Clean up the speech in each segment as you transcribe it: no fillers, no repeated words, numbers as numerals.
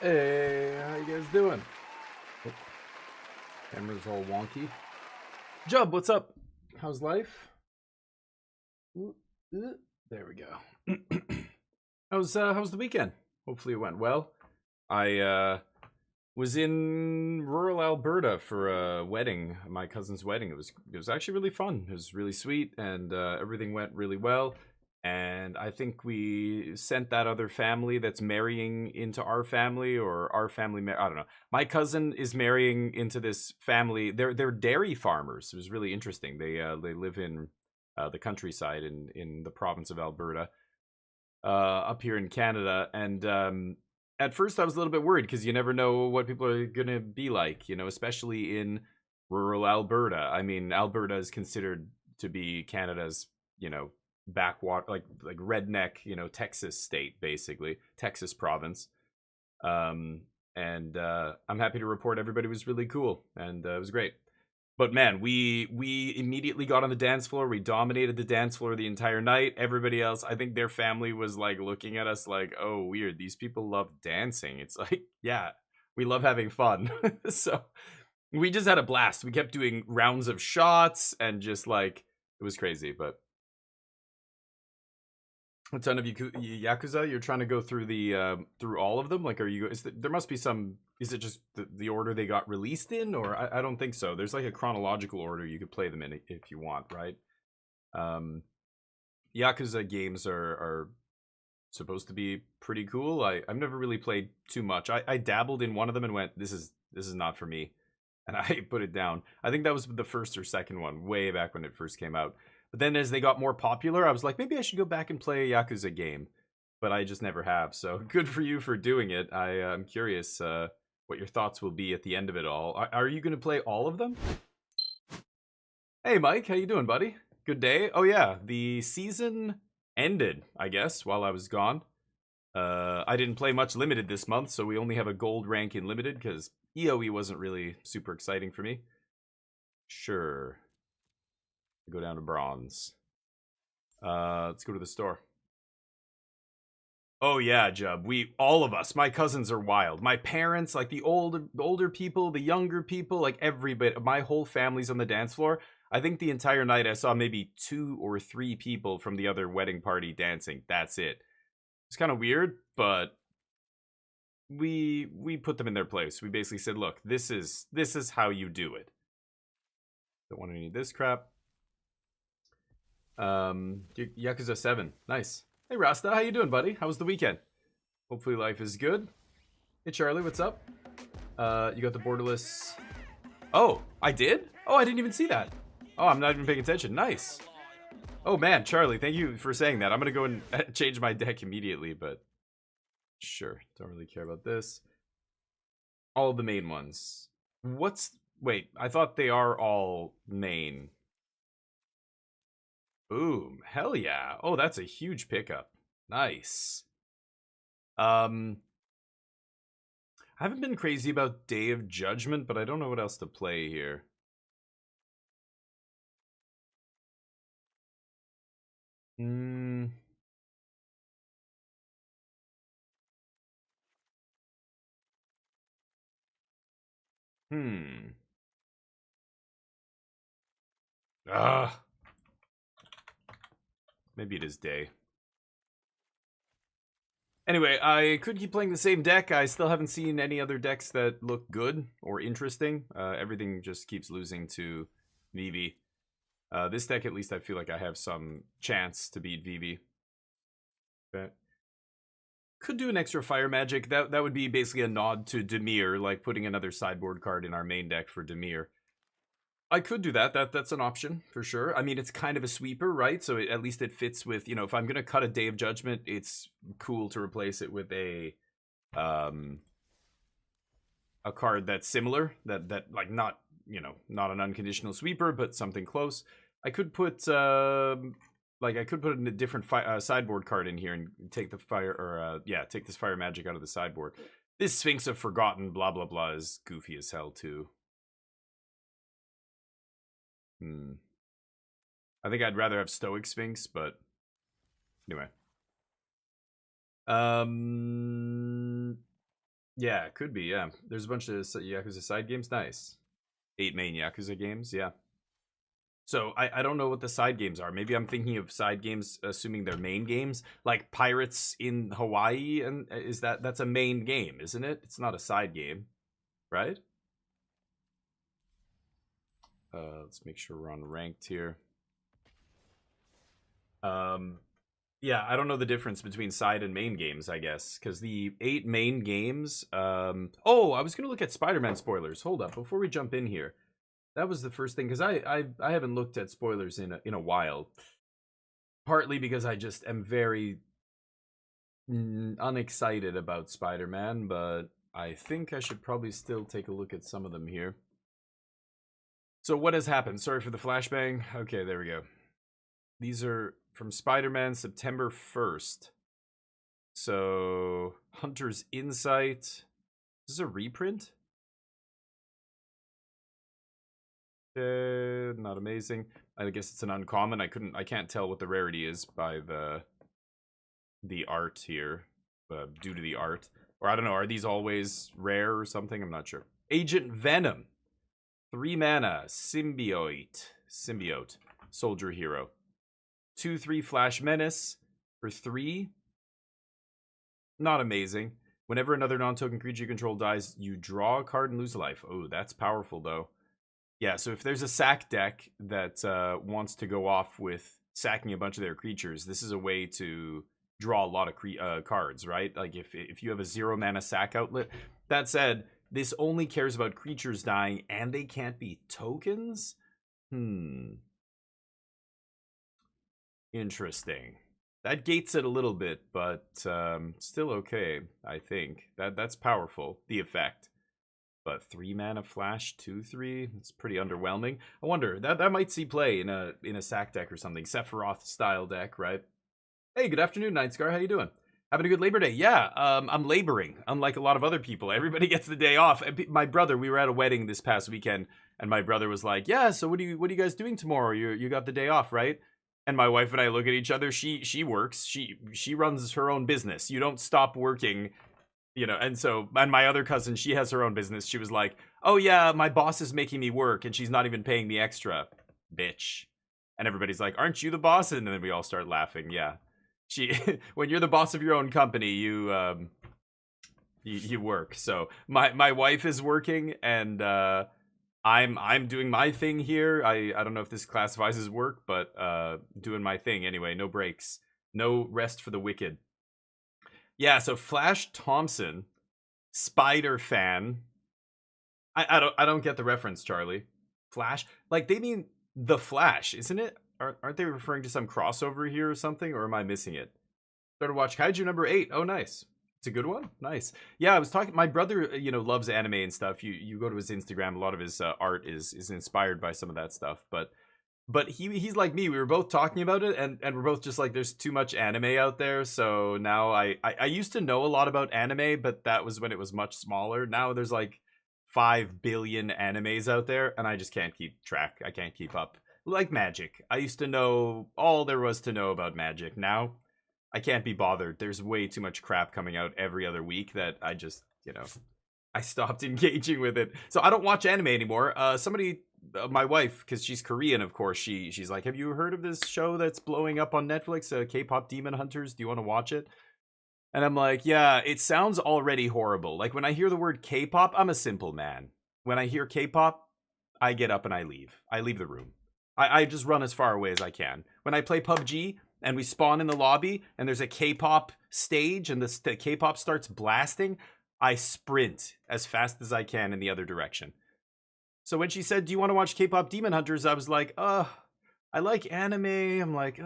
Hey, how you guys doing? Oh, camera's all wonky. Jub, what's up? How's life? There we go. How's the weekend? Hopefully it went well. I was in rural Alberta for a wedding, my cousin's wedding. It was actually really fun. It was really sweet, and everything went really well. And I think we sent that other family that's marrying into our family, or our family. I don't know. My cousin is marrying into this family. They're dairy farmers. It was really interesting. They live in the countryside in the province of Alberta, up here in Canada. And at first I was a little bit worried because you never know what people are gonna be like, especially in rural Alberta. I mean, Alberta is considered to be Canada's, backwater, like redneck, Texas state, basically Texas province. And I'm happy to report everybody was really cool, and it was great. But man, we immediately got on the dance floor. We dominated the dance floor the entire night. Everybody else, I think their family was like looking at us like, oh, weird, these people love dancing. It's like, yeah, we love having fun. So we just had a blast. We kept doing rounds of shots, and just like, it was crazy. But a ton of Yakuza, you're trying to go through through all of them? Like, there must be some, is it just the order they got released in? Or I don't think so. There's like a chronological order you could play them in if you want, right? Yakuza games are supposed to be pretty cool. I've never really played too much. I dabbled in one of them and went, this is not for me. And I put it down. I think that was the first or second one, way back when it first came out. But then as they got more popular, I was like, maybe I should go back and play a Yakuza game. But I just never have. So good for you for doing it. I'm curious what your thoughts will be at the end of it all. Are you going to play all of them? Hey, Mike. How you doing, buddy? Good day. Oh, yeah. The season ended, I guess, while I was gone. I didn't play much Limited this month, so we only have a gold rank in Limited because EOE wasn't really super exciting for me. Sure. Go down to bronze. Let's go to the store. Oh yeah, Jub. All of us, my cousins are wild. My parents, like the older people, the younger people, like everybody, my whole family's on the dance floor. I think the entire night I saw maybe 2 or 3 people from the other wedding party dancing. That's it. It's kind of weird, but we put them in their place. We basically said, look, this is how you do it. Don't want any of this crap. Yakuza 7. Nice. Hey Rasta, how you doing, buddy? How was the weekend? Hopefully life is good. Hey Charlie, what's up? You got the borderless. Oh, I did? Oh, I didn't even see that. Oh, I'm not even paying attention. Nice. Oh man, Charlie, thank you for saying that. I'm gonna go and change my deck immediately, but sure, don't really care about this. All of the main ones. Wait, I thought they are all main. Boom. Hell yeah. Oh, that's a huge pickup. Nice. I haven't been crazy about Day of Judgment, but I don't know what else to play here. Mm. Hmm. Ah. Maybe it is day. Anyway, I could keep playing the same deck. I still haven't seen any other decks that look good or interesting. Everything just keeps losing to Vivi. This deck, at least, I feel like I have some chance to beat Vivi. But could do an extra fire magic. That would be basically a nod to Dimir, like putting another sideboard card in our main deck for Dimir. I could do that. That's an option for sure. I mean, it's kind of a sweeper, right? So at least it fits with, if I'm gonna cut a Day of Judgment, it's cool to replace it with um a card that's similar, that like not not an unconditional sweeper, but something close. I could put I could put a different sideboard card in here and take the fire, or take this fire magic out of the sideboard. This Sphinx of Forgotten blah blah blah is goofy as hell too. I think I'd rather have Stoic Sphinx, but anyway. Yeah, it could be, yeah. There's a bunch of Yakuza side games. Nice. 8 main Yakuza games, yeah. So I don't know what the side games are. Maybe I'm thinking of side games assuming they're main games. Like Pirates in Hawaii, and that's a main game, isn't it? It's not a side game, right? Let's make sure we're on ranked here. Yeah, I don't know the difference between side and main games, I guess, because the 8 main games. Oh, I was gonna look at Spider-Man spoilers. Hold up, before we jump in here, that was the first thing, because I haven't looked at spoilers in a while. Partly because I just am very unexcited about Spider-Man, but I think I should probably still take a look at some of them here. So what has happened? Sorry for the flashbang. Okay, there we go. These are from Spider-Man September 1st. So, Hunter's Insight. This is a reprint? Not amazing. I guess it's an uncommon. I can't tell what the rarity is by the art here, due to the art. Or I don't know, are these always rare or something? I'm not sure. Agent Venom. 3 mana, Symbiote, Soldier Hero. 2/3 Flash Menace for 3. Not amazing. Whenever another non-token creature you control dies, you draw a card and lose a life. Oh, that's powerful, though. Yeah, so if there's a sack deck that wants to go off with sacking a bunch of their creatures, this is a way to draw a lot of cards, right? Like if you have a 0 mana sack outlet. That said, this only cares about creatures dying, and they can't be tokens? Interesting. That gates it a little bit, but still okay, I think. That's powerful, the effect. But 3 mana flash, 2/3, it's pretty underwhelming. I wonder, that might see play in a sack deck or something. Sephiroth style deck, right? Hey, good afternoon, Nightscar. How you doing? Having a good Labor Day? Yeah, I'm laboring, unlike a lot of other people. Everybody gets the day off. My brother, we were at a wedding this past weekend, and my brother was like, "Yeah, so what are you guys doing tomorrow? You got the day off, right?" And my wife and I look at each other. She works. She runs her own business. You don't stop working, and my other cousin, she has her own business. She was like, "Oh yeah, my boss is making me work, and she's not even paying me extra, bitch." And everybody's like, "Aren't you the boss?" And then we all start laughing. Yeah. When you're the boss of your own company, you work. So my wife is working, and I'm doing my thing here. I don't know if this classifies as work, but doing my thing anyway. No breaks, no rest for the wicked. Yeah. So Flash Thompson, Spider fan. I don't get the reference, Charlie. Flash, like they mean the Flash, isn't it? Aren't they referring to some crossover here or something, or am I missing it? Started watch Kaiju number 8. Oh, nice. It's a good one. Nice. Yeah, I was talking. My brother, loves anime and stuff. You go to his Instagram. A lot of his art is inspired by some of that stuff. But he's like me. We were both talking about it, and we're both just like, there's too much anime out there. So now I used to know a lot about anime, but that was when it was much smaller. Now there's like 5 billion animes out there, and I just can't keep track. I can't keep up. like Magic. I used to know all there was to know about Magic. Now, I can't be bothered. There's way too much crap coming out every other week that I just, I stopped engaging with it. So I don't watch anime anymore. My wife, because she's Korean, of course, she's like, have you heard of this show that's blowing up on Netflix, K-pop Demon Hunters? Do you want to watch it? And I'm like, yeah, it sounds already horrible. Like, when I hear the word K-pop, I'm a simple man. When I hear K-pop, I get up and I leave. I leave the room. I just run as far away as I can. When I play PUBG and we spawn in the lobby and there's a K-pop stage and the K-pop starts blasting, I sprint as fast as I can in the other direction. So when she said, do you want to watch K-pop Demon Hunters? I was like, I like anime. I'm like,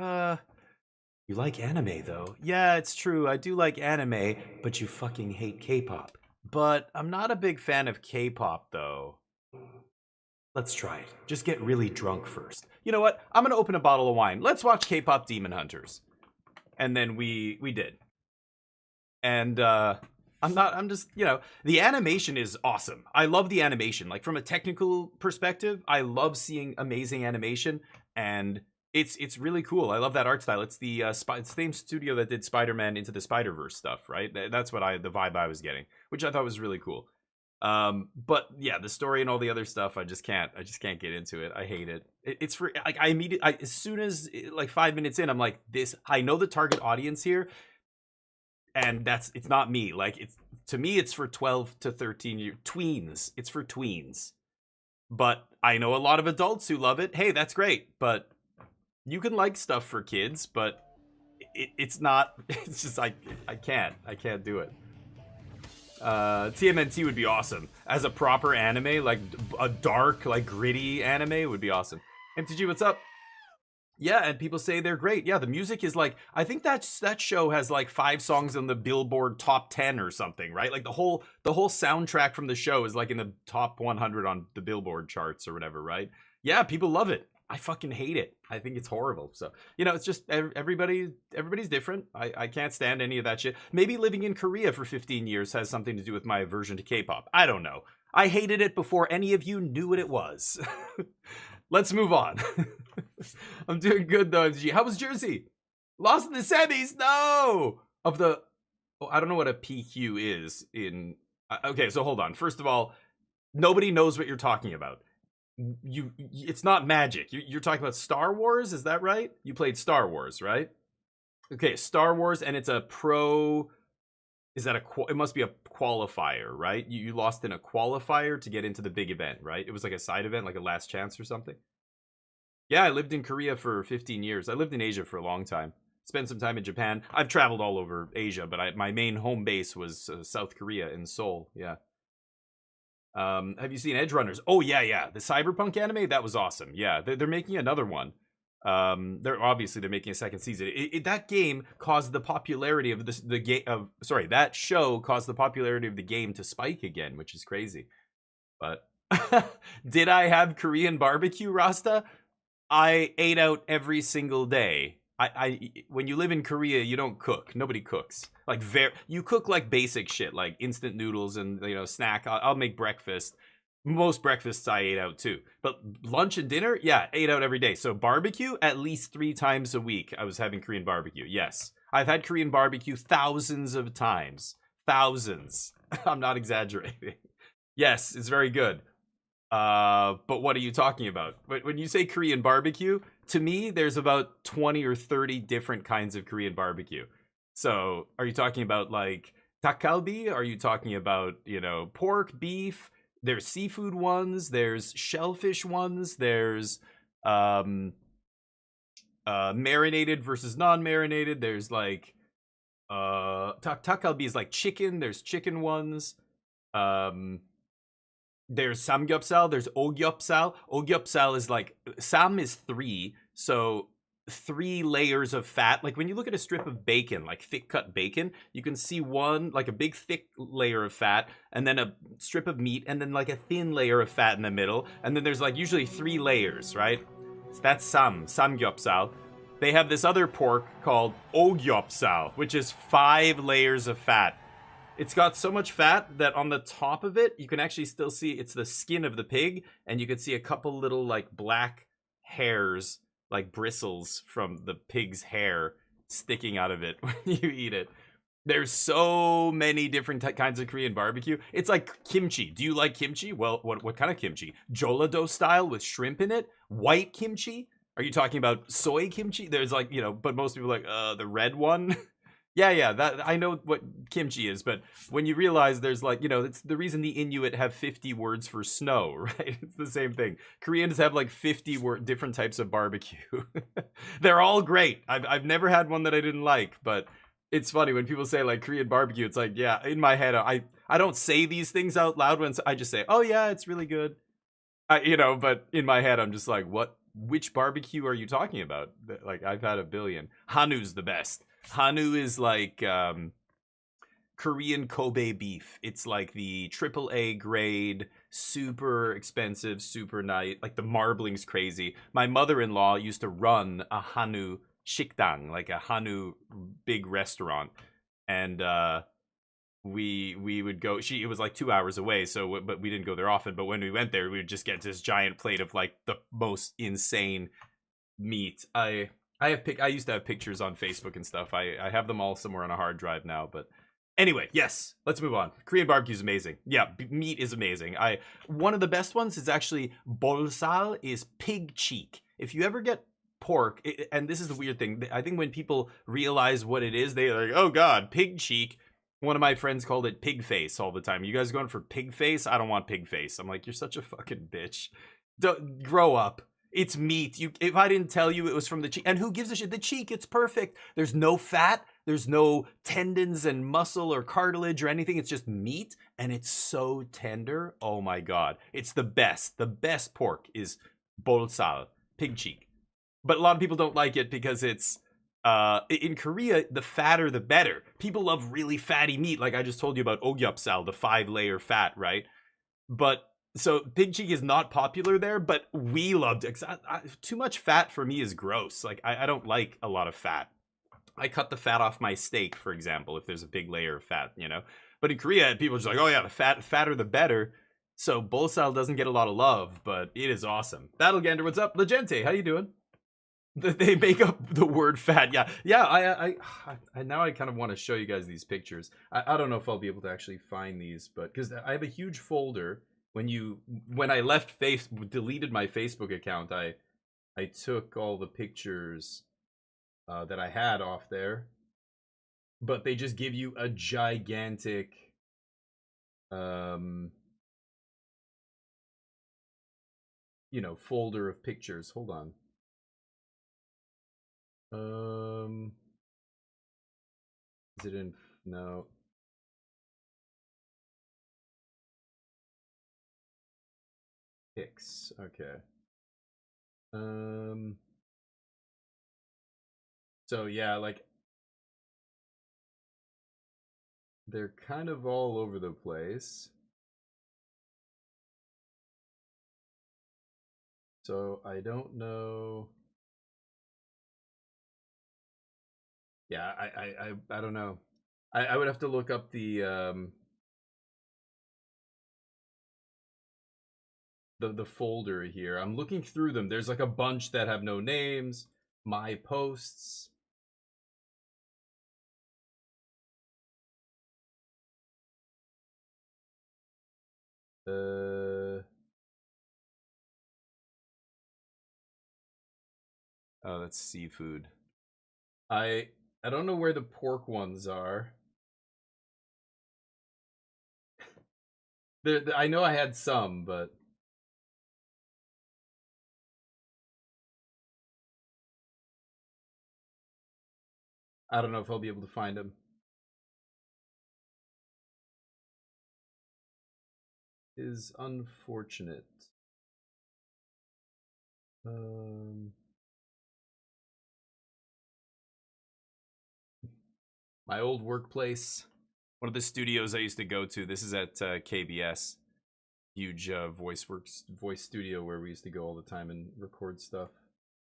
you like anime, though? Yeah, it's true. I do like anime, but you fucking hate K-pop. But I'm not a big fan of K-pop, though. Let's try it. Just get really drunk first. You know what? I'm going to open a bottle of wine. Let's watch K-pop Demon Hunters. And then we did. And, I'm just, the animation is awesome. I love the animation. Like, from a technical perspective, I love seeing amazing animation, and it's really cool. I love that art style. It's the same studio that did Spider-Man Into the Spider-Verse stuff, right? That's what the vibe I was getting, which I thought was really cool. But yeah, the story and all the other stuff, I just can't get into it. I hate it. It's for, like, as soon as, like, 5 minutes in, I'm like, I know the target audience here, and it's not me. Like, to me, it's for 12 to 13 year tweens. It's for tweens. But I know a lot of adults who love it. Hey, that's great. But you can like stuff for kids, but it's not, it's just, I can't do it. TMNT would be awesome. As a proper anime, like a dark, like gritty anime would be awesome. MTG, what's up? Yeah, and people say they're great. Yeah, the music is like, I think that show has like 5 songs on the Billboard top 10 or something, right? Like the whole soundtrack from the show is like in the top 100 on the Billboard charts or whatever, right? Yeah, people love it. I fucking hate it. I think it's horrible. So, it's just everybody's different. I can't stand any of that shit. Maybe living in Korea for 15 years has something to do with my aversion to K-pop. I don't know. I hated it before any of you knew what it was. Let's move on. I'm doing good though, MG. How was Jersey? Lost in the semis? No! I don't know what a PQ is in... okay, so hold on. First of all, nobody knows what you're talking about. It's not Magic. You're talking about Star Wars, is that right? You played Star Wars, right? Okay, Star Wars, and it's a pro... Is that it must be a qualifier, right? You lost in a qualifier to get into the big event, right? It was like a side event, like a last chance or something. Yeah, I lived in Korea for 15 years. I lived in Asia for a long time. Spent some time in Japan. I've traveled all over Asia, but my main home base was South Korea in Seoul. Yeah. Have you seen Edge Runners? Oh yeah. The Cyberpunk anime, that was awesome. Yeah, they're making another one. They're making a second season. That game caused the popularity of that show caused the popularity of the game to spike again, which is crazy. But did I have Korean barbecue, Rasta? I ate out every single day. When you live in Korea, you don't cook. Nobody cooks. Like you cook like basic shit, like instant noodles and snack. I'll make breakfast. Most breakfasts I ate out too, but lunch and dinner, yeah, ate out every day. So barbecue, at least 3 times a week, I was having Korean barbecue. Yes, I've had Korean barbecue thousands of times. Thousands. I'm not exaggerating. Yes, it's very good. But what are you talking about? When you say Korean barbecue, to me, there's about 20 or 30 different kinds of Korean barbecue. So are you talking about like takgalbi? Are you talking about, pork, beef? There's seafood ones, there's shellfish ones, there's marinated versus non-marinated, there's like takgalbi is like chicken, there's chicken ones. There's samgyeopsal, there's ogyopsal. Ogyopsal is like, sam is 3, so 3 layers of fat. Like when you look at a strip of bacon, like thick cut bacon, you can see one, like a big thick layer of fat, and then a strip of meat, and then like a thin layer of fat in the middle, and then there's like usually 3 layers, right? So that's samgyeopsal. They have this other pork called ogyopsal, which is 5 layers of fat. It's got so much fat that on the top of it, you can actually still see it's the skin of the pig, and you can see a couple little like black hairs, like bristles from the pig's hair sticking out of it when you eat it. There's so many different kinds of Korean barbecue. It's like kimchi. Do you like kimchi? Well, what kind of kimchi? Jeollado style with shrimp in it? White kimchi? Are you talking about soy kimchi? There's like, but most people are like, the red one. Yeah, that I know what kimchi is, but when you realize there's like, it's the reason the Inuit have 50 words for snow, right? It's the same thing. Koreans have like 50 different types of barbecue. They're all great. I've never had one that I didn't like, but it's funny when people say like Korean barbecue, it's like, yeah, in my head, I don't say these things out loud when I just say, oh yeah, it's really good. But in my head, I'm just like, which barbecue are you talking about? Like, I've had a billion. Hanu's the best. Hanu is like Korean Kobe beef. It's like the AAA grade, super expensive, super nice. Like the marbling's crazy. My mother-in-law used to run a Hanu shikdang, like a Hanu big restaurant, and we would go. It was like 2 hours away, but we didn't go there often. But when we went there, we would just get this giant plate of like the most insane meat. I used to have pictures on Facebook and stuff. I have them all somewhere on a hard drive now. But anyway, yes, let's move on. Korean barbecue is amazing. Yeah, meat is amazing. One of the best ones is actually bolsal, is pig cheek. If you ever get pork, and this is the weird thing, I think when people realize what it is, they're like, oh god, pig cheek. One of my friends called it pig face all the time. You guys going for pig face? I don't want pig face. I'm like, you're such a fucking bitch. Don't grow up. It's meat. If I didn't tell you it was from the cheek, and who gives a shit? The cheek, it's perfect. There's no fat. There's no tendons and muscle or cartilage or anything. It's just meat, and it's so tender. Oh my god, it's the best. The best pork is bolsal, pig cheek. But a lot of people don't like it because it's in Korea, the fatter the better. People love really fatty meat, like I just told you about ogyapsal, the 5-layer fat, right? But so pig cheek is not popular there, but we loved it. Too much fat for me is gross. Like I don't like a lot of fat. I cut the fat off my steak, for example, if there's a big layer of fat, But in Korea, people are just like, oh yeah, the fatter the better. So bolsal doesn't get a lot of love, but it is awesome. Battlegander, what's up? Legente, how you doing? They make up the word fat. Yeah. I now I kind of want to show you guys these pictures. I don't know if I'll be able to actually find these, but because I have a huge folder. When I deleted my Facebook account, I took all the pictures that I had off there, but they just give you a gigantic folder of pictures. Hold on. Is it in? No. Pics. Okay. So yeah, like they're kind of all over the place. So I don't know. Yeah, I don't know. I would have to look up the folder here. I'm looking through them. There's like a bunch that have no names. My posts. Oh, that's seafood. I don't know where the pork ones are. I know I had some, but I don't know if I'll be able to find them. Is unfortunate. My old workplace, one of the studios I used to go to. This is at KBS, huge voice studio where we used to go all the time and record stuff.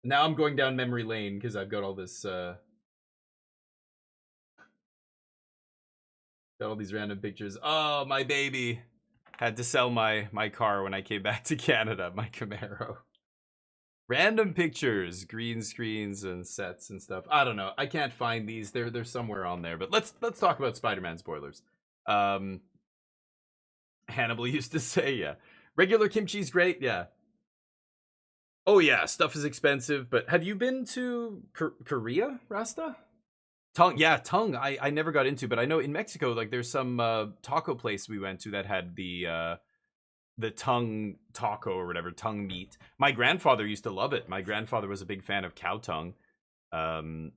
Now I'm going down memory lane because I've got all this got all these random pictures. Oh, my baby. Had to sell my car when I came back to Canada, my Camaro. Random pictures, green screens and sets and stuff. I don't know. I can't find these. They're somewhere on there. But let's talk about Spider-Man spoilers. Um, Hannibal used to say, yeah, regular kimchi's great. Yeah. Oh yeah, stuff is expensive. But have you been to Korea, Rasta? Tongue, yeah, tongue. I never got into, but I know in Mexico, like there's some taco place we went to that had the tongue taco or whatever, tongue meat. My grandfather used to love it. My grandfather was a big fan of cow tongue. Um,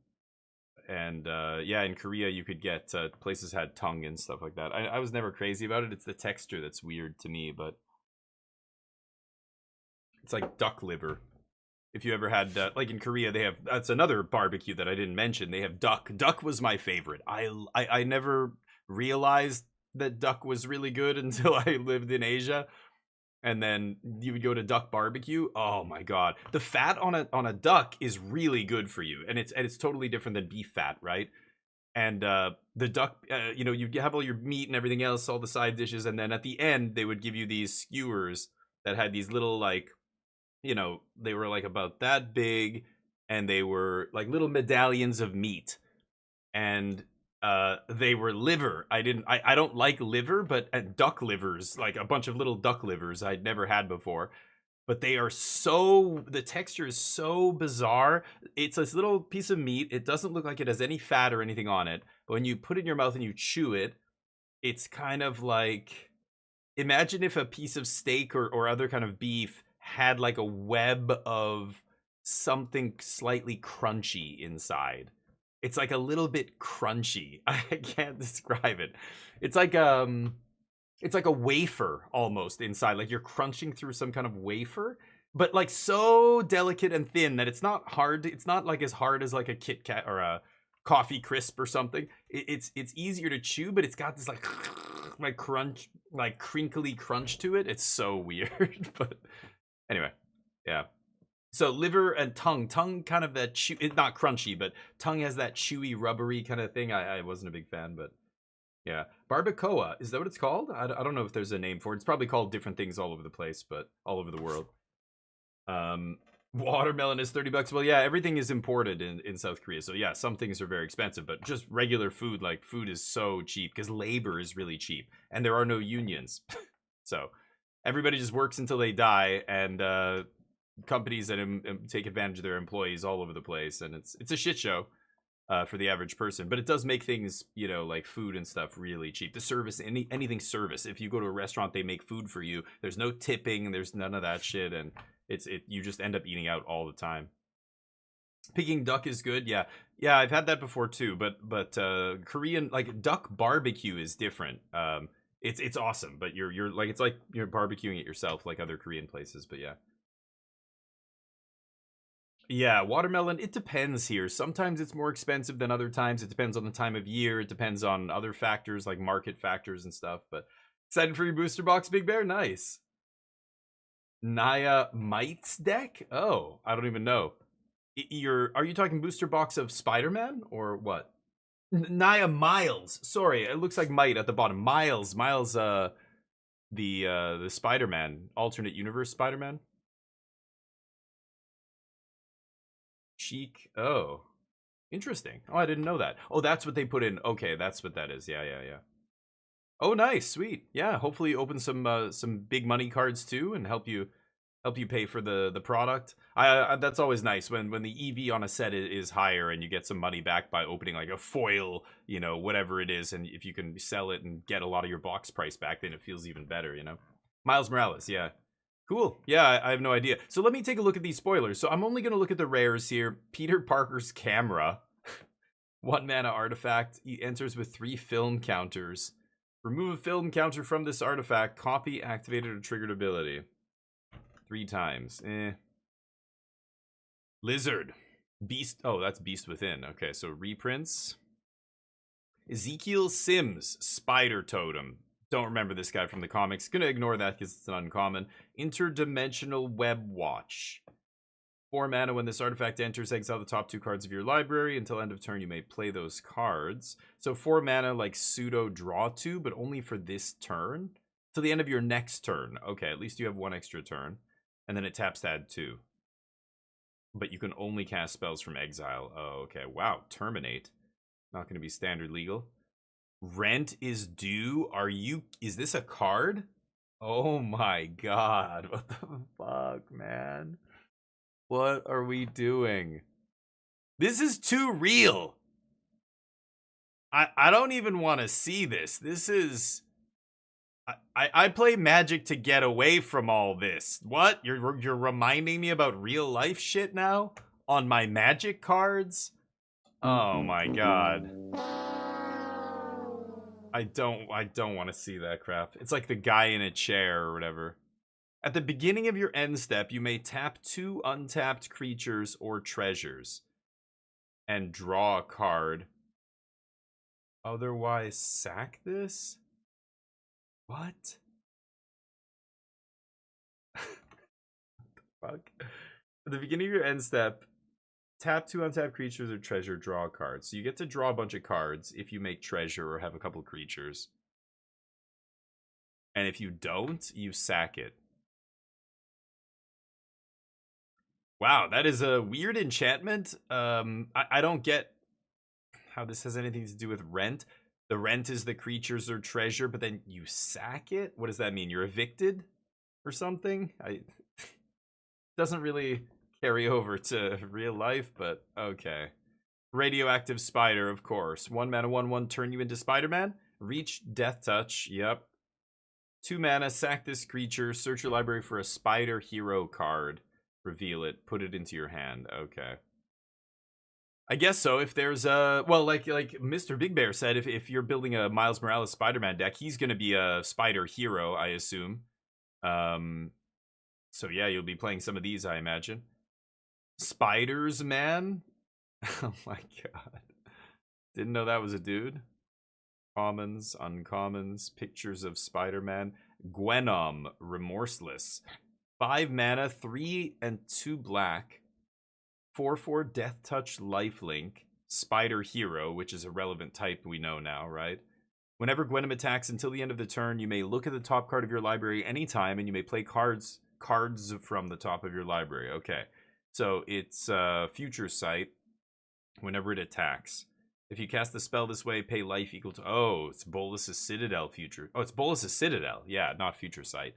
and yeah, in Korea you could get places had tongue and stuff like that. I was never crazy about it. It's the texture that's weird to me, but it's like duck liver. If you ever had like in Korea, they have that's another barbecue that I didn't mention. They have duck. Duck was my favorite. I never realized that duck was really good until I lived in Asia. And then you would go to duck barbecue. Oh my god, the fat on a duck is really good for you, and it's totally different than beef fat, right? And the duck, you know, you have all your meat and everything else, all the side dishes, and then at the end they would give you these skewers that had these little like, you know, they were like about that big, and they were like little medallions of meat, and they were liver. I don't like liver, but duck livers, like a bunch of little duck livers I'd never had before. But they are so, the texture is so bizarre. It's this little piece of meat. It doesn't look like it has any fat or anything on it, but when you put it in your mouth and you chew it, it's kind of like, imagine if a piece of steak or other kind of beef had like a web of something slightly crunchy inside. It's like a little bit crunchy. I can't describe it. It's like it's like a wafer almost inside. Like you're crunching through some kind of wafer, but like so delicate and thin that it's not hard. It's not like as hard as like a Kit Kat or a coffee crisp or something. It's easier to chew, but it's got this like crunch, like crinkly crunch to it. It's so weird. But anyway, yeah. So liver and tongue kind of that chew. It's not crunchy, but tongue has that chewy, rubbery kind of thing. I wasn't a big fan, but yeah, barbacoa, is that what it's called? I don't know if there's a name for it. It's probably called different things all over the place, but all over the world. Watermelon is $30. Well, yeah, everything is imported in South Korea, so yeah, some things are very expensive, but just regular food, like food is so cheap because labor is really cheap, and there are no unions, so everybody just works until they die, and companies that take advantage of their employees all over the place, and it's a shit show. For the average person, but it does make things, you know, like food and stuff really cheap. The service, anything service. If you go to a restaurant, they make food for you. There's no tipping, there's none of that shit, and you just end up eating out all the time. Peking duck is good, yeah, yeah. I've had that before too, but Korean like duck barbecue is different. It's awesome, but you're like it's like you're barbecuing it yourself, like other Korean places. But yeah. Yeah, watermelon, it depends here. Sometimes it's more expensive than other times. It depends on the time of year. It depends on other factors like market factors and stuff. But excited for your booster box, Big Bear? Nice. Naya Mites deck? Oh, I don't even know. Are you talking booster box of Spider-Man or what? Naya Miles. Sorry, it looks like Mite at the bottom. Miles the Spider-Man, alternate universe Spider-Man. Cheek. Oh. Interesting. Oh, I didn't know that. Oh, that's what they put in. Okay, that's what that is. Yeah, yeah, yeah. Oh, nice, sweet. Yeah, hopefully open some big money cards too, and help you pay for the product. I that's always nice when the EV on a set is higher and you get some money back by opening like a foil, you know, whatever it is, and if you can sell it and get a lot of your box price back, then it feels even better, you know. Miles Morales, yeah. Cool. Yeah, I have no idea. So let me take a look at these spoilers. So I'm only going to look at the rares here. Peter Parker's camera. 1 mana artifact. He enters with 3 film counters. Remove a film counter from this artifact. Copy activated or triggered ability. 3 times. Lizard. Beast. Oh, that's Beast Within. Okay, so reprints. Ezekiel Sims. Spider Totem. Don't remember this guy from the comics. Gonna ignore that because it's an uncommon. Interdimensional Web Watch. 4 mana. When this artifact enters, exile the top 2 cards of your library. Until end of turn, you may play those cards. So 4 mana, like pseudo draw 2, but only for this turn. Till the end of your next turn. Okay, at least you have 1 extra turn. And then it taps to add 2. but you can only cast spells from exile. Oh, okay. Wow. Terminate. Not going to be standard legal. Rent is due. Is this a card? Oh my god. What the fuck, man? What are we doing? This is too real. I don't even want to see this. This is... I play Magic to get away from all this. What? You're reminding me about real life shit now? On my Magic cards? Oh my god. I don't want to see that crap. It's like the guy in a chair or whatever. At the beginning of your end step, you may tap 2 untapped creatures or treasures and draw a card. Otherwise, sack this? What? Fuck. At the beginning of your end step, tap 2 untapped creatures or treasure, draw a card. So you get to draw a bunch of cards if you make treasure or have a couple creatures. And if you don't, you sack it. Wow, that is a weird enchantment. I don't get how this has anything to do with rent. The rent is the creatures or treasure, but then you sack it? What does that mean? You're evicted or something? Doesn't really carry over to real life, but okay. Radioactive Spider, of course. 1 mana, 1/1, turn you into Spider-Man. Reach, Death Touch, yep. 2 mana, sack this creature, search your library for a Spider Hero card. Reveal it, put it into your hand. Okay. I guess so. If there's a... Well, like Mr. Big Bear said, if you're building a Miles Morales Spider-Man deck, he's going to be a Spider Hero, I assume. So yeah, you'll be playing some of these, I imagine. Spiders, man? Oh my god. Didn't know that was a dude. Commons, uncommons, pictures of Spider-Man. Gwenom, Remorseless. 5 mana, 3 and 2 black. 4/4 Death Touch Lifelink. Spider Hero, which is a relevant type we know now, right? Whenever Gwenom attacks until the end of the turn, you may look at the top card of your library anytime, and you may play cards from the top of your library. Okay. So it's Future Sight whenever it attacks. If you cast the spell this way, pay life equal to... Oh, it's Bolas's Citadel Future... Oh, it's Bolas's Citadel. Yeah, not Future Sight.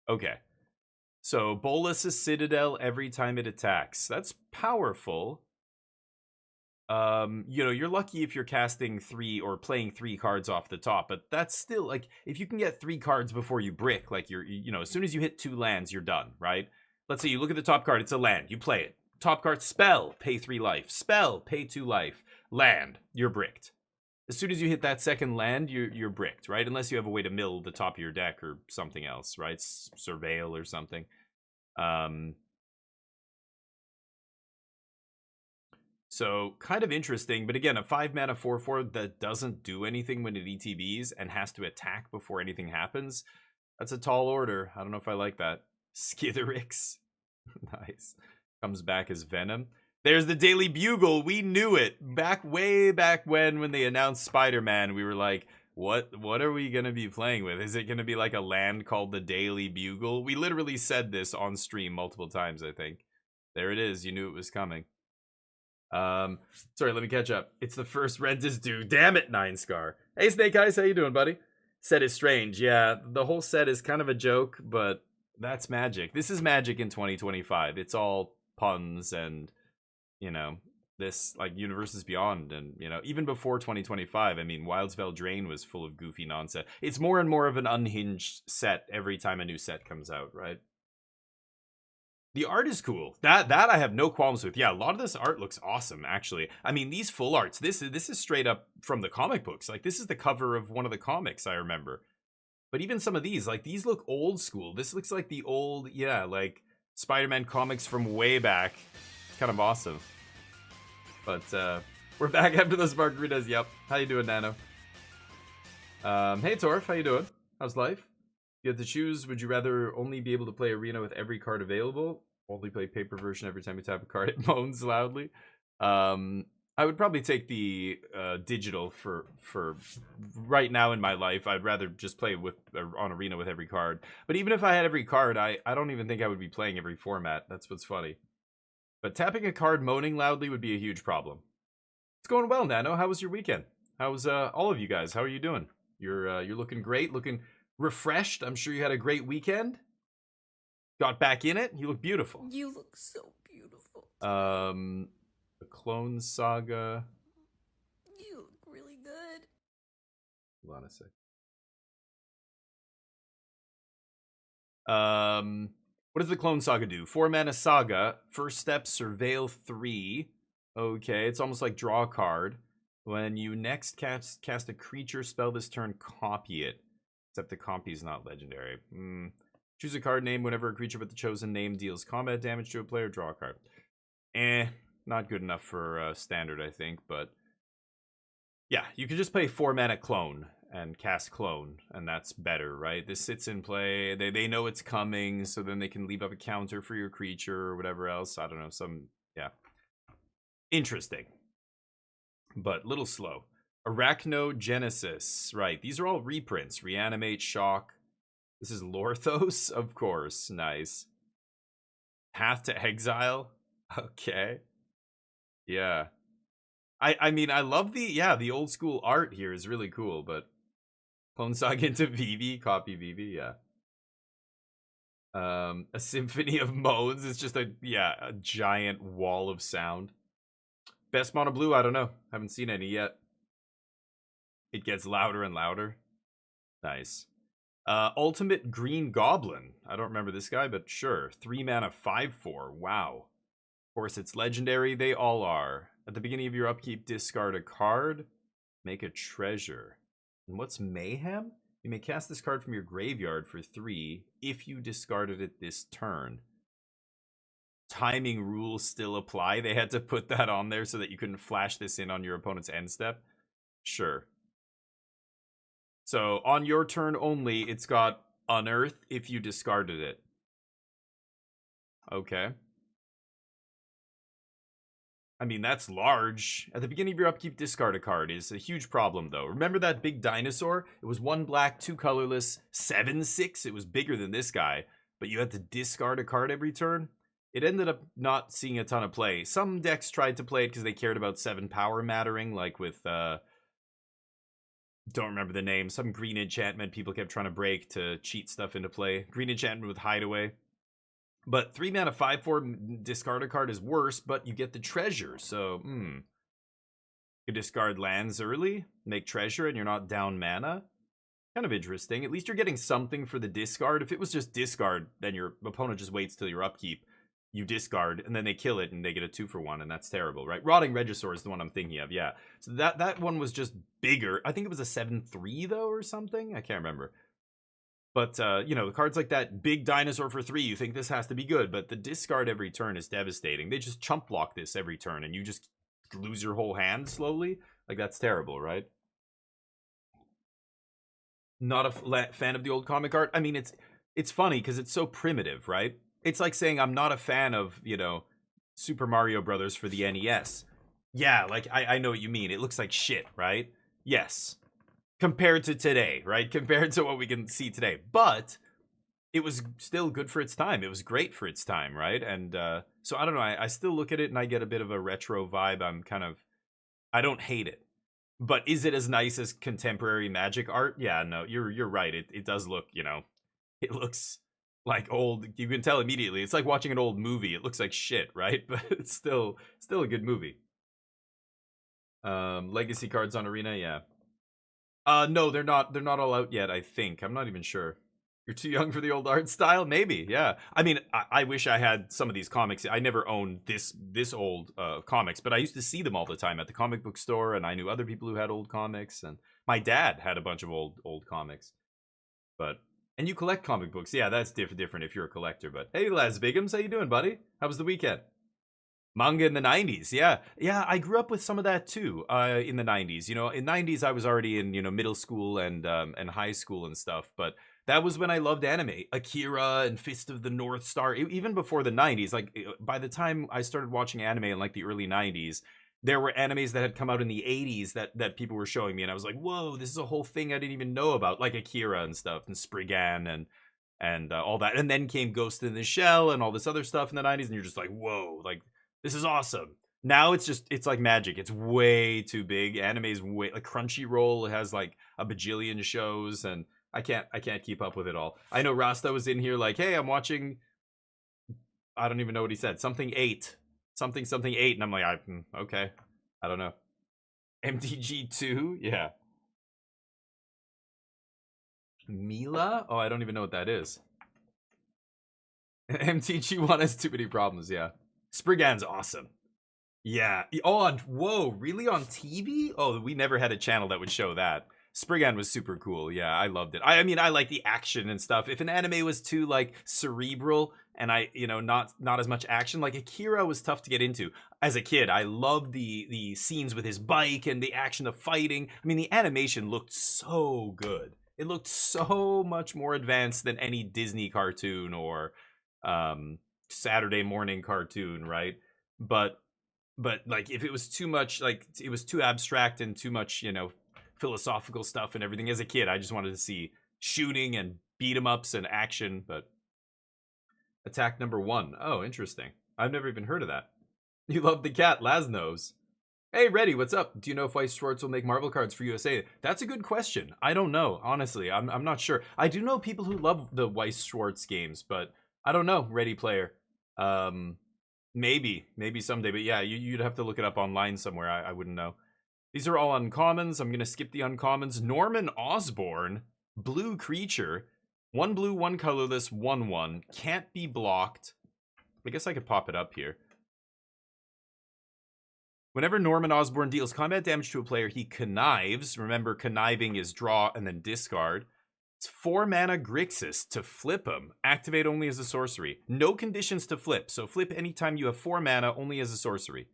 Okay. So, Bolas's Citadel every time it attacks. That's powerful. You know, you're lucky if you're casting 3 or playing 3 cards off the top, but that's still, like, if you can get 3 cards before you brick, like, you know, as soon as you hit 2 lands, you're done, right? Let's say you look at the top card, it's a land, you play it. Top card, spell, pay 3 life. Spell, pay 2 life. Land, you're bricked. As soon as you hit that second land, you're bricked, right? Unless you have a way to mill the top of your deck or something else, right? Surveil or something. So, kind of interesting, but again, a 5 mana 4/4 that doesn't do anything when it ETBs and has to attack before anything happens. That's a tall order. I don't know if I like that. Skitherix. Nice. Comes back as Venom. There's the Daily Bugle. We knew it. Way back when they announced Spider-Man, we were like, what are we going to be playing with? Is it going to be like a land called the Daily Bugle? We literally said this on stream multiple times, I think. There it is. You knew it was coming. Sorry, let me catch up. It's the first rent is due. Damn it, 9scar. Hey, Snake Eyes, how you doing, buddy? Set is strange. Yeah, the whole set is kind of a joke, but that's Magic. This is Magic in 2025. It's all puns and, you know, this, like, Universes Beyond, and, you know, even before 2025, I mean, Wildsveld Drain was full of goofy nonsense. It's more and more of an unhinged set every time a new set comes out, right? The art is cool. That I have no qualms with. Yeah, a lot of this art looks awesome, actually. I mean, these full arts, this is straight up from the comic books. Like, this is the cover of one of the comics, I remember. But even some of these, like, these look old school. This looks like the old, yeah, like, Spider-Man comics from way back. It's kind of awesome. But, we're back after those margaritas. Yep. How you doing, Nano? Hey, Torf. How you doing? How's life? You had to choose, would you rather only be able to play Arena with every card available? Only play paper version every time you tap a card, it moans loudly. I would probably take the digital for right now in my life. I'd rather just play with on Arena with every card. But even if I had every card, I don't even think I would be playing every format. That's what's funny. But tapping a card moaning loudly would be a huge problem. It's going well, Nano. How was your weekend? How's all of you guys? How are you doing? You're looking great, looking refreshed. I'm sure you had a great weekend. Got back in it. You look beautiful. You look so beautiful. The Clone Saga. You look really good. Hold on a sec. What does the Clone Saga do? 4-mana Saga. First step, Surveil 3. Okay, it's almost like draw a card. When you next cast a creature spell this turn, copy it. Except the copy is not legendary. Choose a card name whenever a creature with the chosen name deals combat damage to a player, draw a card. Not good enough for standard, I think, but yeah, you can just play 4-mana Clone and cast Clone, and that's better, right? This sits in play, they know it's coming, so then they can leave up a counter for your creature or whatever else. I don't know, yeah. Interesting. But little slow. Arachnogenesis, right, these are all reprints. Reanimate, Shock. This is Lorthos, of course, nice. Path to Exile, okay. Yeah. I mean, I love the old school art here is really cool, but Clone Saga into Vivi, copy Vivi, yeah. A Symphony of Moans is just a giant wall of sound. Best mono blue, I don't know. Haven't seen any yet. It gets louder and louder. Nice. Ultimate Green Goblin. I don't remember this guy, but sure. 3-mana 5/4. Wow. Of course, it's legendary. They all are. At the beginning of your upkeep, discard a card. Make a treasure. And what's Mayhem? You may cast this card from your graveyard for 3 if you discarded it this turn. Timing rules still apply. They had to put that on there so that you couldn't flash this in on your opponent's end step. Sure. So on your turn only, it's got Unearth if you discarded it. Okay. I mean, that's large. At the beginning of your upkeep, discard a card is a huge problem, though. Remember that big dinosaur? It was 1 black, 2 colorless, 7/6. It was bigger than this guy, but you had to discard a card every turn. It ended up not seeing a ton of play. Some decks tried to play it because they cared about 7 power mattering, like with, don't remember the name, some green enchantment people kept trying to break to cheat stuff into play. Green enchantment with Hideaway. But 3-mana 5/4 discard a card is worse, but you get the treasure. So, you discard lands early, make treasure, and you're not down mana. Kind of interesting. At least you're getting something for the discard. If it was just discard, then your opponent just waits till your upkeep. You discard, and then they kill it, and they get a 2-for-1, and that's terrible, right? Rotting Regisaur is the one I'm thinking of, yeah. So that one was just bigger. I think it was a 7/3, though, or something? I can't remember. But, the cards like that, big dinosaur for 3, you think this has to be good, but the discard every turn is devastating. They just chump block this every turn, and you just lose your whole hand slowly. Like, that's terrible, right? Not a fan of the old comic art. I mean, it's funny, because it's so primitive, right? It's like saying I'm not a fan of, Super Mario Brothers for the NES. Yeah, like, I know what you mean. It looks like shit, right? Yes. Compared to today, right? Compared to what we can see today. But it was still good for its time. It was great for its time, right? And so I don't know. I still look at it and I get a bit of a retro vibe. I don't hate it. But is it as nice as contemporary Magic art? Yeah, no, you're right. It does look, it looks like old. You can tell immediately. It's like watching an old movie. It looks like shit, right? But it's still a good movie. Legacy cards on Arena, yeah. No, they're not all out yet, I think. I'm not even sure. You're too young for the old art style? Maybe, yeah. I mean, I wish I had some of these comics. I never owned this old comics, but I used to see them all the time at the comic book store, and I knew other people who had old comics, and my dad had a bunch of old comics. And you collect comic books. Yeah, that's different if you're a collector. But hey, Les Bigums, how you doing, buddy? How was the weekend? Manga in the 90s, yeah. Yeah, I grew up with some of that too, in the 90s. In 90s, I was already in, middle school and high school and stuff, but that was when I loved anime. Akira and Fist of the North Star, even before the 90s. Like, by the time I started watching anime in, like, the early 90s, there were animes that had come out in the 80s that people were showing me, and I was like, whoa, this is a whole thing I didn't even know about, like Akira and stuff, and Spriggan and all that. And then came Ghost in the Shell and all this other stuff in the 90s, and you're just like, whoa, like, This is awesome. Now it's like magic. It's way too big. Anime's way like Crunchyroll has like a bajillion shows, and I can't keep up with it all. I know Rasta was in here like, hey, I'm watching. I don't even know what he said. Something eight, something eight, and I'm like, okay, I don't know. MTG2, yeah. Mila? Oh, I don't even know what that is. MTG1 has too many problems, yeah. Spriggan's awesome. Yeah. Oh, whoa, really on TV? Oh, we never had a channel that would show that. Spriggan was super cool. Yeah, I loved it. I mean, I like the action and stuff. If an anime was too like cerebral and not as much action, like Akira was tough to get into. As a kid, I loved the scenes with his bike and the action of fighting. I mean, the animation looked so good. It looked so much more advanced than any Disney cartoon or Saturday morning cartoon, right? But like if it was too much, like it was too abstract and too much, philosophical stuff and everything. As a kid, I just wanted to see shooting and beat 'em ups and action. But attack number 1. Oh, interesting. I've never even heard of that. You love the cat, Lasnos. Hey, Reddy, what's up? Do you know if Weiss Schwartz will make Marvel cards for USA? That's a good question. I don't know, honestly. I'm not sure. I do know people who love the Weiss Schwartz games, but I don't know. Ready Player. Maybe someday, but yeah, you'd have to look it up online somewhere. I wouldn't know. These are all uncommons. I'm gonna skip the uncommons. Norman Osborn, blue creature, 1 blue, 1 colorless, 1/1, can't be blocked. I guess I could pop it up here. Whenever Norman Osborn deals combat damage to a player, he connives. Remember, conniving is draw and then discard. It's 4 mana Grixis to flip him. Activate only as a sorcery. No conditions to flip. So flip anytime you have 4 mana, only as a sorcery.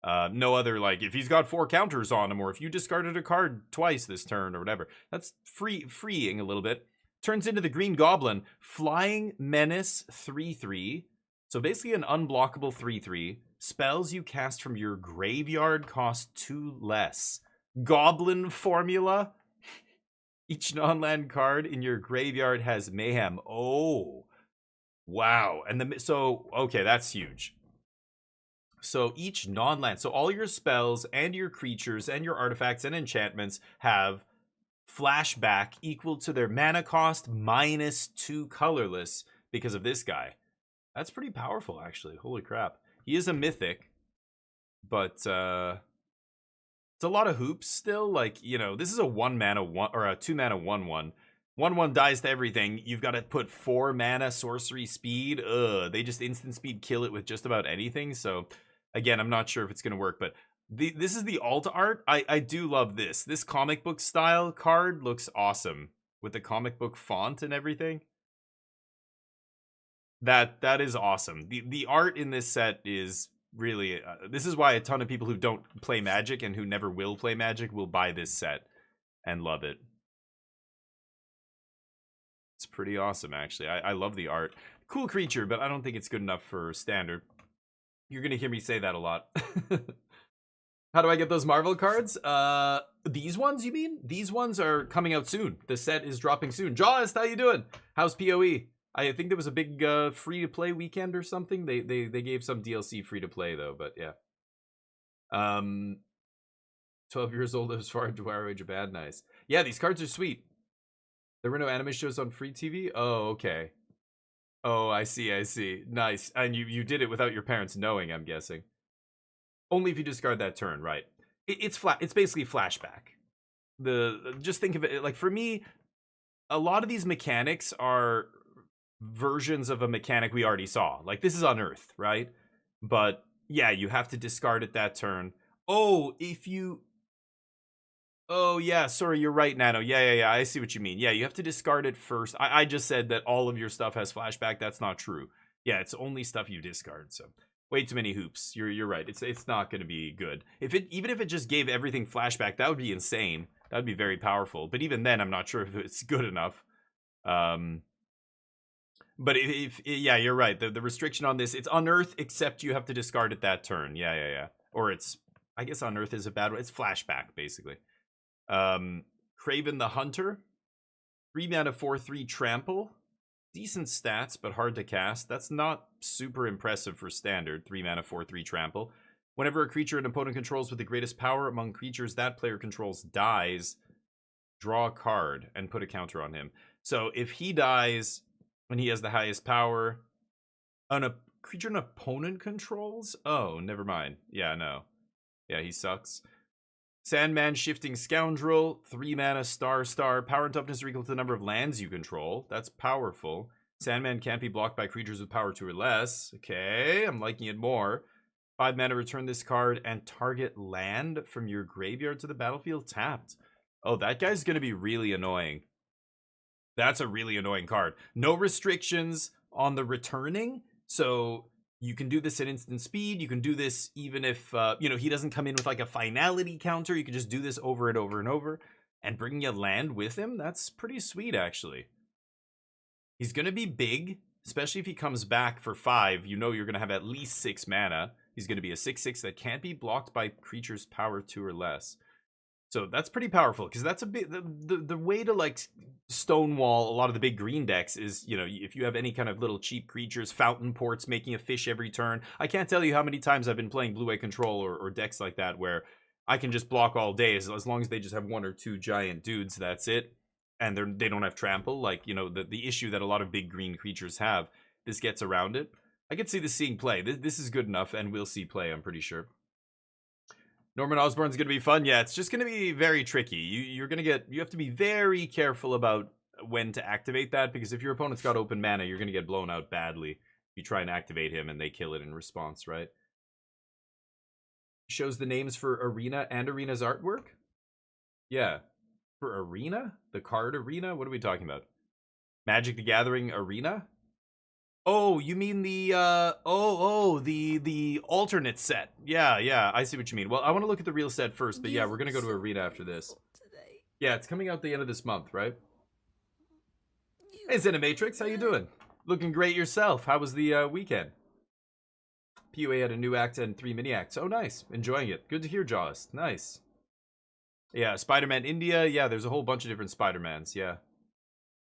No other, like, if he's got 4 counters on him, or if you discarded a card twice this turn, or whatever. That's freeing a little bit. Turns into the Green Goblin. Flying Menace 3/3. So basically an unblockable 3/3. Spells you cast from your graveyard cost 2 less. Goblin formula. Each non-land card in your graveyard has mayhem. Oh, wow. And okay, that's huge. So each non-land, so all your spells and your creatures and your artifacts and enchantments have flashback equal to their mana cost minus 2 colorless because of this guy. That's pretty powerful, actually. Holy crap. He is a mythic, but it's a lot of hoops still. Like, this is a 1 mana 1 or a 2 mana 1/1. 1/1 dies to everything. You've got to put 4 mana sorcery speed. They just instant speed kill it with just about anything. So again, I'm not sure if it's going to work, but this is the alt art. I do love this. This comic book style card looks awesome with the comic book font and everything. That is awesome. The art in this set is really this is why a ton of people who don't play Magic and who never will play Magic will buy this set and love it. It's pretty awesome, actually. I love the art. Cool creature, but I don't think it's good enough for standard. You're gonna hear me say that a lot. How do I get those Marvel cards? These ones, you mean? These ones are coming out soon. The set is dropping soon. Jaws, how you doing? How's PoE? I think there was a big free-to-play weekend or something. They gave some DLC free-to-play, though, but yeah. 12 years old as far as Dwyer Japan, nice. Yeah, these cards are sweet. There were no anime shows on free TV? Oh, okay. Oh, I see. Nice. And you did it without your parents knowing, I'm guessing. Only if you discard that turn, right? It's basically flashback. Just think of it, like, for me, a lot of these mechanics are versions of a mechanic we already saw. Like, this is Unearthed, right? But yeah, you have to discard it that turn. Oh, oh yeah, sorry, you're right, Nano. Yeah, I see what you mean. Yeah, you have to discard it first. I just said that all of your stuff has flashback. That's not true. Yeah, it's only stuff you discard. So way too many hoops. You're right. It's not going to be good. Even if it just gave everything flashback, that would be insane. That would be very powerful. But even then, I'm not sure if it's good enough. But yeah, you're right. The restriction on this, it's Unearth, except you have to discard it that turn. Yeah. Or I guess Unearth is a bad one. It's flashback, basically. Craven the Hunter. 3 mana 4/3 trample. decent stats, but hard to cast. That's not super impressive for standard. 3 mana, 4/3 trample. Whenever a creature an opponent controls with the greatest power among creatures that player controls dies, draw a card and put a counter on him. So if he dies when he has the highest power, a creature an opponent controls? Oh, never mind. Yeah, no. Yeah, he sucks. Sandman, Shifting Scoundrel, 3 mana, star. Power and toughness are equal to the number of lands you control. That's powerful. Sandman can't be blocked by creatures with power 2 or less. Okay, I'm liking it more. 5 mana, return this card and target land from your graveyard to the battlefield tapped. Oh, that guy's going to be really annoying. That's a really annoying card. No restrictions on the returning, so you can do this at instant speed. You can do this even if, he doesn't come in with like a finality counter. You can just do this over and over and over. And bringing a land with him, that's pretty sweet, actually. He's going to be big, especially if he comes back for 5. You know you're going to have at least 6 mana. He's going to be a 6/6 that can't be blocked by creatures power 2 or less. So that's pretty powerful, because that's a bit the way to like stonewall a lot of the big green decks is, if you have any kind of little cheap creatures, fountain ports making a fish every turn. I can't tell you how many times I've been playing blue-white control or decks like that where I can just block all day as long as they just have 1 or 2 giant dudes. That's it, and they don't have trample, like the issue that a lot of big green creatures have. This gets around it. I could see this seeing play. This is good enough, and we'll see play, I'm pretty sure. Norman Osborn's going to be fun. Yeah, it's just going to be very tricky. You have to be very careful about when to activate that, because if your opponent's got open mana, you're going to get blown out badly if you try and activate him and they kill it in response, right? Shows the names for Arena and Arena's artwork? Yeah. For Arena? The card Arena? What are we talking about? Magic the Gathering Arena? Oh, you mean the the alternate set. Yeah, I see what you mean. Well, I want to look at the real set first, but yeah, we're gonna go to Arena after this. Yeah, it's coming out the end of this month, right? Hey, Cinematrix, how you doing? Looking great yourself. How was the weekend? PUA had a new act and 3 mini acts. Oh, nice. Enjoying it. Good to hear, Jaws. Nice. Yeah, Spider-Man India. Yeah, there's a whole bunch of different Spider-Mans. Yeah.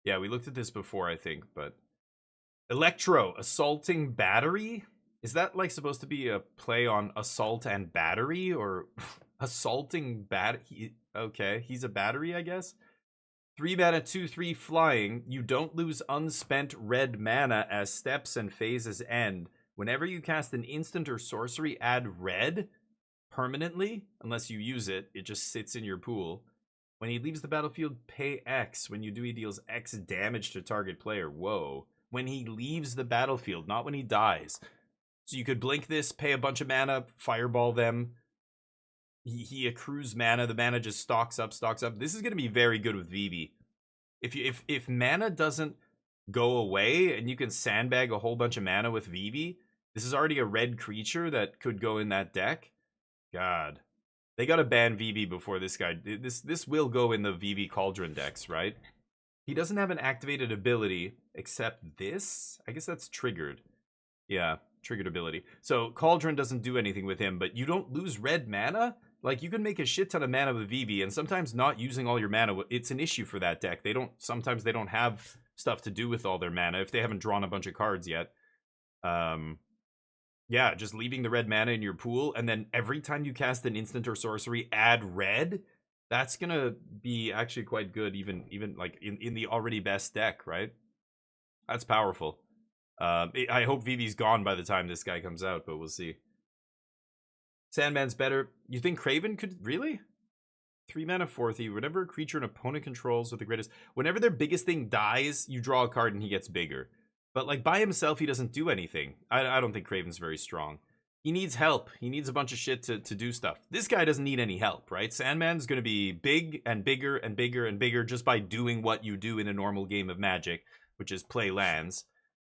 Yeah, we looked at this before, I think, but... Electro, Assaulting Battery? Is that like supposed to be a play on assault and battery, or assaulting battery? Okay, he's a battery, I guess. 3 mana, 2/3 flying. You don't lose unspent red mana as steps and phases end. Whenever you cast an instant or sorcery, add red permanently, unless you use it. It just sits in your pool. When he leaves the battlefield, pay X. When you do, he deals X damage to target player. Whoa. When he leaves the battlefield, not when he dies. So you could blink this, pay a bunch of mana, fireball them. He accrues mana. The mana just stocks up. This is going to be very good with Vivi. If mana doesn't go away and you can sandbag a whole bunch of mana with Vivi, this is already a red creature that could go in that deck. God. They got to ban Vivi before this guy. This will go in the Vivi Cauldron decks, right? He doesn't have an activated ability except this. I guess that's triggered. Yeah, triggered ability. So Cauldron doesn't do anything with him, but you don't lose red mana? Like, you can make a shit ton of mana with Vivi, and sometimes not using all your mana, it's an issue for that deck. Sometimes they don't have stuff to do with all their mana if they haven't drawn a bunch of cards yet. Yeah, just leaving the red mana in your pool, and then every time you cast an instant or sorcery, add red. That's gonna be actually quite good, even like in the already best deck, right? That's powerful. I hope Vivi's gone by the time this guy comes out, but we'll see. Sandman's better. You think Craven could really? 3 mana 4/3. Whenever a creature an opponent controls with the greatest, whenever their biggest thing dies, you draw a card and he gets bigger. But like by himself, he doesn't do anything. I don't think Craven's very strong. He needs help. He needs a bunch of shit to do stuff. This guy doesn't need any help, right? Sandman's going to be big and bigger and bigger and bigger just by doing what you do in a normal game of Magic, which is play lands.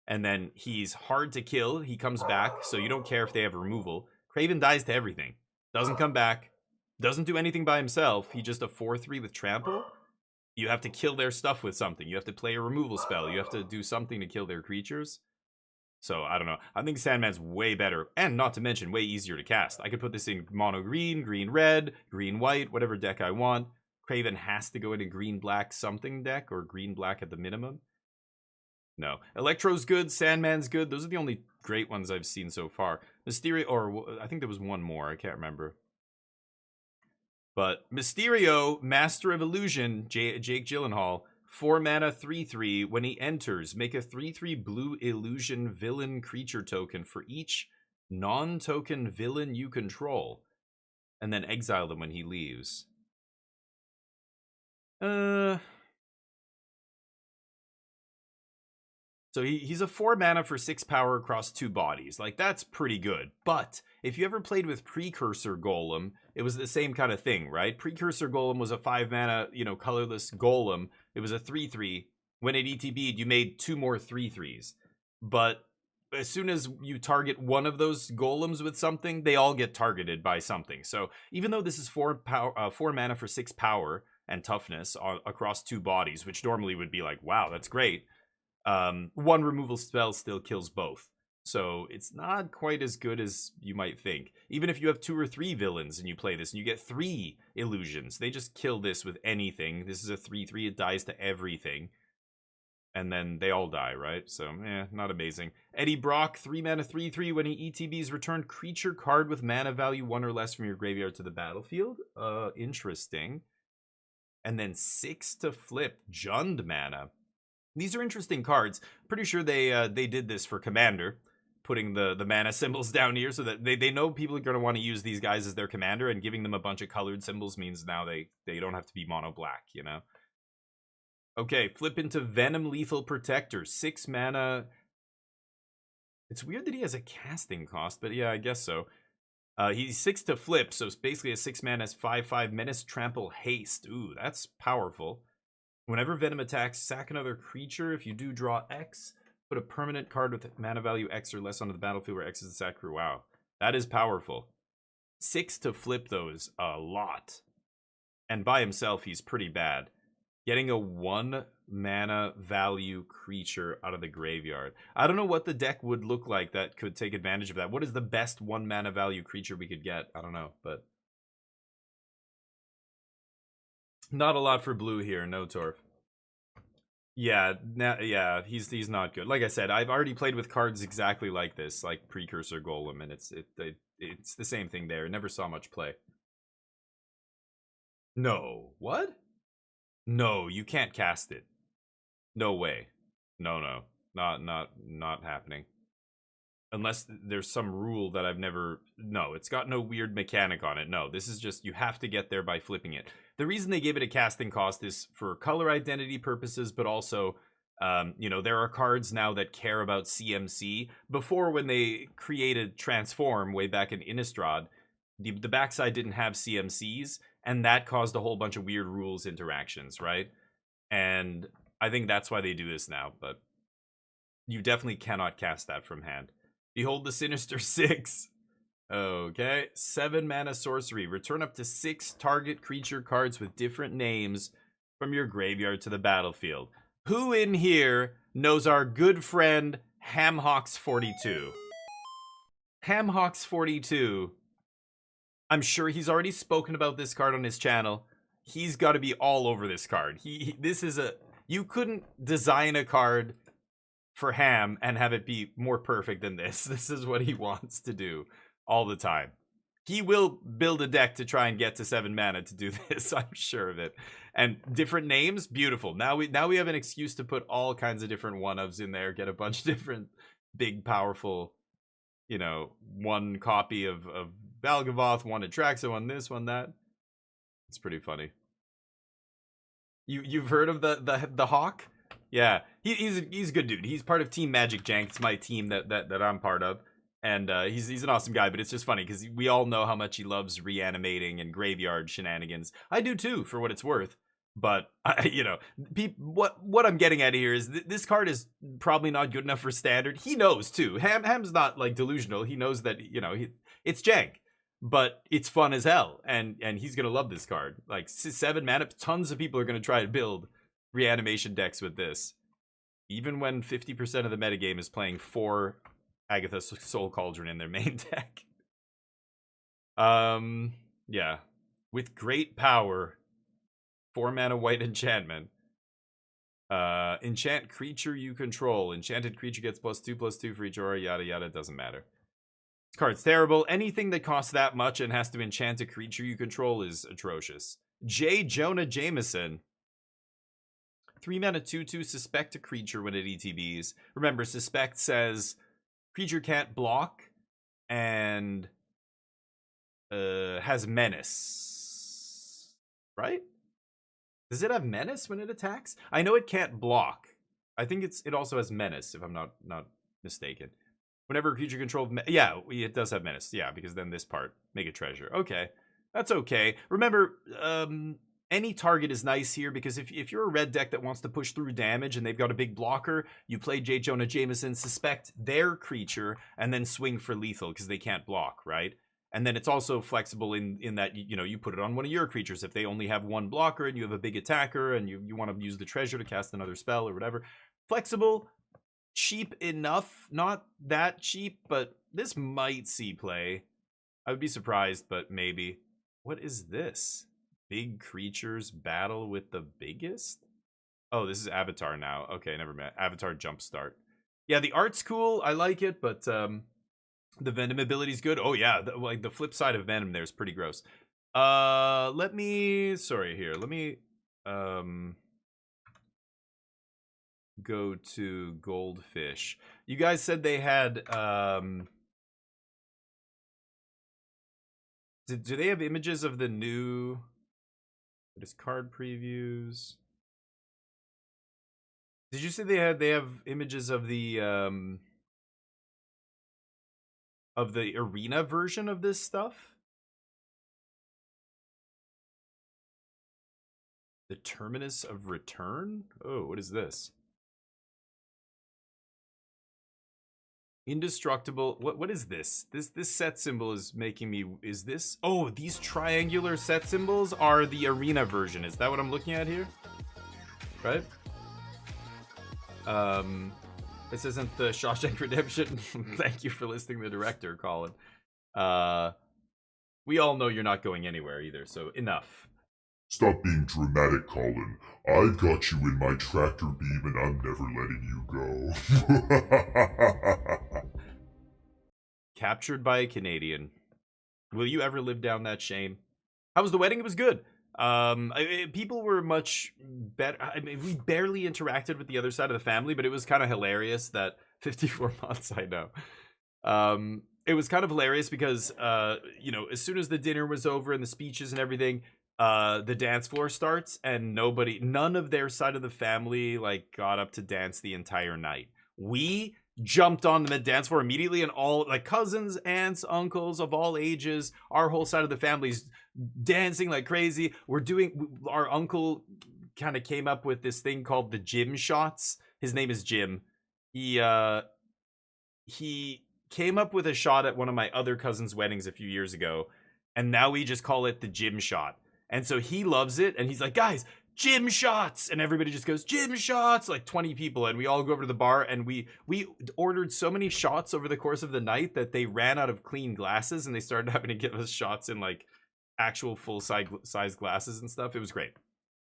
And then he's hard to kill. He comes back, so you don't care if they have removal. Craven dies to everything. Doesn't come back. Doesn't do anything by himself. He's just a 4/3 with trample. You have to kill their stuff with something. You have to play a removal spell. You have to do something to kill their creatures. So, I don't know. I think Sandman's way better, and not to mention, way easier to cast. I could put this in mono green, green red, green white, whatever deck I want. Craven has to go into green black something deck, or green black at the minimum. No. Electro's good. Sandman's good. Those are the only great ones I've seen so far. Mysterio, or I think there was one more. I can't remember. But Mysterio, Master of Illusion, Jake Gyllenhaal, 4 mana 3/3. When he enters, make a 3/3 blue illusion villain creature token for each non-token villain you control. And then exile them when he leaves. So he's a 4 mana for 6 power across 2 bodies. Like, that's pretty good. But if you ever played with Precursor Golem, it was the same kind of thing, right? Precursor Golem was a 5 mana, colorless golem. It was a 3/3. When it ETB'd, you made 2 more 3/3s. But as soon as you target one of those golems with something, they all get targeted by something. So even though this is 4 mana for 6 power and toughness across 2 bodies, which normally would be like, wow, that's great. One removal spell still kills both. So it's not quite as good as you might think. Even if you have 2 or 3 villains and you play this and you get 3 illusions, they just kill this with anything. This is a 3/3, it dies to everything. And then they all die, right? So, not amazing. Eddie Brock, 3 mana 3/3. When he ETBs, return creature card with mana value 1 or less from your graveyard to the battlefield. Interesting. And then 6 to flip, Jund mana. These are interesting cards. Pretty sure they did this for Commander, putting the mana symbols down here so that they know people are going to want to use these guys as their commander, and giving them a bunch of colored symbols means now they don't have to be mono black, Okay, flip into Venom Lethal Protector, 6 mana. It's weird that he has a casting cost, but yeah, I guess so. He's 6 to flip, so it's basically a 6 mana 5/5 Menace Trample Haste. Ooh, that's powerful. Whenever Venom attacks, sack another creature. If you do, draw X. Put a permanent card with mana value X or less onto the battlefield where X is the sack crew. Wow, that is powerful. 6 to flip those a lot. And by himself, he's pretty bad. Getting a 1 mana value creature out of the graveyard. I don't know what the deck would look like that could take advantage of that. What is the best 1 mana value creature we could get? I don't know, but not a lot for blue here. No Torf. Yeah, he's not good. Like I said, I've already played with cards exactly like this, like Precursor Golem, and it's the same thing there. Never saw much play. No, what? No, you can't cast it. No way. No, not happening. Unless there's some rule that I've never... No, it's got no weird mechanic on it. No, this is just, you have to get there by flipping it. The reason they gave it a casting cost is for color identity purposes, but also, there are cards now that care about CMC. Before, when they created Transform way back in Innistrad, the backside didn't have CMCs, and that caused a whole bunch of weird rules interactions, right? And I think that's why they do this now, but you definitely cannot cast that from hand. Behold the Sinister Six. Okay. 7 mana sorcery. Return up to 6 target creature cards with different names from your graveyard to the battlefield. Who in here knows our good friend Hamhawks42? Hamhawks42. I'm sure he's already spoken about this card on his channel. He's got to be all over this card. This is you couldn't design a card for Ham and have it be more perfect than this. This is what he wants to do all the time. He will build a deck to try and get to 7 mana to do this. I'm sure of it. And different names, beautiful. Now we have an excuse to put all kinds of different one-ofs in there, get a bunch of different big, powerful, one copy of Valgavoth, one Atraxa, one this, one that. It's pretty funny. You've heard of the Hawk? Yeah, he's a good dude. He's part of Team Magic Jank. It's my team that I'm part of, and he's an awesome guy. But it's just funny because we all know how much he loves reanimating and graveyard shenanigans. I do too, for what it's worth. But what I'm getting at here is this card is probably not good enough for standard. He knows too. Ham's not like delusional. He knows that it's jank, but it's fun as hell, and he's gonna love this card. Like 7 mana, tons of people are gonna try to build reanimation decks with this, even when 50% of the metagame is playing 4 Agatha Soul Cauldron in their main deck. Yeah, with great power, 4 mana white enchantment. Enchant creature you control. Enchanted creature gets +2/+2 for each aura, yada yada, doesn't matter. This card's terrible. Anything that costs that much and has to enchant a creature you control is atrocious. J. Jonah Jameson. 3 mana 2/2, suspect a creature when it ETBs. Remember, suspect says creature can't block and has menace. Right? Does it have menace when it attacks? I know it can't block. I think it also has menace, if I'm not mistaken. Whenever a creature controlled, yeah, it does have menace. Yeah, because then this part, make a treasure. Okay, that's okay. Remember, any target is nice here because if you're a red deck that wants to push through damage and they've got a big blocker, you play J. Jonah Jameson, suspect their creature, and then swing for lethal because they can't block, right? And then it's also flexible in that, you put it on one of your creatures if they only have one blocker and you have a big attacker and you want to use the treasure to cast another spell or whatever. Flexible, cheap enough, not that cheap, but this might see play. I would be surprised, but maybe. What is this? Big creatures battle with the biggest? Oh, this is Avatar now. Okay, never mind. Avatar Jumpstart. Yeah, the art's cool. I like it, but the Venom ability's good. Oh yeah, like the flip side of Venom there is pretty gross. Let me go to Goldfish. You guys said they had do they have images of the new card previews? Did you say they have images of the arena version of this stuff? The Terminus of Return? Oh, what is this? Indestructible. What is this? This set symbol is making me. Is this? Oh, these triangular set symbols are the arena version. Is that what I'm looking at here? Right? This isn't the Shawshank Redemption. Thank you for listing the director, Colin. We all know you're not going anywhere either, so enough. Stop being dramatic, Colin. I've got you in my tractor beam and I'm never letting you go. Captured by a Canadian. Will you ever live down that shame? How was the wedding? It was good. People were much better. I mean, we barely interacted with the other side of the family, but it was kind of hilarious that 54 months, I know. It was kind of hilarious because, as soon as the dinner was over and the speeches and everything, the dance floor starts and none of their side of the family got up to dance the entire night. We jumped on the dance floor immediately, and all cousins, aunts, uncles of all ages, our whole side of the family's dancing like crazy. Our uncle kind of came up with this thing called the Jim shots. His name is Jim. He came up with a shot at one of my other cousins' weddings a few years ago, and now we just call it the Jim shot. And so he loves it, and he's like, guys, Jim shots, and everybody just goes Jim shots, like 20 people, and we all go over to the bar, and we ordered so many shots over the course of the night that they ran out of clean glasses, and they started having to give us shots in actual full size glasses and stuff. It was great.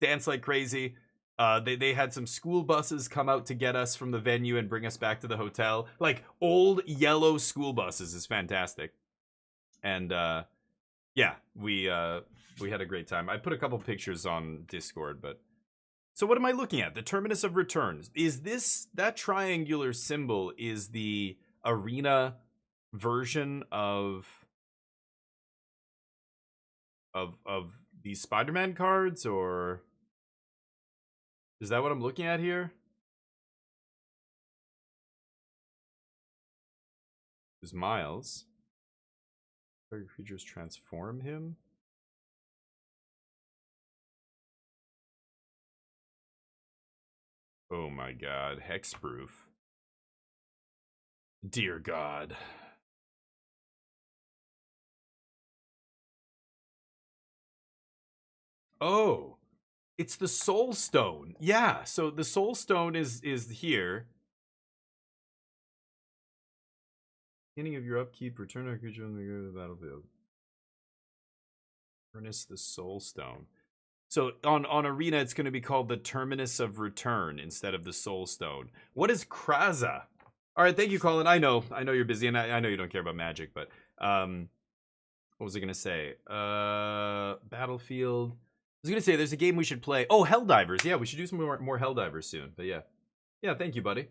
Dance like crazy. They had some school buses come out to get us from the venue and bring us back to the hotel. Old yellow school buses is fantastic. And yeah, we had a great time. I put a couple pictures on Discord, but so what am I looking at? The Terminus of Returns. Is this that triangular symbol is the arena version of these Spider-Man cards, or is that what I'm looking at here? There's Miles. Target creatures transform him. Oh my god, hexproof. Dear God. Oh, it's the Soul Stone. Yeah, so the Soul Stone is here. Beginning of your upkeep, return a creature when they go to the battlefield. Furnace the Soul Stone. So on Arena, it's going to be called the Terminus of Return instead of the Soul Stone. What is Kraza? All right, thank you, Colin. I know you're busy, and I know you don't care about Magic, but what was I gonna say? Battlefield. I was gonna say there's a game we should play. Oh, Helldivers. Yeah, we should do some more Helldivers soon. But yeah. Thank you, buddy.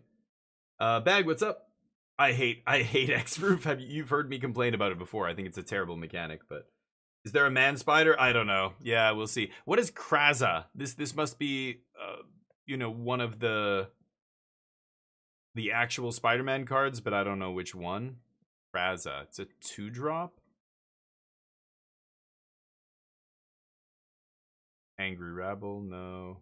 Bag, what's up? I hate X-Roof. You've heard me complain about it before. I think it's a terrible mechanic, but is there a man spider? I don't know. Yeah, we'll see. What is Kraza? This must be one of the actual Spider-Man cards, but I don't know which one. Kraza. It's a 2-drop. Angry Rabble, no.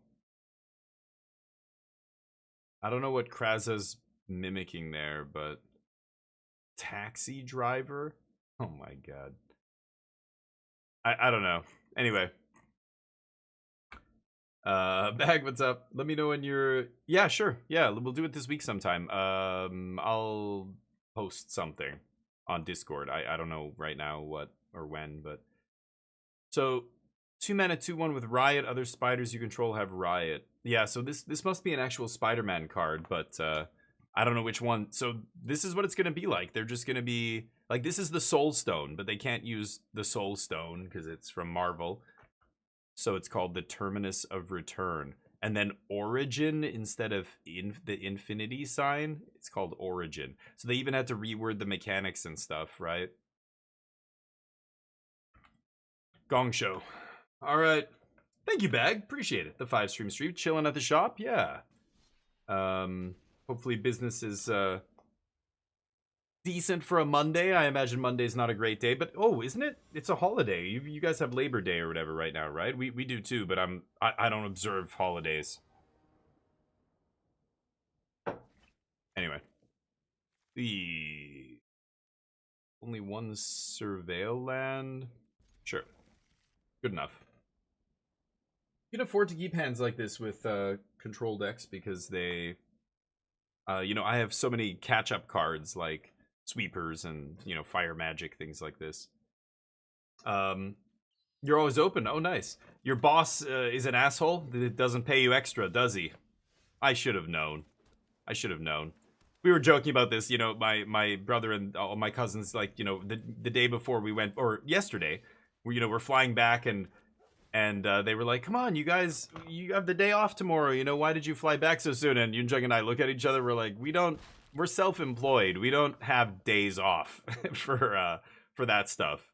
I don't know what Kraza's mimicking there, but Taxi Driver? Oh my god. I don't know. Anyway. Bag, what's up? Let me know when you're... Yeah, sure. Yeah, we'll do it this week sometime. I'll post something on Discord. I don't know right now what or when, but... So, 2-mana, 2/1 with Riot. Other spiders you control have Riot. Yeah, so this must be an actual Spider-Man card, but I don't know which one. So this is what it's going to be like. They're just going to be... Like, this is the Soul Stone, but they can't use the Soul Stone because it's from Marvel. So it's called the Terminus of Return. And then Origin instead of the infinity sign, it's called Origin. So they even had to reword the mechanics and stuff, right? Gong Show. All right. Thank you, Bag. Appreciate it. The 5-stream stream. Chilling at the shop? Yeah. Hopefully business is decent for a Monday. I imagine Monday's not a great day, but isn't it? It's a holiday. You guys have Labor Day or whatever right now, right? We do too, but I don't observe holidays. Anyway. Only one surveil land? Sure. Good enough. You can afford to keep hands like this with control decks because they I have so many catch-up cards like sweepers and fire magic, things like this. You're always open. Oh, nice. Your boss is an asshole that doesn't pay you extra, does he? I should have known. We were joking about this, my brother and all my cousins, like, the day before we went, or yesterday, we're flying back and they were like, come on, you guys, you have the day off tomorrow, why did you fly back so soon? And Yunjung and I look at each other, we're like, we're self-employed, we don't have days off for that stuff,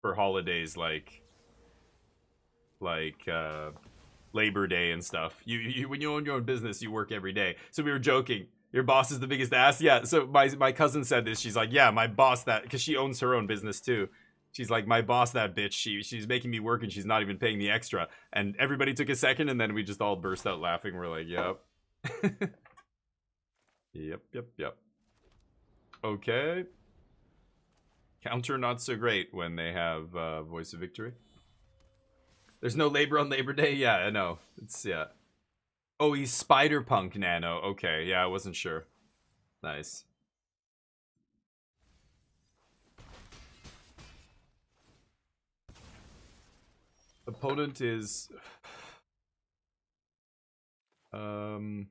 for holidays like Labor Day and stuff. You when you own your own business, you work every day. So we were joking, your boss is the biggest ass. Yeah, so my cousin said this, she's like, yeah, my boss, that, because she owns her own business too. She's like, my boss, that bitch, she's making me work and she's not even paying me extra. And everybody took a second and then we just all burst out laughing. We're like, yep. Yep. Okay. Counter not so great when they have Voice of Victory. There's no labor on Labor Day? Yeah, I know. Yeah. Oh, he's Spider-Punk Nano. Okay, yeah, I wasn't sure. Nice. Opponent is yeah,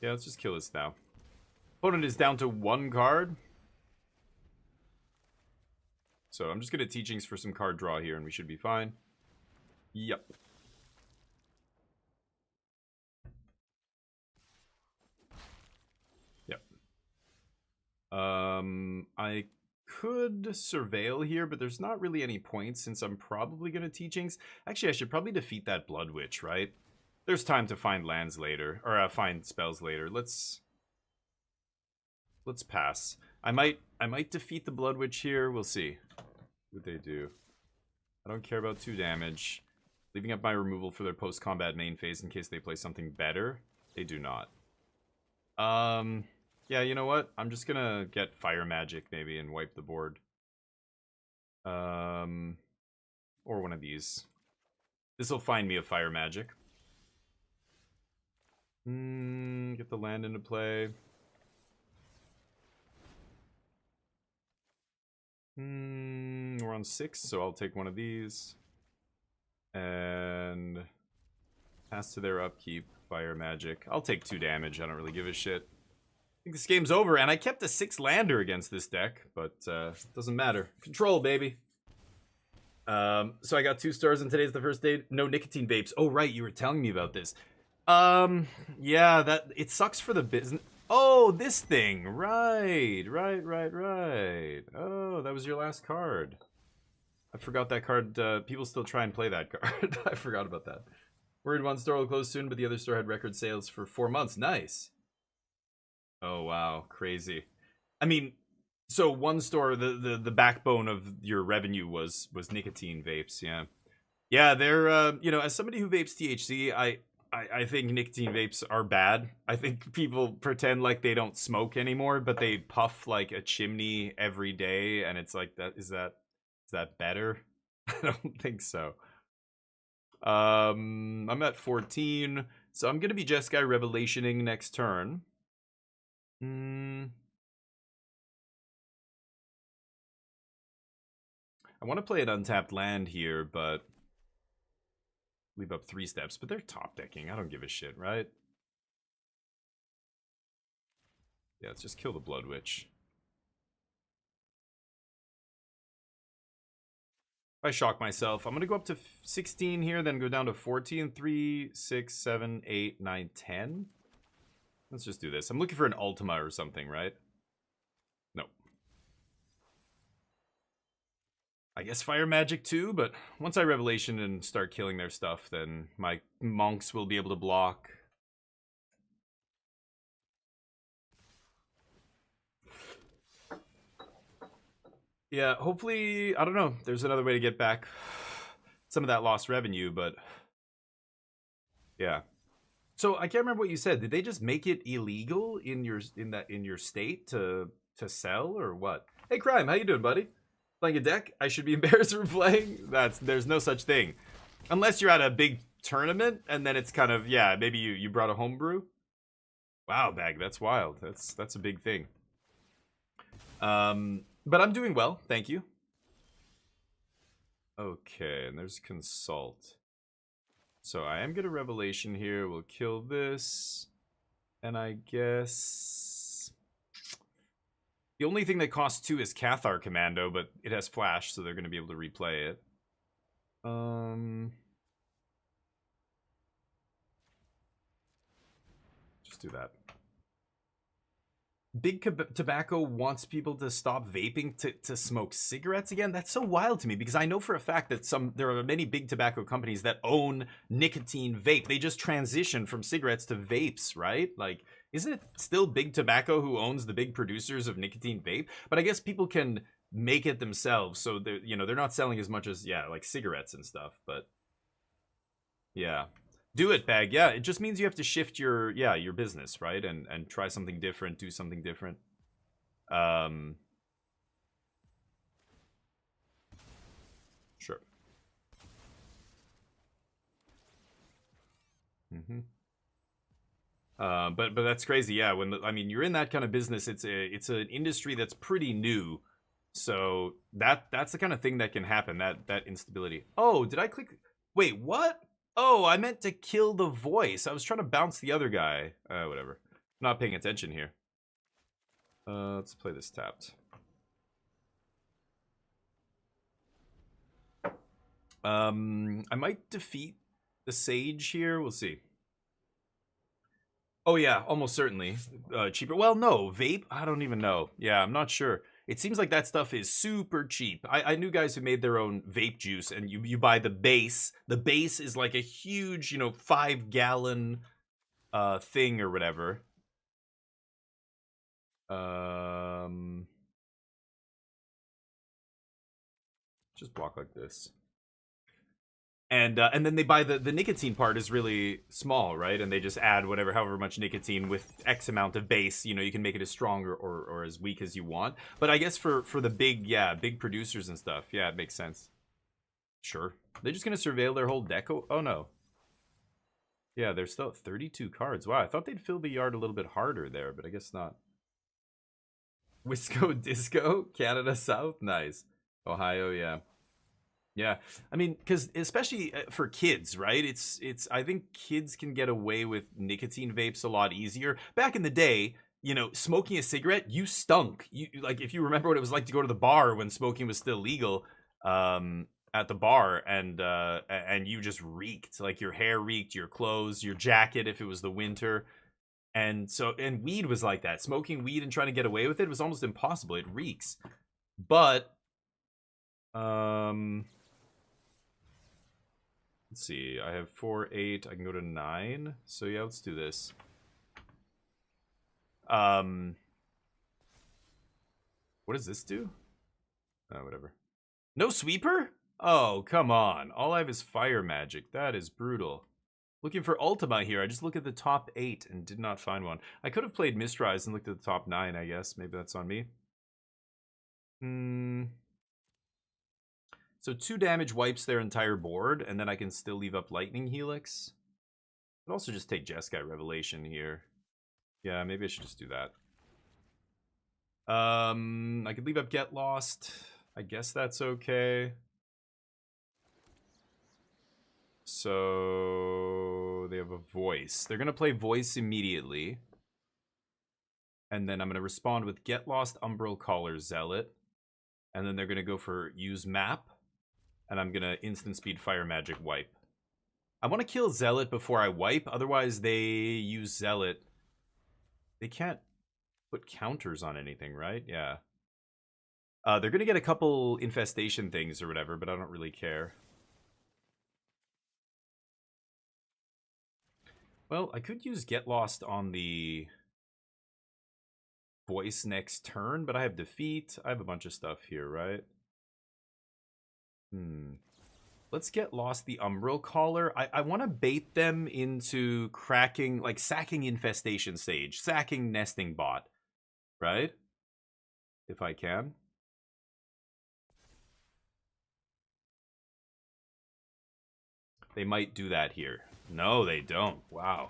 let's just kill this now. Opponent is down to 1 card. So I'm just gonna teachings for some card draw here and we should be fine. Yep. I could surveil here, but there's not really any points since I'm probably gonna teachings. Actually, I should probably defeat that Blood Witch, right? There's time to find lands later, or find spells later. Let's pass. I might defeat the Blood Witch here. We'll see what they do. I don't care about 2 damage. Leaving up my removal for their post-combat main phase in case they play something better. They do not. Yeah, you know what? I'm just gonna get Fire Magic maybe and wipe the board. Or one of these. This'll find me a Fire Magic. Get the land into play. We're on 6, so I'll take one of these. And pass to their upkeep, fire magic. I'll take 2 damage, I don't really give a shit. I think this game's over, and I kept a 6 lander against this deck, but doesn't matter. Control, baby. So I got 2 stars, and today's the first day. No nicotine vapes. Oh, right, you were telling me about this. Yeah, that it sucks for the business. Oh, this thing. Right. Oh, that was your last card. I forgot that card. People still try and play that card. I forgot about that. Worried one store will close soon, but the other store had record sales for 4 months. Nice. Oh, wow. Crazy. I mean, so one store, the backbone of your revenue was nicotine vapes, yeah. Yeah, they're, you know, as somebody who vapes THC, I think nicotine vapes are bad. I think people pretend like they don't smoke anymore, but they puff like a chimney every day, and it's like, is that better? I don't think so. I'm at 14, so I'm gonna be Jeskai Revelationing next turn. I want to play an untapped land here, but leave up 3 steps, but they're top decking. I don't give a shit, right? Yeah, let's just kill the Blood Witch. If I shock myself, I'm going to go up to 16 here, then go down to 14, 3, 6, 7, 8, 9, 10. Let's just do this. I'm looking for an Ultima or something, right? No. I guess fire magic too, but once I Revelation and start killing their stuff, then my monks will be able to block. Yeah, hopefully, I don't know, there's another way to get back some of that lost revenue, but yeah. So I can't remember what you said. Did they just make it illegal in your state to sell or what? Hey Crime, how you doing, buddy? Playing a deck? I should be embarrassed for playing? There's no such thing. Unless you're at a big tournament, and then it's kind of, yeah, maybe you brought a homebrew. Wow, Bag, that's wild. That's a big thing. But I'm doing well, thank you. Okay, and there's Consult. So I am gonna Revelation here. We'll kill this. And I guess the only thing that costs 2 is Cathar Commando, but it has flash, so they're gonna be able to replay it. Just do that. Big Tobacco wants people to stop vaping to smoke cigarettes again. That's so wild to me, because I know for a fact that there are many big tobacco companies that own nicotine vape. They just transition from cigarettes to vapes, right? Like, isn't it still Big Tobacco who owns the big producers of nicotine vape? But I guess people can make it themselves, so they're not selling as much as, yeah, like cigarettes and stuff. But yeah. Do it, Bag. Yeah, it just means you have to shift your business, right? And try something different, do something different. Sure. But that's crazy, yeah. I mean, you're in that kind of business, it's an industry that's pretty new. So that's the kind of thing that can happen, that instability. Oh, did I click? Wait, what? Oh, I meant to kill the voice. I was trying to bounce the other guy. Whatever. I'm not paying attention here. Let's play this tapped. I might defeat the Sage here. We'll see. Oh, yeah, almost certainly. Cheaper. Well, no. Vape? I don't even know. Yeah, I'm not sure. It seems like that stuff is super cheap. I knew guys who made their own vape juice, and you buy the base. The base is like a huge, 5-gallon thing or whatever. Just block like this. And then they buy the nicotine part is really small, right? And they just add however much nicotine with X amount of base. You can make it as strong or as weak as you want. But I guess for the big producers and stuff, yeah, it makes sense. Sure. They're just gonna surveil their whole deck. Oh no. Yeah, there's still 32 cards. Wow, I thought they'd fill the yard a little bit harder there, but I guess not. Wisco Disco, Canada South, nice. Ohio, yeah. Yeah, I mean, because especially for kids, right? I think kids can get away with nicotine vapes a lot easier. Back in the day, you know, smoking a cigarette, you stunk. You like if you remember what it was like to go to the bar when smoking was still legal, at the bar, and you just reeked. Like your hair reeked, your clothes, your jacket if it was the winter, and weed was like that. Smoking weed and trying to get away with it was almost impossible. It reeks, but um. Let's see, I have 4, 8, I can go to 9. So yeah, let's do this. What does this do? Oh, whatever. No sweeper? Oh, come on. All I have is fire magic. That is brutal. Looking for Ultima here. I just looked at the top 8 and did not find one. I could have played Mistrise and looked at the top 9, I guess. Maybe that's on me. So 2 damage wipes their entire board, and then I can still leave up Lightning Helix. I'd also just take Jeskai Revelation here. Yeah, maybe I should just do that. I could leave up Get Lost. I guess that's okay. So they have a voice. They're gonna play voice immediately. And then I'm gonna respond with Get Lost, Umbral Caller, Zealot. And then they're gonna go for use map. And I'm gonna instant speed fire magic wipe. I want to kill Zealot before I wipe, otherwise they use Zealot. They can't put counters on anything, right? Yeah. They're gonna get a couple infestation things or whatever, but I don't really care. Well, I could use Get Lost on the voice next turn, but I have defeat. I have a bunch of stuff here, right? Let's Get Lost the Umbral Caller. I want to bait them into cracking, like sacking Infestation Sage, sacking Nesting Bot, right? If I can. They might do that here. No, they don't. Wow.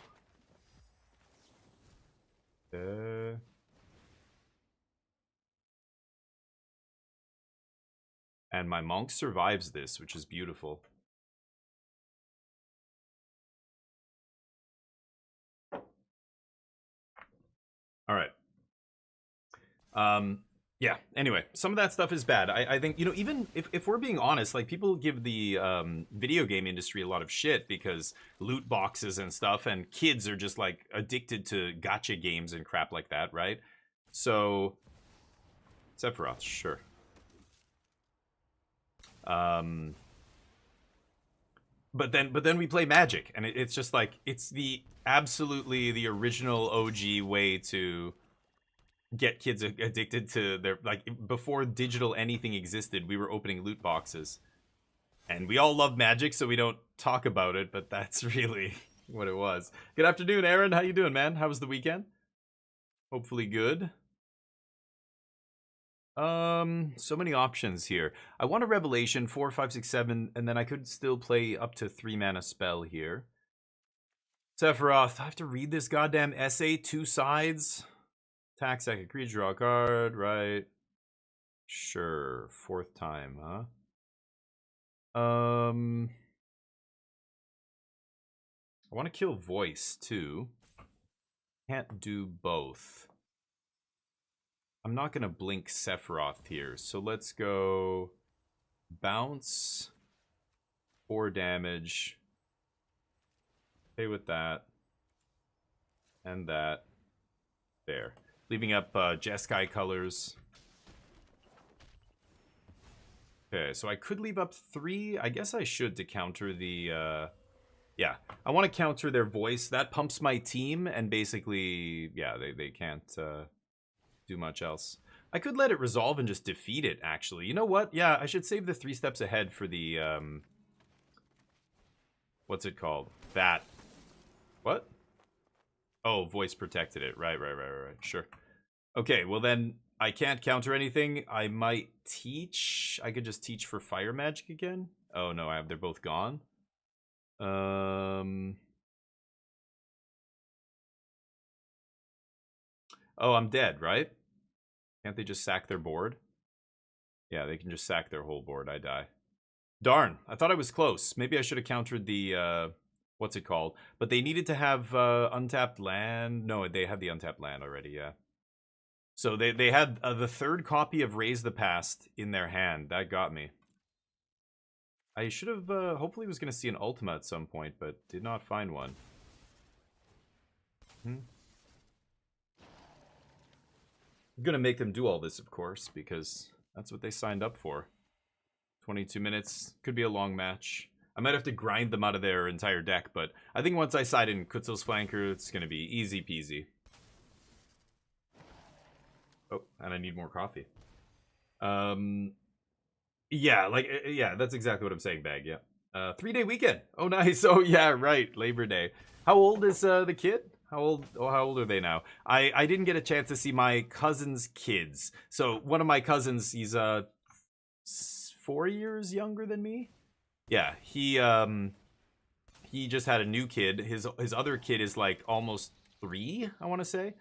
And my monk survives this, which is beautiful. All right. Yeah, anyway, some of that stuff is bad. I think, you know, even if we're being honest, like people give the video game industry a lot of shit because loot boxes and stuff, and kids are just like addicted to gacha games and crap like that, right? So, Sephiroth, sure. But then we play Magic, and it's just like it's the absolutely the original OG way to get kids addicted to their, like, before digital anything existed, we were opening loot boxes. And we all love Magic, so we don't talk about it, but that's really what it was. Good afternoon, Aaron. How you doing, man? How was the weekend? Hopefully good. So many options here. I want a Revelation, 4, 5, 6, 7, and then I could still play up to 3 mana spell here. Sephiroth, I have to read this goddamn essay 2 sides. Attack, sack a creature, draw a card, right? Sure, 4th time, huh? I want to kill voice too. Can't do both. I'm not gonna blink Sephiroth here, so let's go bounce, 4 damage. Stay with that. And that. There. Leaving up Jeskai colors. Okay, so I could leave up 3. I guess I should to counter the... yeah, I want to counter their voice. That pumps my team, and basically, yeah, they can't do much else. I could let it resolve and just defeat it, actually. You know what? Yeah, I should save the 3 steps ahead for the... what's it called? That. What? Oh, voice protected it. Right. Sure. Okay, well then, I can't counter anything. I might teach. I could just teach for fire magic again. Oh no, they're both gone. Oh, I'm dead, right? Can't they just sack their board? Yeah, they can just sack their whole board. I die. Darn, I thought I was close. Maybe I should have countered the, what's it called? But they needed to have untapped land. No, they had the untapped land already, yeah. So they had the third copy of Raise the Past in their hand. That got me. I should have, hopefully was going to see an Ultima at some point, but did not find one. I'm going to make them do all this, of course, because that's what they signed up for. 22 minutes. Could be a long match. I might have to grind them out of their entire deck, but I think once I side in Kutzel's Flanker, it's going to be easy peasy. Oh, and I need more coffee. Yeah, like, yeah, that's exactly what I'm saying, Bag, yeah. 3-day weekend. Oh, nice. Oh, yeah, right. Labor Day. How old is the kid? How old are they now? I didn't get a chance to see my cousin's kids. So one of my cousins, he's 4 years younger than me. Yeah, he just had a new kid. His other kid is like almost 3, I want to say.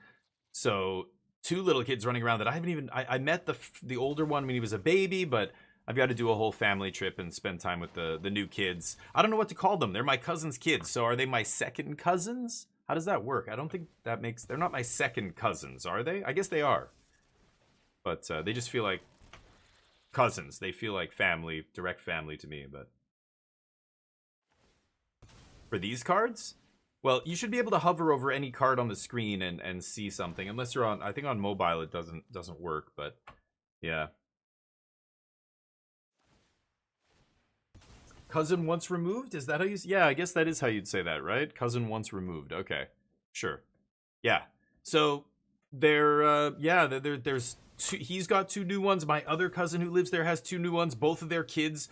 So 2 little kids running around that I haven't even. I met the older one when he was a baby, but I've got to do a whole family trip and spend time with the new kids. I don't know what to call them. They're my cousin's kids. So are they my second cousins? How does that work? I don't think that makes. They're not my second cousins, are they? I guess they are. But they just feel like cousins. They feel like family, direct family to me. But for these cards, well, you should be able to hover over any card on the screen and see something. Unless you're on, I think on mobile it doesn't work. But yeah. Cousin once removed? Is that how you... Yeah, I guess that is how you'd say that, right? Cousin once removed. Okay. Sure. Yeah. So, there's two, he's got 2 new ones. My other cousin who lives there has 2 new ones. Both of their kids,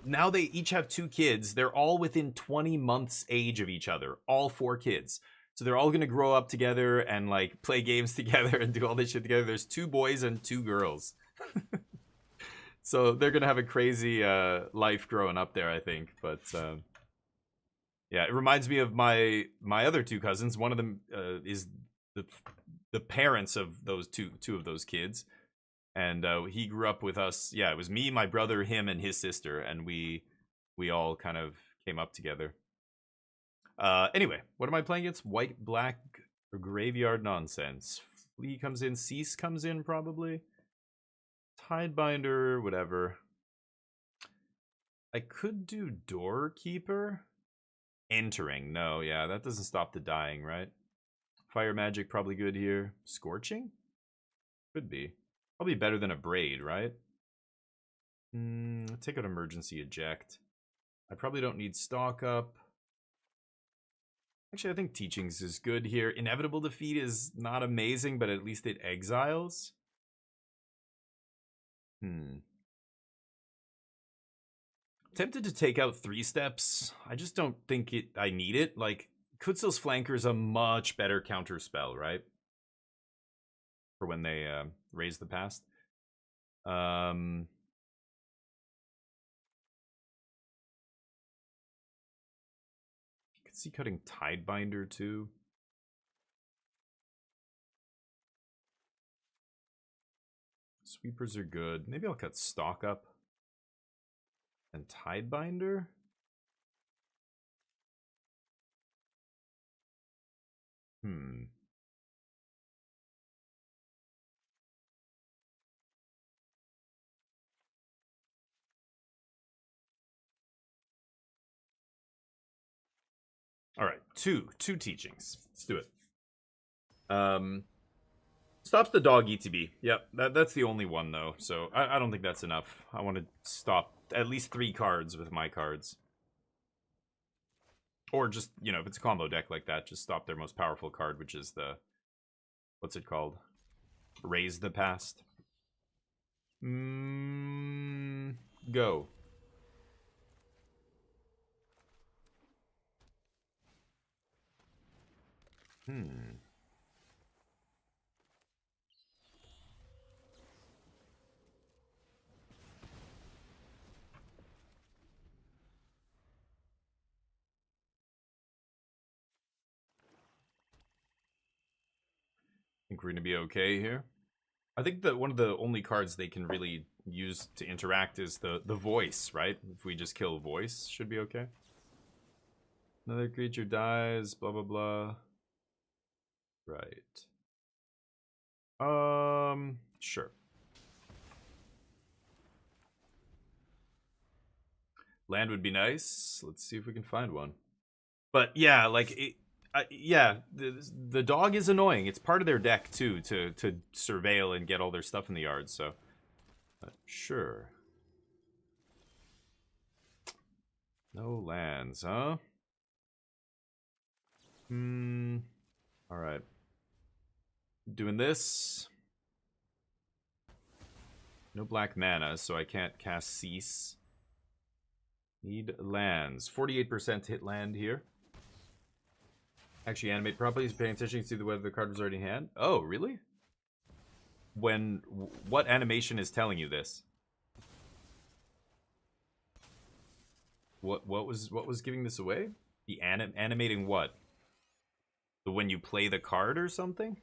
now they each have 2 kids. They're all within 20 months age of each other. All 4 kids. So they're all going to grow up together and, like, play games together and do all this shit together. There's 2 boys and 2 girls. So they're gonna have a crazy life growing up there, I think. But yeah, it reminds me of my other 2 cousins. One of them is the parents of those two of those kids, and he grew up with us. Yeah, it was me, my brother, him, and his sister, and we all kind of came up together. Anyway, what am I playing against? White, black, graveyard nonsense. Flea comes in, Cease comes in probably. Tidebinder, whatever. I could do Doorkeeper. Entering, no, yeah, that doesn't stop the dying, right? Fire Magic, probably good here. Scorching? Could be. Probably better than a Braid, right? Take out Emergency Eject. I probably don't need Stock Up. Actually, I think Teachings is good here. Inevitable Defeat is not amazing, but at least it exiles. Tempted to take out 3 steps. I just don't think I need it. Like, Kutzel's Flanker is a much better counter spell, right? For when they raise the past. I could see cutting Tidebinder too. Sweepers are good. Maybe I'll cut Stock Up. And Tidebinder? All right, two teachings. Let's do it. Stops the dog ETB. Yep, that's the only one though. So I don't think that's enough. I want to stop at least 3 cards with my cards. Or just, you know, if it's a combo deck like that, just stop their most powerful card, which is the... What's it called? Raise the Past. Go. Think we're gonna be okay here. I think that one of the only cards they can really use to interact is the voice, right? If we just kill voice, should be okay. Another creature dies, blah blah blah. Right. Sure. Land would be nice. Let's see if we can find one. But yeah, like yeah, the dog is annoying. It's part of their deck too to surveil and get all their stuff in the yard. So sure. No lands, huh? All right. Doing this. No black mana, so I can't cast Cease. Need lands. 48% hit land here. Actually, animate properties. Paying attention, you can see the whether the card was already in hand. Oh, really? What animation is telling you this? What was giving this away? The animating what? The when you play the card or something?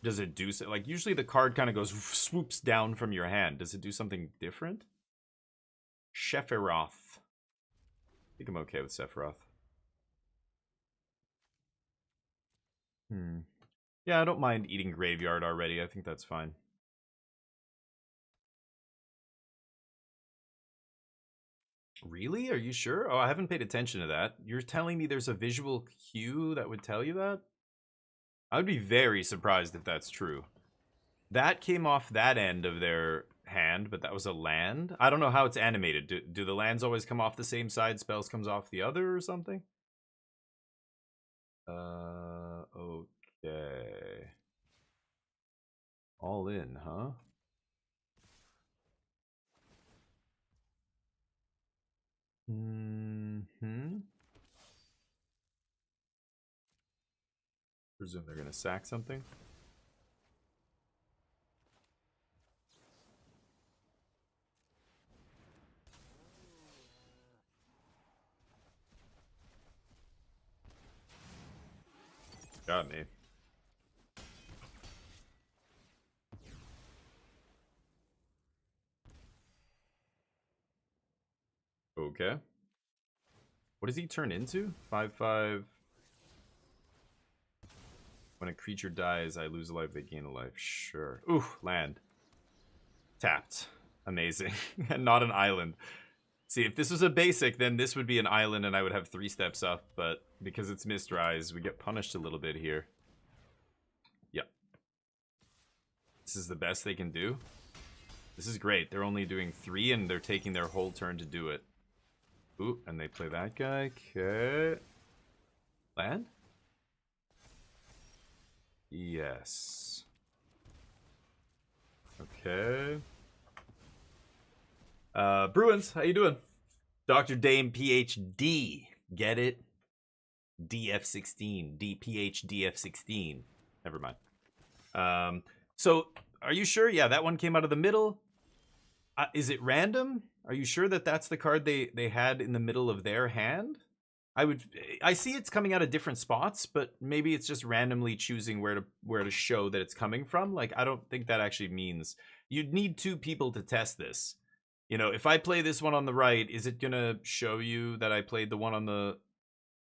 Does it do so? Like, usually the card kind of goes, swoops down from your hand. Does it do something different? Sephiroth. I think I'm okay with Sephiroth. Yeah, I don't mind eating Graveyard already. I think that's fine. Really? Are you sure? Oh, I haven't paid attention to that. You're telling me there's a visual cue that would tell you that? I would be very surprised if that's true. That came off that end of their hand, but that was a land? I don't know how it's animated. Do the lands always come off the same side, spells comes off the other or something? Okay. All in, huh? Presume they're gonna sack something. Got me. Okay. What does he turn into? 5/5. When a creature dies, I lose a life, they gain a life. Sure. Ooh, land. Tapped. Amazing. And not an island. See, if this was a basic, then this would be an island and I would have 3 steps up, but because it's Mistrise, we get punished a little bit here. Yep. This is the best they can do. This is great. They're only doing 3 and they're taking their whole turn to do it. Ooh, and they play that guy. Okay. Land? Yes. Okay. Bruins, how you doing? Dr. Dame PhD. Get it? DF16. DPHDF16. Never mind. So, are you sure? Yeah, that one came out of the middle. Is it random? Are you sure that that's the card they had in the middle of their hand? I see it's coming out of different spots, but maybe it's just randomly choosing where to show that it's coming from. Like, I don't think that actually means you'd need 2 people to test this. You know, if I play this one on the right, is it gonna show you that I played the one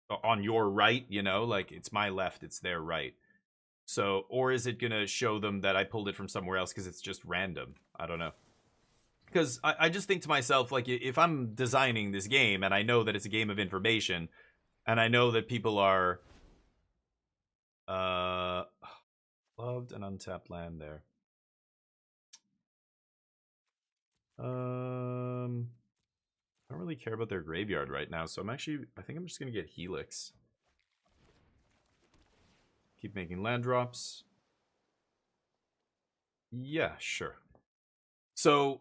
on your right? You know, like it's my left, it's their right. So, or is it gonna show them that I pulled it from somewhere else because it's just random? I don't know. Because I just think to myself, like, if I'm designing this game and I know that it's a game of information, and I know that people are loved an untapped land there. I don't really care about their graveyard right now, so I think I'm just gonna get Helix. Keep making land drops. Yeah, sure. So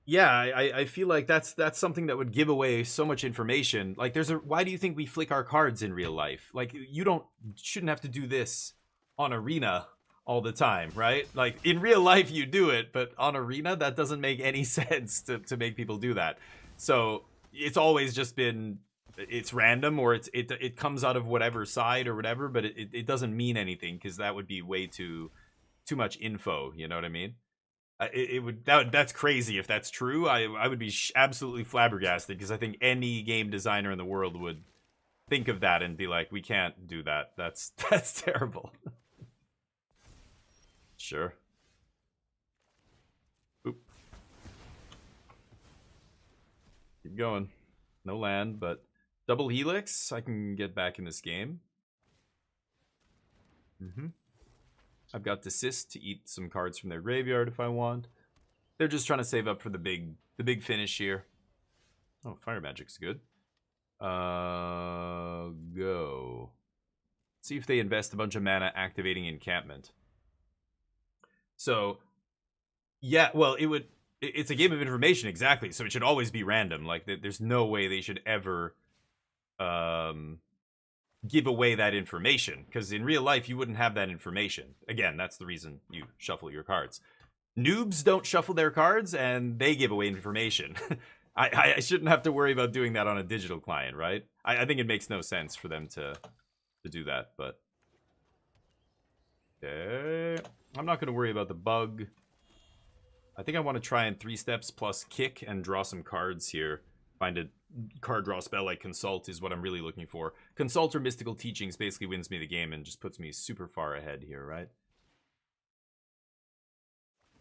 yeah, I feel like that's something that would give away so much information. Like, why do you think we flick our cards in real life? Like, you shouldn't have to do this on Arena all the time, right? Like, in real life you do it, but on Arena that doesn't make any sense to make people do that. So it's always just been it's random, or it comes out of whatever side or whatever, but it doesn't mean anything, because that would be way too much info. You know what I mean? That's crazy if that's true. I would be absolutely flabbergasted, because I think any game designer in the world would think of that and be like, we can't do that. That's terrible. Sure. Oop. Keep going. No land, but double helix. I can get back in this game. I've got desist to eat some cards from their graveyard if I want. They're just trying to save up for the big finish here. Oh, fire magic's good. Go. See if they invest a bunch of mana activating encampment. So, yeah, well, it's a game of information, exactly. So it should always be random. Like, there's no way they should ever give away that information, because in real life you wouldn't have that information. Again, that's the reason you shuffle your cards. Noobs don't shuffle their cards, and they give away information. I shouldn't have to worry about doing that on a digital client, right? I think it makes no sense for them to do that, but okay. I'm not going to worry about the bug. I think I want to try and 3 steps plus kick and draw some cards here. Find a card draw spell like Consult is what I'm really looking for. Consult or Mystical Teachings basically wins me the game and just puts me super far ahead here, right?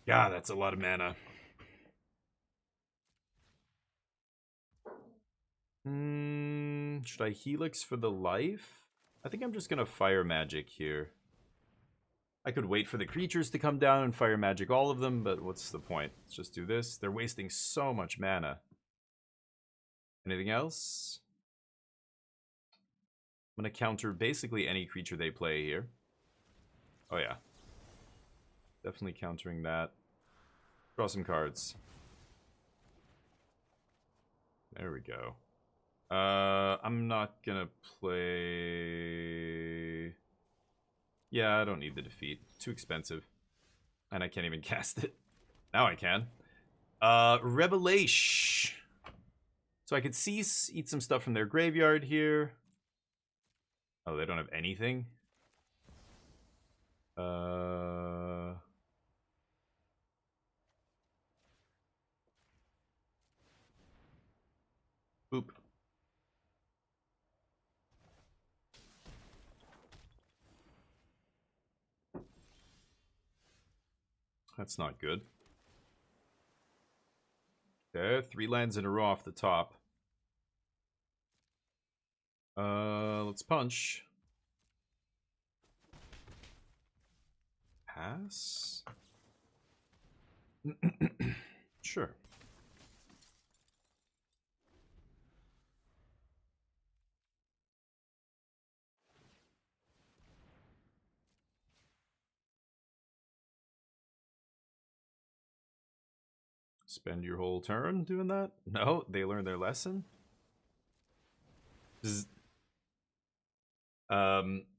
Yeah, that's a lot of mana. Should I Helix for the life? I think I'm just going to Fire Magic here. I could wait for the creatures to come down and Fire Magic all of them, but what's the point? Let's just do this. They're wasting so much mana. Anything else? I'm going to counter basically any creature they play here. Oh yeah. Definitely countering that. Draw some cards. There we go. I'm not gonna play... Yeah, I don't need the defeat. Too expensive. And I can't even cast it. Now I can. Revelation. So I could cease, eat some stuff from their graveyard here. Oh, they don't have anything? Boop. That's not good. Okay, 3 lands in a row off the top. Let's punch. Pass? Sure. Spend your whole turn doing that? No, they learned their lesson.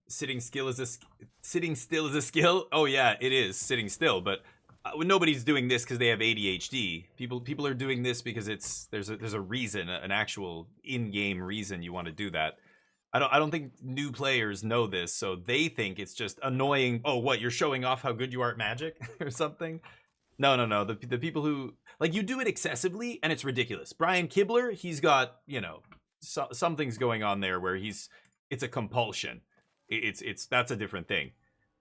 Sitting still is a skill. Oh yeah, it is sitting still. But nobody's doing this because they have ADHD. People are doing this because there's a reason, an actual in-game reason you want to do that. I don't think new players know this, so they think it's just annoying. Oh, what, you're showing off how good you are at Magic or something? No. The people who, like, you do it excessively and it's ridiculous. Brian Kibler, he's got, you know, something's going on there where it's a compulsion. That's a different thing.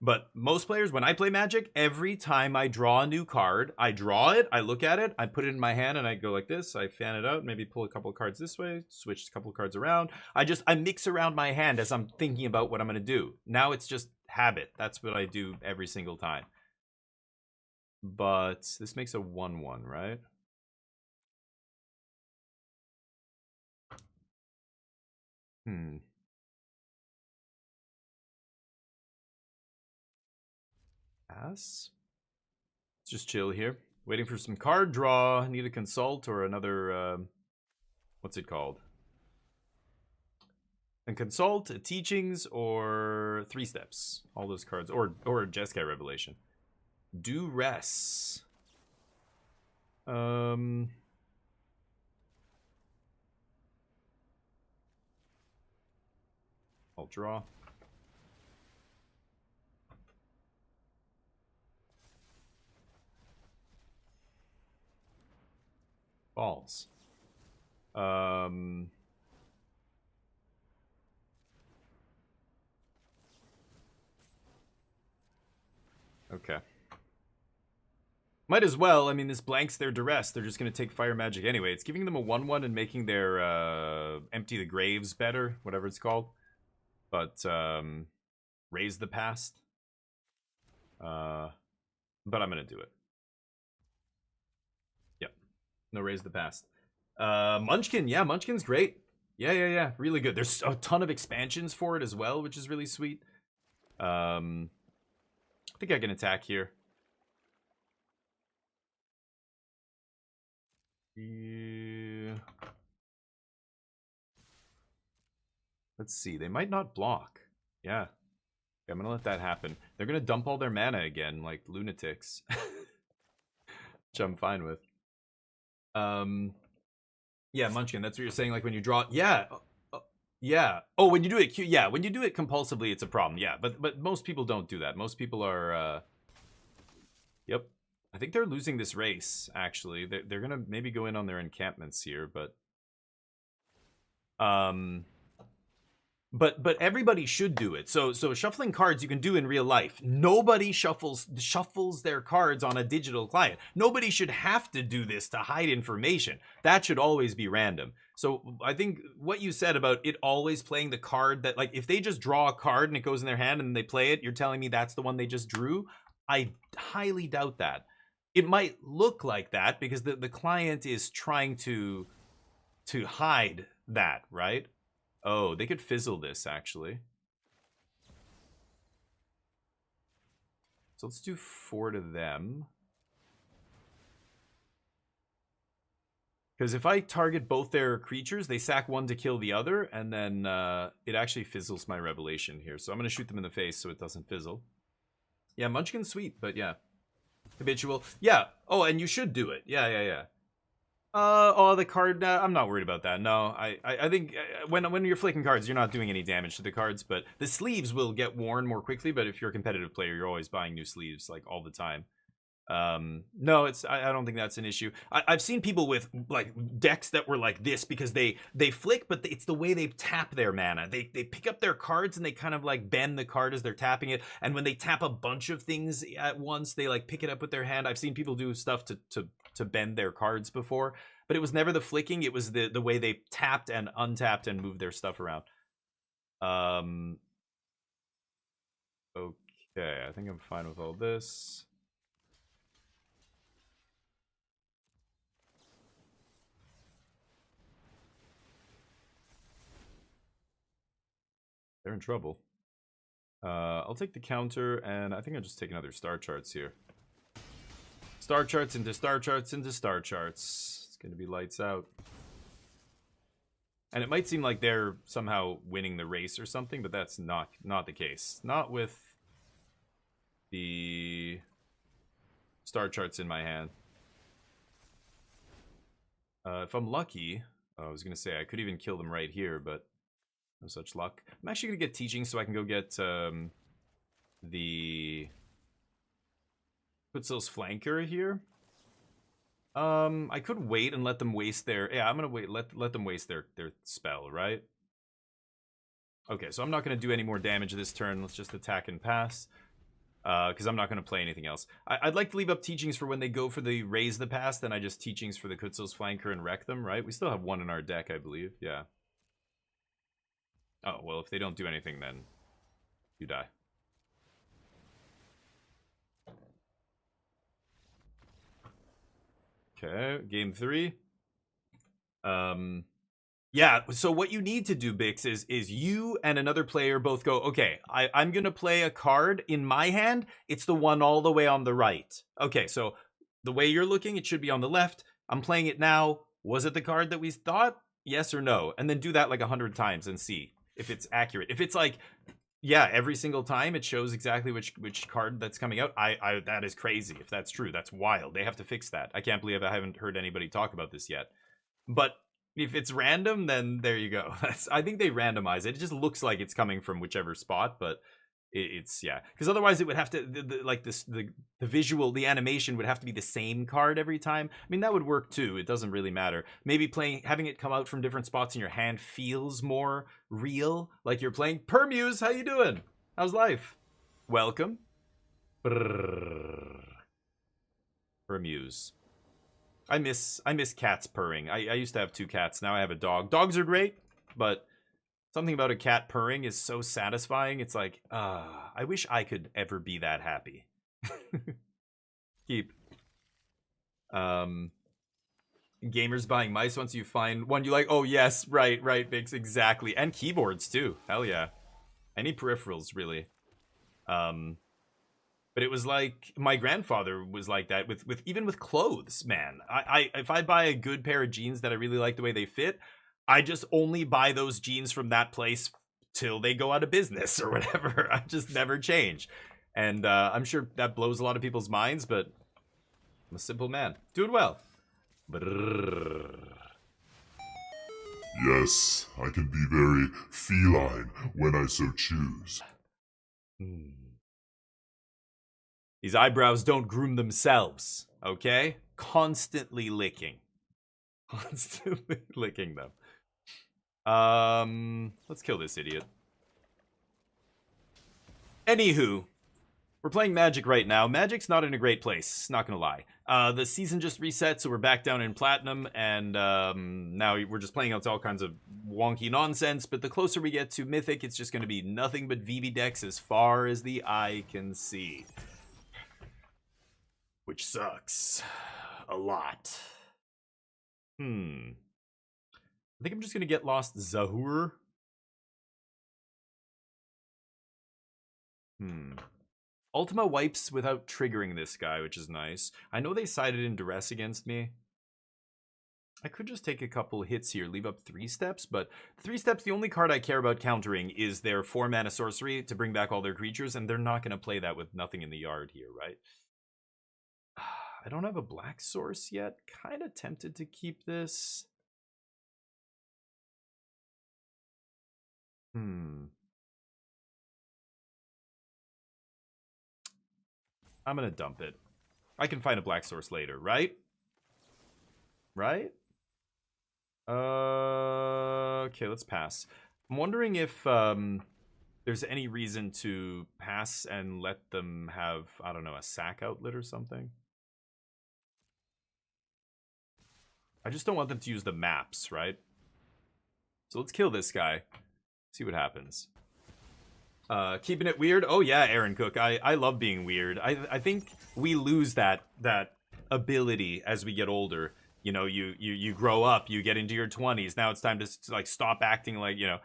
But most players, when I play Magic, every time I draw a new card, I draw it, I look at it, I put it in my hand, and I go like this. I fan it out, maybe pull a couple of cards this way, switch a couple of cards around. I mix around my hand as I'm thinking about what I'm going to do. Now it's just habit. That's what I do every single time. But this makes a 1/1, right? Pass. Let's just chill here. Waiting for some card draw. Need a Consult or another, what's it called? A Consult, a Teachings, or 3 steps. All those cards. Or a Jeskai Revelation. Duress. I'll draw. Balls. Okay. Might as well. I mean, this blanks their duress. They're just going to take fire magic anyway. It's giving them a 1/1 and making their empty the graves better, whatever it's called. But raise the past. But I'm going to do it. Yep. No, raise the past. Munchkin. Yeah, Munchkin's great. Yeah. Really good. There's a ton of expansions for it as well, which is really sweet. I think I can attack here. Yeah. Let's see. They might not block. Yeah. Okay, I'm gonna let that happen. They're gonna dump all their mana again, like lunatics. Which I'm fine with. Yeah, Munchkin, that's what you're saying, like when you draw. Yeah. Yeah. Oh, when you do it, yeah, when you do it compulsively, it's a problem. Yeah, but most people don't do that. Most people are, yep. I think they're losing this race, actually. They're gonna maybe go in on their encampments here, but everybody should do it. So shuffling cards you can do in real life. Nobody shuffles their cards on a digital client. Nobody should have to do this to hide information. That should always be random. So I think what you said about it always playing the card that, like, if they just draw a card and it goes in their hand and they play it, you're telling me that's the one they just drew? I highly doubt that. It might look like that because the client is trying to hide that, right? Oh, they could fizzle this, actually. So let's do 4 to them. Because if I target both their creatures, they sack one to kill the other, and then it actually fizzles my Revelation here. So I'm going to shoot them in the face so it doesn't fizzle. Yeah, Munchkin's sweet, but yeah. Habitual. Yeah. Oh, and you should do it. Yeah. Oh, the card. I'm not worried about that. No, I think when you're flicking cards, you're not doing any damage to the cards. But the sleeves will get worn more quickly. But if you're a competitive player, you're always buying new sleeves like all the time. No, I don't think that's an issue. I've seen people with like decks that were like this because they flick, but it's the way they tap their mana. They pick up their cards and they kind of like bend the card as they're tapping it. And when they tap a bunch of things at once, they like pick it up with their hand. I've seen people do stuff to bend their cards before, but it was never the flicking. It was the way they tapped and untapped and moved their stuff around. Okay, I think I'm fine with all this. They're in trouble. I'll take the counter, and I think I'll just take another star charts here. Star charts into star charts into star charts. It's going to be lights out. And it might seem like they're somehow winning the race or something, but that's not the case. Not with the star charts in my hand. If I'm lucky, I was going to say I could even kill them right here, but no such luck. I'm actually going to get teaching so I can go get the Putzil's flanker here. I could wait and let them waste their... Yeah, I'm going to wait. Let them waste their spell, right? Okay, so I'm not going to do any more damage this turn. Let's just attack and pass. Because I'm not going to play anything else. I'd like to leave up teachings for when they go for the raise the pass. Then I just teachings for the Kutzil's flanker and wreck them, right? We still have one in our deck, I believe. Yeah. Oh, well, if they don't do anything, then you die. Okay, game 3. Yeah, so what you need to do, Bix, is you and another player both go, okay, I'm going to play a card in my hand. It's the one all the way on the right. Okay, so the way you're looking, it should be on the left. I'm playing it now. Was it the card that we thought? Yes or no? And then do that like 100 times and see if it's accurate. If it's like, yeah, every single time it shows exactly which card that's coming out, I that is crazy. If that's true, that's wild. They have to fix that. I can't believe I haven't heard anybody talk about this yet. But If it's random, then there you go. I think they randomize it. It just looks like it's coming from whichever spot, but it's yeah. Because otherwise, it would have to the visual, the animation would have to be the same card every time. I mean, that would work too. It doesn't really matter. Maybe having it come out from different spots in your hand feels more real, like you're playing. Permuse, how you doing? How's life? Welcome. Permuse. I miss cats purring. I used to have 2 cats. Now I have a dog. Dogs are great, but something about a cat purring is so satisfying. It's like, I wish I could ever be that happy. Keep. Gamers buying mice once you find one you like. Oh yes, right, Vix, exactly. And keyboards too. Hell yeah. Any peripherals really. But it was like my grandfather was like that with even with clothes, man. If I buy a good pair of jeans that I really like the way they fit, I just only buy those jeans from that place till they go out of business or whatever. I just never change. And I'm sure that blows a lot of people's minds, but I'm a simple man. Doing well. Yes, I can be very feline when I so choose. These eyebrows don't groom themselves, okay? Constantly licking. Constantly licking them. Let's kill this idiot. Anywho, we're playing Magic right now. Magic's not in a great place, not gonna lie. The season just reset, so we're back down in Platinum, and now we're just playing out all kinds of wonky nonsense, but the closer we get to Mythic, it's just gonna be nothing but VV decks as far as the eye can see. Which sucks. A lot. I think I'm just gonna get lost Zahur. Ultima wipes without triggering this guy, which is nice. I know they sided in duress against me. I could just take a couple hits here, leave up 3 steps, but 3 steps, the only card I care about countering is their 4-mana sorcery to bring back all their creatures, and they're not gonna play that with nothing in the yard here, right? I don't have a black source yet. Kind of tempted to keep this. I'm gonna dump it. I can find a black source later, right? Right? Okay, let's pass. I'm wondering if there's any reason to pass and let them have, I don't know, a sack outlet or something. I just don't want them to use the maps, right? So let's kill this guy. See what happens. Keeping it weird? Oh yeah, Aaron Cook. I love being weird. I think we lose that ability as we get older. You know, you grow up, you get into your 20s. Now it's time to like stop acting like, you know,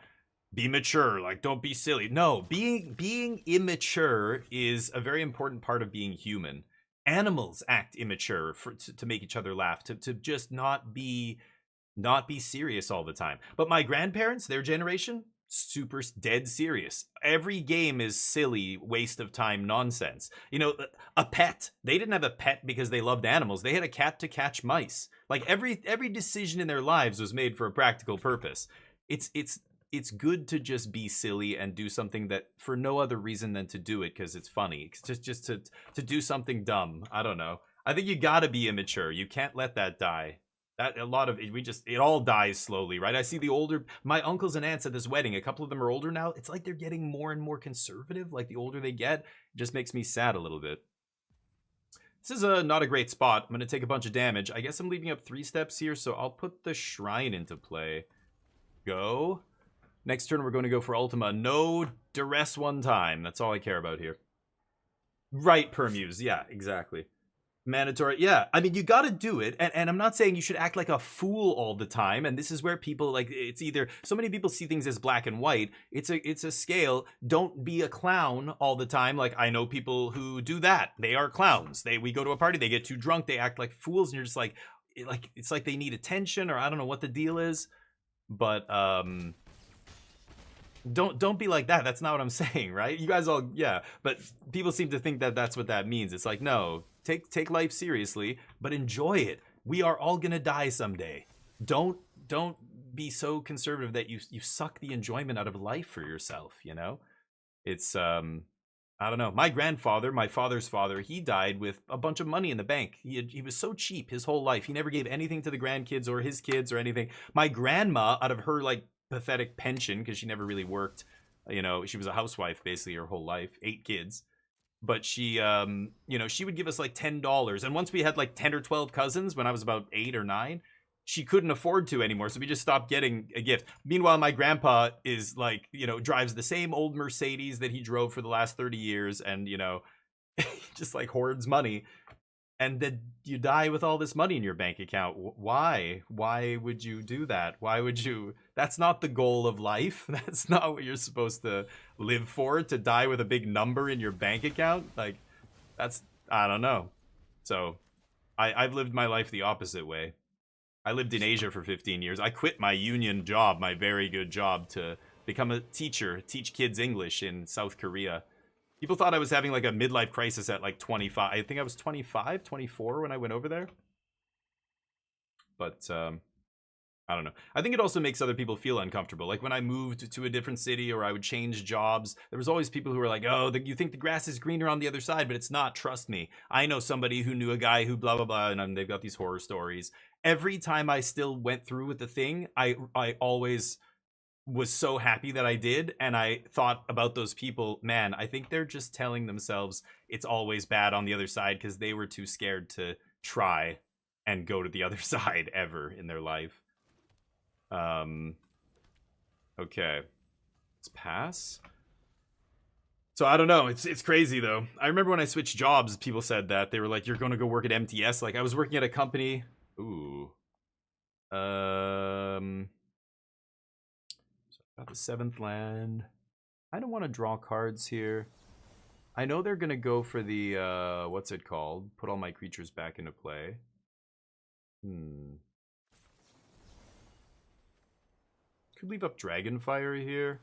be mature, like don't be silly. No, being immature is a very important part of being human. Animals act immature to make each other laugh, to just not be serious all the time. But my grandparents, their generation, super dead serious. Every game is silly, waste of time nonsense. You know, a pet. They didn't have a pet because they loved animals. They had a cat to catch mice. Like every decision in their lives was made for a practical purpose. It's good to just be silly and do something that for no other reason than to do it because it's funny. It's just to do something dumb. I don't know. I think you gotta be immature. You can't let that die. That a lot of it, it all dies slowly, right? I see the older, my uncles and aunts at this wedding, a couple of them are older now. It's like they're getting more and more conservative. Like the older they get, it just makes me sad a little bit. This is not a great spot. I'm gonna take a bunch of damage. I guess I'm leaving up 3 steps here, so I'll put the shrine into play. Go. Next turn, we're going to go for Ultima. No duress one time. That's all I care about here. Right, Permuse. Yeah, exactly. Mandatory. Yeah, I mean, you got to do it. And I'm not saying you should act like a fool all the time. And this is where people, like, it's either... So many people see things as black and white. It's a scale. Don't be a clown all the time. Like, I know people who do that. They are clowns. We go to a party. They get too drunk. They act like fools. And you're just like... It's like they need attention. Or I don't know what the deal is. But, Don't be like that. That's not what I'm saying, right? You guys all, yeah. But people seem to think that that's what that means. It's like, no, take life seriously, but enjoy it. We are all gonna die someday. Don't don't be so conservative that you suck the enjoyment out of life for yourself, you know? It's I don't know. My grandfather, my father's father, he died with a bunch of money in the bank. He was so cheap his whole life. He never gave anything to the grandkids or his kids or anything. My grandma, out of her like pathetic pension, because she never really worked, you know, she was a housewife basically her whole life, 8 kids. But she, you know, she would give us like $10. And once we had like 10 or 12 cousins when I was about 8 or 9, she couldn't afford to anymore, so we just stopped getting a gift. Meanwhile, my grandpa is like, you know, drives the same old Mercedes that he drove for the last 30 years, and you know, just like hoards money. And then you die with all this money in your bank account. Why would you do that? Why would you? That's not the goal of life. That's not what you're supposed to live for, to die with a big number in your bank account. Like, that's, I don't know. So I've lived my life the opposite way. I lived in Asia for 15 years. I quit my union job, my very good job, to become a teacher, teach kids English in South Korea. People thought I was having like a midlife crisis at like 25. I think I was 25, 24 when I went over there. But I don't know. I think it also makes other people feel uncomfortable. Like when I moved to a different city or I would change jobs, there was always people who were like, oh, you think the grass is greener on the other side, but it's not. Trust me. I know somebody who knew a guy who blah, blah, blah, and they've got these horror stories. Every time I still went through with the thing, I always was so happy that I did, and I thought about those people, man, I think they're just telling themselves it's always bad on the other side because they were too scared to try and go to the other side ever in their life. Okay. Let's pass. So I don't know. It's crazy though. I remember when I switched jobs, people said that. They were like, you're going to go work at MTS. Like I was working at a company. Ooh. So got the 7th land. I don't want to draw cards here. I know they're going to go for the, what's it called? Put all my creatures back into play. Could leave up Dragonfire here.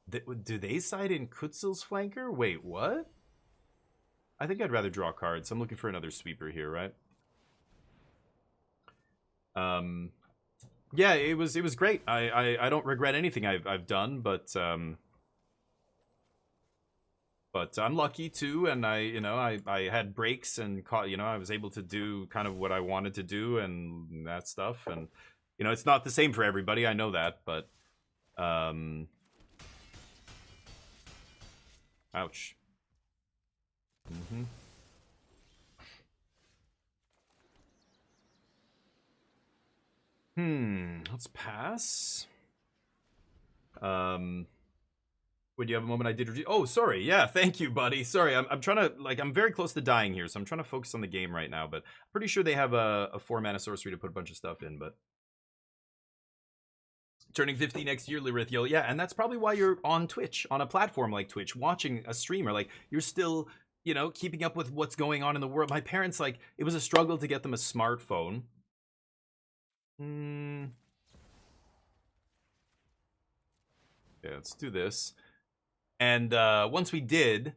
Do they side in Kutzel's flanker? Wait, what? I think I'd rather draw cards. I'm looking for another sweeper here, right? Yeah, it was great. I don't regret anything I've done, but I'm lucky too, and I had breaks and I was able to do kind of what I wanted to do and that stuff, and it's not the same for everybody. I know that, but ouch. Let's pass. Would you have a moment I did review? Oh, sorry. Yeah, thank you, buddy. Sorry, I'm trying to, I'm very close to dying here, so I'm trying to focus on the game right now, but I'm pretty sure they have a 4-mana sorcery to put a bunch of stuff in, but... Turning 50 next year, Lirithiel. Yeah, and that's probably why you're on Twitch, on a platform like Twitch, watching a streamer. Like, you're still, keeping up with what's going on in the world. My parents, like, it was a struggle to get them a smartphone. Yeah, let's do this. And once we did,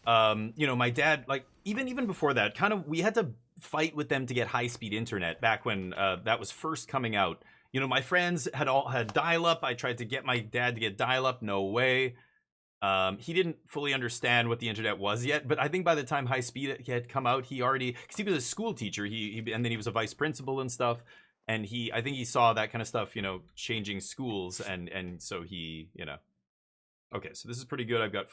my dad, like, even before that, we had to fight with them to get high-speed internet back when that was first coming out. My friends had all had dial-up. I tried to get my dad to get dial-up. No way. He didn't fully understand what the internet was yet, but I think by the time high speed had come out, he already, because he was a school teacher, and then he was a vice principal and stuff, and I think he saw that kind of stuff, changing schools, and so he, Okay, so this is pretty good. I've got,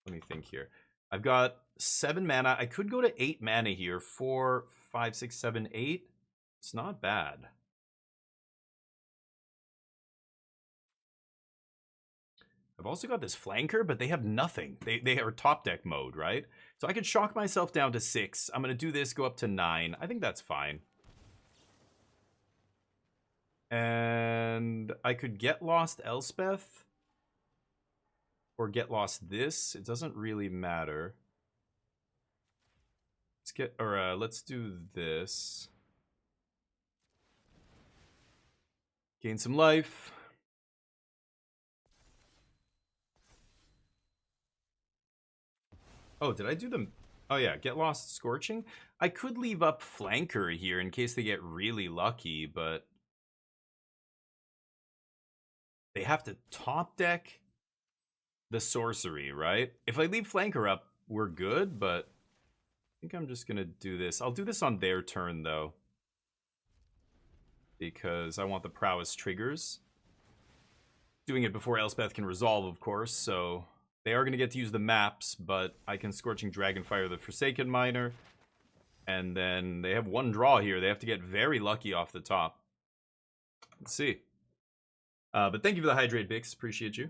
let me think here. I've got 7 mana. I could go to 8 mana here. 4, 5, 6, 7, 8. It's not bad. I've also got this flanker, but they have nothing. They are top deck mode, right? So I could shock myself down to 6. I'm going to do this, go up to 9. I think that's fine. And I could get lost Elspeth. Or get lost this. It doesn't really matter. Let's do this. Gain some life. Oh, did I do them? Oh yeah, get lost scorching. I could leave up flanker here in case they get really lucky, but they have to top deck the sorcery, right? If I leave flanker up, we're good, but I think I'm just gonna do this. I'll do this on their turn though, because I want the prowess triggers. Doing it before Elspeth can resolve, of course, so they are gonna get to use the maps, but I can Scorching Dragonfire the Forsaken Miner. And then they have one draw here. They have to get very lucky off the top. Let's see. But thank you for the hydrate, Bix. Appreciate you.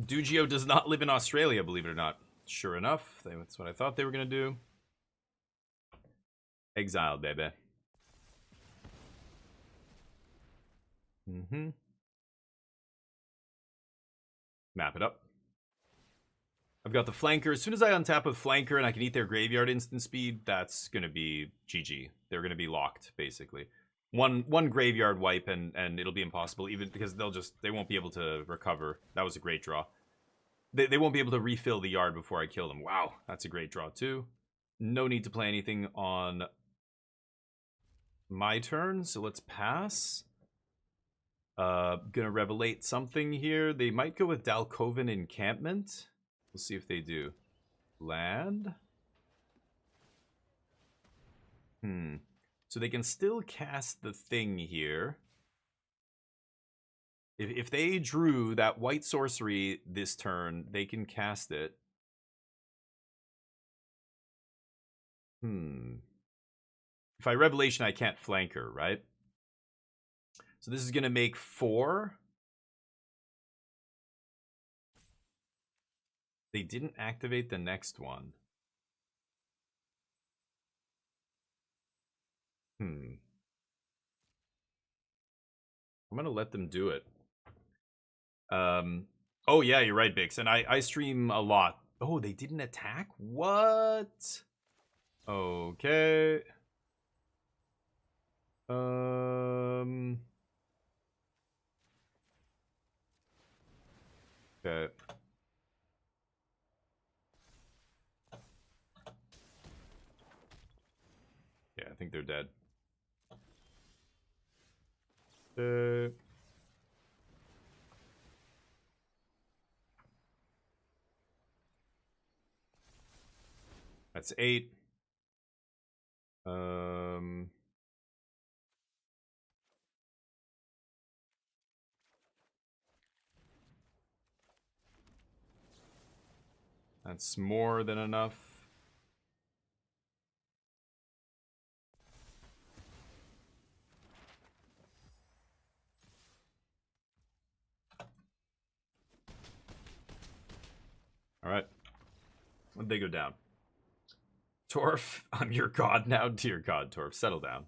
Dugio does not live in Australia, believe it or not. Sure enough, that's what I thought they were going to do. Exiled, baby. Map it up. I've got the flanker. As soon as I untap with flanker and I can eat their graveyard instant speed, that's going to be GG. They're going to be locked, basically. One graveyard wipe and it'll be impossible, even because they won't be able to recover. That was a great draw. They won't be able to refill the yard before I kill them. Wow, that's a great draw too. No need to play anything on my turn, so let's pass. Gonna revelate something here. They might go with Dalcoven Encampment. We'll see if they do. Land. So they can still cast the thing here. If they drew that white sorcery this turn, they can cast it. If I Revelation, I can't flanker, right? So this is going to make 4. They didn't activate the next one. I'm going to let them do it. Oh yeah, you're right, Bix. And I stream a lot. Oh, they didn't attack? What? Okay. Okay. Yeah, I think they're dead. That's 8. That's more than enough. All right. When'd they go down? Torf, I'm your god now. Dear God, Torf, settle down.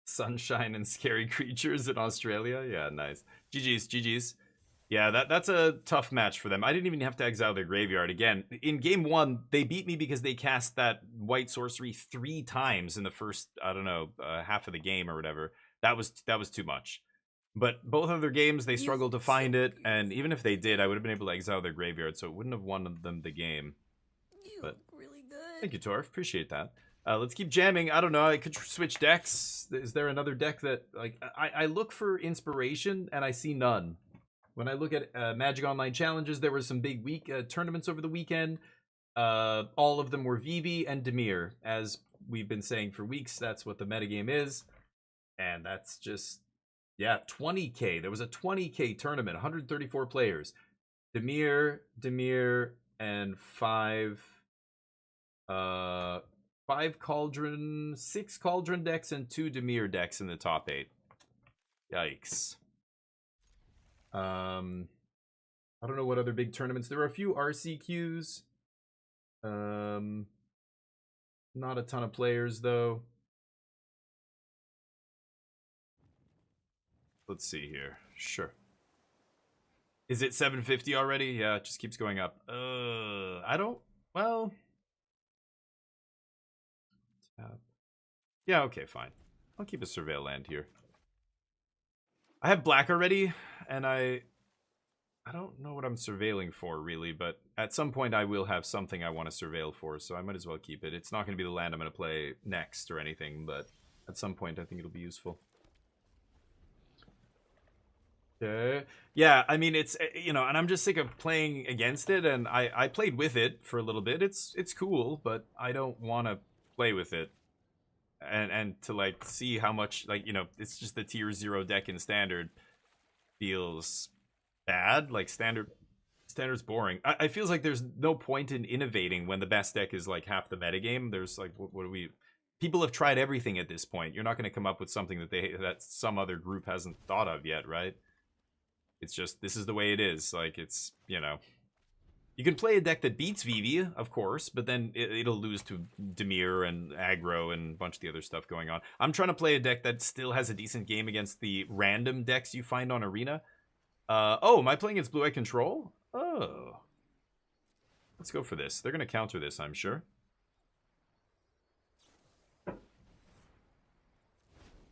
Sunshine and Scary Creatures in Australia. Yeah, nice. GG's. Yeah, that's a tough match for them. I didn't even have to exile their graveyard. Again, in game 1, they beat me because they cast that white sorcery 3 times in the first, I don't know, half of the game or whatever. That was too much. But both of their games, they struggled to find it, and even if they did, I would have been able to exile their graveyard, so it wouldn't have won them the game. But really good. Thank you, Torf. Appreciate that. Let's keep jamming. I don't know. I could switch decks. Is there another deck that, like, I look for inspiration and I see none. When I look at Magic Online challenges, there were some big tournaments over the weekend. All of them were Vivi and Demir. As we've been saying for weeks, that's what the metagame is. And that's just, yeah, 20K. There was a 20K tournament, 134 players. Demir, and 6 Cauldron decks and 2 Demir decks in the top 8. Yikes. I don't know what other big tournaments. There were a few RCQs. Not a ton of players though. Let's see here. Sure. Is it 750 already? Yeah, it just keeps going up. I don't, well. Yeah, okay, fine. I'll keep a surveil land here. I have black already, and I I don't know what I'm surveilling for, really, but at some point I will have something I want to surveil for, so I might as well keep it. It's not going to be the land I'm going to play next or anything, but at some point I think it'll be useful. Yeah, I mean, it's, you know, and I'm just sick of playing against it, and I played with it for a little bit. It's cool, but I don't want to play with it. And to, like, see how much, like, you know, it's just the tier 0 deck in Standard feels bad. Like, Standard's boring. I feels like there's no point in innovating when the best deck is, like, half the metagame. There's, like, what do we... People have tried everything at this point. You're not going to come up with something that some other group hasn't thought of yet, right? It's just, this is the way it is. Like, it's, you know... You can play a deck that beats Vivi, of course, but then it'll lose to Dimir and aggro and a bunch of the other stuff going on. I'm trying to play a deck that still has a decent game against the random decks you find on Arena. Oh, am I playing against Blue Eye Control? Oh. Let's go for this. They're going to counter this, I'm sure.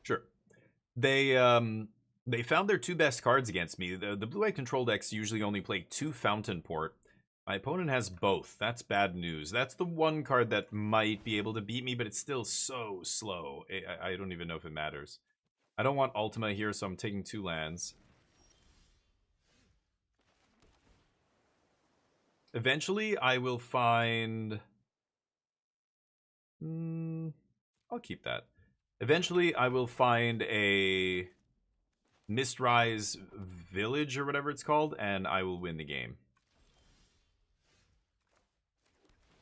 Sure. They found their two best cards against me. The Blue Eye Control decks usually only play 2 Fountain Port. My opponent has both. That's bad news. That's the one card that might be able to beat me, but it's still so slow. I don't even know if it matters. I don't want Ultima here, so I'm taking 2 lands. Eventually, I will find... I'll keep that. Eventually, I will find a Mistrise Village, or whatever it's called, and I will win the game.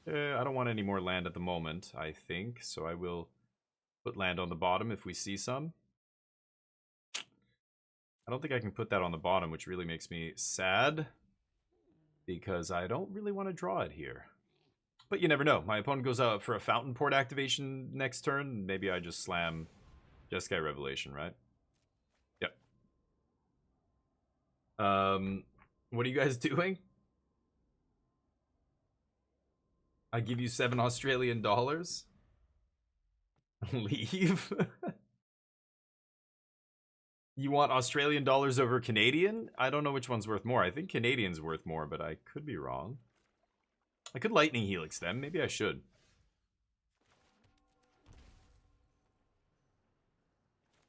I don't want any more land at the moment, I think, so I will put land on the bottom if we see some. I don't think I can put that on the bottom, which really makes me sad, because I don't really want to draw it here. But you never know. My opponent goes out for a Fountain Port activation next turn. Maybe I just slam Jeskai Revelation, right? Yep. What are you guys doing? I give you $7 Australian. Leave? You want Australian dollars over Canadian? I don't know which one's worth more. I think Canadian's worth more, but I could be wrong. I could Lightning Helix them. Maybe I should.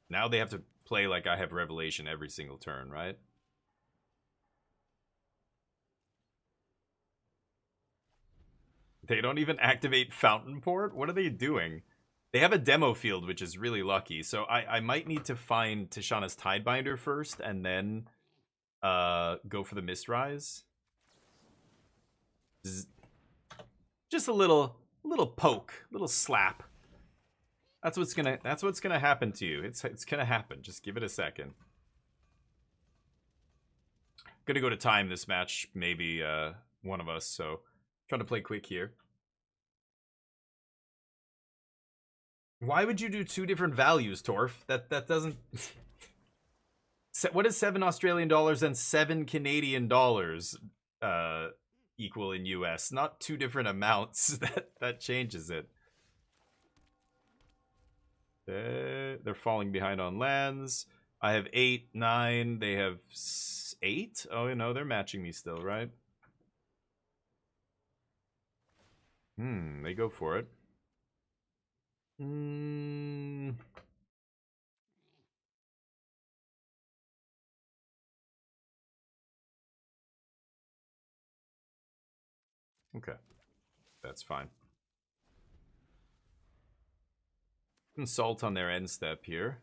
Now they have to play like I have Revelation every single turn, right? They don't even activate Fountain Port? What are they doing? They have a demo field, which is really lucky. So I might need to find Tishana's Tidebinder first and then go for the Mistrise. Just a little poke, little slap. That's what's gonna happen to you. It's gonna happen. Just give it a second. Gonna go to time this match, maybe one of us, so trying to play quick here. Why would you do 2 different values, Torf? That doesn't... What is $7 Australian and 7 Canadian dollars equal in US? Not 2 different amounts. That changes it. They're falling behind on lands. I have 8, 9. They have 8. Oh no, they're matching me still, right? They go for it. Okay. That's fine. Consult on their end step here.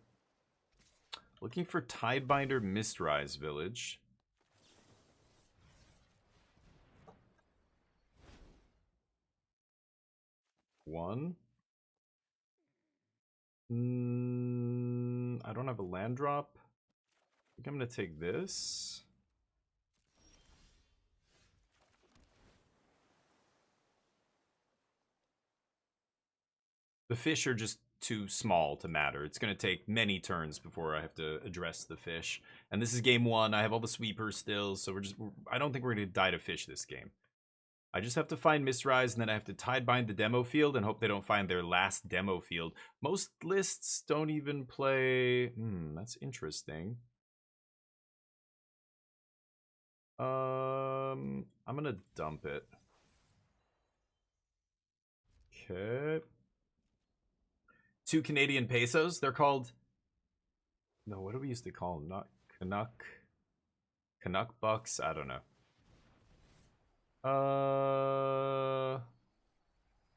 Looking for Tidebinder Mistrise Village. One. I don't have a land drop. I think I'm going to take this. The fish are just too small to matter. It's going to take many turns before I have to address the fish. And this is game 1. I have all the sweepers still, so I don't think we're going to die to fish this game. I just have to find Mistrise, and then I have to Tidebind the demo field and hope they don't find their last demo field. Most lists don't even play... that's interesting. I'm gonna dump it. Okay. 2 Canadian pesos. They're called. No, what do we used to call them? Not Canuck bucks. I don't know.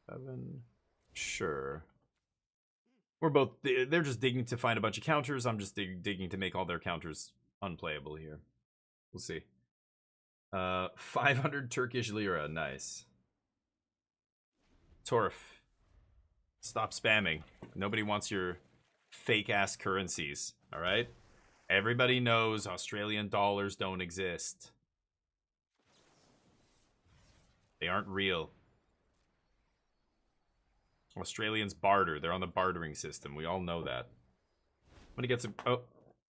7. Sure. We're both. They're just digging to find a bunch of counters. I'm just digging to make all their counters unplayable here. We'll see. 500 Turkish lira. Nice. Torf. Stop spamming. Nobody wants your fake ass currencies. All right. Everybody knows Australian dollars don't exist. They aren't real. Australians barter. They're on the bartering system. We all know that. I'm gonna get some. Oh,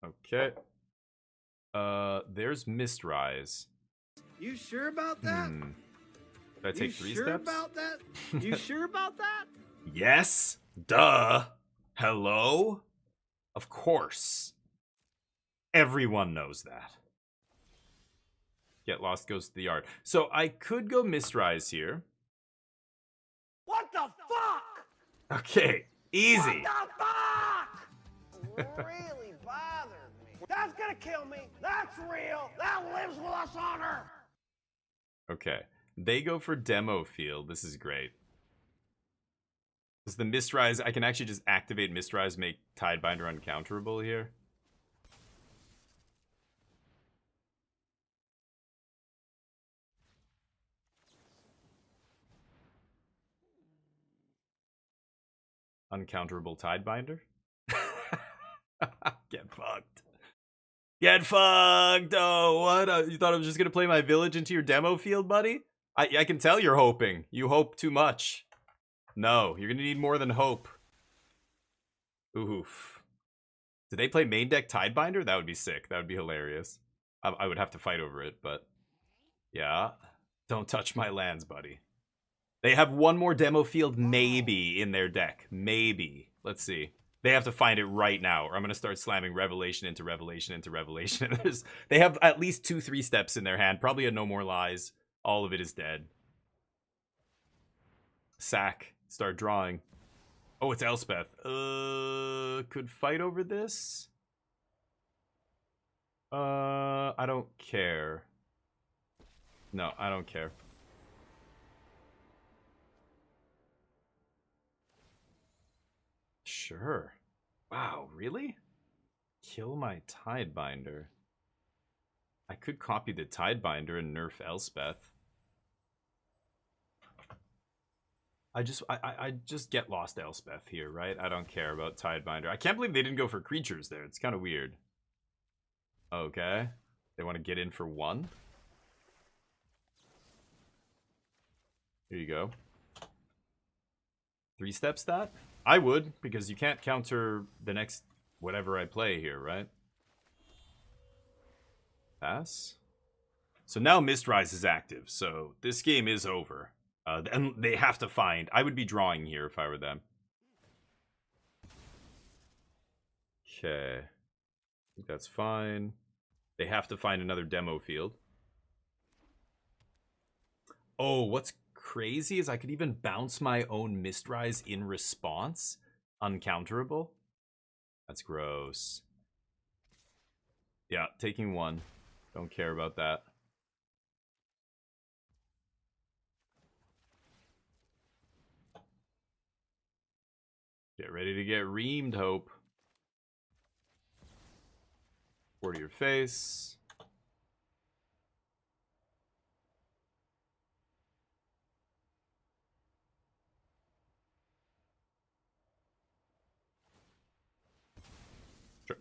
okay. There's Mistrise. You sure about that? Did I take 3 sure steps? About that? You sure about that? Yes. Duh. Hello? Of course. Everyone knows that. Get lost goes to the yard. So I could go Mistrise here. What the fuck? Okay, easy. What the fuck? Really bothered me. That's gonna kill me. That's real. That lives with us on Earth. Okay, they go for demo field. This is great. Because the Mistrise, I can actually just activate Mistrise, make Tidebinder uncounterable here. Uncounterable Tidebinder. Get fucked. Get fucked! Oh, what? You thought I was just gonna play my village into your demo field, buddy? I can tell you're hoping. You hope too much. No, you're gonna need more than hope. Oof. Did they play main deck Tidebinder? That would be sick. That would be hilarious. I would have to fight over it, but... Yeah. Don't touch my lands, buddy. They have one more demo field, maybe, in their deck. Maybe. Let's see. They have to find it right now, or I'm going to start slamming Revelation into Revelation into Revelation. They have at least 2-3 steps in their hand. Probably a No More Lies. All of it is dead. Sack. Start drawing. Oh, it's Elspeth. Could fight over this? I don't care. No, I don't care. Sure. Wow, really? Kill my Tidebinder. I could copy the Tidebinder and nerf Elspeth. I just get lost Elspeth here, right? I don't care about Tidebinder. I can't believe they didn't go for creatures there. It's kind of weird. Okay. They want to get in for 1. Here you go. 3 steps that? I would, because you can't counter the next whatever I play here, right? Pass. So now Mistrise is active, so this game is over. And they have to find... I would be drawing here if I were them. Okay. I think that's fine. They have to find another demo field. Oh, what's crazy is I could even bounce my own Mistrise in response. Uncounterable. That's gross. Yeah, taking 1. Don't care about that. Get ready to get reamed, Hope. 4 to your face. Sure.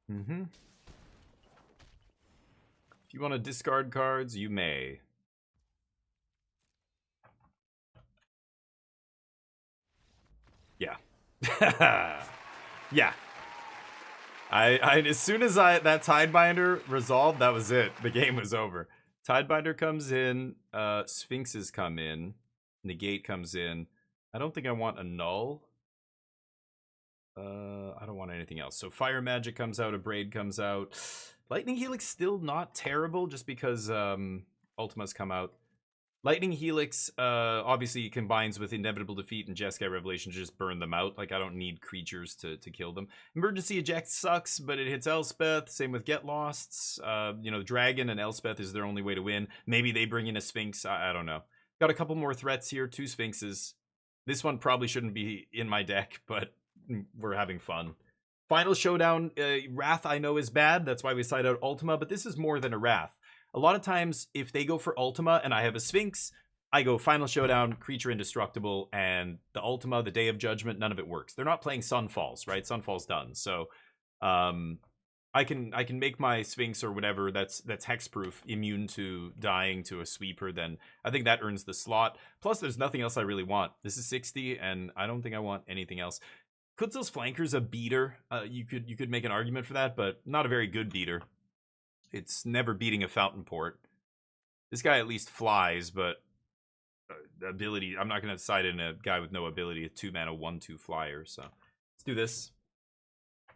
If you want to discard cards, you may. Yeah. Yeah. As soon as that Tidebinder resolved, that was it. The game was over. Tidebinder comes in, Sphinxes come in, Negate comes in. I don't think I want a null. I don't want anything else. So Fire Magic comes out, Abrade comes out. Lightning Helix still not terrible, just because Ultima's come out. Lightning Helix obviously combines with Inevitable Defeat and Jeskai Revelation to just burn them out. Like, I don't need creatures to kill them. Emergency Eject sucks, but it hits Elspeth. Same with Get Losts. You know, Dragon and Elspeth is their only way to win. Maybe they bring in a Sphinx. I don't know. Got a couple more threats here. 2 Sphinxes. This one probably shouldn't be in my deck, but we're having fun. Final Showdown. Wrath I know is bad. That's why we side out Ultima, but this is more than a Wrath. A lot of times, if they go for Ultima and I have a Sphinx, I go Final Showdown, Creature Indestructible, and the Ultima, the Day of Judgment, none of it works. They're not playing Sunfalls, right? Sunfall's done. So I can make my Sphinx or whatever that's hexproof immune to dying to a sweeper. Then I think that earns the slot. Plus, there's nothing else I really want. This is 60, and I don't think I want anything else. Kutzil's Flanker's a beater. You could make an argument for that, but not a very good beater. It's never beating a Fountain Port. This guy at least flies, but ability, I'm not going to side in a guy with no ability, a 2-mana 1/2 flyer. So let's do this.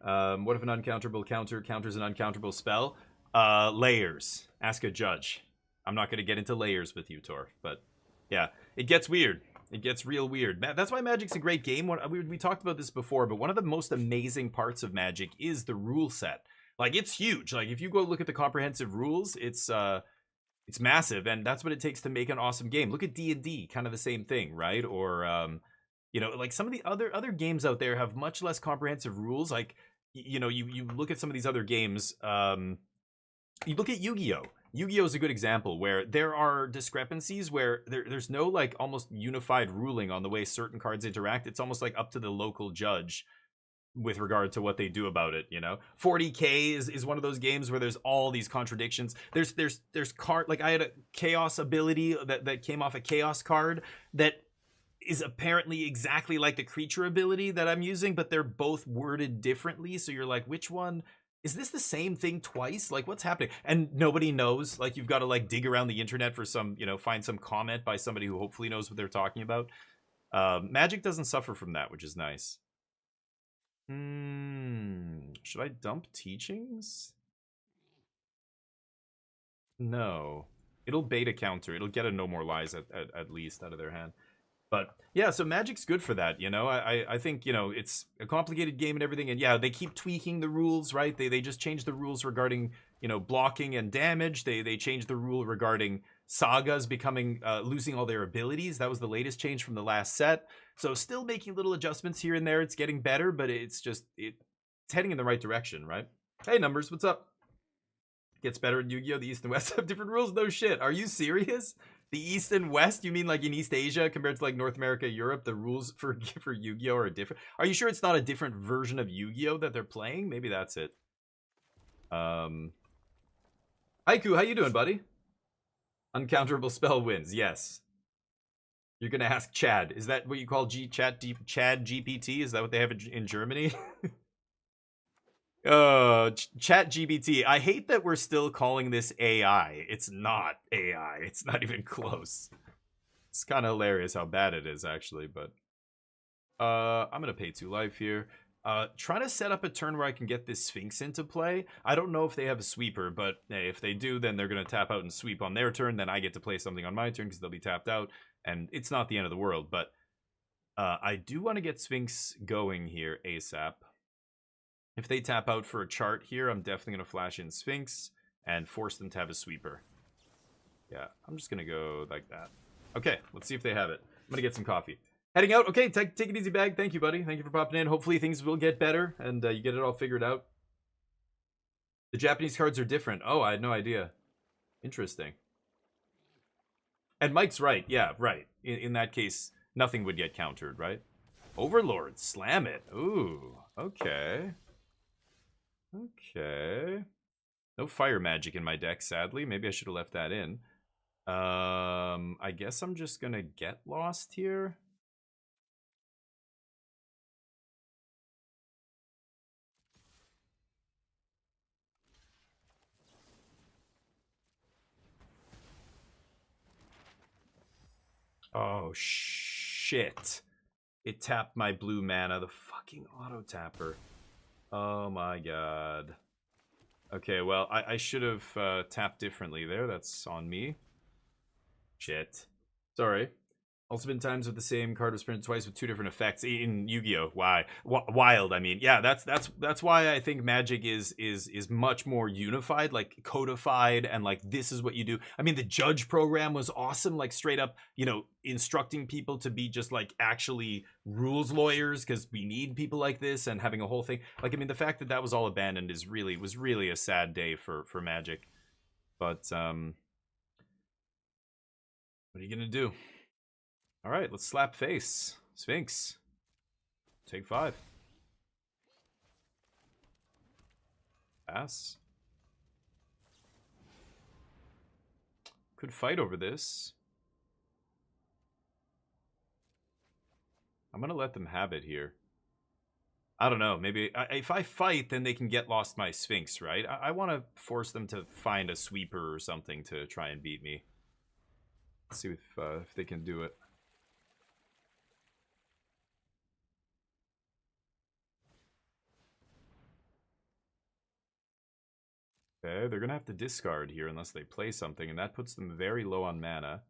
What if an uncounterable counter counters an uncounterable spell? Layers. Ask a judge. I'm not going to get into layers with you, Torf, but yeah, it gets weird. It gets real weird. That's why Magic's a great game. We talked about this before, but one of the most amazing parts of Magic is the rule set. Like, it's huge. Like, if you go look at the comprehensive rules, it's massive, and that's what it takes to make an awesome game. Look at D&D, kind of the same thing, right? Or you know, like some of the other games out there have much less comprehensive rules. Like, you know, you look at some of these other games. You look at Yu-Gi-Oh. Yu-Gi-Oh is a good example where there are discrepancies where there's no like almost unified ruling on the way certain cards interact. It's almost like up to the local judge with regard to what they do about it, you know. 40k is one of those games where there's all these contradictions. There's card, like I had a chaos ability that came off a chaos card that is apparently exactly like the creature ability that I'm using, but they're both worded differently. So you're like, which one is this the same thing twice? Like, what's happening? And nobody knows. Like, you've got to like dig around the internet for some, you know, find some comment by somebody who hopefully knows what they're talking about. Magic doesn't suffer from that, which is nice. Should I dump Teachings? No. It'll beta counter. It'll get a No More Lies at least out of their hand. But yeah, so Magic's good for that, you know. I think, you know, it's a complicated game and everything, and yeah, they keep tweaking the rules, right? They just changed the rules regarding, you know, blocking and damage. They changed the rule regarding sagas becoming losing all their abilities. That was the latest change from the last set. So still making little adjustments here and there. It's getting better, but it's heading in the right direction, right? Hey, Numbers, what's up? Gets better in Yu-Gi-Oh! The East and West have different rules? No shit. Are you serious? The East and West? You mean like in East Asia compared to like North America, Europe, the rules for Yu-Gi-Oh! Are different? Are you sure it's not a different version of Yu-Gi-Oh! That they're playing? Maybe that's it. Haiku, how you doing, buddy? Uncounterable spell wins. Yes. You're gonna ask Chad. Is that what you call Chad GPT? Is that what they have in Germany? Chat GPT. I hate that we're still calling this AI. It's not AI. It's not even close. It's kind of hilarious how bad it is, actually. But I'm gonna pay 2 life here. Try to set up a turn where I can get this Sphinx into play. I don't know if they have a sweeper, but hey, if they do, then they're gonna tap out and sweep on their turn. Then I get to play something on my turn because they'll be tapped out, and it's not the end of the world. But I do want to get Sphinx going here ASAP. If they tap out for a chart here, I'm definitely going to flash in Sphinx and force them to have a sweeper. Yeah, I'm just going to go like that. Okay, let's see if they have it. I'm going to get some coffee. Heading out. Okay, take it easy, Bag. Thank you, buddy. Thank you for popping in. Hopefully things will get better and you get it all figured out. The Japanese cards are different. Oh, I had no idea. Interesting. And Mike's right. Yeah, right. In that case, nothing would get countered, right? Overlord, slam it. Ooh, okay. Okay. No fire magic in my deck, sadly. Maybe I should have left that in. I guess I'm just gonna get lost here. Oh, shit. It tapped my blue mana, the fucking auto tapper. Oh my god. Okay, well, I should have tapped differently there. That's on me. Shit. Sorry. Also been times with the same card was printed twice with two different effects in Yu-Gi-Oh! Why? Wild, I mean. Yeah, that's why I think Magic is much more unified, like codified, and like this is what you do. I mean, the Judge program was awesome, like straight up, you know, instructing people to be just like actually rules lawyers because we need people like this, and having a whole thing. Like, I mean, the fact that that was all abandoned was really a sad day for Magic. But what are you gonna do? All right, let's slap face. Sphinx. Take 5. Pass. Could fight over this. I'm going to let them have it here. I don't know. Maybe if I fight, then they can get lost my Sphinx, right? I want to force them to find a sweeper or something to try and beat me. Let's see if they can do it. Okay, they're going to have to discard here unless they play something, and that puts them very low on mana.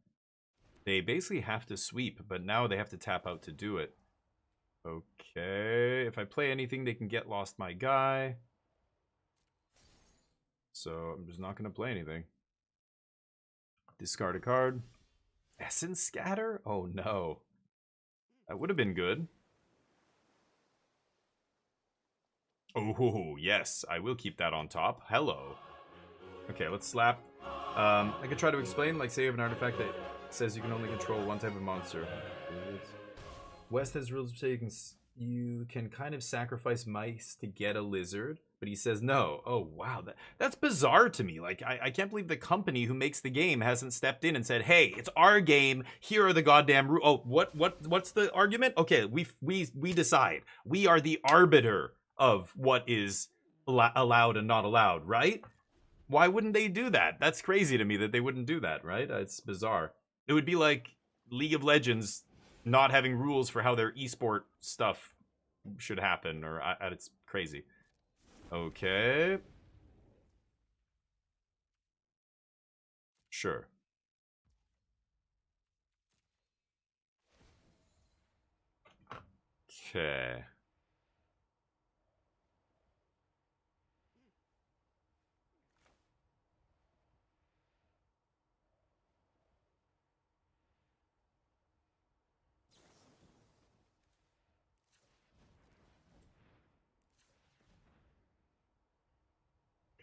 They basically have to sweep, but now they have to tap out to do it. Okay, if I play anything, they can get lost my guy. So I'm just not going to play anything. Discard a card. Essence Scatter? Oh no. That would have been good. Oh, yes. I will keep that on top. Hello. Okay, let's slap. I could try to explain, like say you have an artifact that says you can only control one type of monster. West has rules that say you can kind of sacrifice mice to get a lizard, but he says no. Oh, wow. That's bizarre to me. Like, I can't believe the company who makes the game hasn't stepped in and said, hey, it's our game. Here are the goddamn rules. Oh, what's the argument? Okay, we decide. We are the arbiter of what is allowed and not allowed, right? Why wouldn't they do that? That's crazy to me that they wouldn't do that, right? It's bizarre. It would be like League of Legends not having rules for how their esport stuff should happen, or it's crazy. Okay. Sure. Okay.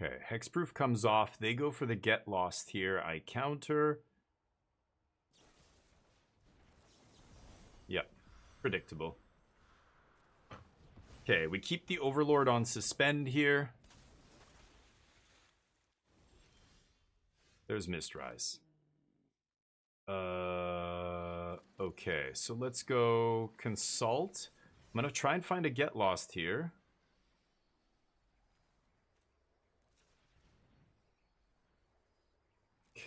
Okay, Hexproof comes off. They go for the Get Lost here. I counter. Yep, predictable. Okay, we keep the Overlord on suspend here. There's Mistrise. Okay, so let's go Consult. I'm gonna try and find a Get Lost here.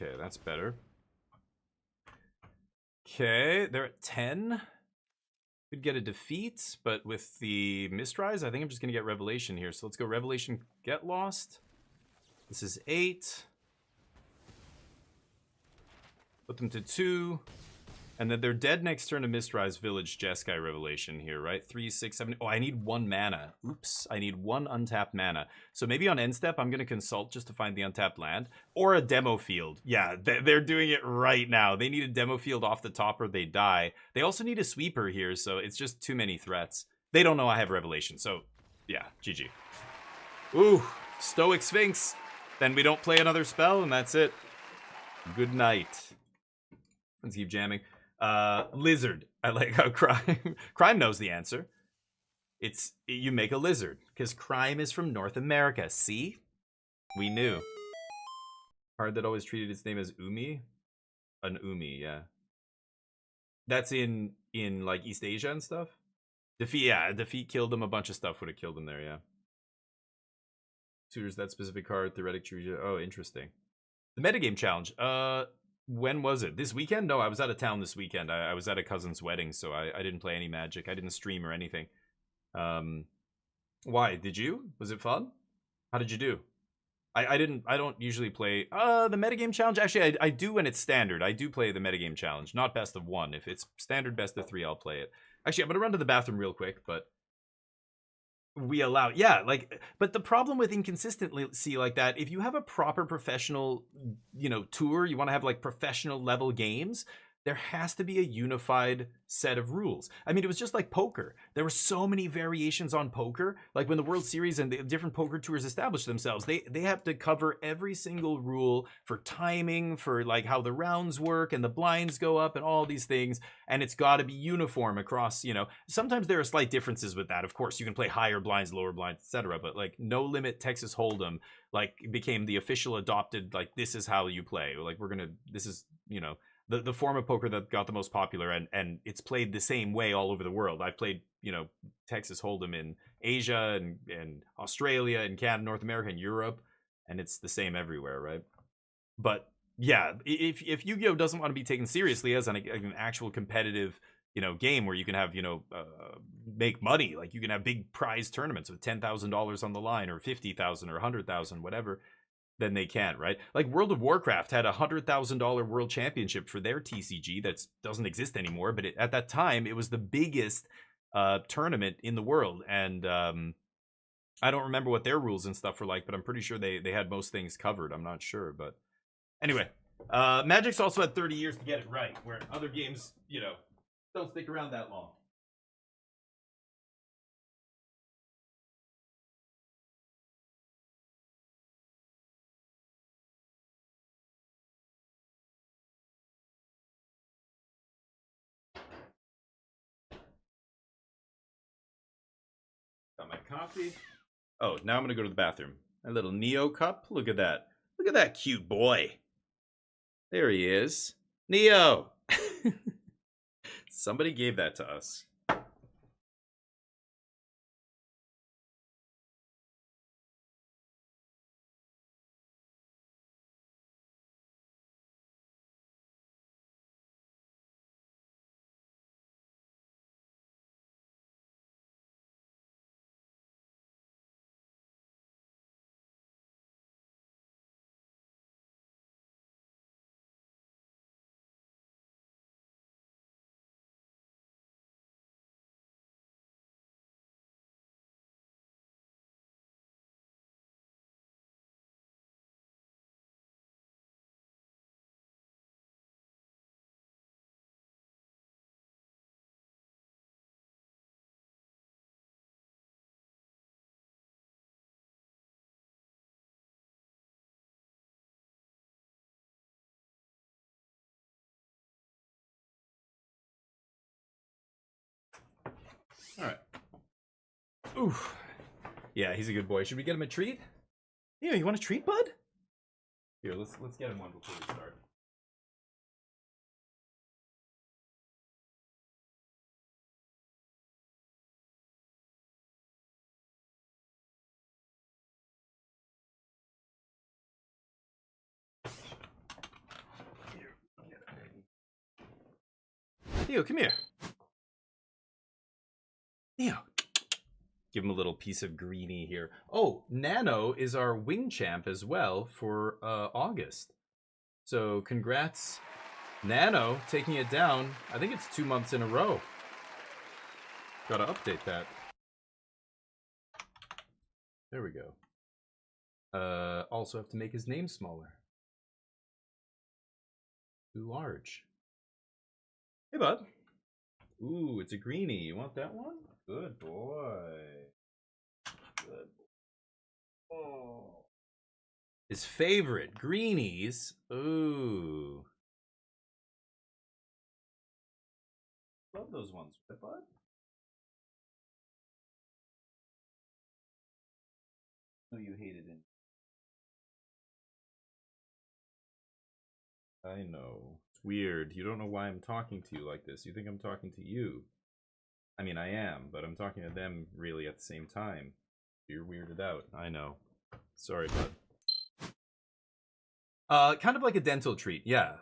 Okay, that's better. Okay, they're at 10. Could get a defeat, but with the Mistrise, I think I'm just going to get Revelation here. So let's go Revelation, Get Lost. This is 8. Put them to 2. And then they're dead next turn to Mistrise, Village, Jeskai, Revelation here, right? 3, 6, 7. Oh, I need 1 mana. Oops, I need 1 untapped mana. So maybe on end step, I'm going to Consult just to find the untapped land. Or a demo field. Yeah, they're doing it right now. They need a demo field off the top or they die. They also need a sweeper here, so it's just too many threats. They don't know I have Revelation, so yeah, GG. Ooh, Stoic Sphinx. Then we don't play another spell, and that's it. Good night. Let's keep jamming. Lizard. I like how Crime knows the answer. It's you make a lizard because Crime is from North America. See, we knew. Card that always treated its name as Umi, an Umi. Yeah, that's in like East Asia and stuff. Defeat killed them. A bunch of stuff would have killed them there. Yeah. Tutors that specific card. Theoretic true. Oh, interesting. The metagame challenge. When was it? This weekend? No, I was out of town this weekend. I was at a cousin's wedding, so I didn't play any Magic. I didn't stream or anything. Why? Did you? Was it fun? How did you do? I don't usually play the metagame challenge. Actually, I do when it's standard. I do play the metagame challenge, not best of one. If it's standard best of 3, I'll play it. Actually, I'm gonna run to the bathroom real quick, but we allow, yeah, like, but the problem with inconsistency like that, if you have a proper professional, tour, you want to have like professional level games, there has to be a unified set of rules. I mean, it was just like poker. There were so many variations on poker. Like when the World Series and the different poker tours established themselves, they have to cover every single rule for timing, for like how the rounds work and the blinds go up and all these things. And it's got to be uniform across, sometimes there are slight differences with that. Of course, you can play higher blinds, lower blinds, etc. But like No Limit Texas Hold'em, like became the official adopted, like, this is how you play. Like this is, the form of poker that got the most popular, and it's played the same way all over the world. I've played, Texas Hold'em in Asia and Australia and Canada, North America and Europe, and it's the same everywhere, right? But yeah, if Yu-Gi-Oh doesn't want to be taken seriously as an actual competitive, game where you can have, make money, like you can have big prize tournaments with $10,000 on the line or 50,000 or 100,000, whatever, then they can't, right? Like World of Warcraft had $100,000 world championship for their TCG that doesn't exist anymore, but at that time it was the biggest tournament in the world, and I don't remember what their rules and stuff were like, but I'm pretty sure they had most things covered. I'm not sure, but anyway, Magic's also had 30 years to get it right, where other games, don't stick around that long. Got my coffee. Oh, now I'm gonna go to the bathroom. My little Neo cup. Look at that. Look at that cute boy. There he is. Neo! Somebody gave that to us. All right. Oof. Yeah, he's a good boy. Should we get him a treat? Yeah, you want a treat, bud? Here, let's get him one before we start. Theo, come here. Theo. Give him a little piece of greenie here. Oh, Nano is our wing champ as well for August. So congrats, Nano, taking it down. I think it's 2 months in a row. Gotta update that. There we go. Also have to make his name smaller. Too large. Hey, bud. Ooh, it's a greenie. You want that one? Good boy. Good. Oh. His favorite, greenies. Ooh. Love those ones, right, bud? No, you hated it. I know. It's weird. You don't know why I'm talking to you like this. You think I'm talking to you. I mean, I am, but I'm talking to them really at the same time. You're weirded out. I know. Sorry, bud. Kind of like a dental treat, yeah.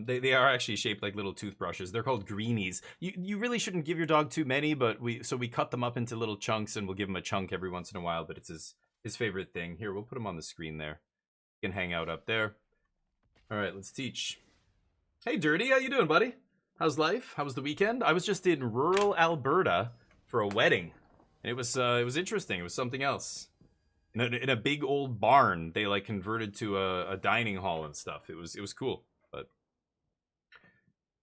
They are actually shaped like little toothbrushes. They're called greenies. You really shouldn't give your dog too many, but we cut them up into little chunks, and we'll give him a chunk every once in a while. But it's his favorite thing. Here, we'll put him on the screen there. You can hang out up there. All right, let's teach. Hey, Dirty, how you doing, buddy? How's life? How was the weekend? I was just in rural Alberta for a wedding. It was interesting. It was something else. In a big old barn, they like converted to a dining hall and stuff. It was cool. But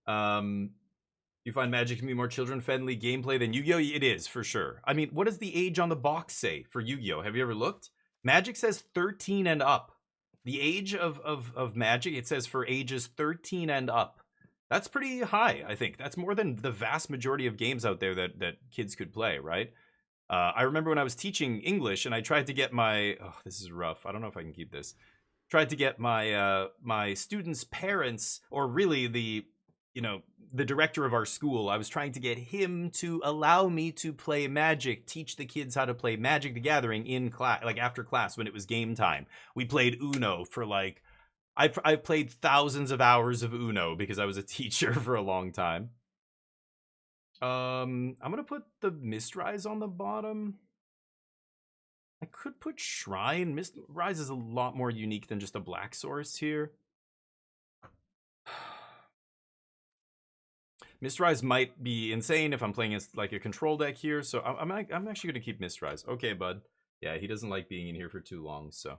you find Magic can be more children-friendly gameplay than Yu-Gi-Oh? It is, for sure. I mean, what does the age on the box say for Yu-Gi-Oh? Have you ever looked? Magic says 13 and up. The age of Magic, it says for ages 13 and up. That's pretty high, I think. That's more than the vast majority of games out there that kids could play, right? I remember when I was teaching English and I tried to get my... Oh, this is rough. I don't know if I can keep this. Tried to get my my students' parents, or really the director of our school. I was trying to get him to allow me to play Magic, teach the kids how to play Magic the Gathering in class, like after class when it was game time. We played Uno for like... I've played thousands of hours of Uno because I was a teacher for a long time. I'm gonna put the Mistrise on the bottom. I could put Shrine. Mistrise is a lot more unique than just a black source here. Mistrise might be insane if I'm playing as like a control deck here, so I'm actually gonna keep Mistrise. Okay, bud. Yeah, he doesn't like being in here for too long, so.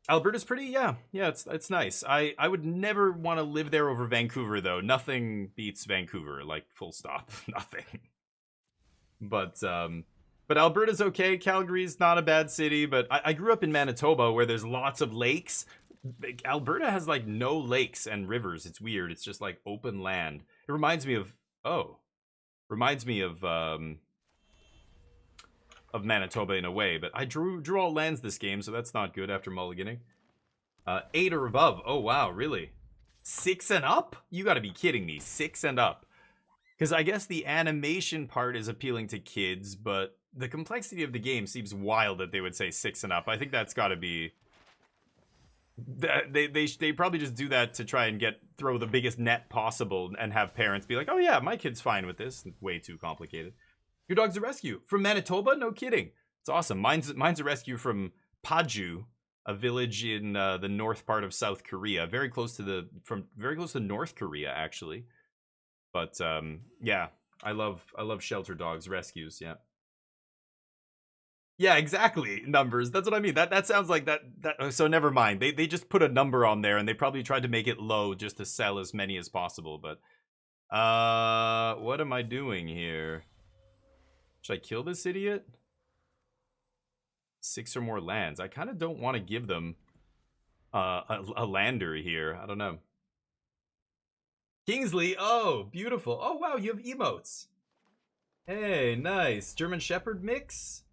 Alberta's pretty, yeah, it's nice. I would never want to live there over Vancouver though. Nothing beats Vancouver, like full stop, nothing. But Alberta's okay. Calgary's not a bad city, but I grew up in Manitoba where there's lots of lakes. Alberta has like no lakes and rivers. It's weird. It's just like open land. It reminds me of Manitoba in a way, but I drew all lands this game, so that's not good after mulliganing. 8 or above. Oh wow, really? 6 and up? You gotta be kidding me. 6 and up. Because I guess the animation part is appealing to kids, but the complexity of the game seems wild that they would say 6 and up. I think that's gotta be... They probably just do that to try and throw the biggest net possible and have parents be like, oh yeah, my kid's fine with this. Way too complicated. Your dog's a rescue from Manitoba? No kidding. It's awesome. Mine's a rescue from Paju, a village in the north part of South Korea, very close to North Korea actually. But yeah, I love shelter dogs, rescues. Yeah. Yeah, exactly. Numbers. That's what I mean. That sounds like that. So never mind. They just put a number on there, and they probably tried to make it low just to sell as many as possible. But what am I doing here? Should I kill this idiot? 6 or more lands. I kind of don't want to give them a lander here. I don't know. Kingsley. Oh, beautiful. Oh, wow. You have emotes. Hey, nice. German Shepherd mix?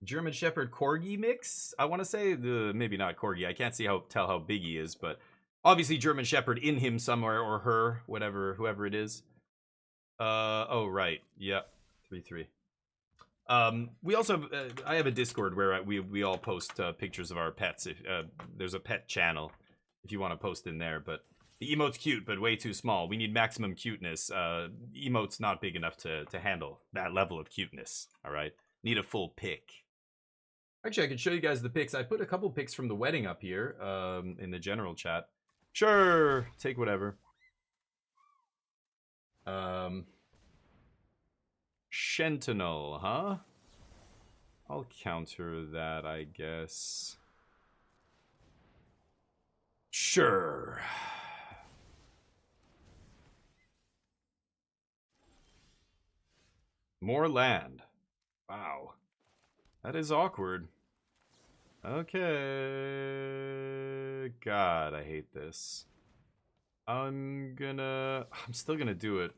German Shepherd Corgi mix? I want to say, maybe not Corgi. I can't tell how big he is, but obviously German Shepherd in him somewhere, or her, whoever it is. Oh, right. Yep. 3-3. We also I have a Discord where we all post pictures of our pets. If there's a pet channel, if you want to post in there. But the emote's cute, but way too small. We need maximum cuteness. Emote's not big enough to handle that level of cuteness. All right, need a full pic. Actually, I could show you guys the pics. I put a couple pics from the wedding up here in the general chat. Sure, take whatever. Sentinel, huh? I'll counter that, I guess. Sure. More land. Wow. That is awkward. Okay. God, I hate this. I'm still gonna do it.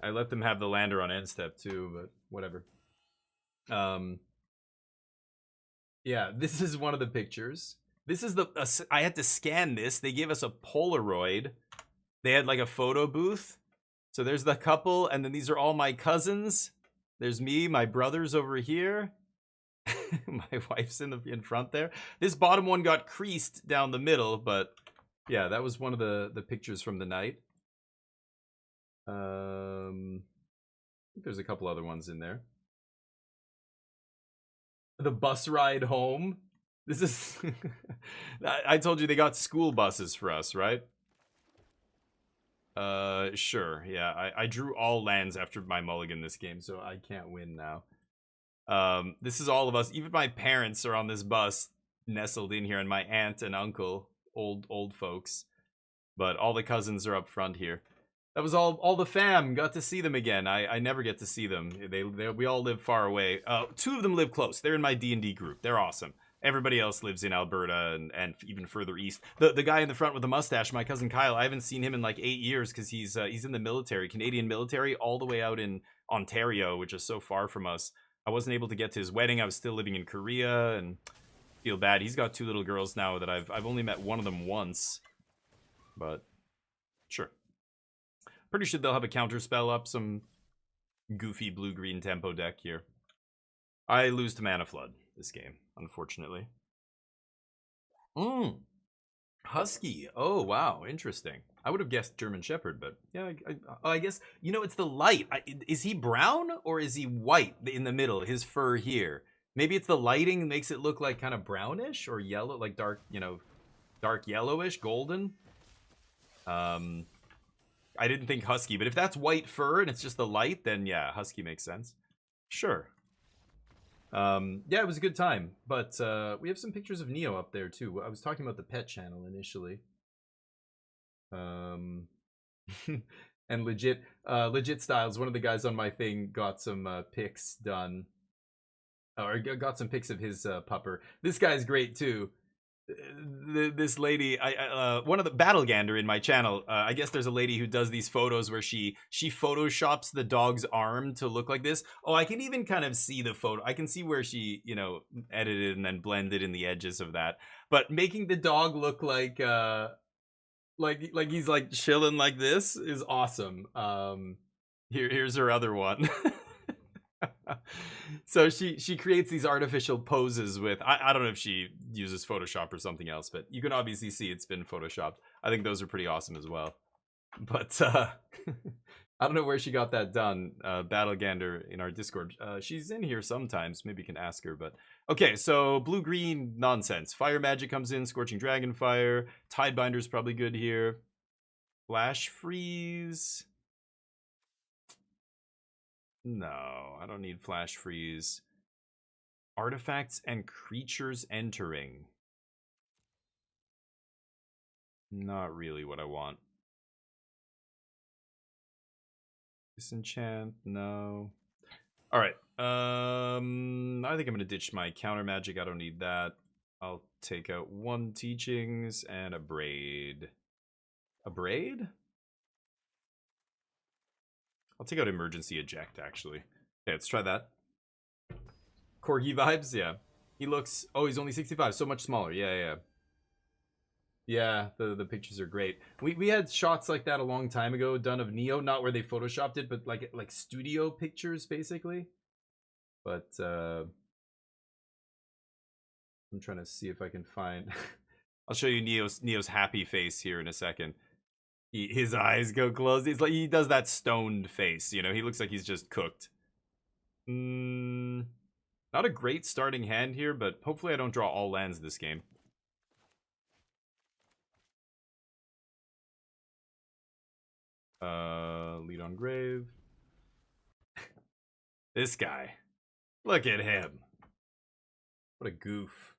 I let them have the lander on end step too, but whatever. Yeah, this is one of the pictures. This is I had to scan this. They gave us a Polaroid. They had like a photo booth. So there's the couple, and then these are all my cousins. There's me, my brothers over here. My wife's in front there. This bottom one got creased down the middle, but yeah, that was one of the pictures from the night. I think there's a couple other ones in there. The bus ride home. This is I told you they got school buses for us, right? Sure. Yeah, I drew all lands after my mulligan this game, so I can't win now. This is all of us. Even my parents are on this bus nestled in here, and my aunt and uncle, old folks. But all the cousins are up front here. That was all the fam. Got to see them again. I never get to see them. We all live far away. Two of them live close. They're in my D&D group. They're awesome. Everybody else lives in Alberta and even further east. The guy in the front with the mustache, my cousin Kyle, I haven't seen him in like 8 years because he's in the military, Canadian military, all the way out in Ontario, which is so far from us. I wasn't able to get to his wedding. I was still living in Korea and feel bad. He's got 2 little girls now that I've only met one of them once. But sure. Pretty sure they'll have a counter spell up, some goofy blue-green tempo deck here. I lose to Mana Flood this game, unfortunately. Husky. Oh, wow. Interesting. I would have guessed German Shepherd, but yeah, I guess, you know, it's the light. Is he brown or is he white in the middle, his fur here? Maybe it's the lighting that makes it look like kind of brownish or yellow, like dark, you know, dark yellowish, golden. I didn't think Husky, but if that's white fur and it's just the light, then yeah, Husky makes sense. Sure. Yeah, it was a good time, but we have some pictures of Neo up there too. I was talking about the pet channel initially. And legit Styles, one of the guys on my thing got some pics done, or got some pics of his pupper. This guy's great too. This lady, one of the Battlegander in my channel, I guess there's a lady who does these photos where she photoshops the dog's arm to look like this. Oh, I can even kind of see the photo. I can see where she, you know, edited and then blended in the edges of that. But making the dog look like he's like chilling like this is awesome. Here's her other one. So she creates these artificial poses with, I don't know if she uses Photoshop or something else, but you can obviously see it's been photoshopped. I think those are pretty awesome as well. But I don't know where she got that done. Battlegander in our Discord. She's in here sometimes. Maybe you can ask her. But okay, so blue-green nonsense. Fire magic comes in. Scorching Dragonfire. Tidebinder's probably good here. Flash Freeze. No, I don't need Flash Freeze. Artifacts and creatures entering. Not really what I want. Disenchant, no. Alright, I think I'm gonna ditch my counter magic. I don't need that. I'll take out 1 Teachings and a Braid. A Braid? I'll take out Emergency Eject, actually. Okay, let's try that. Corgi vibes, yeah. He looks... Oh, he's only 65, so much smaller. Yeah. Yeah, the pictures are great. We had shots like that a long time ago, done of Neo, not where they photoshopped it, but like studio pictures, basically. But, I'm trying to see if I can find... I'll show you Neo's happy face here in a second. His eyes go closed. It's like he does that stoned face, you know. He looks like he's just cooked. Not a great starting hand here, but hopefully I don't draw all lands this game. Lead on Grave. This guy. Look at him. What a goof.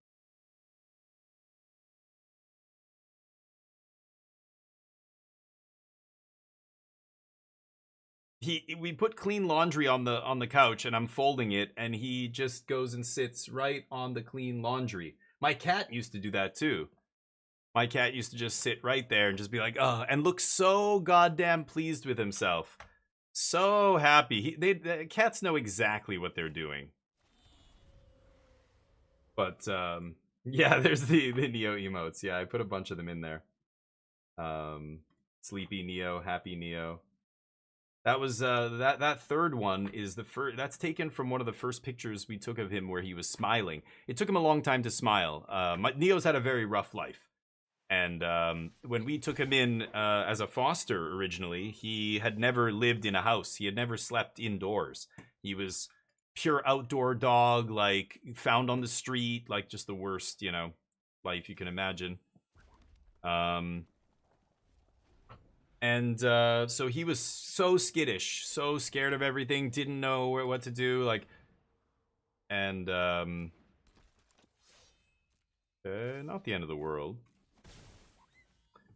We put clean laundry on the couch and I'm folding it and he just goes and sits right on the clean laundry. My cat used to do that too. My cat used to just sit right there and just be like, oh, and look so goddamn pleased with himself. So happy. The cats know exactly what they're doing. But yeah, there's the Neo emotes. Yeah, I put a bunch of them in there. Sleepy Neo, Happy Neo. That was that third one is the first. That's taken from one of the first pictures we took of him where he was smiling. It took him a long time to smile. Neo's had a very rough life, and when we took him in as a foster originally, he had never lived in a house. He had never slept indoors. He was pure outdoor dog, like found on the street, like just the worst, life you can imagine. And so he was so skittish, so scared of everything, didn't know what to do, like, and not the end of the world.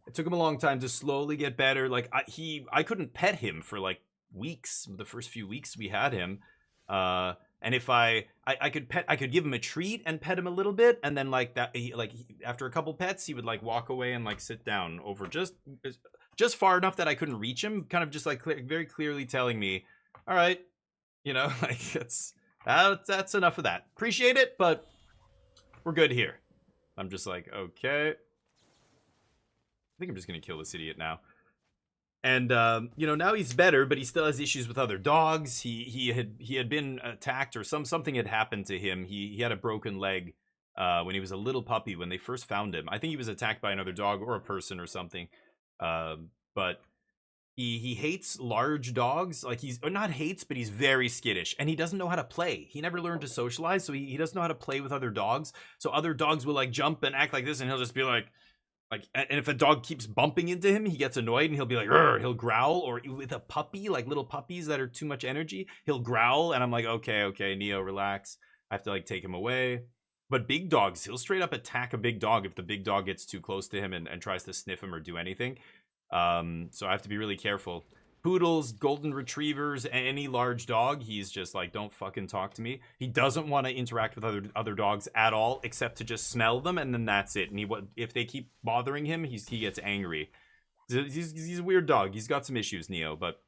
It took him a long time to slowly get better. Like I couldn't pet him for like weeks. The first few weeks we had him, and if I could give him a treat and pet him a little bit, and then like that, after a couple pets, he would like walk away and like sit down over just far enough that I couldn't reach him, kind of just like very clearly telling me, all right, like that's enough of that. Appreciate it, but we're good here. I'm just like, okay. I think I'm just going to kill this idiot now. And, now he's better, but he still has issues with other dogs. He had been attacked or something had happened to him. He had a broken leg when he was a little puppy when they first found him. I think he was attacked by another dog or a person or something. But he hates large dogs. Like he's not hates, but he's very skittish, and he doesn't know how to play. He never learned to socialize, so he doesn't know how to play with other dogs. So other dogs will like jump and act like this, and he'll just be like, and if a dog keeps bumping into him, he gets annoyed and he'll be like, "Rrr," he'll growl. Or with a puppy, like little puppies that are too much energy, he'll growl, and I'm like, okay, Neo, relax. I have to like take him away. But big dogs, he'll straight up attack a big dog if the big dog gets too close to him and tries to sniff him or do anything. So I have to be really careful. Poodles, golden retrievers, any large dog, he's just like, don't fucking talk to me. He doesn't want to interact with other dogs at all, except to just smell them, and then that's it. And if they keep bothering him, he gets angry. He's a weird dog. He's got some issues, Neo, but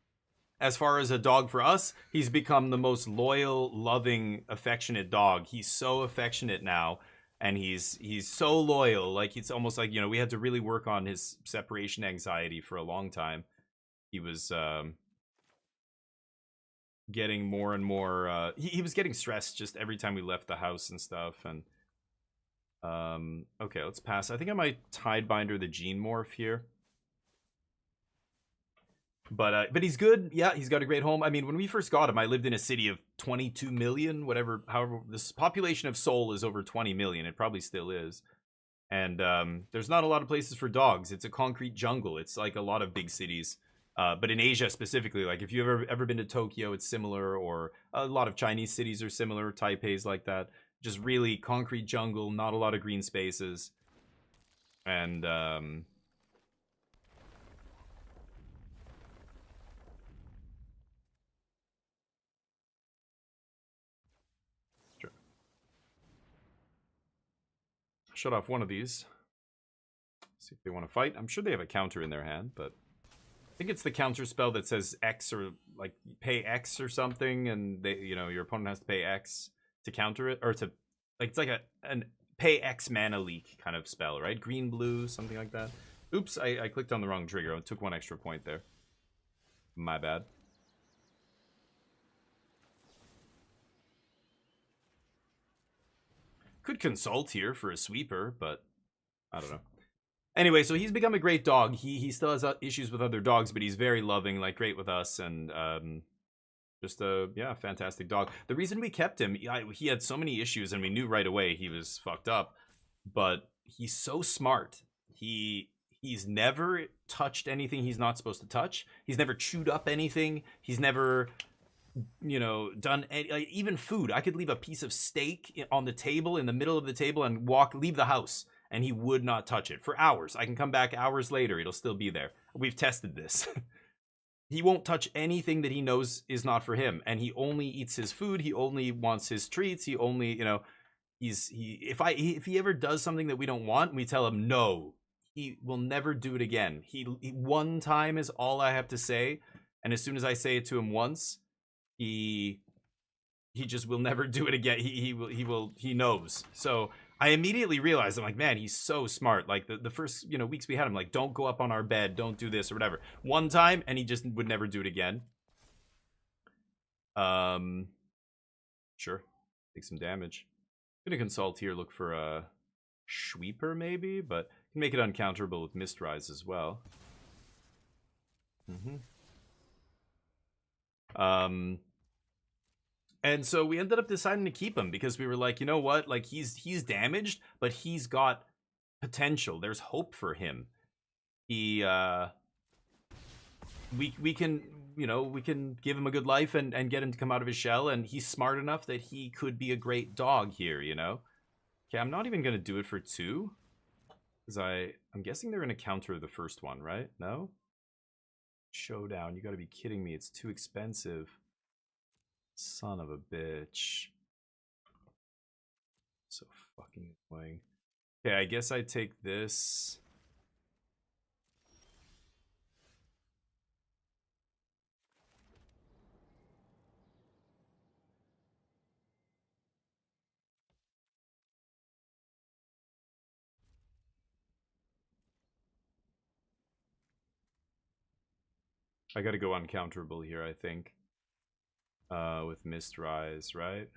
as far as a dog for us, he's become the most loyal, loving, affectionate dog. He's so affectionate now, and he's so loyal. Like, it's almost like, we had to really work on his separation anxiety for a long time. He was getting more and more he was getting stressed just every time we left the house and stuff. And okay, let's pass. I think I might tide binder the gene morph here. But he's good. Yeah, he's got a great home. I mean, when we first got him, I lived in a city of 22 million, however, this population of Seoul is over 20 million. It probably still is. And there's not a lot of places for dogs. It's a concrete jungle. It's like a lot of big cities. But in Asia specifically, like if you've ever been to Tokyo, it's similar, or a lot of Chinese cities are similar, Taipei's like that. Just really concrete jungle, not a lot of green spaces. And sure. Shut off one of these. See if they want to fight. I'm sure they have a counter in their hand, but I think it's the counter spell that says X, or like pay X or something, and they, your opponent has to pay X to counter it, or to, like, it's like an pay X mana leak kind of spell, right? Green, blue, something like that. Oops, I clicked on the wrong trigger. I took one extra point there. My bad. Could consult here for a sweeper, but I don't know. Anyway, so he's become a great dog. He still has issues with other dogs, but he's very loving, like great with us, and just a fantastic dog. The reason we kept him, he had so many issues, and we knew right away he was fucked up. But he's so smart. He's never touched anything he's not supposed to touch. He's never chewed up anything. He's never, done even food. I could leave a piece of steak on the table, in the middle of the table, and leave the house, and he would not touch it for hours. I can come back hours later, it'll still be there. We've tested this. He won't touch anything that he knows is not for him, and he only eats his food. He only wants his treats. He only, if he ever does something that we don't want, we tell him no. He will never do it again. He one time is all I have to say, and as soon as I say it to him once, he just will never do it again. He knows. So I immediately realized, I'm like, man, he's so smart. Like the first, weeks we had him, like, don't go up on our bed, don't do this or whatever. One time, and he just would never do it again. Sure. Take some damage. Gonna consult here, look for a Sweeper maybe, but can make it uncounterable with Mistrise as well. And so we ended up deciding to keep him because we were like, you know what? Like he's damaged, but he's got potential. There's hope for him. He we can, you know, we can give him a good life and get him to come out of his shell, and he's smart enough that he could be a great dog here, you know? Okay, I'm not even gonna do it for 2. Because I'm guessing they're gonna counter the first one, right? No? Showdown, you gotta be kidding me, it's too expensive. Son of a bitch. So fucking annoying. Okay, I guess I take this. I gotta go uncounterable here, I think. With Mistrise, right?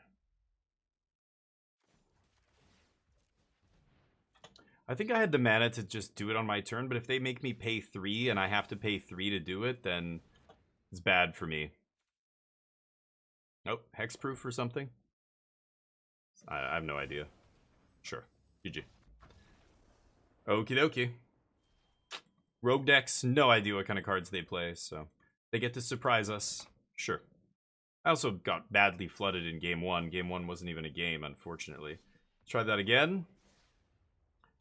I think I had the mana to just do it on my turn, but if they make me pay 3 and I have to pay 3 to do it, then it's bad for me. Nope, hexproof or something? I have no idea. Sure, GG. Okie dokie. Rogue decks, no idea what kind of cards they play, so they get to surprise us. Sure. I also got badly flooded in game 1. Game 1 wasn't even a game, unfortunately. Try that again.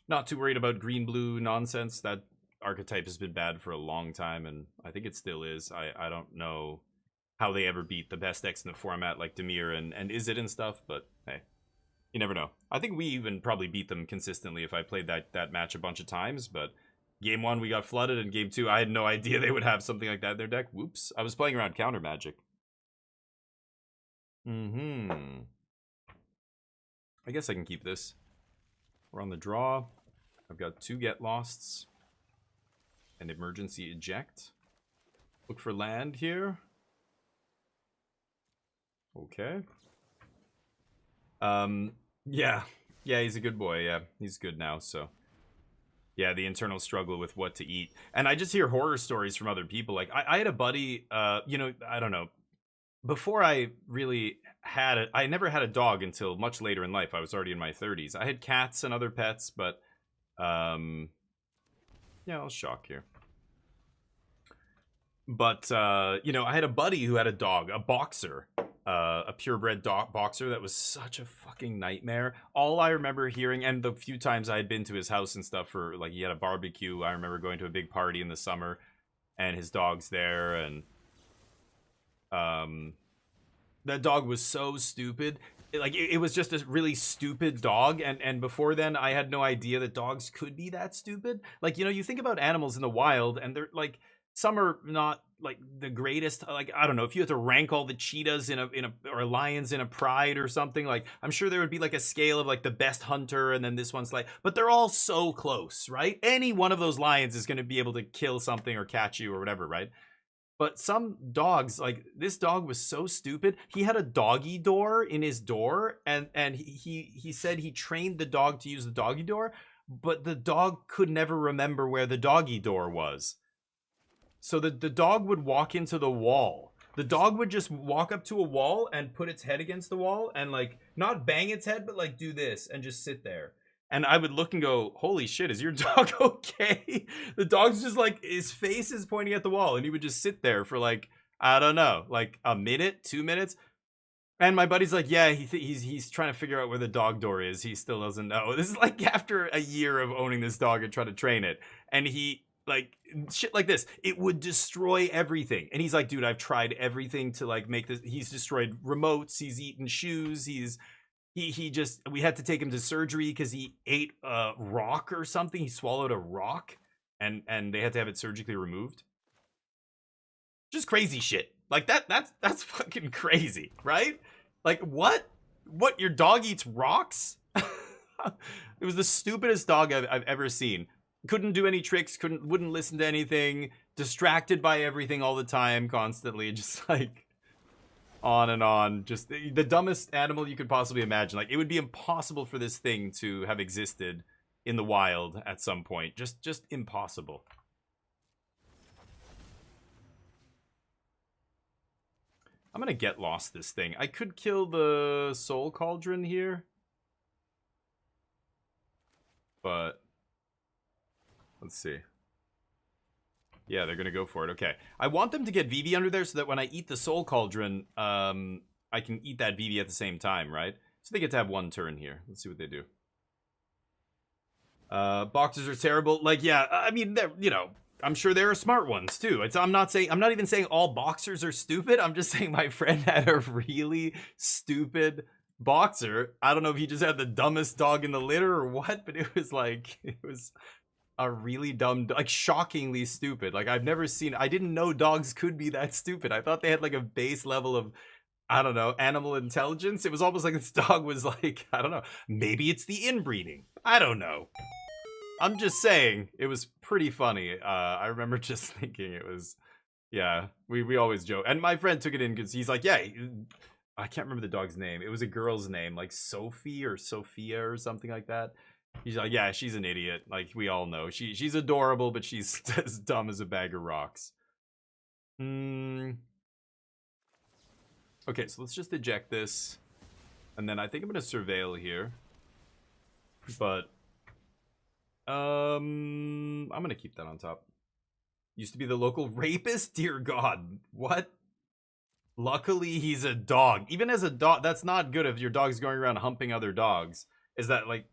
Not too worried about green-blue nonsense. That archetype has been bad for a long time, and I think it still is. I don't know how they ever beat the best decks in the format, like Dimir and Izzet and stuff, but hey, you never know. I think we even probably beat them consistently if I played that match a bunch of times, but game 1 we got flooded, and game 2 I had no idea they would have something like that in their deck. Whoops. I was playing around counter magic. I guess I can keep this. We're on the draw. I've got 2 get losts. And emergency eject. Look for land here. Okay. Yeah. Yeah, he's a good boy. Yeah, he's good now, so. Yeah, the internal struggle with what to eat. And I just hear horror stories from other people. Like, I had a buddy, you know, I don't know. Before I really had it, I never had a dog until much later in life. I was already in my 30s. I had cats and other pets, but yeah, I'll shock here. But you know, I had a buddy who had a dog, a boxer, a purebred dog boxer that was such a fucking nightmare. All I remember hearing, and the few times I had been to his house and stuff for, like, he had a barbecue. I remember going to a big party in the summer, and his dog's there, and that dog was so stupid. It was just a really stupid dog, and before then I had no idea that dogs could be that stupid. Like, you know, you think about animals in the wild, and they're like, some are not like the greatest. Like, I don't know, if you had to rank all the cheetahs in a or lions in a pride or something, like, I'm sure there would be like a scale of like the best hunter, and then this one's like, but they're all so close, right? Any one of those lions is going to be able to kill something or catch you or whatever, right? But some dogs, like, this dog was so stupid. He had a doggy door in his door, and he said he trained the dog to use the doggy door, but the dog could never remember where the doggy door was. So the dog would walk into the wall. The dog would just walk up to a wall and put its head against the wall and, like, not bang its head, but like do this and just sit there. And I would look and go, holy shit, is your dog okay? The dog's just like, his face is pointing at the wall, and he would just sit there for like, I don't know, like a minute, 2 minutes. And my buddy's like, yeah, he's trying to figure out where the dog door is. He still doesn't know. This is like after a year of owning this dog and trying to train it. And he, like, shit like this, it would destroy everything. And he's like, dude, I've tried everything to, like, make this. He's destroyed remotes. He's eaten shoes. He just, we had to take him to surgery because he ate a rock or something. He swallowed a rock, and they had to have it surgically removed. Just crazy shit. Like, that's fucking crazy, right? Like, what? What, your dog eats rocks? It was the stupidest dog I've ever seen. Couldn't do any tricks, wouldn't listen to anything, distracted by everything all the time, constantly, just like, On and on. Just the dumbest animal you could possibly imagine. Like, it would be impossible for this thing to have existed in the wild at some point. Just impossible. I'm gonna get lost this thing. I could kill the soul cauldron here. But let's see. Yeah, they're gonna go for it. Okay. I want them to get Vivi under there so that when I eat the soul cauldron, I can eat that Vivi at the same time, right? So they get to have one turn here. Let's see what they do. Boxers are terrible. Like, yeah, I mean, they're, you know, I'm sure there are smart ones too. I'm not even saying all boxers are stupid. I'm just saying my friend had a really stupid boxer. I don't know if he just had the dumbest dog in the litter or what, but it was a really dumb, like, shockingly stupid. Like, I didn't know dogs could be that stupid. I thought they had like a base level of, I don't know, animal intelligence. It was almost like this dog was like, I don't know, maybe it's the inbreeding. I don't know. I'm just saying, it was pretty funny. I remember just thinking it was, yeah, we always joke. And my friend took it in because he's like, yeah, I can't remember the dog's name. It was a girl's name, like Sophie or Sophia or something like that. He's like, yeah, she's an idiot. Like, we all know. She's adorable, but she's as dumb as a bag of rocks. Okay, so let's just eject this. And then I think I'm going to surveil here. But I'm going to keep that on top. Used to be the local rapist? Dear God. What? Luckily, he's a dog. Even as a dog, that's not good if your dog's going around humping other dogs. Is that like,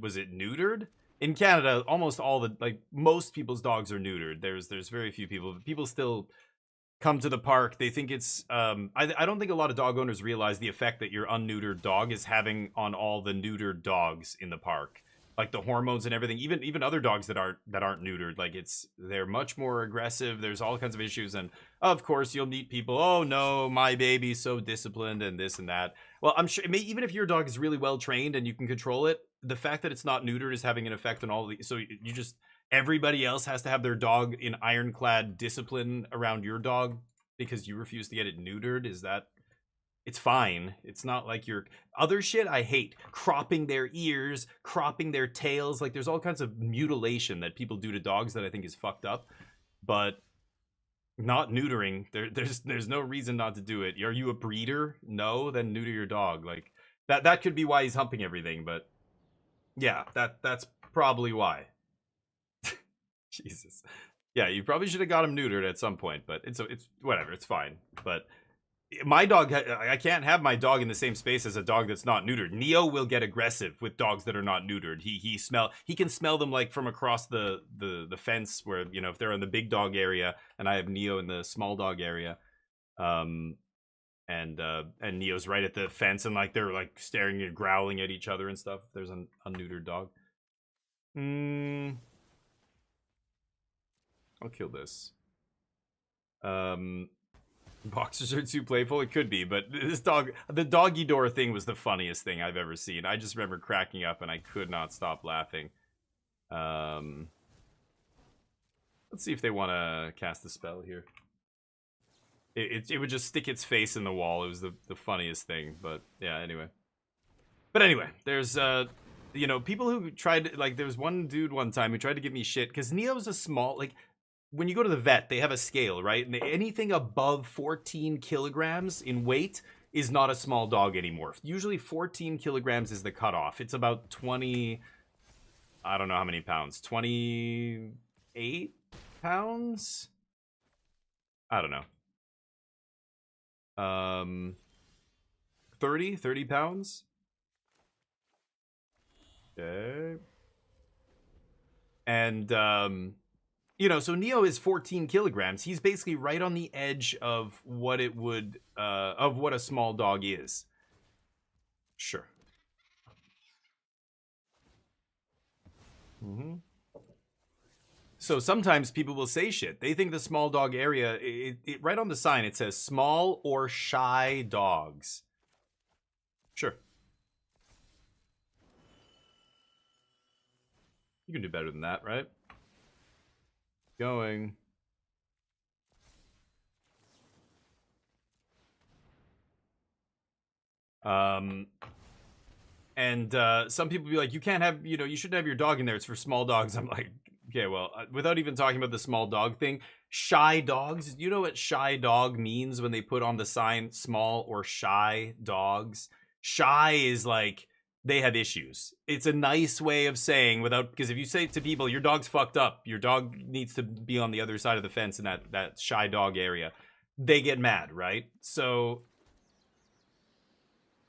was it neutered? In Canada, almost all the, like, most people's dogs are neutered. There's very few people, but people still come to the park. They think it's, I don't think a lot of dog owners realize the effect that your unneutered dog is having on all the neutered dogs in the park. Like the hormones and everything, even other dogs that aren't neutered, like they're much more aggressive. There's all kinds of issues, and of course you'll meet people. Oh no, my baby's so disciplined and this and that. Well, I'm sure even if your dog is really well trained and you can control it, the fact that it's not neutered is having an effect on all the. So you just everybody else has to have their dog in ironclad discipline around your dog because you refuse to get it neutered. Is that? It's fine. It's not like your other shit I hate. Cropping their ears, cropping their tails. Like, there's all kinds of mutilation that people do to dogs that I think is fucked up. But not neutering. There's no reason not to do it. Are you a breeder? No, then neuter your dog. Like, that could be why he's humping everything, but yeah, that's probably why. Jesus. Yeah, you probably should have got him neutered at some point, but it's whatever, it's fine. But my dog, I can't have my dog in the same space as a dog that's not neutered. Neo will get aggressive with dogs that are not neutered. He can smell them like from across the fence where, you know, if they're in the big dog area and I have Neo in the small dog area, and Neo's right at the fence and like they're like staring and growling at each other and stuff. There's an unneutered dog. I'll kill this. Boxers are too playful. It could be, but this dog, the doggy door thing was the funniest thing I've ever seen. I just remember cracking up and I could not stop laughing. Let's see if they want to cast a spell here. It would just stick its face in the wall. It was the funniest thing, but yeah, anyway. But anyway, there's, you know, people who tried, like, there was one dude one time who tried to give me shit, because Neo's a small, like, when you go to the vet, they have a scale, right? And anything above 14 kilograms in weight is not a small dog anymore. Usually 14 kilograms is the cutoff. It's about 20, I don't know how many pounds, 28 pounds? I don't know. 30 pounds? Okay. And, you know, so Neo is 14 kilograms. He's basically right on the edge of what it would, of what a small dog is. Sure. So sometimes people will say shit. They think the small dog area, right on the sign, it says small or shy dogs. Sure. You can do better than that, right? Going. And some people be like, you can't have, you shouldn't have your dog in there. It's for small dogs. I'm like, okay, well, without even talking about the small dog thing, shy dogs. You know what shy dog means when they put on the sign small or shy dogs? Shy is like they have issues. It's a nice way of saying because if you say to people, your dog's fucked up, your dog needs to be on the other side of the fence in that shy dog area, they get mad, right? So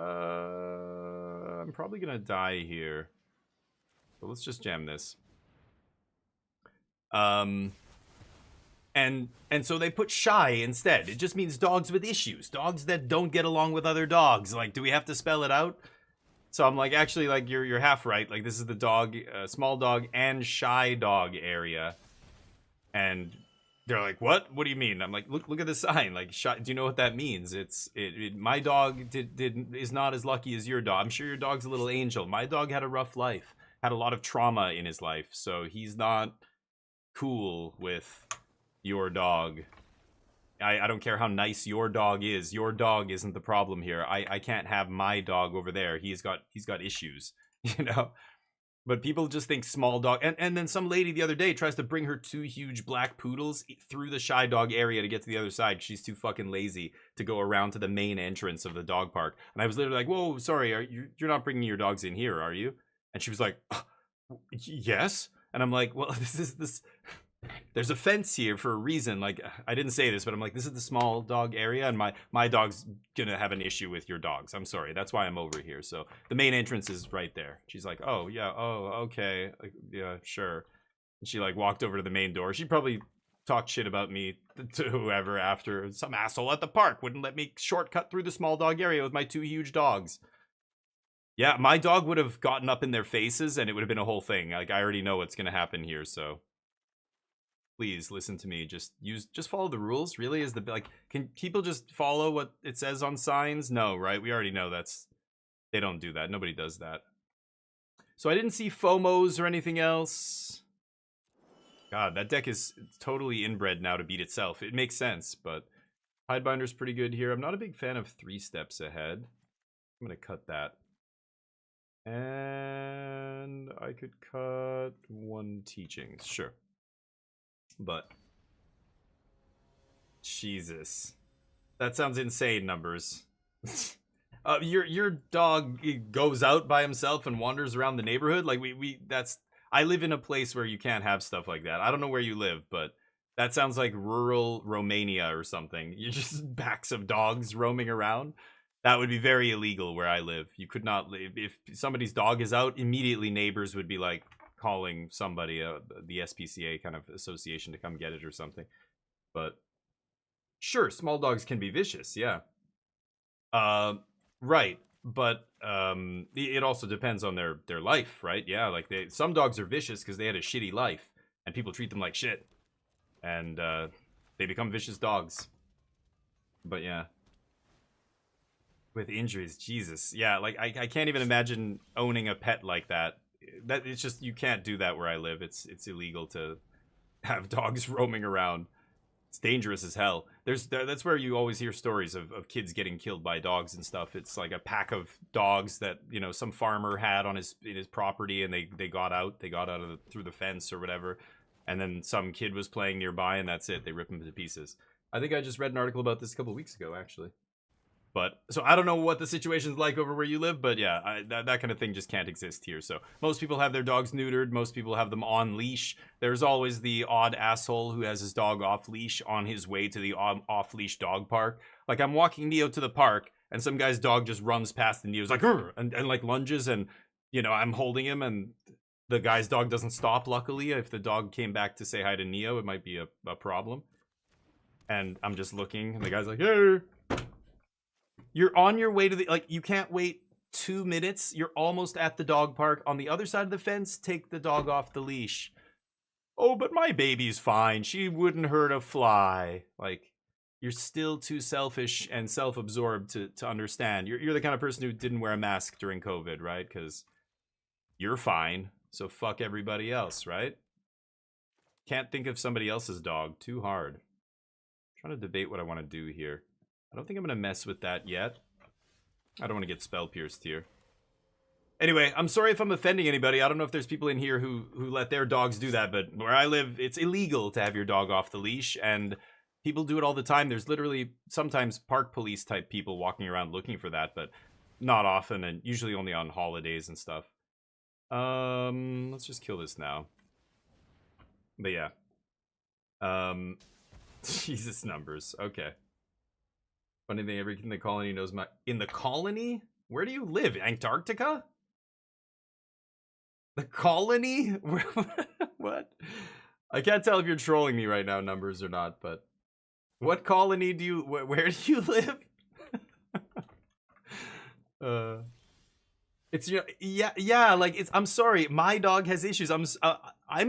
I'm probably gonna die here. But let's just jam this. And so they put shy instead. It just means dogs with issues. Dogs that don't get along with other dogs. Like, do we have to spell it out? So I'm like, actually, like, you're half right. Like, this is the dog, small dog and shy dog area. And they're like, what? What do you mean? I'm like, look at the sign. Like, shy, do you know what that means? My dog is not as lucky as your dog. I'm sure your dog's a little angel. My dog had a rough life, had a lot of trauma in his life, so he's not cool with your dog. I don't care how nice your dog is. Your dog isn't the problem here. I can't have my dog over there. He's got issues, you know? But people just think small dog. And then some lady the other day tries to bring her 2 huge black poodles through the shy dog area to get to the other side. She's too fucking lazy to go around to the main entrance of the dog park. And I was literally like, whoa, sorry, you're not bringing your dogs in here, are you? And she was like, yes. And I'm like, well, there's a fence here for a reason. Like, I didn't say this, but I'm like, this is the small dog area, and my dog's gonna have an issue with your dogs. I'm sorry, that's why I'm over here. So the main entrance is right there. She's like, oh yeah, oh okay, like, yeah, sure. And she like walked over to the main door. She probably talked shit about me to whoever after. Some asshole at the park wouldn't let me shortcut through the small dog area with my 2 huge dogs. Yeah, my dog would have gotten up in their faces, and it would have been a whole thing. Like, I already know what's gonna happen here, so please listen to me. Just follow the rules. Really, is the like? Can people just follow what it says on signs? No, right? We already know they don't do that. Nobody does that. So I didn't see FOMOs or anything else. God, that deck is totally inbred now to beat itself. It makes sense, but Hidebinder's pretty good here. I'm not a big fan of 3 steps ahead. I'm gonna cut that. And I could cut 1 teachings, sure. But Jesus, that sounds insane numbers. Your dog goes out by himself and wanders around the neighborhood. Like I live in a place where you can't have stuff like that. I don't know where you live, but that sounds like rural Romania or something. You're just packs of dogs roaming around. That would be very illegal where I live. You could not live if somebody's dog is out. Immediately, neighbors would be like calling somebody, the SPCA kind of association, to come get it or something. But sure, small dogs can be vicious, yeah. Right, but it also depends on their life, right? Yeah, like some dogs are vicious because they had a shitty life, and people treat them like shit, and they become vicious dogs. But yeah, with injuries, Jesus, yeah, like I can't even imagine owning a pet like that. That it's just, you can't do that where I live. It's illegal to have dogs roaming around. It's dangerous as hell. That's where you always hear stories of kids getting killed by dogs and stuff. It's like a pack of dogs that, you know, some farmer had in his property, and they got out through the fence or whatever, and then some kid was playing nearby, and that's it. They rip them to pieces. I think I just read an article about this a couple weeks ago, actually. But so I don't know what the situation's like over where you live, but yeah, that kind of thing just can't exist here. So most people have their dogs neutered. Most people have them on leash. There's always the odd asshole who has his dog off leash on his way to the off leash dog park. Like, I'm walking Neo to the park, and some guy's dog just runs past, and Neo's like, and like lunges, and you know, I'm holding him, and the guy's dog doesn't stop. Luckily, if the dog came back to say hi to Neo, it might be a problem. And I'm just looking, and the guy's like, hey. You're on your way to the, like, you can't wait 2 minutes. You're almost at the dog park. On the other side of the fence, take the dog off the leash. Oh, but my baby's fine. She wouldn't hurt a fly. Like, you're still too selfish and self-absorbed to understand. You're the kind of person who didn't wear a mask during COVID, right? Because you're fine. So fuck everybody else, right? Can't think of somebody else's dog. Too hard. I'm trying to debate what I want to do here. I don't think I'm going to mess with that yet. I don't want to get spell pierced here. Anyway, I'm sorry if I'm offending anybody. I don't know if there's people in here who let their dogs do that, but where I live, it's illegal to have your dog off the leash, and people do it all the time. There's literally sometimes park police type people walking around looking for that, but not often, and usually only on holidays and stuff. Let's just kill this now. But yeah. Jesus numbers. Okay. Funny thing, everything in the colony knows my... In the colony? Where do you live? Antarctica? The colony? What? I can't tell if you're trolling me right now, numbers, or not, but... What colony do you... Where do you live? It's, you know, yeah, like, it's... I'm sorry, my dog has issues. I'm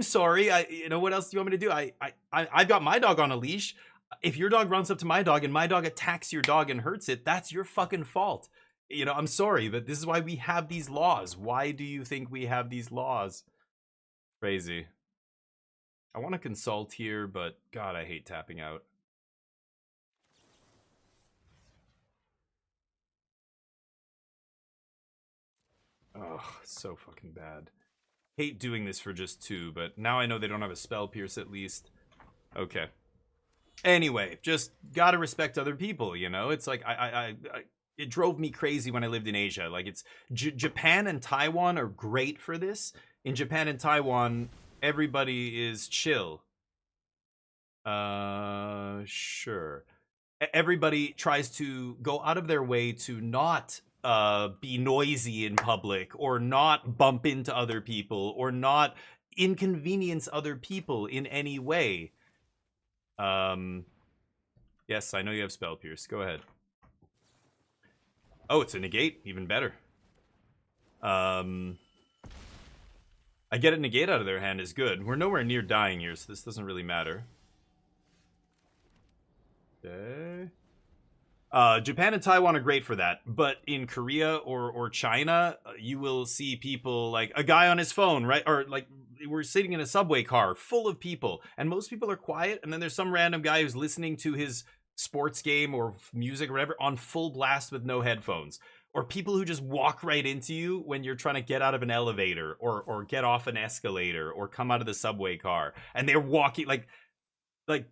sorry. You know, what else do you want me to do? I've got my dog on a leash. If your dog runs up to my dog and my dog attacks your dog and hurts it, that's your fucking fault. You know, I'm sorry, but this is why we have these laws. Why do you think we have these laws? Crazy. I want to consult here, but God, I hate tapping out. Oh, so fucking bad. Hate doing this for just 2, but now I know they don't have a spell pierce at least. Okay. Anyway, just gotta respect other people, you know? It's like, it drove me crazy when I lived in Asia. Like, it's... Japan and Taiwan are great for this. In Japan and Taiwan, everybody is chill. Sure. Everybody tries to go out of their way to not be noisy in public, or not bump into other people, or not inconvenience other people in any way. Yes, I know you have spell pierce. Go ahead. Oh, it's a negate. Even better. I get a negate out of their hand is good. We're nowhere near dying here, so this doesn't really matter. Okay. Japan and Taiwan are great for that, but in Korea or China, you will see people like a guy on his phone, right? Or like we're sitting in a subway car full of people, and most people are quiet, and then there's some random guy who's listening to his sports game or music or whatever on full blast with no headphones. Or people who just walk right into you when you're trying to get out of an elevator or get off an escalator or come out of the subway car, and they're walking like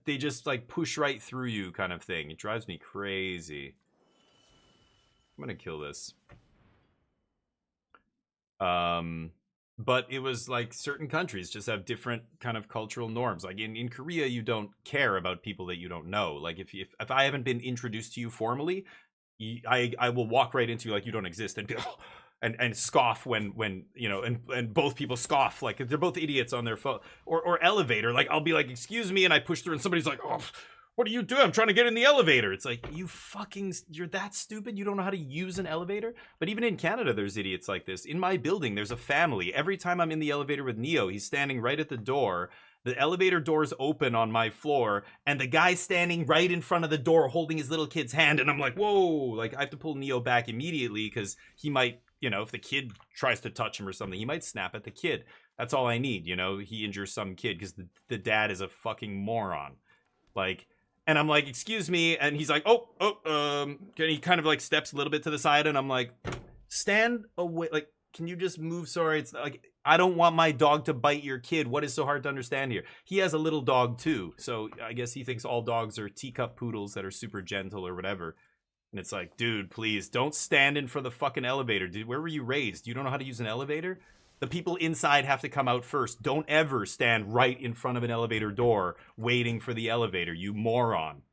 they just like push right through you kind of thing. It drives me crazy. I'm gonna kill this. But it was like certain countries just have different kind of cultural norms. Like in Korea, you don't care about people that you don't know. Like if I haven't been introduced to you formally, I will walk right into you like you don't exist and be, and scoff when you know, and both people scoff like they're both idiots on their phone. Or elevator, like I'll be like, excuse me, and I push through and somebody's like, oh, what are you doing? I'm trying to get in the elevator. It's like, you're that stupid? You don't know how to use an elevator? But even in Canada, there's idiots like this. In my building, there's a family. Every time I'm in the elevator with Neo, he's standing right at the door. The elevator doors open on my floor, and the guy's standing right in front of the door holding his little kid's hand, and I'm like, whoa, like I have to pull Neo back immediately because he might, you know, if the kid tries to touch him or something, he might snap at the kid. That's all I need, you know? He injures some kid because the dad is a fucking moron. Like... And I'm like, excuse me, and he's like, and he kind of like steps a little bit to the side, and I'm like, stand away, like, can you just move? Sorry, it's like, I don't want my dog to bite your kid. What is so hard to understand here? He has a little dog too, so I guess he thinks all dogs are teacup poodles that are super gentle or whatever. And it's like, dude, please, don't stand in for the fucking elevator. Dude, where were you raised? You don't know how to use an elevator? The people inside have to come out first. Don't ever stand right in front of an elevator door waiting for the elevator, you moron.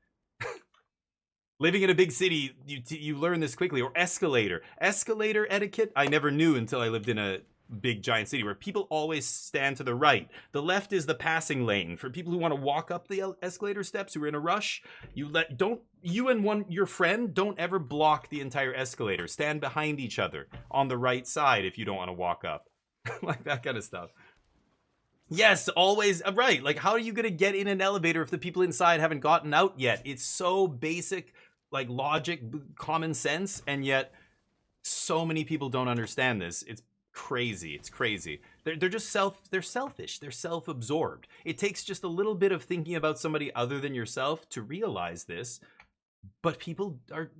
Living in a big city, you learn this quickly. Or escalator. Escalator etiquette, I never knew until I lived in a big giant city where people always stand to the right. The left is the passing lane. For people who want to walk up the escalator steps, who are in a rush, you and your friend don't ever block the entire escalator. Stand behind each other on the right side if you don't want to walk up. Like that kind of stuff. Yes, always right. Like, how are you gonna get in an elevator if the people inside haven't gotten out yet? It's so basic, like logic, common sense, and yet so many people don't understand this. It's crazy. It's crazy. They're just they're selfish. They're self-absorbed. It takes just a little bit of thinking about somebody other than yourself to realize this. But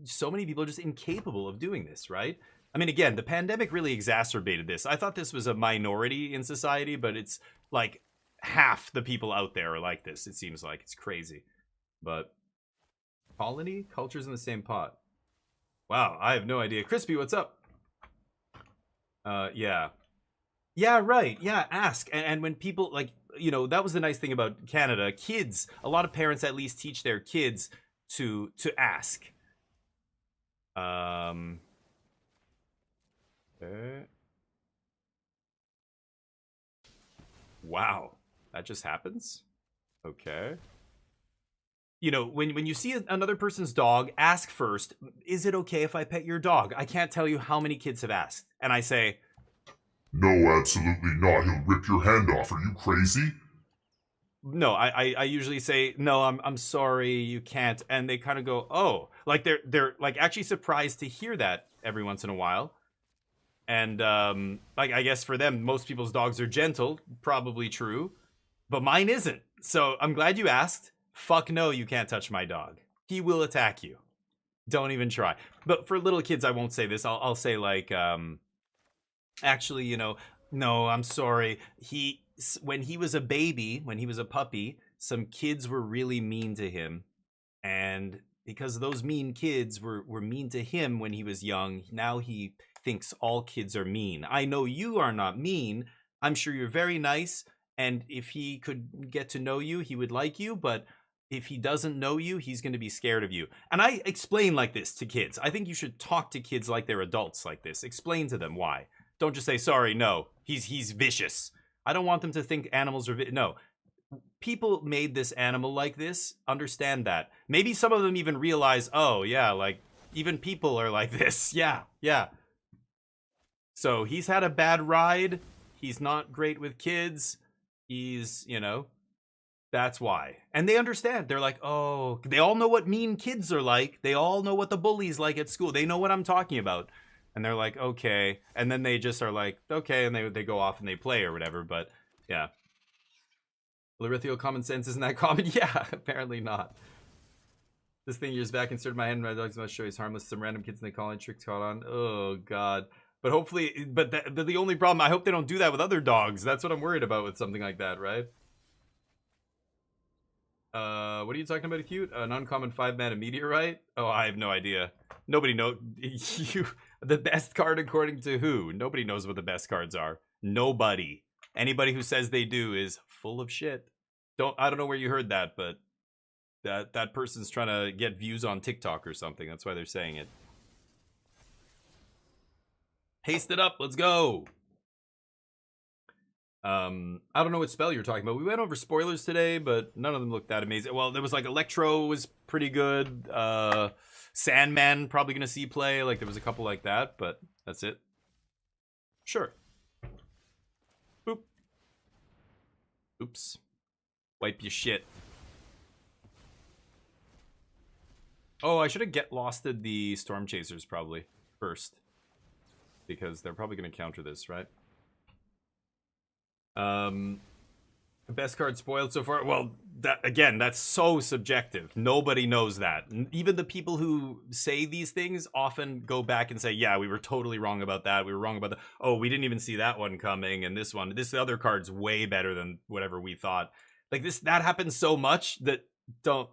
so many people are just incapable of doing this, right? I mean, again, the pandemic really exacerbated this. I thought this was a minority in society, but it's like half the people out there are like this. It seems like it's crazy. But colony cultures in the same pot. Wow, I have no idea. Crispy, what's up? Yeah. Yeah, right. Yeah, ask. And when people, like, you know, that was the nice thing about Canada. Kids, a lot of parents at least teach their kids to ask. Wow, that just happens? Okay. You know, when you see another person's dog, ask first, is it okay if I pet your dog? I can't tell you how many kids have asked. And I say, no, absolutely not. He'll rip your hand off. Are you crazy? no, I usually say, no, I'm sorry, you can't. And they kind of go, oh, like they're like actually surprised to hear that every once in a while. And like, I guess for them, most people's dogs are gentle, probably true, but mine isn't. So I'm glad you asked. Fuck no, you can't touch my dog. He will attack you. Don't even try. But for little kids, I won't say this. I'll say like, actually, you know, no, I'm sorry. When he was a baby, when he was a puppy, some kids were really mean to him. And because those mean kids were mean to him when he was young, now he thinks all kids are mean. I know you are not mean. I'm sure you're very nice. And if he could get to know you, he would like you. But if he doesn't know you, he's going to be scared of you. And I explain like this to kids. I think you should talk to kids like they're adults like this. Explain to them why. Don't just say, sorry, no, he's vicious. I don't want them to think animals are no. People made this animal like this. Understand that. Maybe some of them even realize, oh, yeah, like, even people are like this. Yeah, yeah. So he's had a bad ride. He's not great with kids. He's, you know, that's why. And they understand. They're like, oh, they all know what mean kids are like. They all know what the bullies like at school. They know what I'm talking about. And they're like, okay. And then they just are like, okay. And they go off and they play or whatever. But yeah. Larithial common sense isn't that common? Yeah, apparently not. This thing years back inserted my hand in my dog's mouth, show he's harmless. Some random kids in the colony tricked caught on. Oh, God. But hopefully, but the only problem, I hope they don't do that with other dogs. That's what I'm worried about with something like that, right? What are you talking about, Acute? An uncommon 5-mana meteorite? Oh, I have no idea. Nobody knows. The best card according to who? Nobody knows what the best cards are. Nobody. Anybody who says they do is full of shit. I don't know where you heard that, but that person's trying to get views on TikTok or something. That's why they're saying it. Haste it up. Let's go. I don't know what spell you're talking about. We went over spoilers today, but none of them looked that amazing. Well, there was like Electro was pretty good. Sandman probably gonna see play. Like there was a couple like that, but that's it. Sure. Boop. Oops. Wipe your shit. Oh, I should have get losted the Storm Chasers probably first, because they're probably gonna counter this, right? The best card spoiled so far. Well, that's so subjective. Nobody knows that. Even the people who say these things often go back and say, yeah, we were totally wrong about that. We were wrong about that. Oh, we didn't even see that one coming. And this other card's way better than whatever we thought. Like that happens so much that don't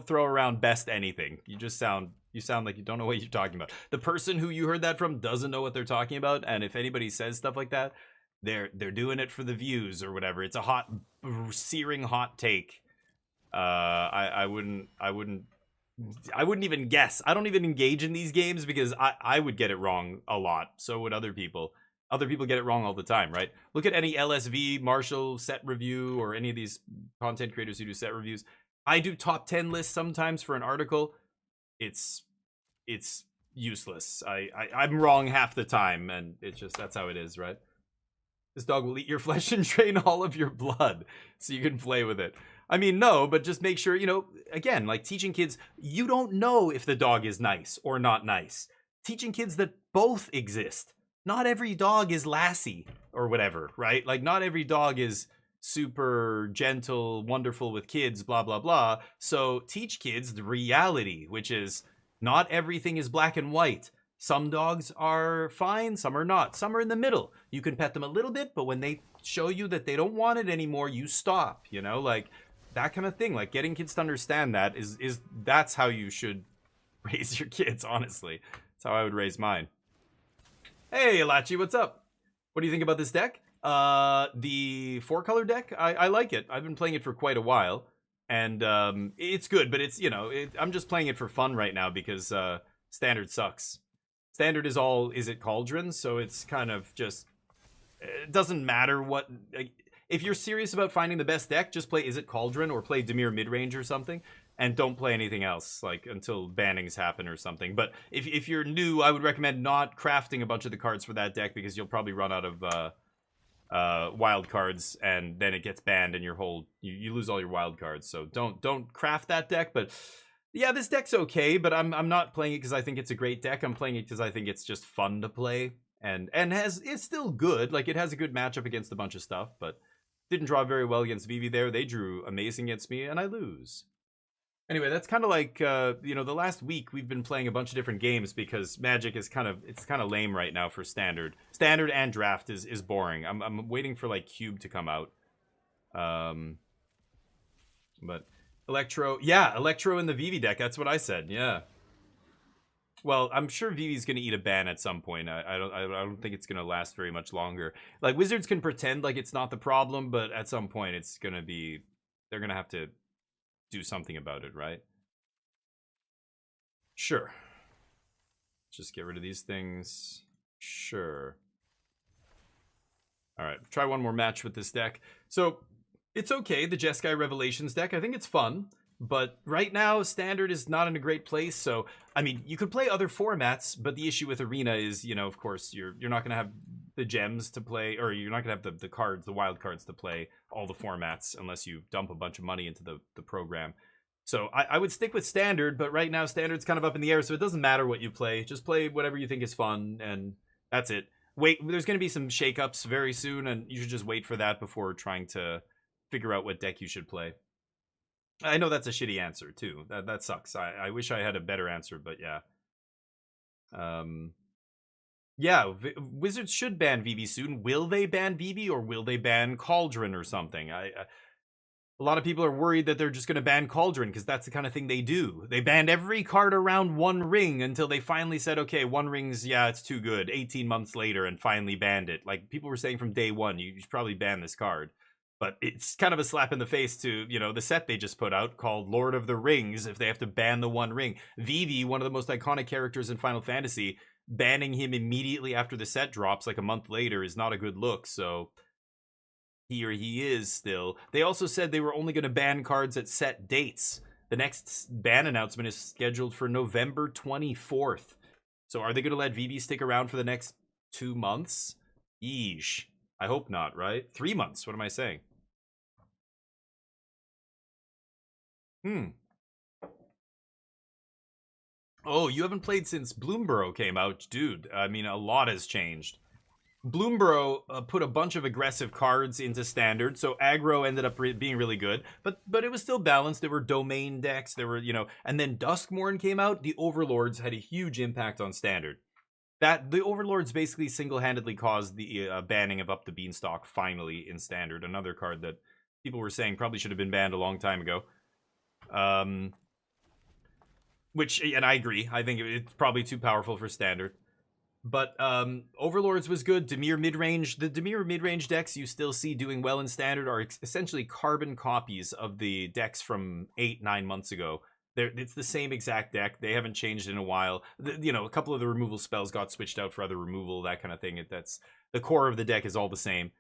throw around best anything. You sound like you don't know what you're talking about. The person who you heard that from doesn't know what they're talking about. And if anybody says stuff like that, they're doing it for the views or whatever. It's a hot, searing hot take. I wouldn't even guess. I don't even engage in these games because I would get it wrong a lot. So would other people. Other people get it wrong all the time, right? Look at any LSV, Marshall set review, or any of these content creators who do set reviews. I do top 10 lists sometimes for an article. It's useless. I'm wrong half the time, and it's just that's how it is, right? This dog will eat your flesh and drain all of your blood so you can play with it. I mean, no, but just make sure, again, like teaching kids, you don't know if the dog is nice or not nice. Teaching kids that both exist. Not every dog is Lassie or whatever, right? Like not every dog is super gentle, wonderful with kids, blah, blah, blah. So teach kids the reality, which is not everything is black and white. Some dogs are fine, some are not. Some are in the middle. You can pet them a little bit, but when they show you that they don't want it anymore, you stop, you know, like that kind of thing. Like getting kids to understand that is that's how you should raise your kids, honestly. That's how I would raise mine. Hey, Elachi, what's up? What do you think about this deck? The 4-color deck, I like it. I've been playing it for quite a while, and it's good, but it's, you know, I'm just playing it for fun right now because Standard sucks. Standard is all Izzet Cauldron, so it's kind of just, it doesn't matter what, like, if you're serious about finding the best deck, just play Izzet Cauldron or play Dimir Midrange or something, and don't play anything else, like, until bannings happen or something. But if you're new, I would recommend not crafting a bunch of the cards for that deck, because you'll probably run out of wild cards, and then it gets banned, and your whole, you lose all your wild cards. So don't craft that deck. But yeah, this deck's okay, but I'm not playing it because I think it's a great deck. I'm playing it because I think it's just fun to play, and it's still good. Like, it has a good matchup against a bunch of stuff, but didn't draw very well against Vivi there. They drew amazing against me, and I lose. Anyway, that's kind of like, you know, the last week we've been playing a bunch of different games because Magic is kind of lame right now for Standard. Standard and Draft is boring. I'm waiting for, like, Cube to come out. But Electro in the Vivi deck, that's what I said, yeah. Well, I'm sure Vivi's gonna eat a ban at some point. I don't think it's gonna last very much longer. Like, Wizards can pretend like it's not the problem, but at some point it's gonna be, they're gonna have to do something about it, right? Sure. Just get rid of these things. Sure. Alright, try one more match with this deck. So, it's okay, the Jeskai Revelations deck. I think it's fun. But right now, Standard is not in a great place. So, I mean, you could play other formats, but the issue with Arena is, you know, of course, you're not going to have the gems to play, or you're not going to have the cards, the wild cards to play all the formats unless you dump a bunch of money into the program. So I would stick with Standard, but right now Standard's kind of up in the air, so it doesn't matter what you play. Just play whatever you think is fun, and that's it. Wait, there's going to be some shakeups very soon, and you should just wait for that before trying to figure out what deck you should play. I know that's a shitty answer, too. That sucks. I wish I had a better answer, but yeah. Yeah, Wizards should ban Vivi soon. Will they ban Vivi, or will they ban Cauldron or something? A lot of people are worried that they're just going to ban Cauldron, because that's the kind of thing they do. They banned every card around One Ring until they finally said, okay, One Ring's, yeah, it's too good. 18 months later, and finally banned it. Like, people were saying from day one, you should probably ban this card. But it's kind of a slap in the face to, you know, the set they just put out called Lord of the Rings, if they have to ban the One Ring. Vivi, one of the most iconic characters in Final Fantasy, banning him immediately after the set drops, like a month later, is not a good look, so here he is still. They also said they were only going to ban cards at set dates. The next ban announcement is scheduled for November 24th. So are they going to let Vivi stick around for the next 2 months? Yeesh. I hope not, right? 3 months, what am I saying? Oh, you haven't played since Bloomborough came out? Dude, I mean, a lot has changed. Bloomborough put a bunch of aggressive cards into Standard, so aggro ended up being really good, but it was still balanced. There were domain decks, there were, you know, and then Duskmourn came out. The Overlords had a huge impact on Standard. That the Overlords basically single-handedly caused the banning of Up the Beanstalk finally in Standard, another card that people were saying probably should have been banned a long time ago. Which, and I agree, I think it's probably too powerful for Standard. But Overlords was good. Dimir midrange, the Dimir midrange decks you still see doing well in Standard are essentially carbon copies of the decks from 8-9 months ago. It's the same exact deck. They haven't changed in a while. You know, a couple of the removal spells got switched out for other removal, that kind of thing. That's the core of the deck is all the same.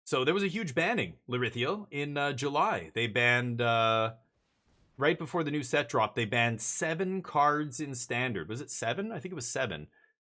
So there was a huge banning, Larithiel, in July. They banned, right before the new set drop, they banned 7 cards in Standard. Was it 7? I think it was 7,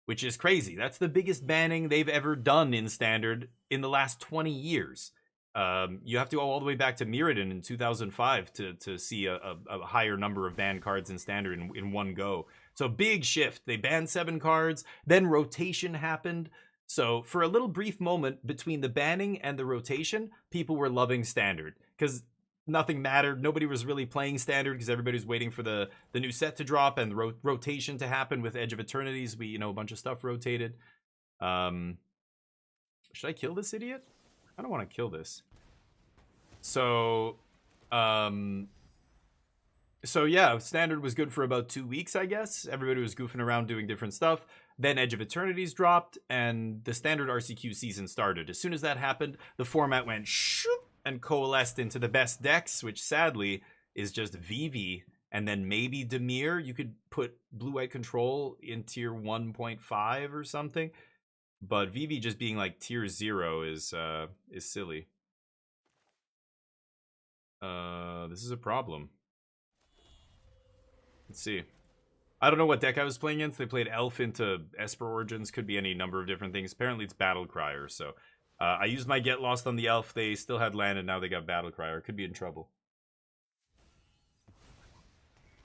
which is crazy. That's the biggest banning they've ever done in Standard in the last 20 years. You have to go all the way back to Mirrodin in 2005 to see a higher number of banned cards in Standard in one go. So big shift. They banned 7 cards. Then rotation happened. So for a little brief moment between the banning and the rotation, people were loving Standard because nothing mattered. Nobody was really playing Standard because everybody was waiting for the new set to drop and the rotation to happen with Edge of Eternities. We, a bunch of stuff rotated. Should I kill this idiot? I don't want to kill this. So, yeah, Standard was good for about 2 weeks, I guess. Everybody was goofing around doing different stuff. Then Edge of Eternities dropped, and the Standard RCQ season started. As soon as that happened, the format went shoop and coalesced into the best decks, which sadly is just Vivi and then maybe Dimir. You could put Blue-White Control in tier 1.5 or something. But Vivi just being like tier 0 is silly. This is a problem. Let's see. I don't know what deck I was playing against. They played Elf into Esper Origins. Could be any number of different things. Apparently it's Battle Crier. So I used my Get Lost on the Elf. They still had land and now they got Battle Crier. Could be in trouble.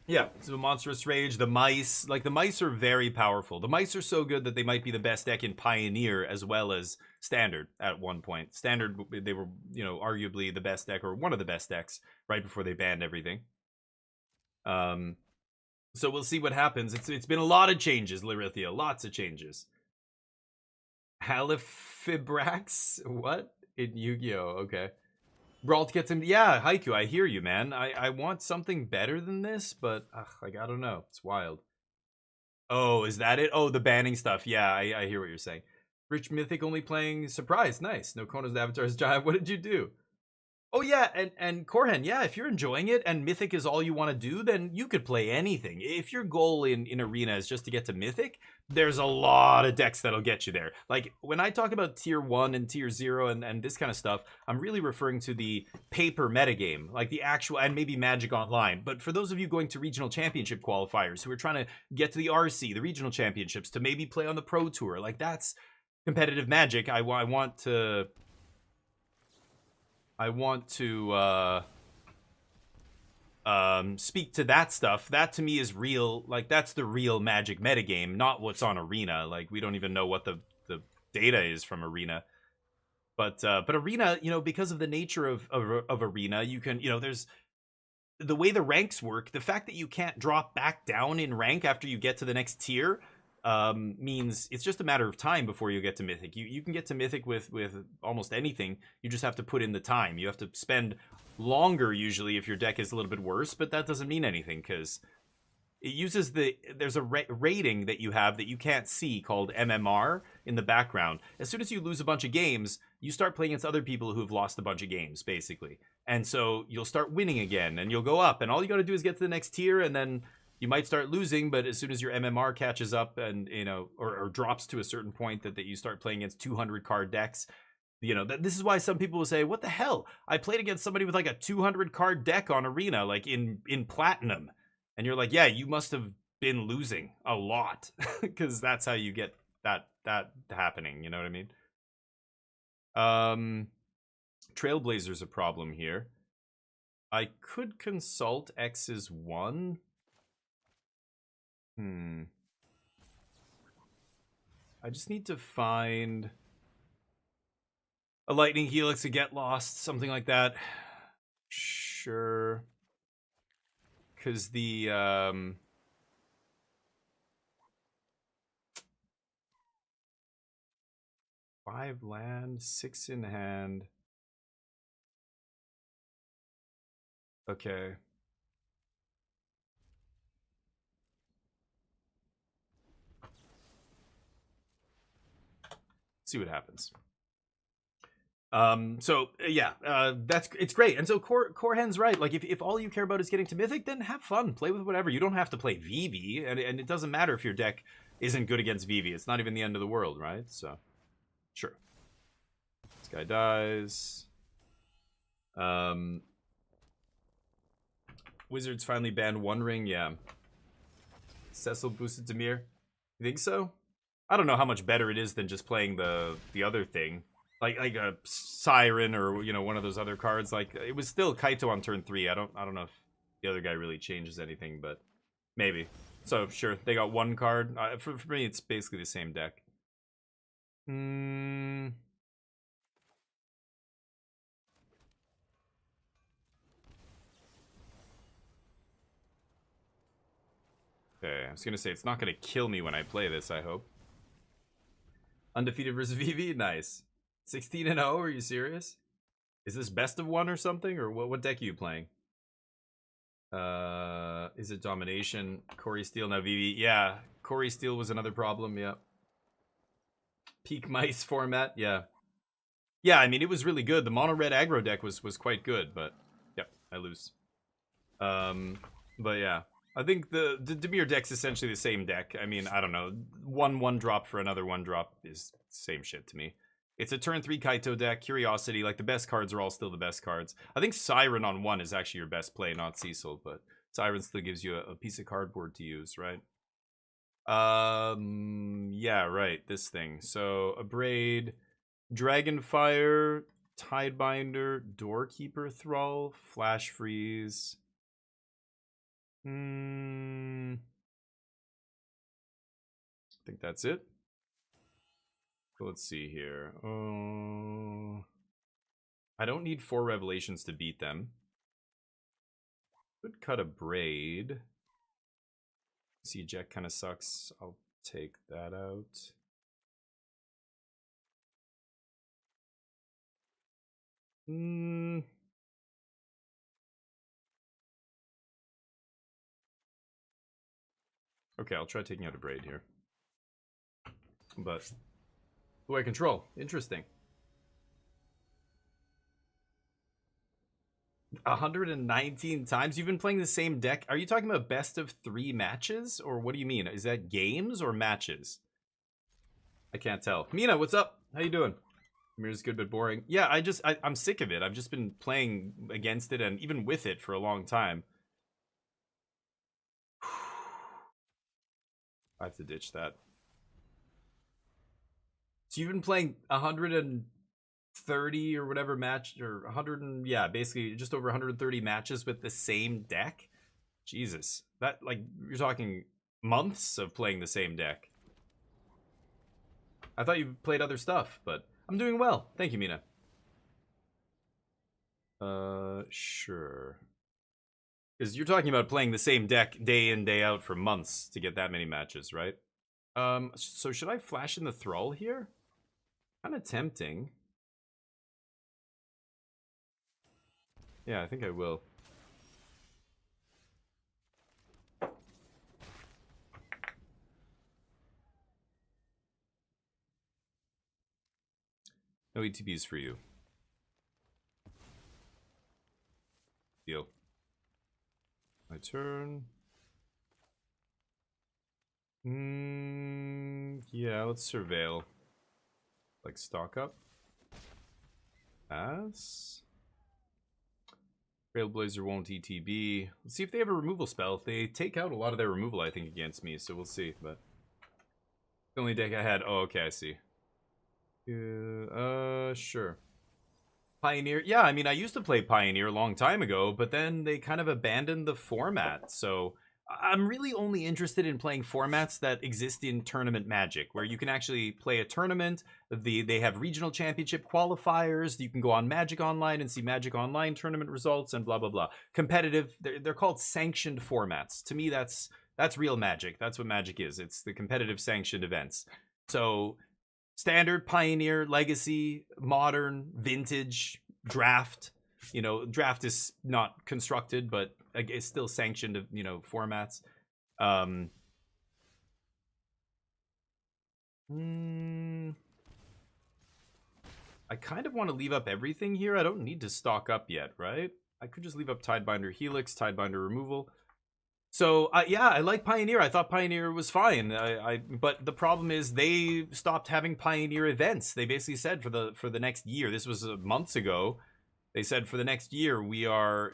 Yeah, so Monstrous Rage, the Mice. Like, the Mice are very powerful. The Mice are so good that they might be the best deck in Pioneer as well as Standard at one point. Standard, they were, arguably the best deck or one of the best decks right before they banned everything. So we'll see what happens. It's been a lot of changes, Larithia. Lots of changes. Halifibrax? What? In Yu-Gi-Oh! Okay. Brault gets him. Yeah, Haiku, I hear you, man. I want something better than this, but, I don't know. It's wild. Oh, is that it? Oh, the banning stuff. Yeah, I hear what you're saying. Rich Mythic only playing Surprise. Nice. No Kona's Avatar's Jive. What did you do? Oh yeah, and Korhen, yeah, if you're enjoying it and Mythic is all you want to do, then you could play anything. If your goal in Arena is just to get to Mythic, there's a lot of decks that'll get you there. Like, when I talk about tier 1 and tier 0 and this kind of stuff, I'm really referring to the paper metagame, like the actual, and maybe Magic Online. But for those of you going to regional championship qualifiers who are trying to get to the RC, the regional championships, to maybe play on the Pro Tour, like, that's competitive Magic. I want to speak to that stuff. That to me is real. Like, that's the real Magic metagame, not what's on Arena. Like, we don't even know what the data is from Arena. But Arena, because of the nature of Arena, you can, there's the way the ranks work. The fact that you can't drop back down in rank after you get to the next tier means it's just a matter of time before you get to Mythic. You can get to Mythic with almost anything. You just have to put in the time. You have to spend longer usually if your deck is a little bit worse, but that doesn't mean anything because it uses there's a rating that you have that you can't see called MMR in the background. As soon as you lose a bunch of games, you start playing against other people who've lost a bunch of games, basically. And so you'll start winning again and you'll go up, and all you got to do is get to the next tier, and then you might start losing, but as soon as your MMR catches up and, or drops to a certain point that you start playing against 200 card decks, this is why some people will say, what the hell? I played against somebody with like a 200 card deck on Arena, like in Platinum. And you're like, yeah, you must have been losing a lot because that's how you get that happening. You know what I mean? Trailblazer's a problem here. I could consult X's 1. I just need to find a Lightning Helix, a Get Lost, something like that. Sure. Because the 5 land, 6 in hand. Okay. See what happens. It's great. And so Korhen's right. Like, if all you care about is getting to Mythic, then have fun. Play with whatever. You don't have to play Vivi, and it doesn't matter if your deck isn't good against Vivi. It's not even the end of the world, right? So, sure. This guy dies. Wizards finally banned One Ring. Yeah. Cecil boosted Dimir. You think so? I don't know how much better it is than just playing the other thing. Like a Siren or, one of those other cards. Like, it was still Kaito on turn 3. I don't know if the other guy really changes anything, but maybe. So, sure, they got one card. For me, it's basically the same deck. Hmm. Okay, I was gonna say it's not gonna kill me when I play this, I hope. Undefeated versus VV? Nice. 16-0, are you serious? Is this best of one or something? Or what deck are you playing? Is it Domination? Corey Steele, now VV. Yeah, Corey Steele was another problem, yeah. Peak Mice format, yeah. Yeah, I mean, it was really good. The mono-red aggro deck was quite good, but... Yep, I lose. But yeah. I think the Dimir deck's essentially the same deck. I mean, I don't know. One drop for another one drop is same shit to me. It's a turn 3 Kaito deck, Curiosity, like the best cards are all still the best cards. I think Siren on 1 is actually your best play, not Cecil, but Siren still gives you a piece of cardboard to use, right? Yeah, right, this thing. So, Abrade, Dragonfire, Tidebinder, Doorkeeper Thrall, Flash Freeze. I think that's it. Let's see here. I don't need 4 Revelations to beat them. Could cut a Braid. Sea Jet kind of sucks. I'll take that out. Okay, I'll try taking out a Braid here. But who I control? Interesting. 119 times? You've been playing the same deck? Are you talking about best of 3 matches? Or what do you mean? Is that games or matches? I can't tell. Mina, what's up? How you doing? Mirror's good but boring. Yeah, I'm sick of it. I've just been playing against it and even with it for a long time. I have to ditch that. So you've been playing 130 or whatever match, or 100 and, yeah, basically just over 130 matches with the same deck? Jesus. That, like, you're talking months of playing the same deck. I thought you played other stuff, but I'm doing well. Thank you, Mina. Sure. Because you're talking about playing the same deck day in, day out for months to get that many matches, right? So should I flash in the Thrall here? Kind of tempting. Yeah, I think I will. No ETBs for you. Deal. My turn. Yeah, let's surveil. Like, stock up. Pass. Trailblazer won't ETB. Let's see if they have a removal spell. They take out a lot of their removal, I think, against me, so we'll see. But the only deck I had. Oh, okay, I see. Sure. Pioneer. Yeah, I mean, I used to play Pioneer a long time ago, but then they kind of abandoned the format. So I'm really only interested in playing formats that exist in tournament Magic, where you can actually play a tournament. They have regional championship qualifiers. You can go on Magic Online and see Magic Online tournament results and blah blah blah. Competitive. They're called sanctioned formats. To me, that's real Magic. That's what Magic is. It's the competitive sanctioned events. So Standard, Pioneer, Legacy, Modern, Vintage, Draft. You know, Draft is not constructed, but it's still sanctioned, you know, formats. I kind of want to leave up everything here. I don't need to stock up yet, right? I could just leave up Tidebinder Helix, Tidebinder Removal. So, yeah, I like Pioneer. I thought Pioneer was fine. But the problem is they stopped having Pioneer events. They basically said for the next year, this was months ago, they said for the next year, we are,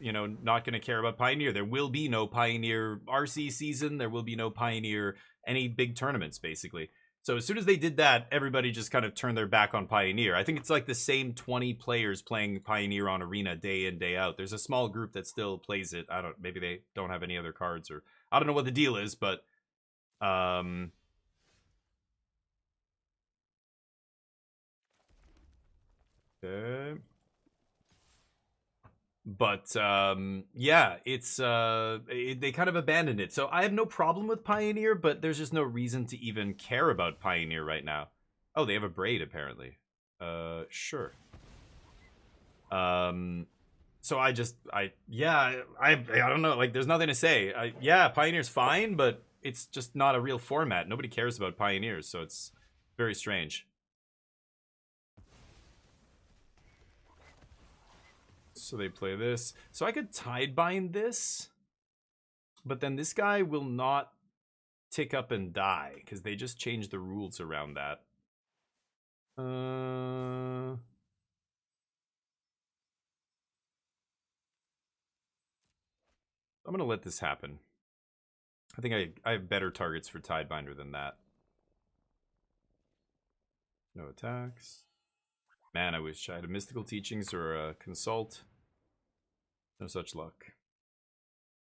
you know, not going to care about Pioneer. There will be no Pioneer RC season. There will be no Pioneer any big tournaments, basically. So as soon as they did that, everybody just kind of turned their back on Pioneer. I think it's like the same 20 players playing Pioneer on Arena day in, day out. There's a small group that still plays it. Maybe they don't have any other cards, or I don't know what the deal is, but But yeah, it's they kind of abandoned it. So I have no problem with Pioneer, but there's just no reason to even care about Pioneer right now. Oh, they have a braid apparently. Sure. So I don't know. Like, there's nothing to say. Yeah, Pioneer's fine, but it's just not a real format. Nobody cares about Pioneers, so it's very strange. So they play this. So I could Tidebind this, but then this guy will not tick up and die because they just changed the rules around that. I'm gonna let this happen. I think I have better targets for Tidebinder than that. No attacks. Man, I wish I had a Mystical Teachings or a Consult. No such luck.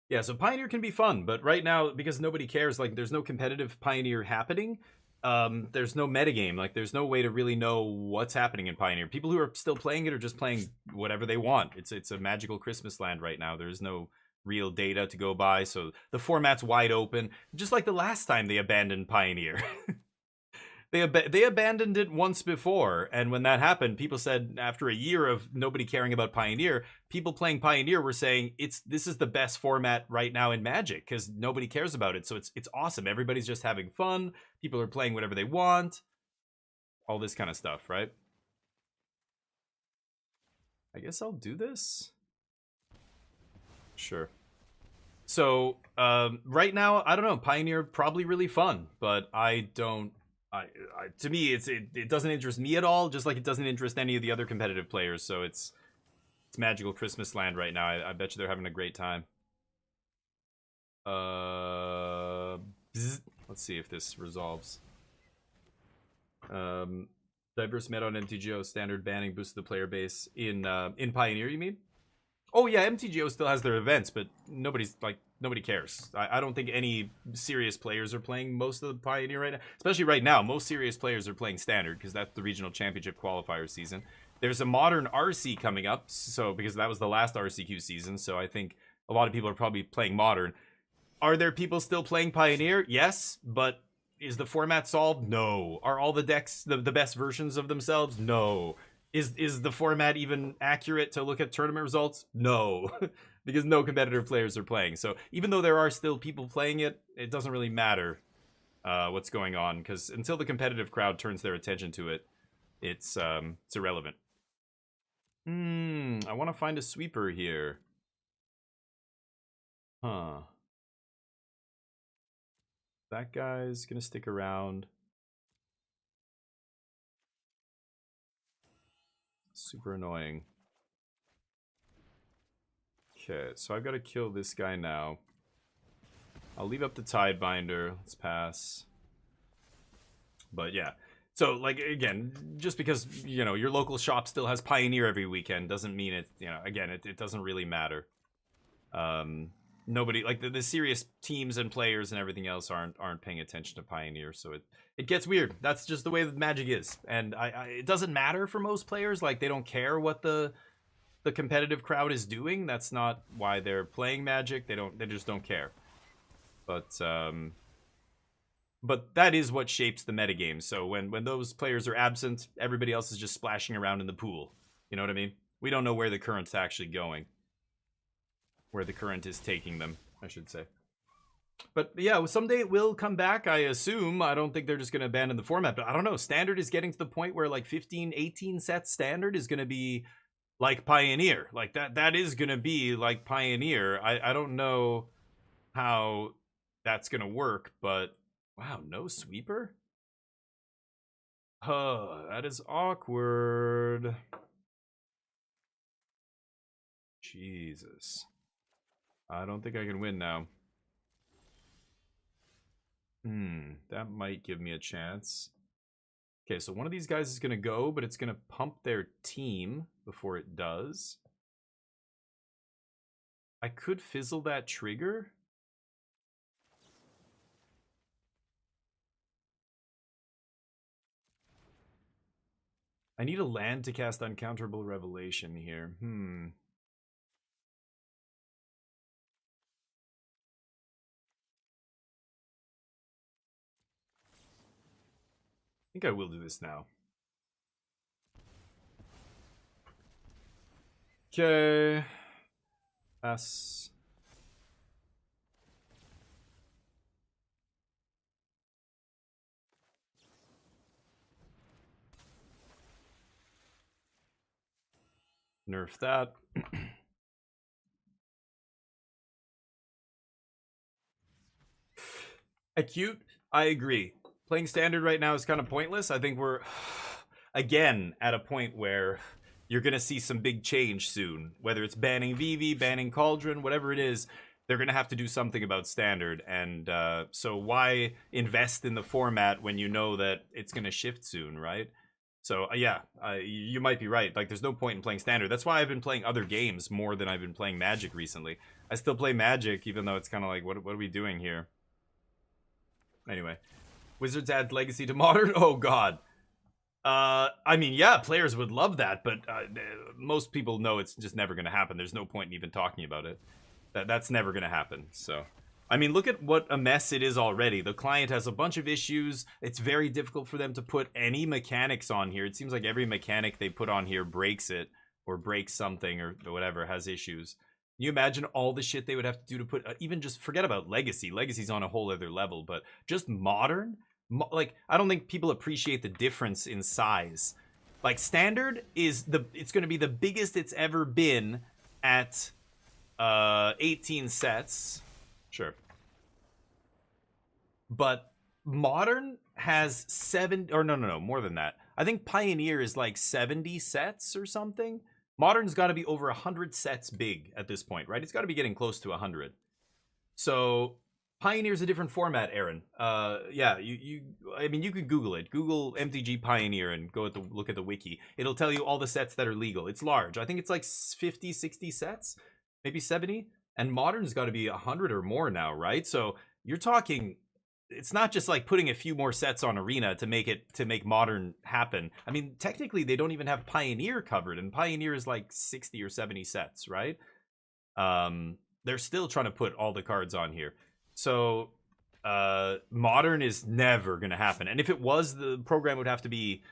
Yeah, so Pioneer can be fun, but right now, because nobody cares, like, there's no competitive Pioneer happening, there's no metagame. Like, there's no way to really know what's happening in Pioneer. People who are still playing it are just playing whatever they want. It's a magical Christmas land right now. There's no real data to go by, so the format's wide open. Just like the last time they abandoned Pioneer. They abandoned it once before, and when that happened, people said after a year of nobody caring about Pioneer, people playing Pioneer were saying this is the best format right now in Magic because nobody cares about it. So it's awesome. Everybody's just having fun. People are playing whatever they want. All this kind of stuff, right? I guess I'll do this. Sure. So right now, I don't know. Pioneer probably really fun, but I don't. To me, it doesn't interest me at all. Just like it doesn't interest any of the other competitive players. So it's magical Christmas land right now. I bet you they're having a great time. Let's see if this resolves. Diverse meta on MTGO standard banning boosted the player base in Pioneer. You mean? Oh yeah, MTGO still has their events, but nobody cares. I don't think any serious players are playing most of the Pioneer right now. Especially right now, most serious players are playing Standard because that's the regional championship qualifier season. There's a modern RC coming up, so because that was the last RCQ season, so I think a lot of people are probably playing Modern. Are there people still playing Pioneer? Yes, but is the format solved? No. Are all the decks the best versions of themselves? No. Is the format even accurate to look at tournament results? No. Because no competitive players are playing. So even though there are still people playing it, it doesn't really matter what's going on, because until the competitive crowd turns their attention to it, it's irrelevant. I want to find a sweeper here. Huh. That guy's gonna stick around. Super annoying. Okay, so I've got to kill this guy now. I'll leave up the Tidebinder. Let's pass. But yeah. So, like, again, just because, you know, your local shop still has Pioneer every weekend doesn't mean it, you know, again, it doesn't really matter. Nobody, like, the serious teams and players and everything else aren't paying attention to Pioneer, so it gets weird. That's just the way that Magic is. And it doesn't matter for most players. Like, they don't care what the competitive crowd is doing. That's not why they're playing Magic. They just don't care. But that is what shapes the metagame. So when those players are absent, everybody else is just splashing around in the pool. You know what I mean? We don't know where the current's actually going. Where the current is taking them, I should say. But yeah, someday it will come back, I assume. I don't think they're just going to abandon the format. But I don't know. Standard is getting to the point where like 15, 18 sets Standard is going to be like Pioneer. Like that is going to be like Pioneer. I don't know how that's going to work, but wow, no sweeper? That is awkward. Jesus. I don't think I can win now. That might give me a chance. Okay, so one of these guys is going to go, but it's going to pump their team before it does. I could fizzle that trigger. I need a land to cast Uncounterable Revelation here. think I will do this now. Okay. S. Nerf that. Acute, I agree. Playing standard right now is kind of pointless. I think we're, again, at a point where you're going to see some big change soon. Whether it's banning Vivi, banning Cauldron, whatever it is, they're going to have to do something about standard. And so why invest in the format when you know that it's going to shift soon, right? So yeah, you might be right. Like, there's no point in playing standard. That's why I've been playing other games more than I've been playing Magic recently. I still play Magic, even though it's kind of like, what are we doing here? Anyway, Wizards adds Legacy to Modern. Oh God. I mean, yeah, players would love that, but most people know it's just never going to happen. There's no point in even talking about it. That's never going to happen. So, I mean, look at what a mess it is already. The client has a bunch of issues. It's very difficult for them to put any mechanics on here. It seems like every mechanic they put on here breaks it or breaks something or whatever, has issues. Can you imagine all the shit they would have to do to put, even just forget about Legacy. Legacy's on a whole other level, but just Modern? Like, I don't think people appreciate the difference in size. Like, Standard is it's going to be the biggest it's ever been at 18 sets. Sure. But Modern has 7, or no, more than that. I think Pioneer is like 70 sets or something. Modern's got to be over 100 sets big at this point, right? It's got to be getting close to 100. So Pioneer's a different format, Aaron. Yeah, I mean, you could Google it. Google MTG Pioneer and look at the wiki. It'll tell you all the sets that are legal. It's large. I think it's like 50, 60 sets, maybe 70. And Modern's got to be 100 or more now, right? So you're talking, it's not just like putting a few more sets on Arena to make Modern happen. I mean, technically they don't even have Pioneer covered, and Pioneer is like 60 or 70 sets, right? They're still trying to put all the cards on here. So Modern is never going to happen. And if it was, the program would have to be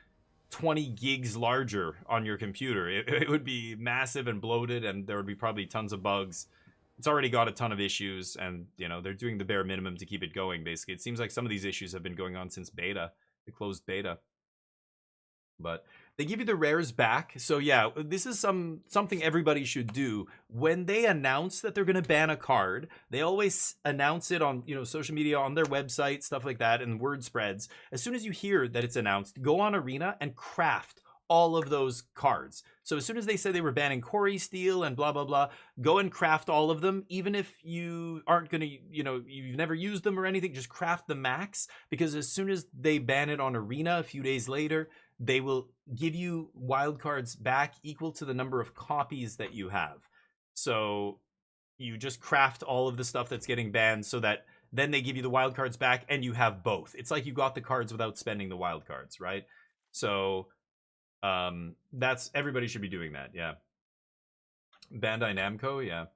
20 gigs larger on your computer. It would be massive and bloated, and there would be probably tons of bugs. It's already got a ton of issues, and they're doing the bare minimum to keep it going. Basically, it seems like some of these issues have been going on since beta, the closed beta. But they give you the rares back. So yeah, this is something everybody should do. When they announce that they're going to ban a card, they always announce it on social media, on their website, stuff like that, and word spreads. As soon as you hear that it's announced, go on Arena and craft all of those cards. So as soon as they said they were banning Quarry Steel and blah blah blah, go and craft all of them. Even if you aren't gonna, you've never used them or anything, just craft the max, because as soon as they ban it on Arena a few days later, they will give you wildcards back equal to the number of copies that you have. So you just craft all of the stuff that's getting banned, so that then they give you the wildcards back and you have both. It's like you got the cards without spending the wildcards, right? So that's, everybody should be doing that. Yeah. Bandai Namco, yeah.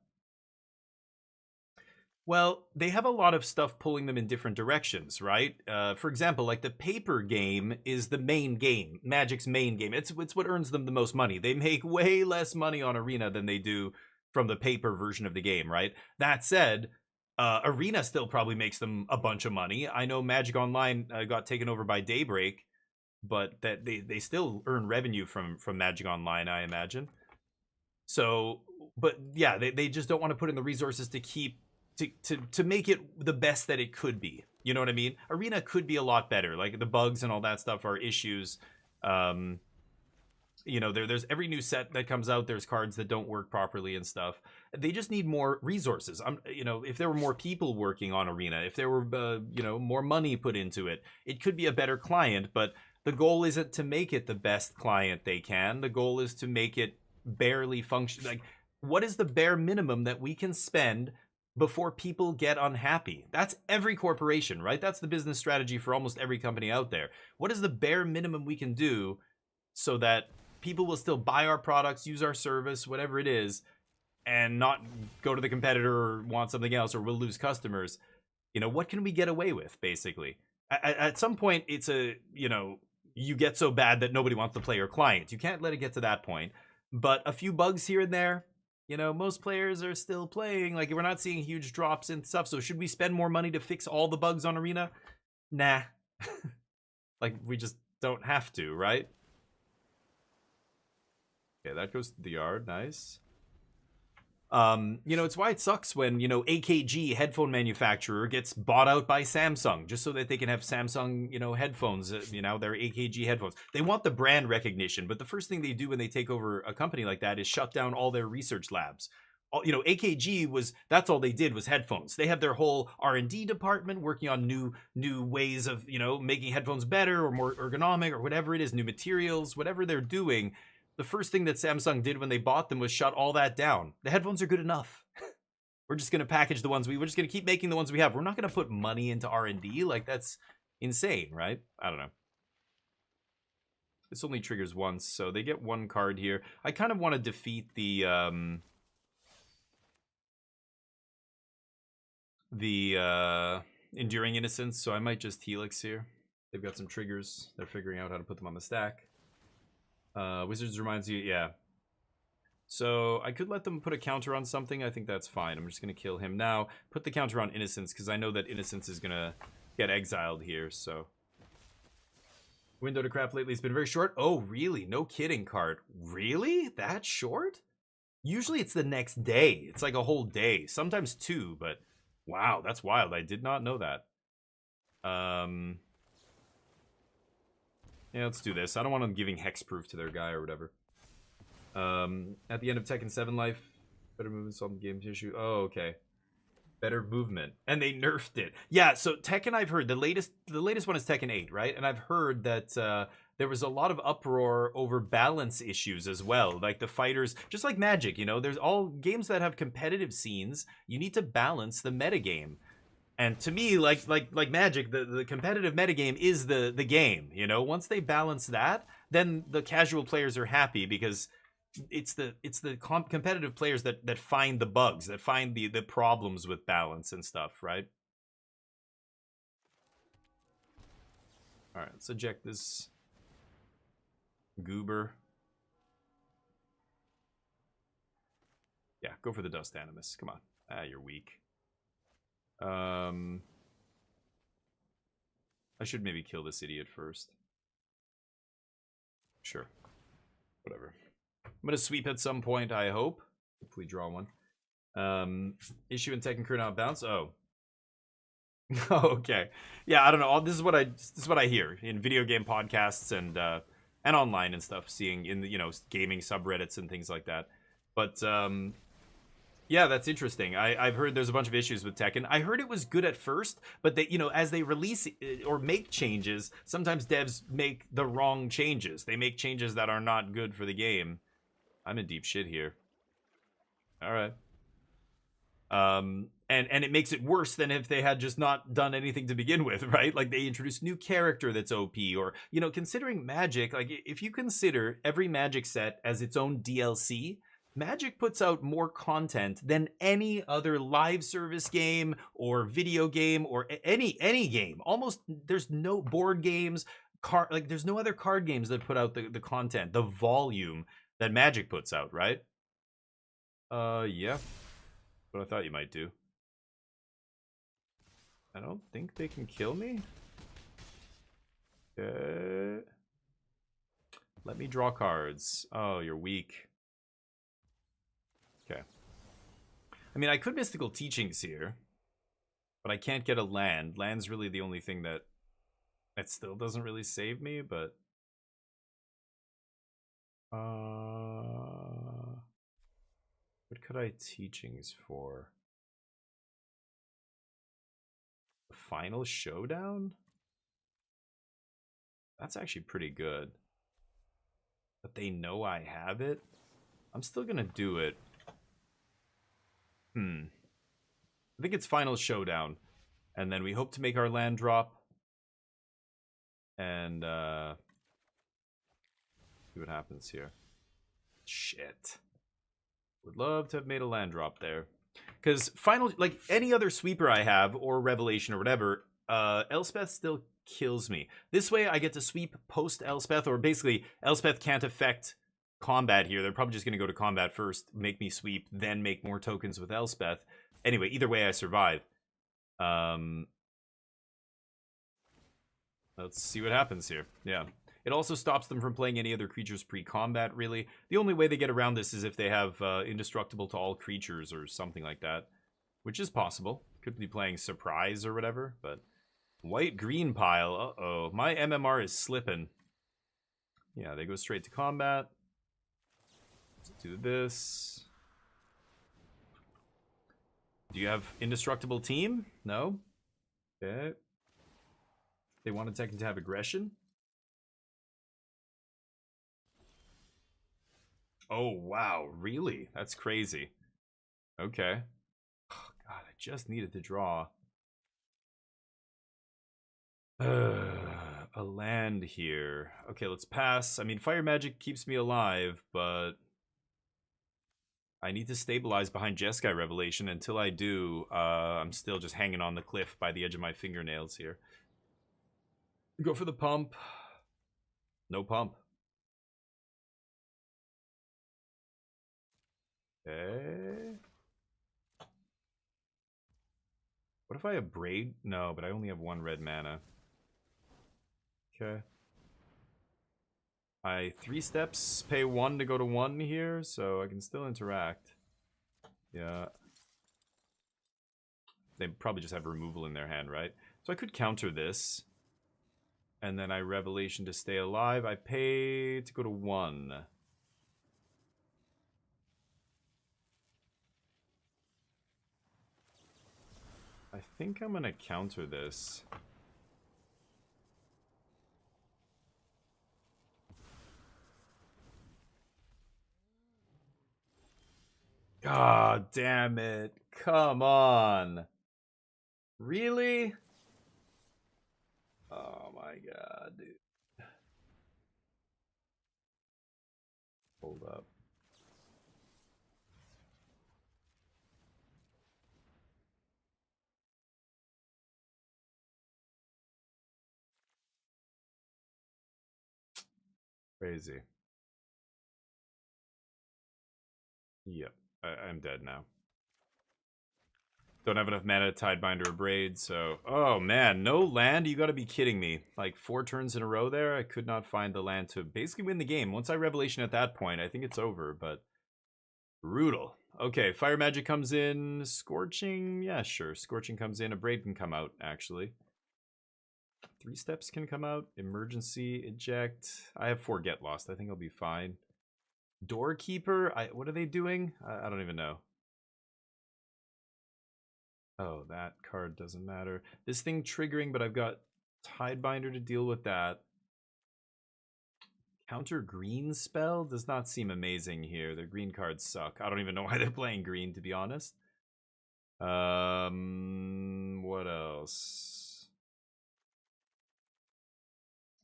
Well, they have a lot of stuff pulling them in different directions, right? For example, like the paper game is the main game, Magic's main game. It's what earns them the most money. They make way less money on Arena than they do from the paper version of the game, right? That said, Arena still probably makes them a bunch of money. I know Magic Online got taken over by Daybreak, but that they still earn revenue from Magic Online, I imagine. So, but yeah, they just don't want to put in the resources to keep to make it the best that it could be. You know what I mean? Arena could be a lot better. Like the bugs and all that stuff are issues. There's every new set that comes out, there's cards that don't work properly and stuff. They just need more resources. If there were more people working on Arena, if there were more money put into it, it could be a better client. But the goal isn't to make it the best client they can. The goal is to make it barely function. Like, what is the bare minimum that we can spend before people get unhappy? That's every corporation, right? That's the business strategy for almost every company out there. What is the bare minimum we can do so that people will still buy our products, use our service, whatever it is, and not go to the competitor or want something else, or we'll lose customers? What can we get away with, basically? At some point, it's you get so bad that nobody wants to play your client. You can't let it get to that point. But a few bugs here and there, you know, most players are still playing. Like, we're not seeing huge drops and stuff. So should we spend more money to fix all the bugs on Arena? Nah. Like, we just don't have to, right? Okay, that goes to the yard. Nice. You know, it's why it sucks when, you know, AKG headphone manufacturer gets bought out by Samsung just so that they can have Samsung, you know, headphones, you know, their AKG headphones. They want the brand recognition, but the first thing they do when they take over a company like that is shut down all their research labs. You know, AKG was, that's all they did was headphones. They have their whole R&D department working on new ways of, you know, making headphones better or more ergonomic or whatever it is, new materials, whatever they're doing. The first thing that Samsung did when they bought them was shut all that down. The headphones are good enough. We're just going to package the ones we're just going to keep making the ones we have. We're not going to put money into R&D. Like, that's insane, right? I don't know. This only triggers once, so they get one card here. I kind of want to defeat the Enduring Innocence, so I might just Helix here. They've got some triggers. They're figuring out how to put them on the stack. Wizards reminds you, yeah. So I could let them put a counter on something. I think that's fine. I'm just going to kill him now. Put the counter on Innocence, because I know that Innocence is going to get exiled here, so. Window to craft lately has been very short. Oh, really? No kidding, card. Really? That short? Usually it's the next day. It's like a whole day. Sometimes two, but wow, that's wild. I did not know that. Yeah, let's do this. I don't want them giving hexproof to their guy or whatever. At the end of Tekken 7 life, better movement solve the game issue. Oh, okay. Better movement. And they nerfed it. Yeah, so Tekken, I've heard, the latest one is Tekken 8, right? And I've heard that there was a lot of uproar over balance issues as well. Like the fighters, just like Magic, you know, there's all games that have competitive scenes, you need to balance the metagame. And to me, like Magic, the competitive metagame is the game, you know? Once they balance that, then the casual players are happy because it's the competitive players that find the bugs, that find the problems with balance and stuff, right? All right, let's eject this goober. Yeah, go for the Dust Animus. Come on. Ah, you're weak. I should maybe kill this idiot first. Sure. Whatever. I'm gonna sweep at some point, I hope. Hopefully draw one. Issue in Tekken Crew not bounce. Oh. Okay. Yeah, I don't know. This is what I hear in video game podcasts and online and stuff, seeing in the, you know, gaming subreddits and things like that. But yeah, that's interesting. I've heard there's a bunch of issues with Tekken. I heard it was good at first, but they, you know, as they release or make changes, sometimes devs make the wrong changes. They make changes that are not good for the game. I'm in deep shit here. All right. And it makes it worse than if they had just not done anything to begin with, right? Like they introduced new character that's OP, or, you know, considering Magic, like if you consider every Magic set as its own DLC, Magic puts out more content than any other live service game or video game or any game. Almost, there's no board games, there's no other card games that put out the content, the volume that Magic puts out, right? Yeah. What I thought you might do. I don't think they can kill me. Let me draw cards. Oh, you're weak. Okay. I mean, I could Mystical Teachings here, but I can't get a land. Land's really the only thing that still doesn't really save me, but what could I Teachings for? The Final Showdown? That's actually pretty good. But they know I have it? I'm still gonna do it. I think it's Final Showdown. And then we hope to make our land drop. And see what happens here. Shit. Would love to have made a land drop there. Because final, like any other sweeper I have, or Revelation or whatever, Elspeth still kills me. This way I get to sweep post Elspeth, or basically Elspeth can't affect combat here. They're probably just going to go to combat first, make me sweep, then make more tokens with Elspeth. Anyway, either way I survive. Let's see what happens here. Yeah. It also stops them from playing any other creatures pre-combat, really. The only way they get around this is if they have indestructible to all creatures or something like that, which is possible. Could be playing surprise or whatever, but white-green pile. Uh-oh. My MMR is slipping. Yeah, they go straight to combat. Let's do this. Do you have indestructible team? No? Okay. They want to technically have aggression. Oh, wow. Really? That's crazy. Okay. Oh, God, I just needed to draw. A land here. Okay, let's pass. I mean, fire magic keeps me alive, but I need to stabilize behind Jeskai Revelation. Until I do, I'm still just hanging on the cliff by the edge of my fingernails here. Go for the pump. No pump. Okay. What if I abrade? No, but I only have 1 red mana. Okay. I 3 steps, pay 1 to go to 1 here, so I can still interact. Yeah. They probably just have removal in their hand, right? So I could counter this. And then I Revelation to stay alive. I pay to go to 1. I think I'm gonna counter this. God damn it. Come on. Really? Oh my god, dude. Hold up. Crazy. Yep, I'm dead now. Don't have enough mana to Tidebinder or Braid, so... Oh, man, no land? You gotta be kidding me. Like, 4 turns in a row there, I could not find the land to basically win the game. Once I Revelation at that point, I think it's over, but... Brutal. Okay, Fire Magic comes in. Scorching? Yeah, sure. Scorching comes in. A Braid can come out, actually. 3 steps can come out. Emergency, eject. I have 4 Get Lost. I think I'll be fine. Doorkeeper? What are they doing? I don't even know. Oh, that card doesn't matter. This thing triggering, but I've got Tidebinder to deal with that. Counter green spell does not seem amazing here. Their green cards suck. I don't even know why they're playing green, to be honest. What else?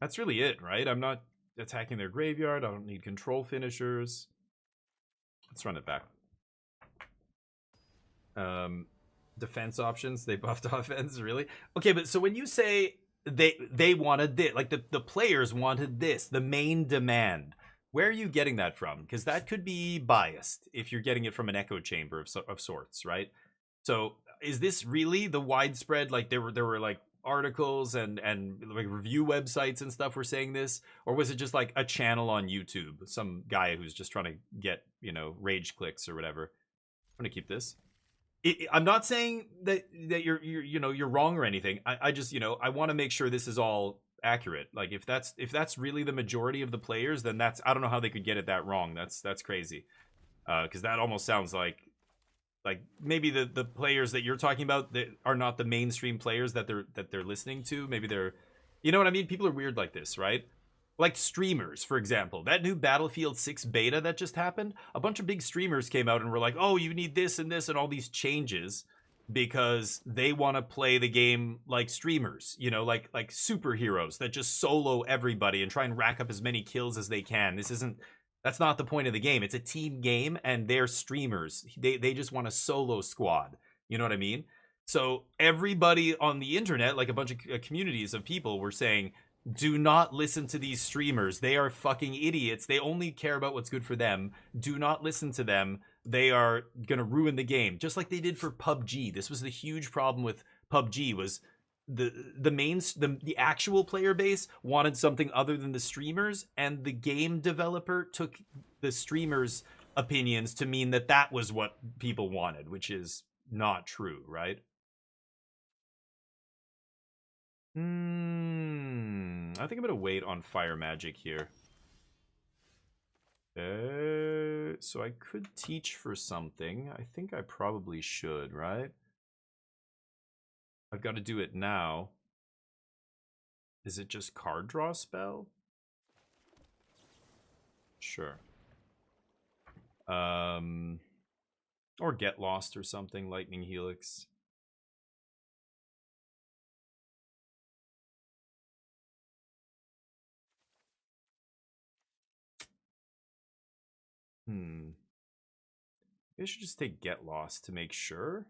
That's really it, right? I'm not attacking their graveyard. I don't need control finishers. Let's run it back. Defense options, they buffed offense, really? Okay, but so when you say they wanted this, like the players wanted this, the main demand, where are you getting that from? Because that could be biased if you're getting it from an echo chamber of sorts, right? So is this really the widespread, like there were like articles and like review websites and stuff were saying this, or was it just like a channel on YouTube, some guy who's just trying to get, you know, rage clicks or whatever? I'm gonna keep this. I'm not saying that you're wrong or anything. I just, you know, I want to make sure this is all accurate. Like if that's really the majority of the players, then that's, I don't know how they could get it that wrong. That's crazy. Because that almost sounds like maybe the players that you're talking about that are not the mainstream players that they're listening to. Maybe they're, you know what I mean? People are weird like this, right? Like streamers, for example. That new Battlefield 6 beta that just happened, a bunch of big streamers came out and were like, oh, you need this and this and all these changes because they want to play the game like streamers, you know, like superheroes that just solo everybody and try and rack up as many kills as they can. That's not the point of the game. It's a team game and they're streamers. They just want a solo squad. You know what I mean? So everybody on the internet, like a bunch of communities of people, were saying, do not listen to these streamers. They are fucking idiots. They only care about what's good for them. Do not listen to them. They are going to ruin the game. Just like they did for PUBG. This was the huge problem with PUBG was the actual player base wanted something other than the streamers, and the game developer took the streamers' opinions to mean that that was what people wanted, which is not true, right? I think I'm gonna wait on fire magic here. So I could teach for something. I think I probably should, right? I've got to do it now. Is it just card draw spell? Sure. Or get lost or something, lightning helix. Maybe I should just take get lost to make sure.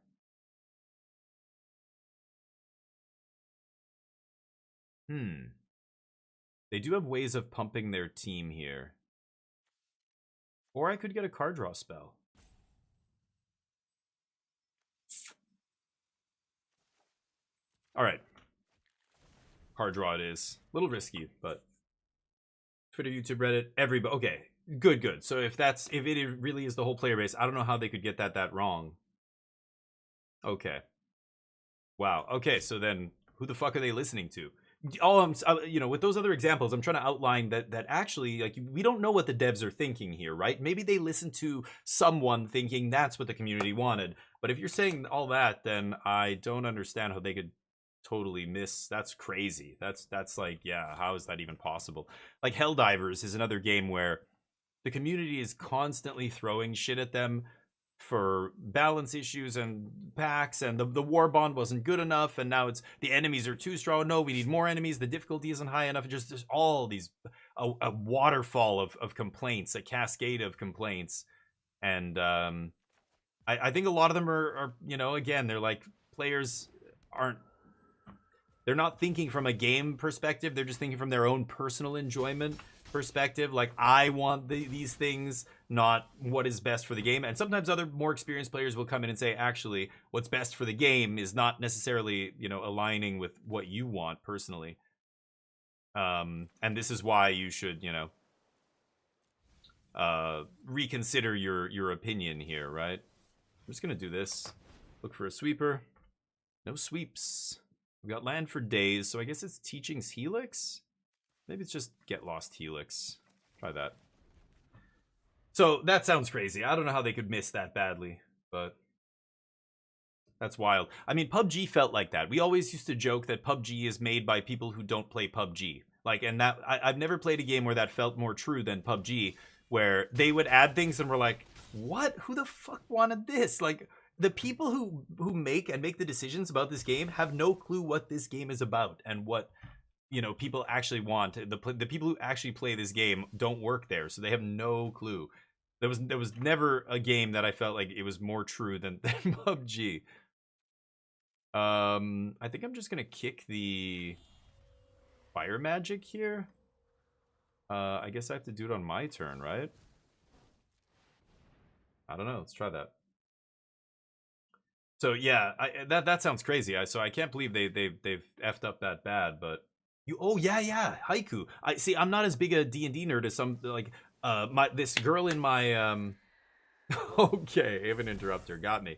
They do have ways of pumping their team here. Or I could get a card draw spell. Alright. Card draw it is. A little risky, but Twitter, YouTube, Reddit, everybody. Okay, good. So if it really is the whole player base, I don't know how they could get that wrong. Okay. Wow. Okay, so then who the fuck are they listening to? With those other examples, I'm trying to outline that actually, like, we don't know what the devs are thinking here, right? Maybe they listened to someone thinking that's what the community wanted. But if you're saying all that, then I don't understand how they could totally miss. That's crazy. That's like, yeah, how is that even possible? Like Helldivers is another game where the community is constantly throwing shit at them for balance issues and packs, and the war bond wasn't good enough, and now it's the enemies are too strong. No, we need more enemies. The difficulty isn't high enough. Just there's all these a waterfall of complaints, a cascade of complaints, and I think a lot of them are again, they're like, players they're not thinking from a game perspective. They're just thinking from their own personal enjoyment perspective. Like, I want these things, not what is best for the game. And sometimes other more experienced players will come in and say, actually, what's best for the game is not necessarily, aligning with what you want personally. And this is why you should, reconsider your opinion here, right? I'm just gonna do this. Look for a sweeper. No sweeps. We got land for days, so I guess it's Teaching's Helix? Maybe it's just Get Lost Helix. Try that. So that sounds crazy. I don't know how they could miss that badly, but that's wild. I mean, PUBG felt like that. We always used to joke that PUBG is made by people who don't play PUBG. Like, and that I've never played a game where that felt more true than PUBG, where they would add things and we're like, what? Who the fuck wanted this? Like, the people who make the decisions about this game have no clue what this game is about and what people actually want. The people who actually play this game don't work there, so they have no clue. There was never a game that I felt like it was more true than PUBG. I think I'm just gonna kick the fire magic here. I guess I have to do it on my turn, right? I don't know. Let's try that. So yeah, that sounds crazy. So I can't believe they've effed up that bad. But yeah, haiku. I see. I'm not as big a D&D nerd as some, like this girl in my Okay, Haven Interrupter got me.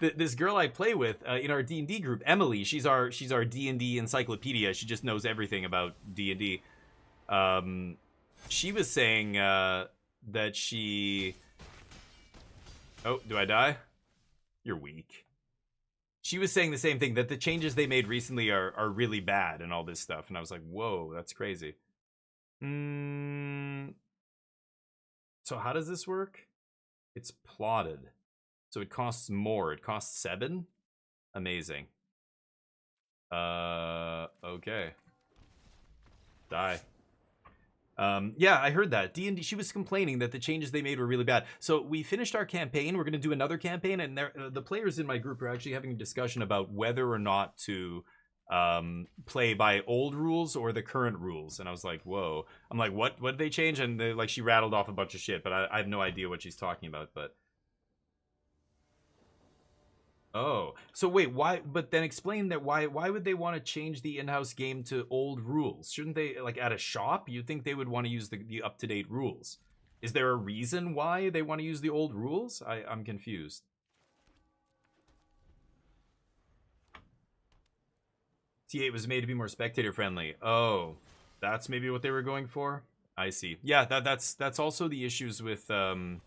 This girl I play with in our D&D group, Emily. She's our D&D encyclopedia. She just knows everything about D&D. She was saying that she. Oh, do I die? You're weak. She was saying the same thing, that the changes they made recently are really bad and all this stuff. And I was like, whoa, that's crazy. So how does this work? It's plotted. So it costs more. It costs 7? Amazing. Okay. Die. Yeah, I heard that. D&D, she was complaining that the changes they made were really bad. So we finished our campaign. We're going to do another campaign, and the players in my group are actually having a discussion about whether or not to play by old rules or the current rules. And I was like, whoa. I'm like, what did they change? And like, she rattled off a bunch of shit, but I have no idea what she's talking about. But oh, so wait, why? But then explain that why would they want to change the in-house game to old rules? Shouldn't they, like, at a shop? You'd think they would want to use the up-to-date rules. Is there a reason why they want to use the old rules? I'm confused. T8 was made to be more spectator friendly. Oh, that's maybe what they were going for. I see. Yeah, that's also the issues with the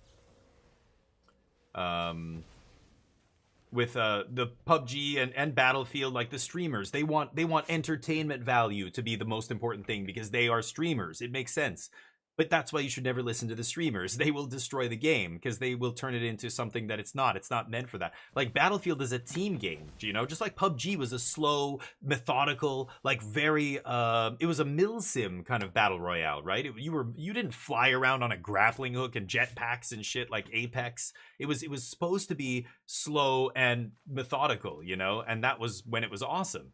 PUBG and Battlefield. Like, the streamers, they want entertainment value to be the most important thing because they are streamers. It makes sense. But that's why you should never listen to the streamers. They will destroy the game because they will turn it into something that it's not. It's not meant for that. Like, Battlefield is a team game, you know? Just like PUBG was a slow, methodical, like, very it was a mill sim kind of battle royale, right? You didn't fly around on a grappling hook and jetpacks and shit like Apex. It was supposed to be slow and methodical, you know? And that was when it was awesome.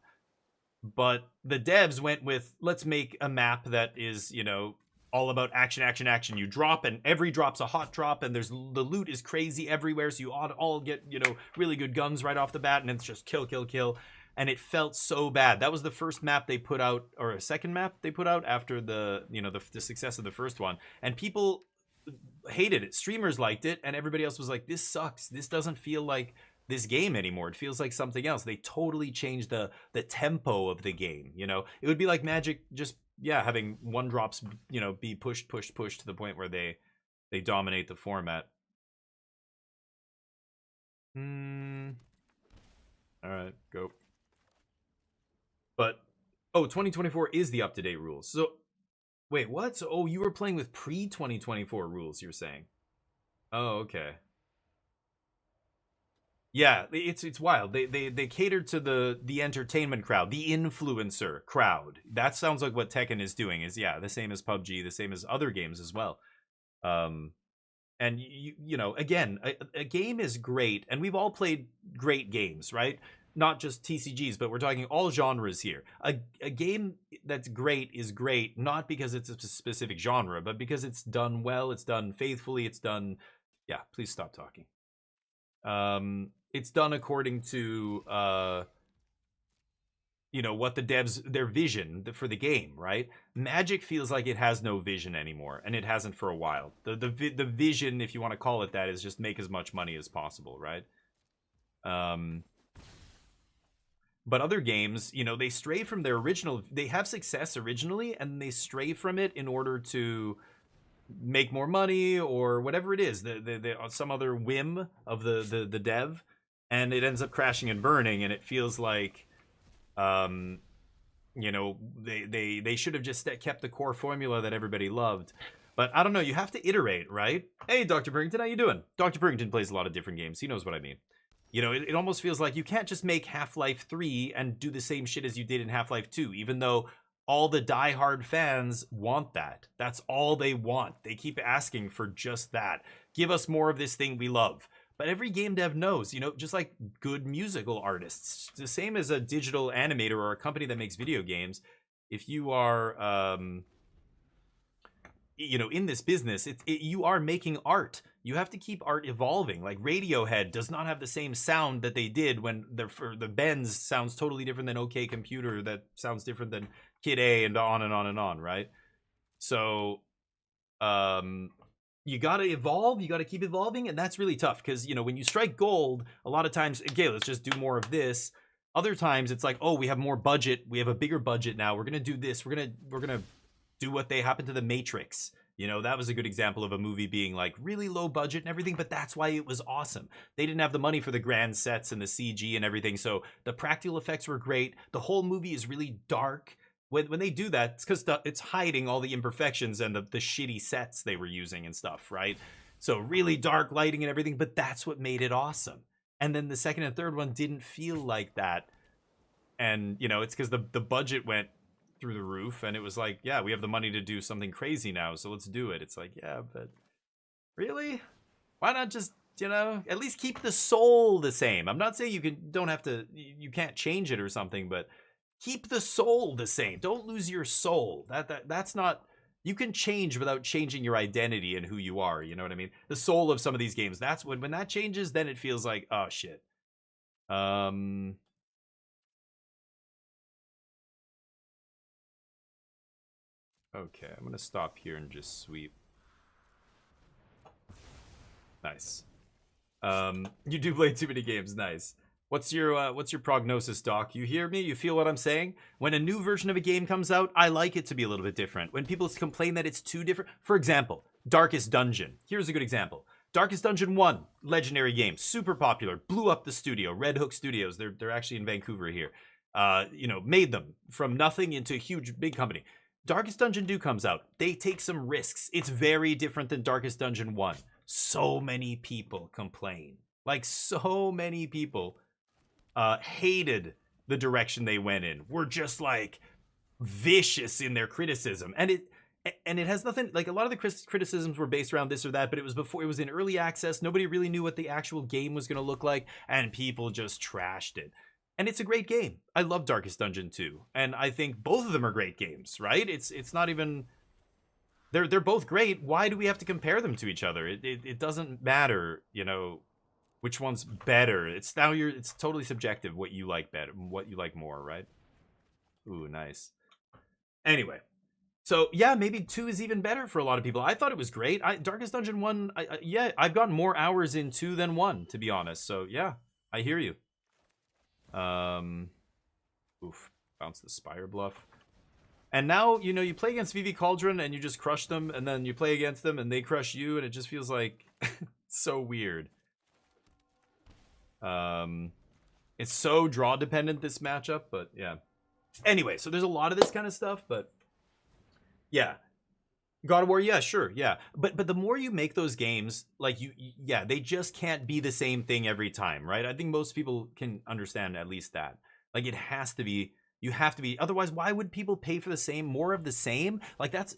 But the devs went with, let's make a map that is, you know, all about action, action, action. You drop, and every drop's a hot drop, and the loot is crazy everywhere, so you all get, you know, really good guns right off the bat, and it's just kill, kill, kill. And it felt so bad. That was the first map they put out, or a second map they put out after the, you know, the success of the first one. And people hated it. Streamers liked it, and everybody else was like, this sucks. This doesn't feel like this game anymore. It feels like something else. They totally changed the tempo of the game, you know? It would be like Magic just, yeah, having one drops, you know, be pushed to the point where they dominate the format. All right, go. But oh, 2024 is the up-to-date rules. So wait, what? So, oh, you were playing with pre-2024 rules, you're saying? Oh, okay. Yeah, it's wild. They cater to the entertainment crowd, the influencer crowd. That sounds like what Tekken is doing. Is, yeah, the same as PUBG, the same as other games as well. And you know, again, a game is great, and we've all played great games, right? Not just TCGs, but we're talking all genres here. A game that's great is great, not because it's a specific genre, but because it's done well, it's done faithfully, it's done. Yeah, please stop talking. It's done according to you know, what the devs, their vision for the game, right? Magic feels like it has no vision anymore, and it hasn't for a while. The vision, if you want to call it that, is just make as much money as possible, right? But other games, you know, they stray from their original. They have success originally, and they stray from it in order to make more money or whatever it is. Some other whim of the dev, and it ends up crashing and burning. And it feels like, you know, they should have just kept the core formula that everybody loved. But I don't know. You have to iterate, right? Hey, Dr. Burrington, how you doing? Dr. Burrington plays a lot of different games. He knows what I mean. You know, it almost feels like you can't just make Half-Life 3 and do the same shit as you did in Half-Life 2, even though all the diehard fans want that. That's all they want. They keep asking for just that. Give us more of this thing we love. But every game dev knows, you know, just like good musical artists, the same as a digital animator or a company that makes video games, if you are, you know, in this business, you are making art. You have to keep art evolving. Like Radiohead does not have the same sound that they did when the Benz sounds totally different than OK Computer, that sounds different than Kid A, and on and on and on, right? So you got to evolve, you got to keep evolving, and that's really tough because, you know, when you strike gold, a lot of times, okay, let's just do more of this. Other times it's like, oh, we have more budget, we have a bigger budget now, we're gonna do this, we're gonna do what they happened to The Matrix. You know, that was a good example of a movie being like really low budget and everything, but that's why it was awesome. They didn't have the money for the grand sets and the CG and everything, so the practical effects were great. The whole movie is really dark. When they do that, it's because it's hiding all the imperfections and the shitty sets they were using and stuff, right? So really dark lighting and everything, but that's what made it awesome. And then the second and third one didn't feel like that. And, you know, it's because the budget went through the roof, and it was like, yeah, we have the money to do something crazy now, so let's do it. It's like, yeah, but really? Why not just, you know, at least keep the soul the same? I'm not saying you can't change it or something, but keep the soul the same. Don't lose your soul. That's not, you can change without changing your identity and who you are, you know what I mean? The soul of some of these games, that's when that changes, then it feels like, oh shit. Okay, I'm gonna stop here and just sweep. Nice. You do play too many games. Nice. What's your prognosis, Doc? You hear me? You feel what I'm saying? When a new version of a game comes out, I like it to be a little bit different. When people complain that it's too different, for example, Darkest Dungeon. Here's a good example. Darkest Dungeon 1, legendary game, super popular, blew up the studio, Red Hook Studios. They're actually in Vancouver here. You know, made them from nothing into a huge big company. Darkest Dungeon 2 comes out. They take some risks. It's very different than Darkest Dungeon 1. So many people complain. Like, so many people hated the direction they went in. Were just like vicious in their criticism. And it has nothing, like, a lot of the criticisms were based around this or that, but it was before, it was in early access. Nobody really knew what the actual game was going to look like, and people just trashed it. And it's a great game. I love Darkest Dungeon 2, and I think both of them are great games, right? It's not even, they're both great. Why do we have to compare them to each other? It doesn't matter, you know, which one's better. It's totally subjective what you like better, what you like more, right? Ooh, nice. Anyway. So, yeah, maybe 2 is even better for a lot of people. I thought it was great. Darkest Dungeon 1, yeah, I've gotten more hours in 2 than 1, to be honest. So, yeah, I hear you. Oof, bounce the Spire Bluff. And now, you know, you play against VV Cauldron and you just crush them, and then you play against them and they crush you, and it just feels like so weird. It's so draw dependent, this matchup, but yeah. Anyway, so there's a lot of this kind of stuff, but yeah. God of War, yeah, sure, yeah. But the more you make those games, like, yeah, they just can't be the same thing every time, right? I think most people can understand at least that. Like, it has to be, you have to be, otherwise, why would people pay for the same, more of the same? Like, that's,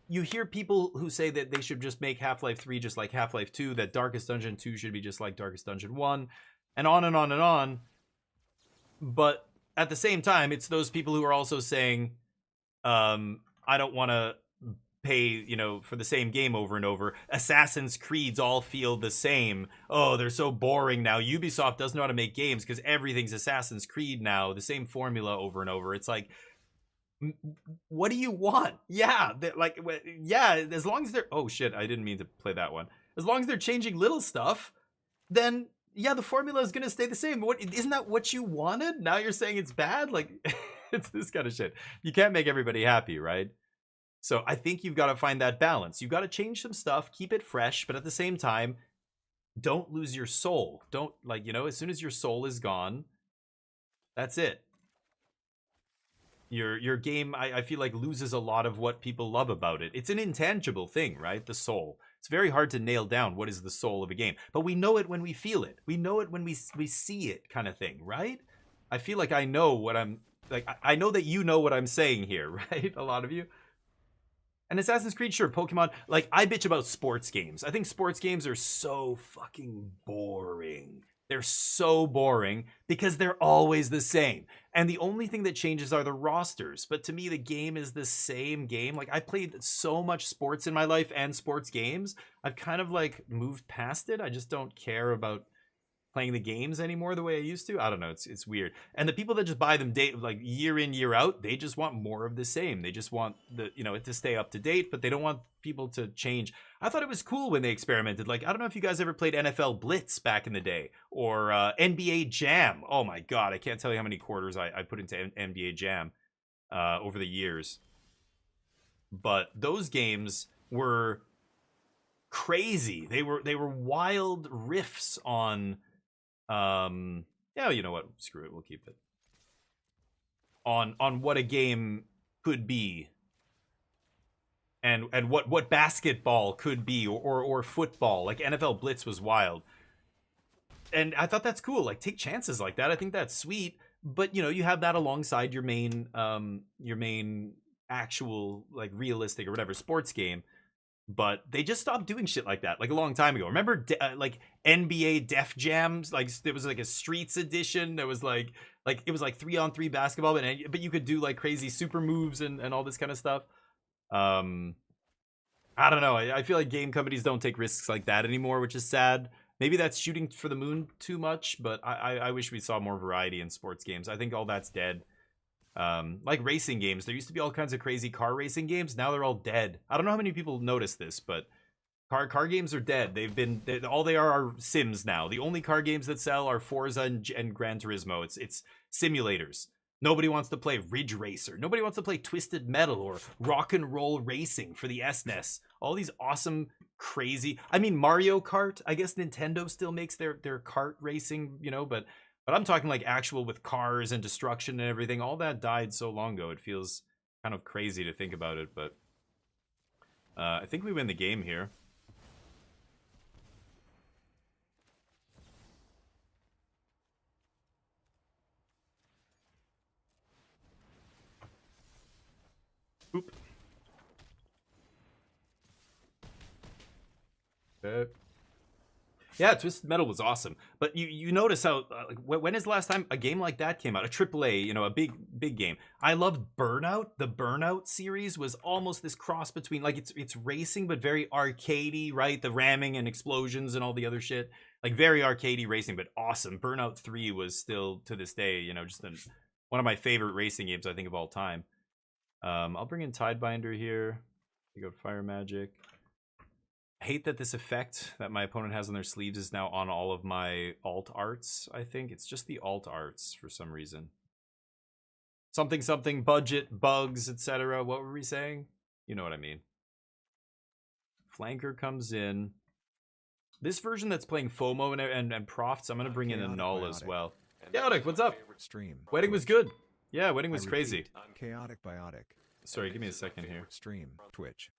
you hear people who say that they should just make Half-Life 3 just like Half-Life 2, that Darkest Dungeon 2 should be just like Darkest Dungeon 1, and on and on and on. But at the same time, it's those people who are also saying, I don't want to pay, you know, for the same game over and over. Assassin's Creeds all feel the same. Oh, they're so boring now. Ubisoft doesn't know how to make games because everything's Assassin's Creed now. The same formula over and over. It's like, what do you want? Yeah, like, yeah, as long as they're, oh shit, I didn't mean to play that one. As long as they're changing little stuff, then yeah, the formula is going to stay the same. What, isn't that what you wanted? Now you're saying it's bad? Like, it's this kind of shit. You can't make everybody happy, right? So I think you've got to find that balance. You've got to change some stuff, keep it fresh, but at the same time, don't lose your soul. Don't, like, you know, as soon as your soul is gone, that's it. Your game, I feel like, loses a lot of what people love about it. It's an intangible thing, right? The soul. It's very hard to nail down what is the soul of a game. But we know it when we feel it. We know it when we see it, kind of thing, right? I feel like I know what I'm, like, I know that you know what I'm saying here, right? A lot of you. And Assassin's Creed, sure, Pokemon, like, I bitch about sports games. I think sports games are so fucking boring. They're so boring because they're always the same. And the only thing that changes are the rosters. But to me, the game is the same game. Like, I played so much sports in my life and sports games. I've kind of, like, moved past it. I just don't care about playing the games anymore the way I used to. I don't know. It's weird. And the people that just buy them like year in, year out, they just want more of the same. They just want the, you know, it to stay up to date, but they don't want people to change. I thought it was cool when they experimented. Like, I don't know if you guys ever played NFL Blitz back in the day, or NBA Jam. Oh my God. I can't tell you how many quarters I put into NBA Jam over the years. But those games were crazy. They were wild riffs on, yeah, you know what? Screw it. We'll keep it. On what a game could be, and what basketball could be, or football. Like, NFL Blitz was wild, and I thought that's cool. Like, take chances like that. I think that's sweet. but you know, you have that alongside your main actual like realistic or whatever sports game. But they just stopped doing shit like that like a long time ago. Remember like NBA Def Jams? Like there was like a Streets edition. There was like it was like 3-on-3 basketball, but you could do like crazy super moves and all this kind of stuff. I don't know. I feel like game companies don't take risks like that anymore, which is sad. Maybe that's shooting for the moon too much, but I wish we saw more variety in sports games. I think all that's dead. Like racing games, there used to be all kinds of crazy car racing games. Now they're all dead. I don't know how many people notice this, but car games are dead. All they are Sims now. The only car games that sell are Forza and Gran Turismo. It's simulators. Nobody wants to play Ridge Racer. Nobody wants to play Twisted Metal or Rock and Roll Racing for the SNES. All these awesome, crazy. I mean, Mario Kart. I guess Nintendo still makes their kart racing, you know, but I'm talking like actual with cars and destruction and everything. All that died so long ago. It feels kind of crazy to think about it, but I think we win the game here. Oop. Yeah, Twisted Metal was awesome, but you notice how when is the last time a game like that came out? A AAA, you know, a big game. I loved Burnout. The Burnout series was almost this cross between like it's racing but very arcadey, right? The ramming and explosions and all the other shit, like very arcadey racing, but awesome. Burnout 3 was still to this day, you know, just one of my favorite racing games I think of all time. I'll bring in Tidebinder here. You go Fire Magic. I hate that this effect that my opponent has on their sleeves is now on all of my alt arts, I think. It's just the alt arts for some reason. Something, budget, bugs, etc. What were we saying? You know what I mean. Flanker comes in. This version that's playing FOMO and Profts, I'm going to bring in a null as well. Chaotic, what's up? Wedding was good. Yeah, wedding was crazy. Chaotic Biotic. Sorry, give me a second here. Stream Twitch.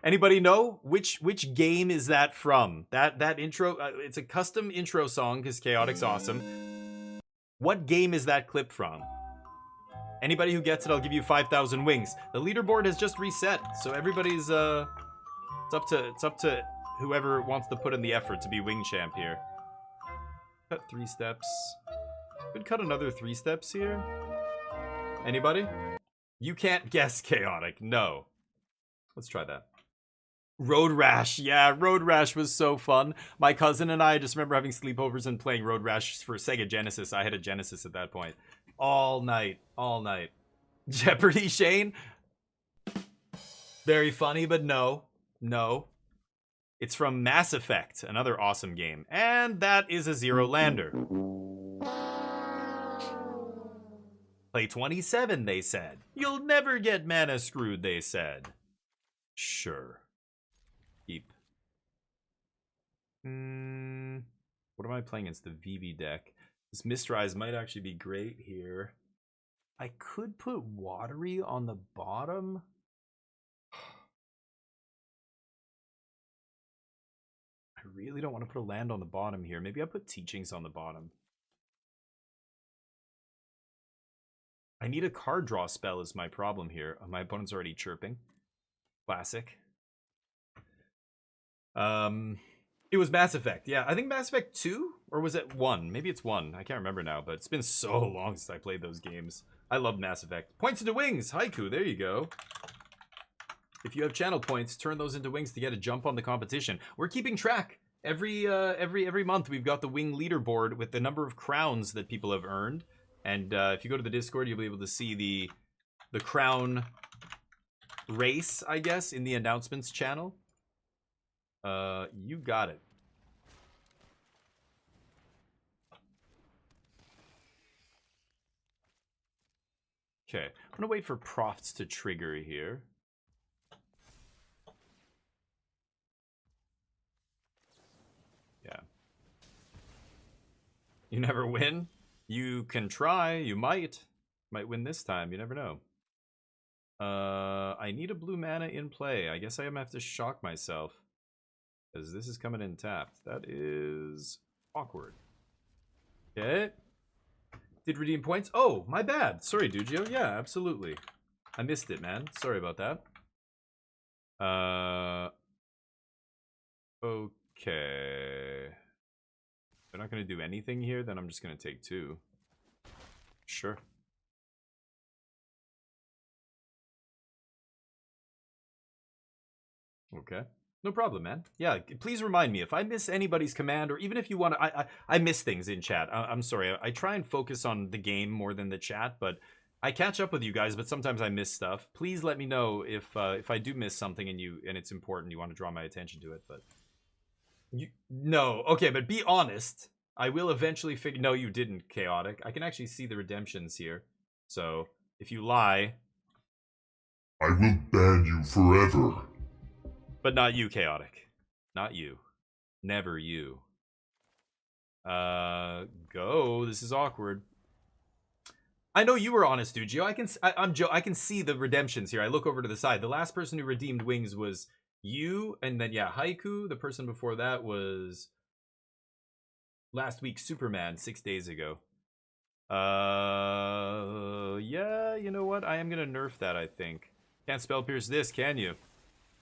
Anybody know which game is that from? That intro, it's a custom intro song because Chaotic's awesome. What game is that clip from? Anybody who gets it, I'll give you 5,000 wings. The leaderboard has just reset, so everybody's it's up to whoever wants to put in the effort to be wing champ here. Cut 3 steps. Could cut another 3 steps here. Anybody? You can't guess Chaotic. No. Let's try that. Road Rash. Yeah, Road Rash was so fun. My cousin and I just remember having sleepovers and playing Road Rash for Sega Genesis. I had a Genesis at that point. All night. Jeopardy, Shane? Very funny, but no. No. It's from Mass Effect, another awesome game. And that is a Zero Lander. Play 27, they said. You'll never get mana screwed, they said. Sure. Keep. What am I playing against the VV deck? This Mistrise might actually be great here. I could put Watery on the bottom. I really don't want to put a land on the bottom here. Maybe I'll put Teachings on the bottom. I need a card draw spell is my problem here. My opponent's already chirping. Classic. It was Mass Effect. Yeah, I think Mass Effect 2? Or was it 1? Maybe it's 1. I can't remember now, but it's been so long since I played those games. I love Mass Effect. Points into wings! Haiku, there you go. If you have channel points, turn those into wings to get a jump on the competition. We're keeping track. Every month we've got the wing leaderboard with the number of crowns that people have earned. And if you go to the Discord, you'll be able to see the crown race, I guess, in the announcements channel. You got it. Okay, I'm gonna wait for Profts to trigger here. Yeah. You never win? You can try, you might. Might win this time, you never know. I need a blue mana in play. I guess I am gonna have to shock myself. Because this is coming in tapped. That is awkward. Okay. Did redeem points? Oh, my bad. Sorry, Dugio. Yeah, absolutely. I missed it, man. Sorry about that. Okay. They're not going to do anything here, then I'm just going to take 2. Sure. Okay. No problem, man. Yeah, please remind me if I miss anybody's command, or even if you want to. I miss things in chat. I'm sorry. I try and focus on the game more than the chat, but I catch up with you guys. But sometimes I miss stuff. Please let me know if I do miss something and it's important. You want to draw my attention to it, but no. Okay, but be honest. I will eventually figure. No, you didn't, Chaotic. I can actually see the redemptions here. So if you lie, I will ban you forever. but not you, Chaotic. Not you. Never you. Go. This is awkward. I know you were honest, Dugio. I can see the redemptions here. I look over to the side. The last person who redeemed wings was you, and then yeah, Haiku. The person before that was last week Superman 6 days ago. Yeah, you know what? I am gonna nerf that, I think. Can't spell pierce this, can you?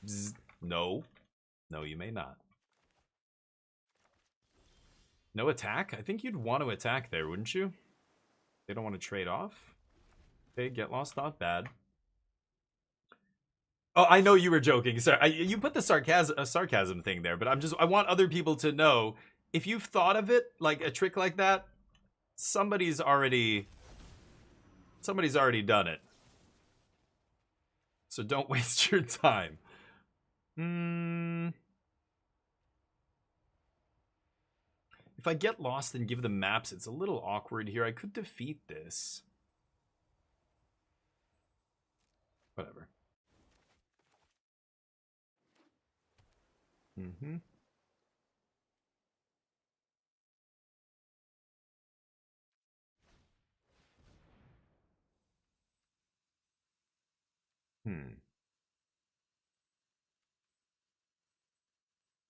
Bzz. No. No, you may not. No attack? I think you'd want to attack there, wouldn't you? They don't want to trade off. Okay, get lost, not bad. Oh, I know you were joking. Sorry, you put the sarcasm thing there, but I want other people to know if you've thought of it like a trick like that. Somebody's already done it. So don't waste your time. If I get lost and give them maps, it's a little awkward here. I could defeat this. Whatever.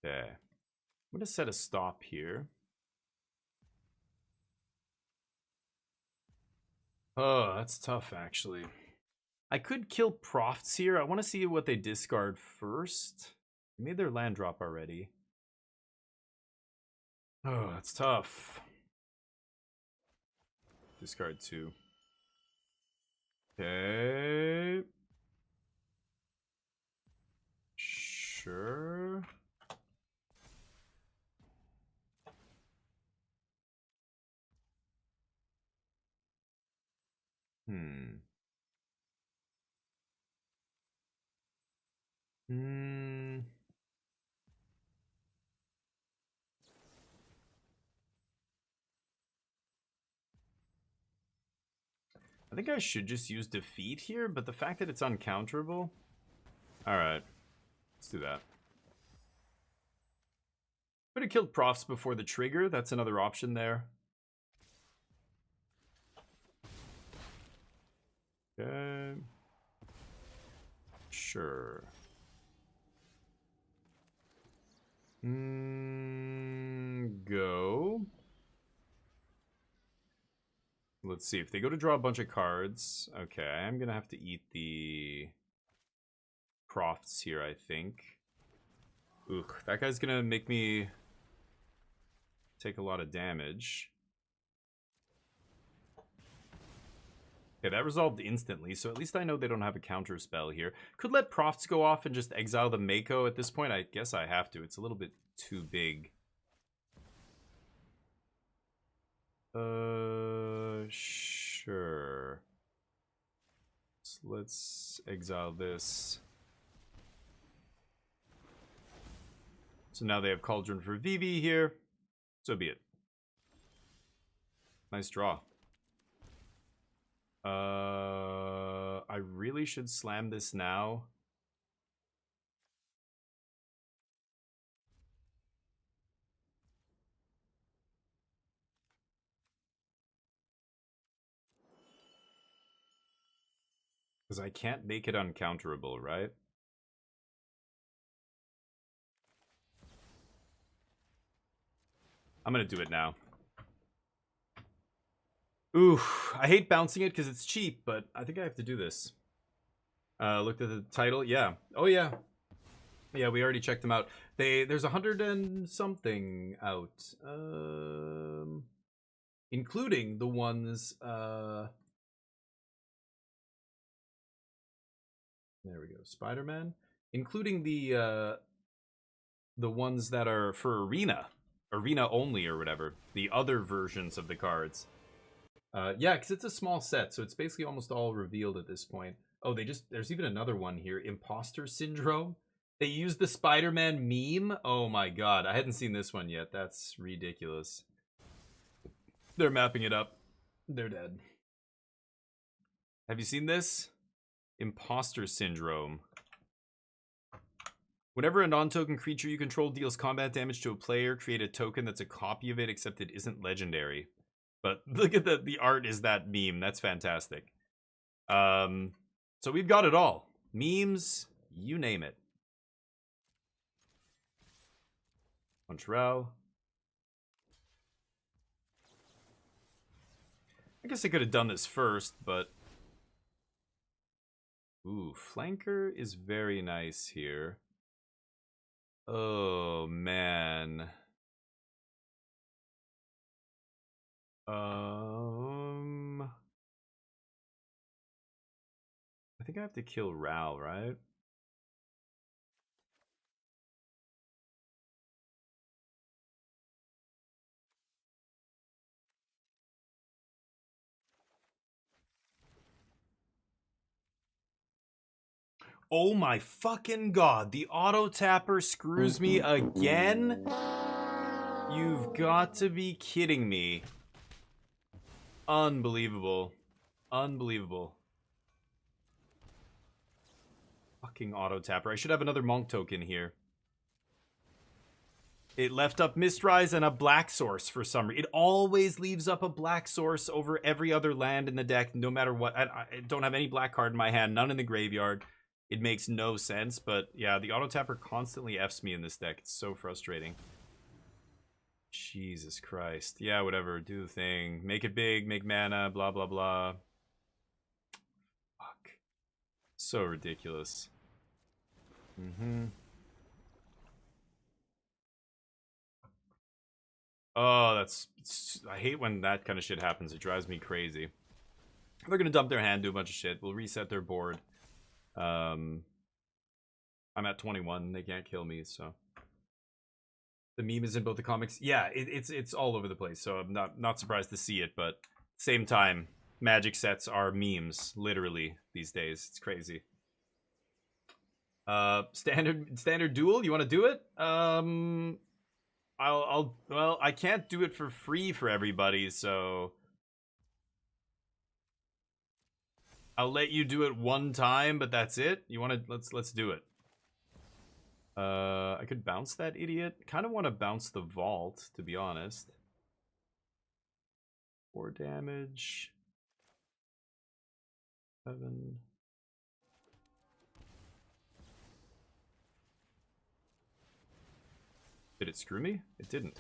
Okay. I'm gonna set a stop here. Oh, that's tough, actually. I could kill Profts here. I want to see what they discard first. They made their land drop already. Oh, that's tough. Discard 2. Okay. Sure. I think I should just use defeat here, but the fact that it's uncounterable. Alright. Let's do that. Could have killed Profs before the trigger. That's another option there. Okay. Sure. Go. Let's see. If they go to draw a bunch of cards. Okay, I'm going to have to eat the Profts here, I think. Ugh, that guy's going to make me take a lot of damage. Okay, that resolved instantly, so at least I know they don't have a counter spell here. Could let Profts go off and just exile the Mako at this point. I guess I have to. It's a little bit too big. Sure. So let's exile this. So now they have Cauldron for Vivi here. So be it. Nice draw. I really should slam this now. Because I can't make it uncounterable, right? I'm gonna do it now. Ooh, I hate bouncing it because it's cheap, but I think I have to do this. Looked at the title. Yeah. Oh, yeah. Yeah, we already checked them out. There's 100 and something out. Including the ones... There we go. Spider-Man. Including the ones that are for Arena. Arena only or whatever. The other versions of the cards. Yeah, because it's a small set, so it's basically almost all revealed at this point. Oh, there's even another one here. Imposter Syndrome. They used the Spider-Man meme. Oh my god, I hadn't seen this one yet. That's ridiculous. They're mapping it up. They're dead. Have you seen this? Imposter Syndrome. Whenever a non-token creature you control deals combat damage to a player, create a token that's a copy of it, except it isn't legendary. But look at the art is that meme. That's fantastic. So we've got it all. Memes, you name it. Montreal. I guess I could have done this first, but... Ooh, Flanker is very nice here. Oh, man. I think I have to kill Ral, right? Oh my fucking god, the auto tapper screws me again? You've got to be kidding me. Unbelievable. Unbelievable. Fucking auto tapper. I should have another monk token here. It left up Mistrise and a black source for some reason. It always leaves up a black source over every other land in the deck, no matter what. I don't have any black card in my hand, none in the graveyard. It makes no sense, but yeah, the auto tapper constantly Fs me in this deck. It's so frustrating. Jesus Christ. Yeah, whatever. Do the thing. Make it big, make mana, blah, blah, blah. Fuck. So ridiculous. Oh, I hate when that kind of shit happens. It drives me crazy. They're gonna dump their hand, do a bunch of shit. We'll reset their board. I'm at 21. They can't kill me, so... The meme is in both the comics. Yeah, it's all over the place, so I'm not surprised to see it, but same time, Magic sets are memes, literally, these days. It's crazy. Standard duel, you want to do it? Well, I can't do it for free for everybody, so I'll let you do it one time, but that's it. You want to let's do it. I could bounce that idiot. Kind of want to bounce the vault, to be honest. 4 damage. 7. Did it screw me? It didn't.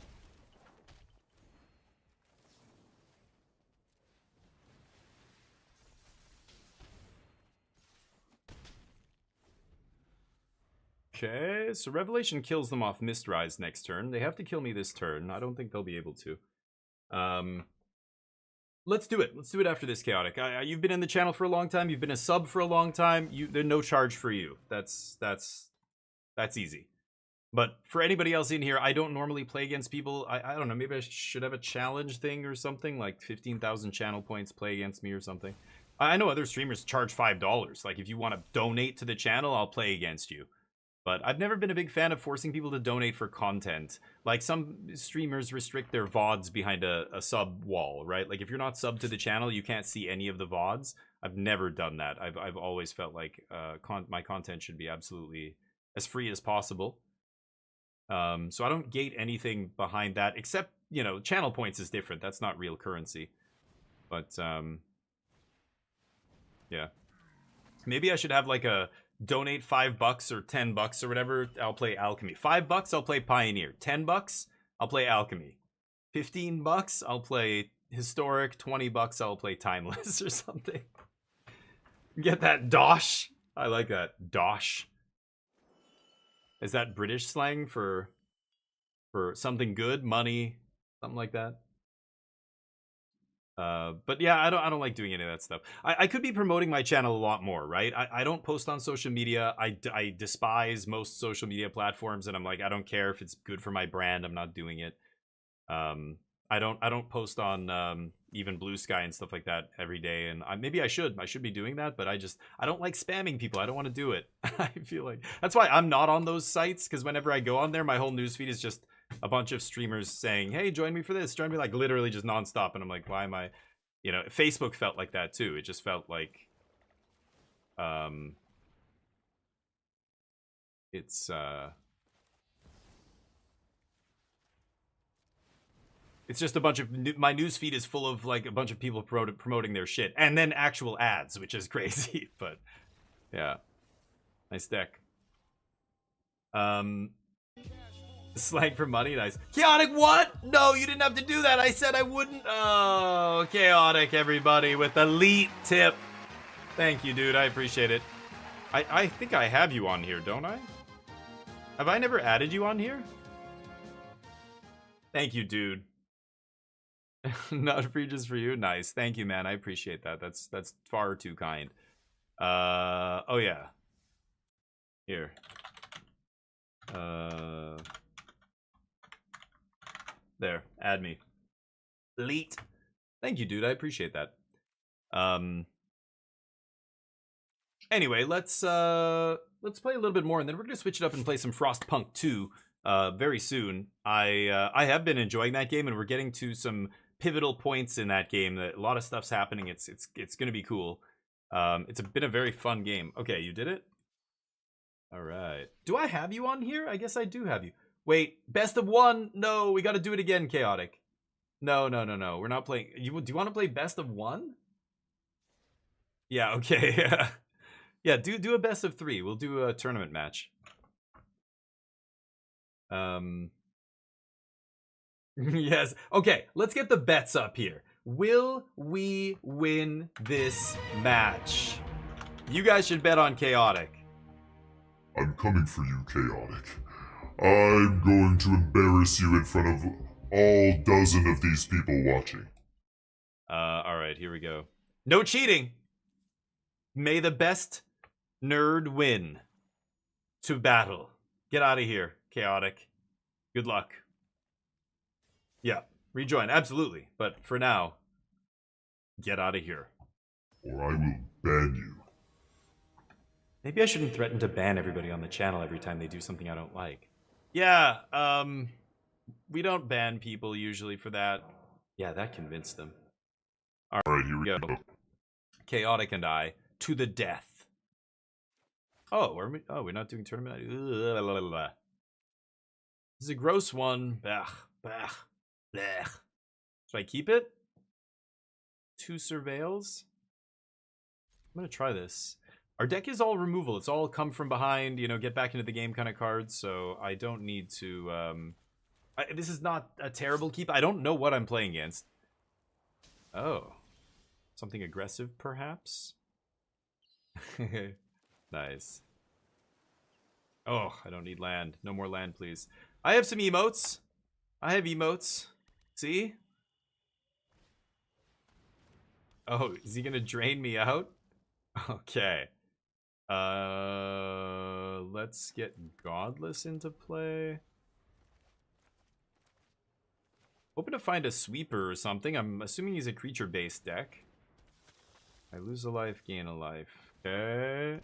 Okay, so Revelation kills them off Mistrise next turn. They have to kill me this turn. I don't think they'll be able to. Let's do it. Let's do it after this, Chaotic. You've been in the channel for a long time. You've been a sub for a long time. There's no charge for you. That's easy. But for anybody else in here, I don't normally play against people. I don't know, maybe I should have a challenge thing or something, like 15,000 channel points, play against me or something. I know other streamers charge $5. Like, if you want to donate to the channel, I'll play against you. But I've never been a big fan of forcing people to donate for content. Like, some streamers restrict their VODs behind a sub wall, right? Like, if you're not subbed to the channel, you can't see any of the VODs. I've never done that. I've always felt like my content should be absolutely as free as possible. So I don't gate anything behind that, except, you know, channel points is different. That's not real currency. But, yeah. Maybe I should have, like, a donate $5 or $10 or whatever. I'll play Alchemy. $5, I'll play Pioneer. $10, I'll play Alchemy. $15, I'll play historic, $20 I'll play timeless or something. Get that dosh. I like that. Dosh. Is that British slang for something good, money, something like that? But yeah, I don't like doing any of that stuff. I could be promoting my channel a lot more, right? I don't post on social media. I despise most social media platforms, and I'm like, I don't care if it's good for my brand. I'm not doing it. I don't post on even Blue Sky and stuff like that every day, and maybe I should be doing that, but I don't like spamming people. I don't want to do it. I feel like that's why I'm not on those sites, because whenever I go on there, my whole newsfeed is just a bunch of streamers saying, hey, join me for this, join me, like literally just nonstop, and I'm like, why am I, you know? Facebook felt like that too. It just felt like it's just a bunch of my news feed is full of like a bunch of people promoting their shit, and then actual ads, which is crazy. But yeah, nice deck. Slang for money, nice. Chaotic, what? No, you didn't have to do that. I said I wouldn't. Oh, Chaotic, everybody, with elite tip. Thank you, dude. I appreciate it. I think I have you on here, don't I? Have I never added you on here? Thank you, dude. Not free, just for you. Nice. Thank you, man. I appreciate that. That's far too kind. Oh yeah. Here. There. Add me. Elite. Thank you, dude. I appreciate that. Anyway, let's play a little bit more, and then we're gonna switch it up and play some Frostpunk 2 very soon. I have been enjoying that game, and we're getting to some pivotal points in that game. That a lot of stuff's happening. It's gonna be cool. It's been a very fun game. Okay, you did it. All right. Do I have you on here? I guess I do have you. Wait, best of one? No, we got to do it again, Chaotic. No. We're not playing. Do you want to play best of one? Yeah. Okay. Yeah. Do a best of three. We'll do a tournament match. Yes. Okay, let's get the bets up here. Will we win this match? You guys should bet on Chaotic. I'm coming for you, Chaotic. I'm going to embarrass you in front of all dozen of these people watching. Alright, here we go. No cheating! May the best nerd win. To battle. Get out of here, Chaotic. Good luck. Yeah, rejoin, absolutely. But for now, get out of here. Or I will ban you. Maybe I shouldn't threaten to ban everybody on the channel every time they do something I don't like. Yeah, we don't ban people usually for that. Yeah, that convinced them. Alright, here we go. Chaotic and I, to the death. Oh, we're not doing tournament? This is a gross one. Bah, bah, blech. Should I keep it? 2 surveils? I'm gonna try this. Our deck is all removal. It's all come from behind, you know, get back into the game kind of cards, so I don't need to, this is not a terrible keep. I don't know what I'm playing against. Oh. Something aggressive, perhaps? Nice. Oh, I don't need land. No more land, please. I have some emotes. I have emotes. See? Oh, is he gonna drain me out? Okay. Let's get Godless into play. Hoping to find a sweeper or something. I'm assuming he's a creature-based deck. I lose a life, gain a life. Okay.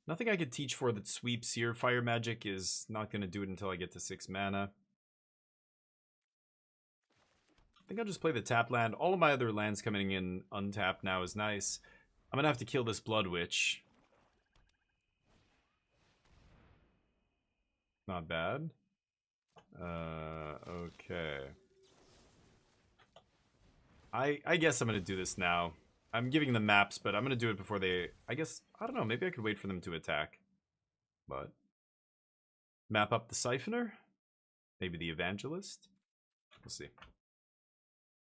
Nothing I could teach for that sweeps here. Fire magic is not going to do it until I get to 6 mana. I think I'll just play the tap land. All of my other lands coming in untapped now is nice. I'm going to have to kill this Blood Witch. Not bad. Okay. I guess I'm going to do this now. I'm giving them maps, but I'm going to do it before they... I guess, I don't know, maybe I could wait for them to attack. But... Map up the Siphoner. Maybe the Evangelist. We'll see.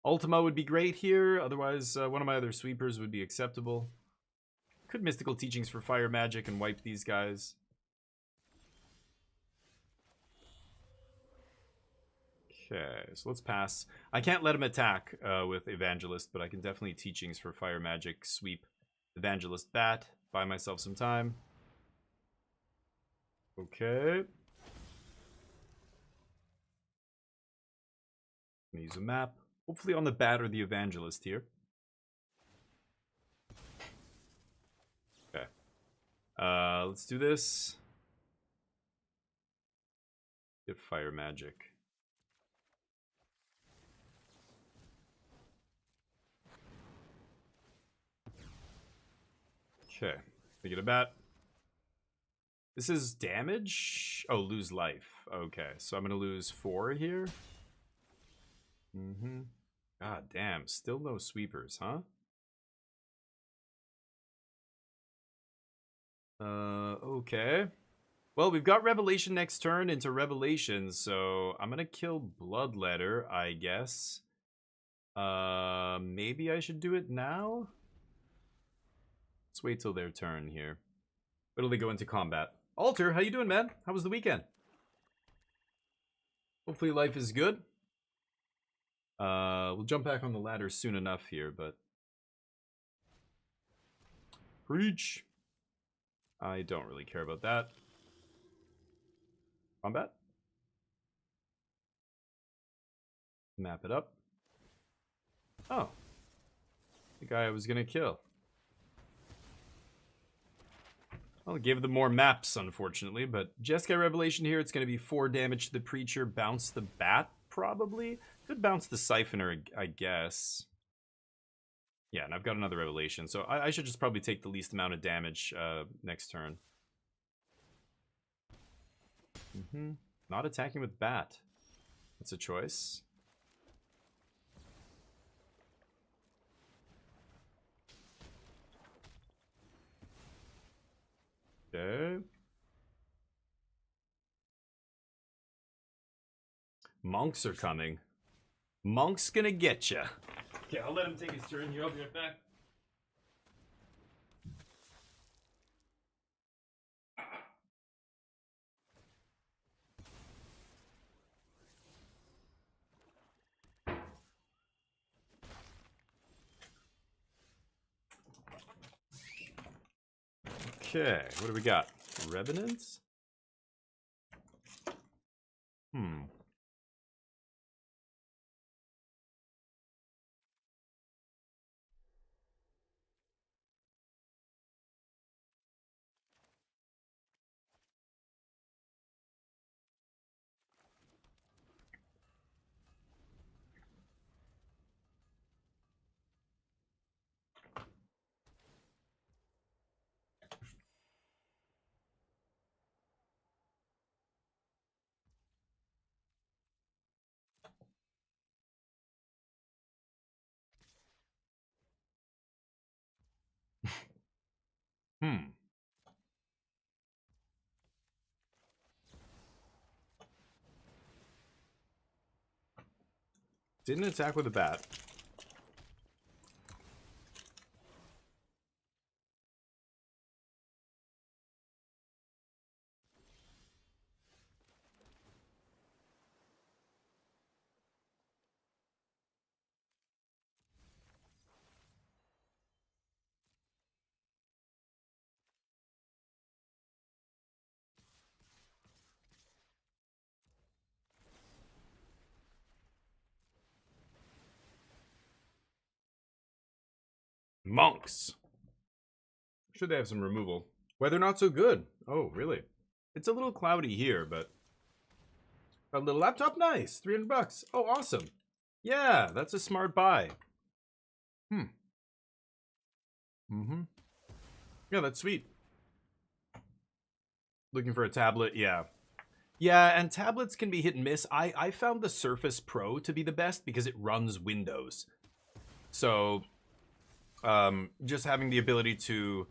Ultima would be great here. Otherwise, one of my other sweepers would be acceptable. Could Mystical Teachings for Fire Magic and wipe these guys. Okay, so let's pass. I can't let him attack with Evangelist, but I can definitely Teachings for Fire Magic, sweep Evangelist Bat, buy myself some time. Okay. Use a map. Hopefully on the Bat or the Evangelist here. Okay. Let's do this. Get Fire Magic. Okay. We get a Bat. This is damage? Oh, lose life. Okay, so I'm going to lose 4 here. God damn, still no sweepers, huh? Okay. Well, we've got Revelation next turn into Revelation, so I'm gonna kill Bloodletter, I guess. Maybe I should do it now? Let's wait till their turn here. Wait till they go into combat. Alter, how you doing, man? How was the weekend? Hopefully life is good. We'll jump back on the ladder soon enough here, but... Preach! I don't really care about that. Combat? Map it up. Oh. The guy I was gonna kill. Well, it gave them more maps, unfortunately, but Jeskai Revelation here, it's gonna be 4 damage to the Preacher, bounce the Bat, probably? Could bounce the Siphoner, I guess. Yeah, and I've got another Revelation, so I should just probably take the least amount of damage next turn. Not attacking with Bat. That's a choice. Okay. Monks are coming. Monk's gonna get ya. Okay, I'll let him take his turn here. I'll be right back. Okay, what do we got? Revenants? Didn't attack with a bat. Monks. Should they have some removal? Weather not so good. Oh, really? It's a little cloudy here, but a little laptop, nice. $300. Oh, awesome. Yeah, that's a smart buy. Yeah, that's sweet. Looking for a tablet, yeah. Yeah, and tablets can be hit and miss. I found the Surface Pro to be the best because it runs Windows. So, just having the ability to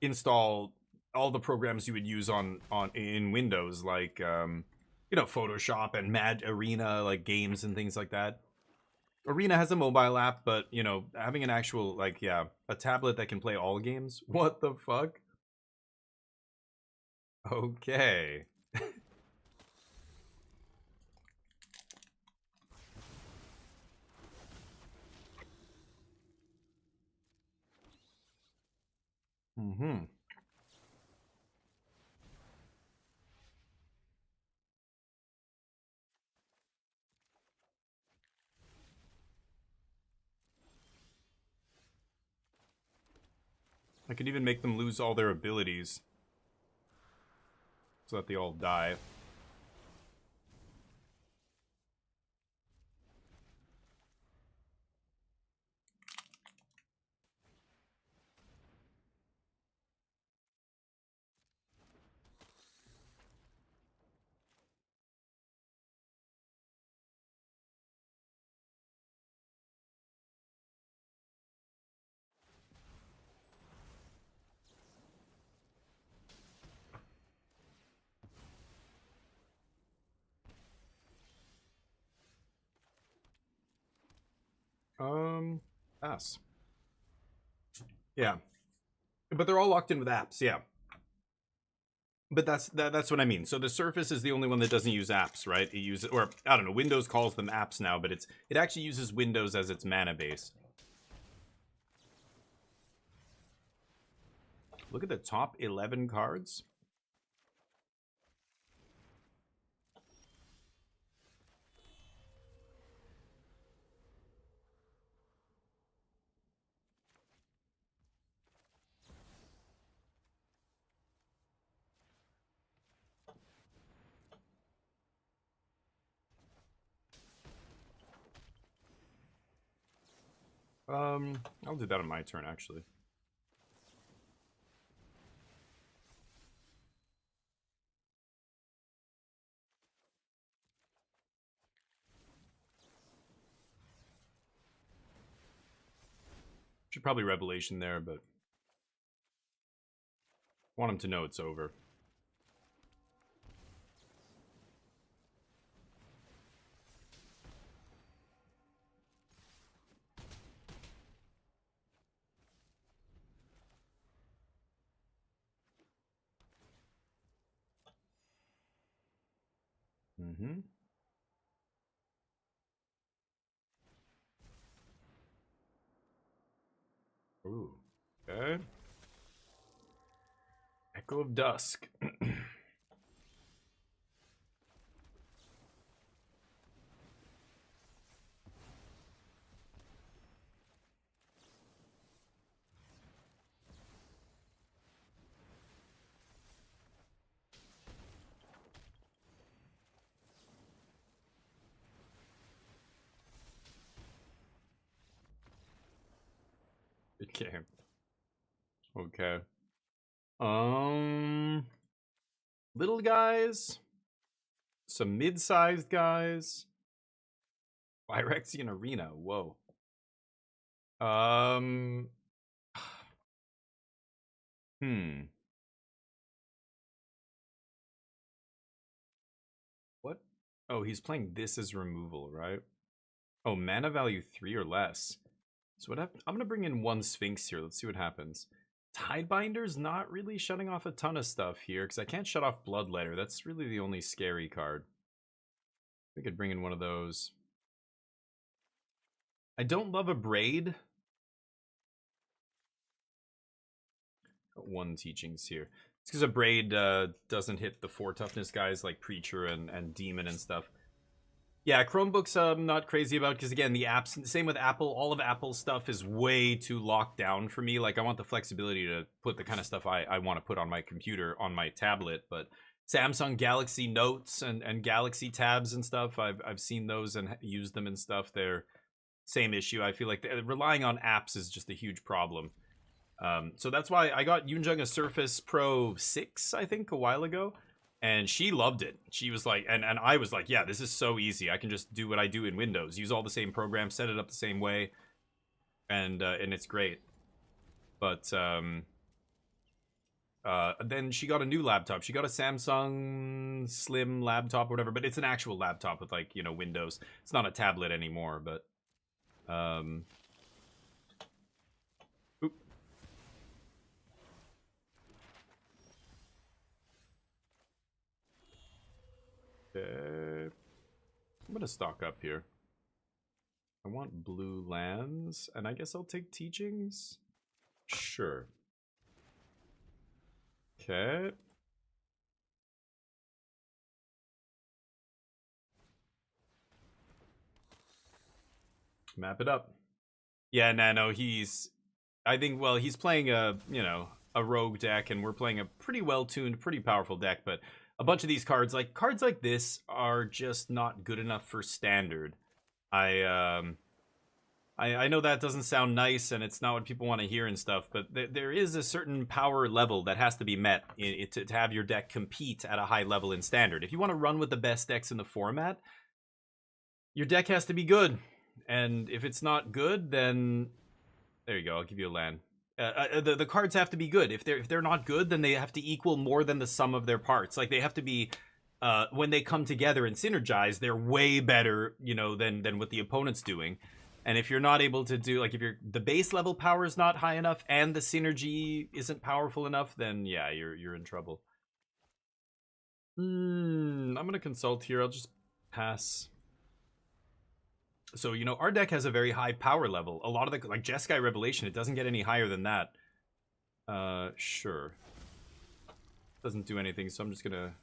install all the programs you would use on in Windows, like you know, Photoshop and Mad Arena, like games and things like that. Arena has a mobile app, but you know, having an actual, like, yeah, a tablet that can play all games. What the fuck? Okay. Mm-hmm. I could even make them lose all their abilities so that they all die. Pass. Yeah. But they're all locked in with apps, yeah. But that's what I mean. So the Surface is the only one that doesn't use apps, right? It uses, or I don't know, Windows calls them apps now, but it actually uses Windows as its mana base. Look at the top 11 cards. I'll do that on my turn, actually. Should probably Revelation there, but want him to know it's over. Mm-hmm. Ooh. Okay. Echo of Dusk. Okay. Okay. Little guys, some mid-sized guys, Phyrexian Arena. Whoa. Hmm. What? Oh, he's playing this as removal, right? Oh, mana value 3 or less. So what I'm gonna bring in one Sphinx here. Let's see what happens. Tidebinder's not really shutting off a ton of stuff here, because I can't shut off Bloodletter. That's really the only scary card. We could bring in one of those. I don't love a Braid. One teachings here. It's because a Braid doesn't hit the 4 toughness guys like Preacher and Demon and stuff. Yeah, Chromebooks I'm not crazy about, because again, the apps, same with Apple, all of Apple's stuff is way too locked down for me. Like, I want the flexibility to put the kind of stuff I want to put on my computer, on my tablet, but Samsung Galaxy Notes and Galaxy Tabs and stuff, I've seen those and used them and stuff. They're same issue. I feel like relying on apps is just a huge problem. So that's why I got Yoonjung a Surface Pro 6, I think, a while ago. And she loved it. She was like, and I was like, yeah, this is so easy. I can just do what I do in Windows. Use all the same programs, set it up the same way. And it's great. But, Then she got a new laptop. She got a Samsung Slim laptop or whatever, but it's an actual laptop with, like, you know, Windows. It's not a tablet anymore, but oop. Okay. I'm gonna stock up here. I want blue lands, and I guess I'll take teachings. Sure. Okay. Map it up. Yeah, Nano, he's... I think, well, he's playing a, you know, a rogue deck, and we're playing a pretty well-tuned, pretty powerful deck, but a bunch of these cards like this are just not good enough for standard. I know that doesn't sound nice, and it's not what people want to hear and stuff, but there is a certain power level that has to be met to have your deck compete at a high level in standard. If you want to run with the best decks in the format, your deck has to be good. And if it's not good, then there you go. I'll give you a land. The cards have to be good. If they're not good, then they have to equal more than the sum of their parts. Like, they have to be when they come together and synergize, they're way better, you know, than what the opponent's doing. And if you're not able to do, like, if the base level power is not high enough and the synergy isn't powerful enough, then yeah, you're in trouble. I'm gonna consult here. I'll just pass. So, you know, our deck has a very high power level. A lot of the, like, Jeskai Revelation, it doesn't get any higher than that. Sure. Doesn't do anything, so I'm just gonna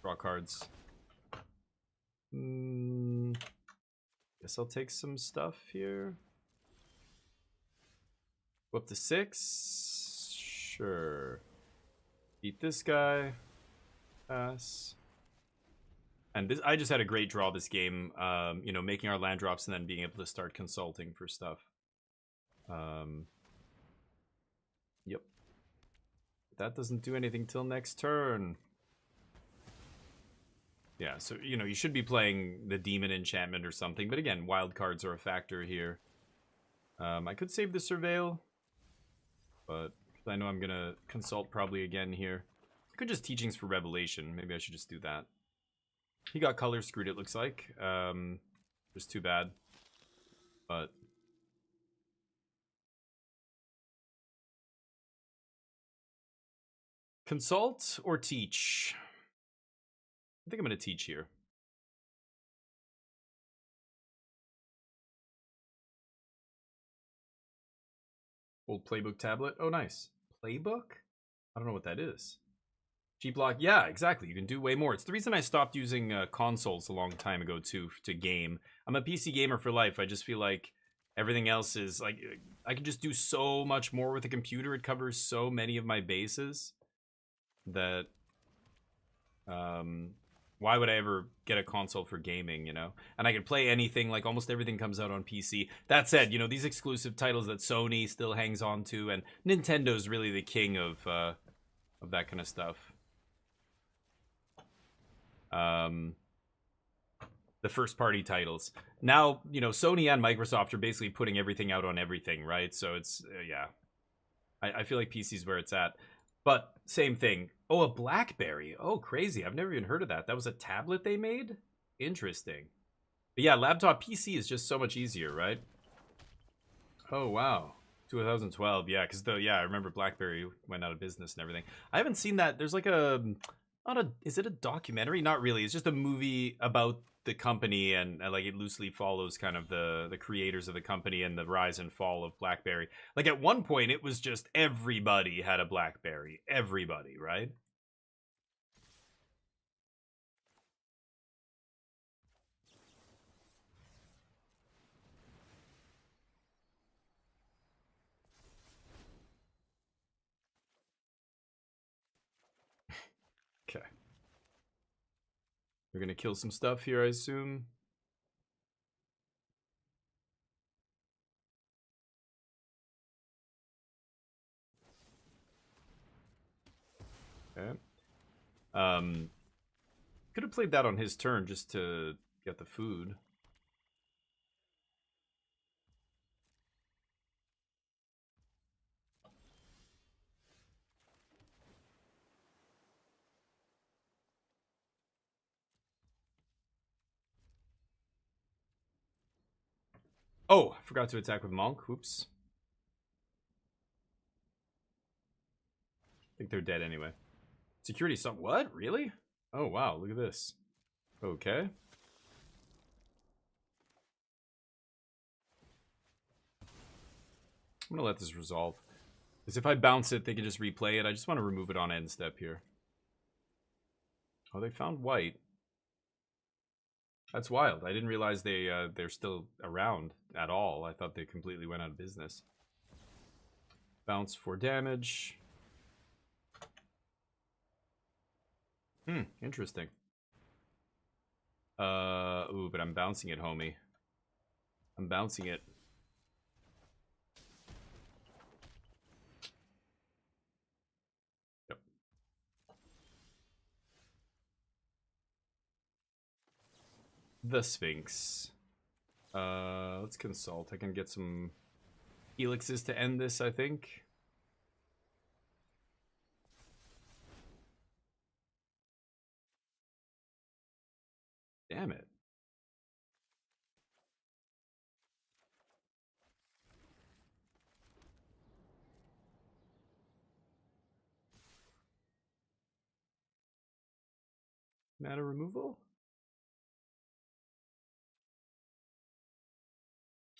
draw cards. Guess I'll take some stuff here. Go up to 6. Sure. Beat this guy. Pass. And this, I just had a great draw this game, you know, making our land drops and then being able to start consulting for stuff. Yep. That doesn't do anything till next turn. Yeah, so, you know, you should be playing the Demon Enchantment or something, but again, wild cards are a factor here. I could save the Surveil, but I know I'm gonna consult probably again here. I could just Teachings for Revelation. Maybe I should just do that. He got color screwed, it looks like. Just too bad. But consult or teach? I think I'm going to teach here. Old playbook tablet. Oh, nice. Playbook? I don't know what that is. G-Block, yeah, exactly. You can do way more. It's the reason I stopped using consoles a long time ago, too, to game. I'm a PC gamer for life. I just feel like everything else is, like, I can just do so much more with a computer. It covers so many of my bases that, why would I ever get a console for gaming, you know? And I can play anything, like, almost everything comes out on PC. That said, you know, these exclusive titles that Sony still hangs on to, and Nintendo's really the king of that kind of stuff. The first party titles. Now, you know, Sony and Microsoft are basically putting everything out on everything, right? So it's, yeah. I feel like PC's where it's at. But, same thing. Oh, a BlackBerry. Oh, crazy. I've never even heard of that. That was a tablet they made? Interesting. But yeah, laptop PC is just so much easier, right? Oh, wow. 2012, yeah, because I remember BlackBerry went out of business and everything. I haven't seen that. There's like is it a documentary? Not really. It's just a movie about the company, and like it loosely follows kind of the creators of the company and the rise and fall of BlackBerry. Like at one point, it was just everybody had a BlackBerry. Everybody, right? Okay. We're gonna kill some stuff here, I assume. Okay. Could have played that on his turn just to get the food. Oh, I forgot to attack with Monk. Oops. I think they're dead anyway. Security sub. What? Really? Oh, wow. Look at this. Okay. I'm gonna let this resolve. Because if I bounce it, they can just replay it. I just want to remove it on end step here. Oh, they found white. That's wild. I didn't realize they're still around at all. I thought they completely went out of business. Bounce for damage. Interesting. Ooh, but I'm bouncing it, homie. I'm bouncing it. Yep. The Sphinx. Let's consult. I can get some helixes to end this, I think. Damn it. Mana removal?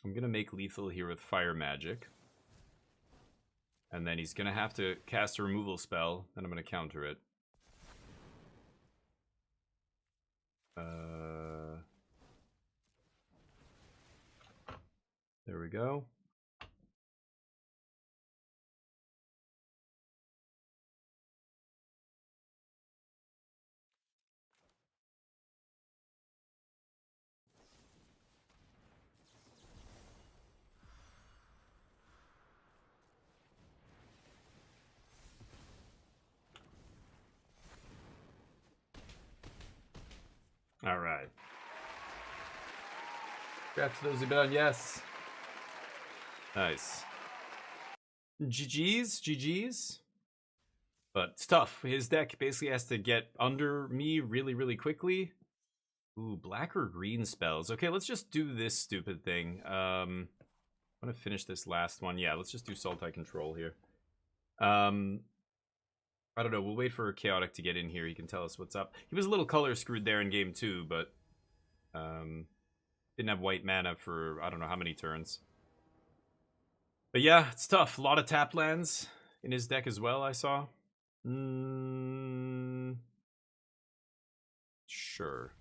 I'm gonna make lethal here with fire magic. And then he's gonna have to cast a removal spell, and I'm gonna counter it. There we go. All right. Congrats to those who've been on, yes. Nice. GG's, GG's. But it's tough. His deck basically has to get under me really, really quickly. Ooh, black or green spells. Okay, let's just do this stupid thing. I'm gonna finish this last one. Yeah, let's just do Sultai Control here. I don't know. We'll wait for Chaotic to get in here. He can tell us what's up. He was a little color screwed there in game 2, but didn't have white mana for I don't know how many turns. But yeah, it's tough. A lot of tap lands in his deck as well, I saw. Sure.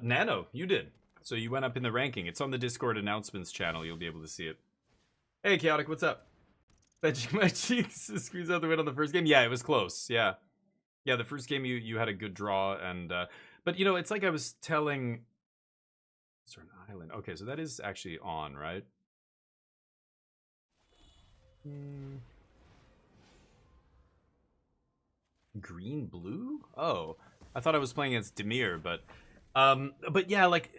Nano, you did. So you went up in the ranking. It's on the Discord announcements channel. You'll be able to see it. Hey, Chaotic, what's up? My cheeks squeezed out the win on the first game. Yeah, it was close. Yeah. Yeah, the first game you had a good draw. And but, you know, it's like I was telling... Certain Island. Okay, so that is actually on, right? Green blue? Oh, I thought I was playing against Demir, but yeah, like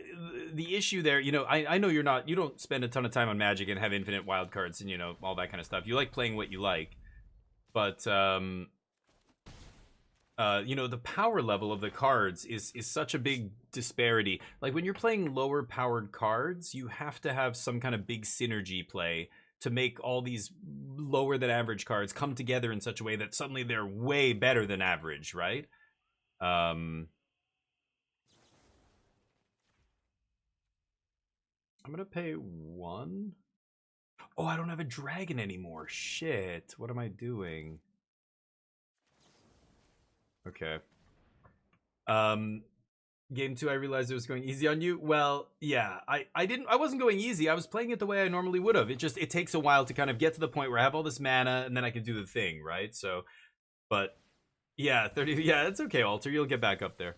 the issue there, you know, I know you don't spend a ton of time on Magic and have infinite wildcards and you know all that kind of stuff. You like playing what you like, but you know, the power level of the cards is such a big disparity. Like when you're playing lower powered cards, you have to have some kind of big synergy play to make all these lower than average cards come together in such a way that suddenly they're way better than average, right? I'm gonna pay 1. Oh, I don't have a dragon anymore. Shit. What am I doing? Okay. Game 2, I realized it was going easy on you. Well, yeah, I wasn't going easy. I was playing it the way I normally would have. It takes a while to kind of get to the point where I have all this mana and then I can do the thing, right? So, but yeah, 30, yeah, it's okay, Alter. You'll get back up there.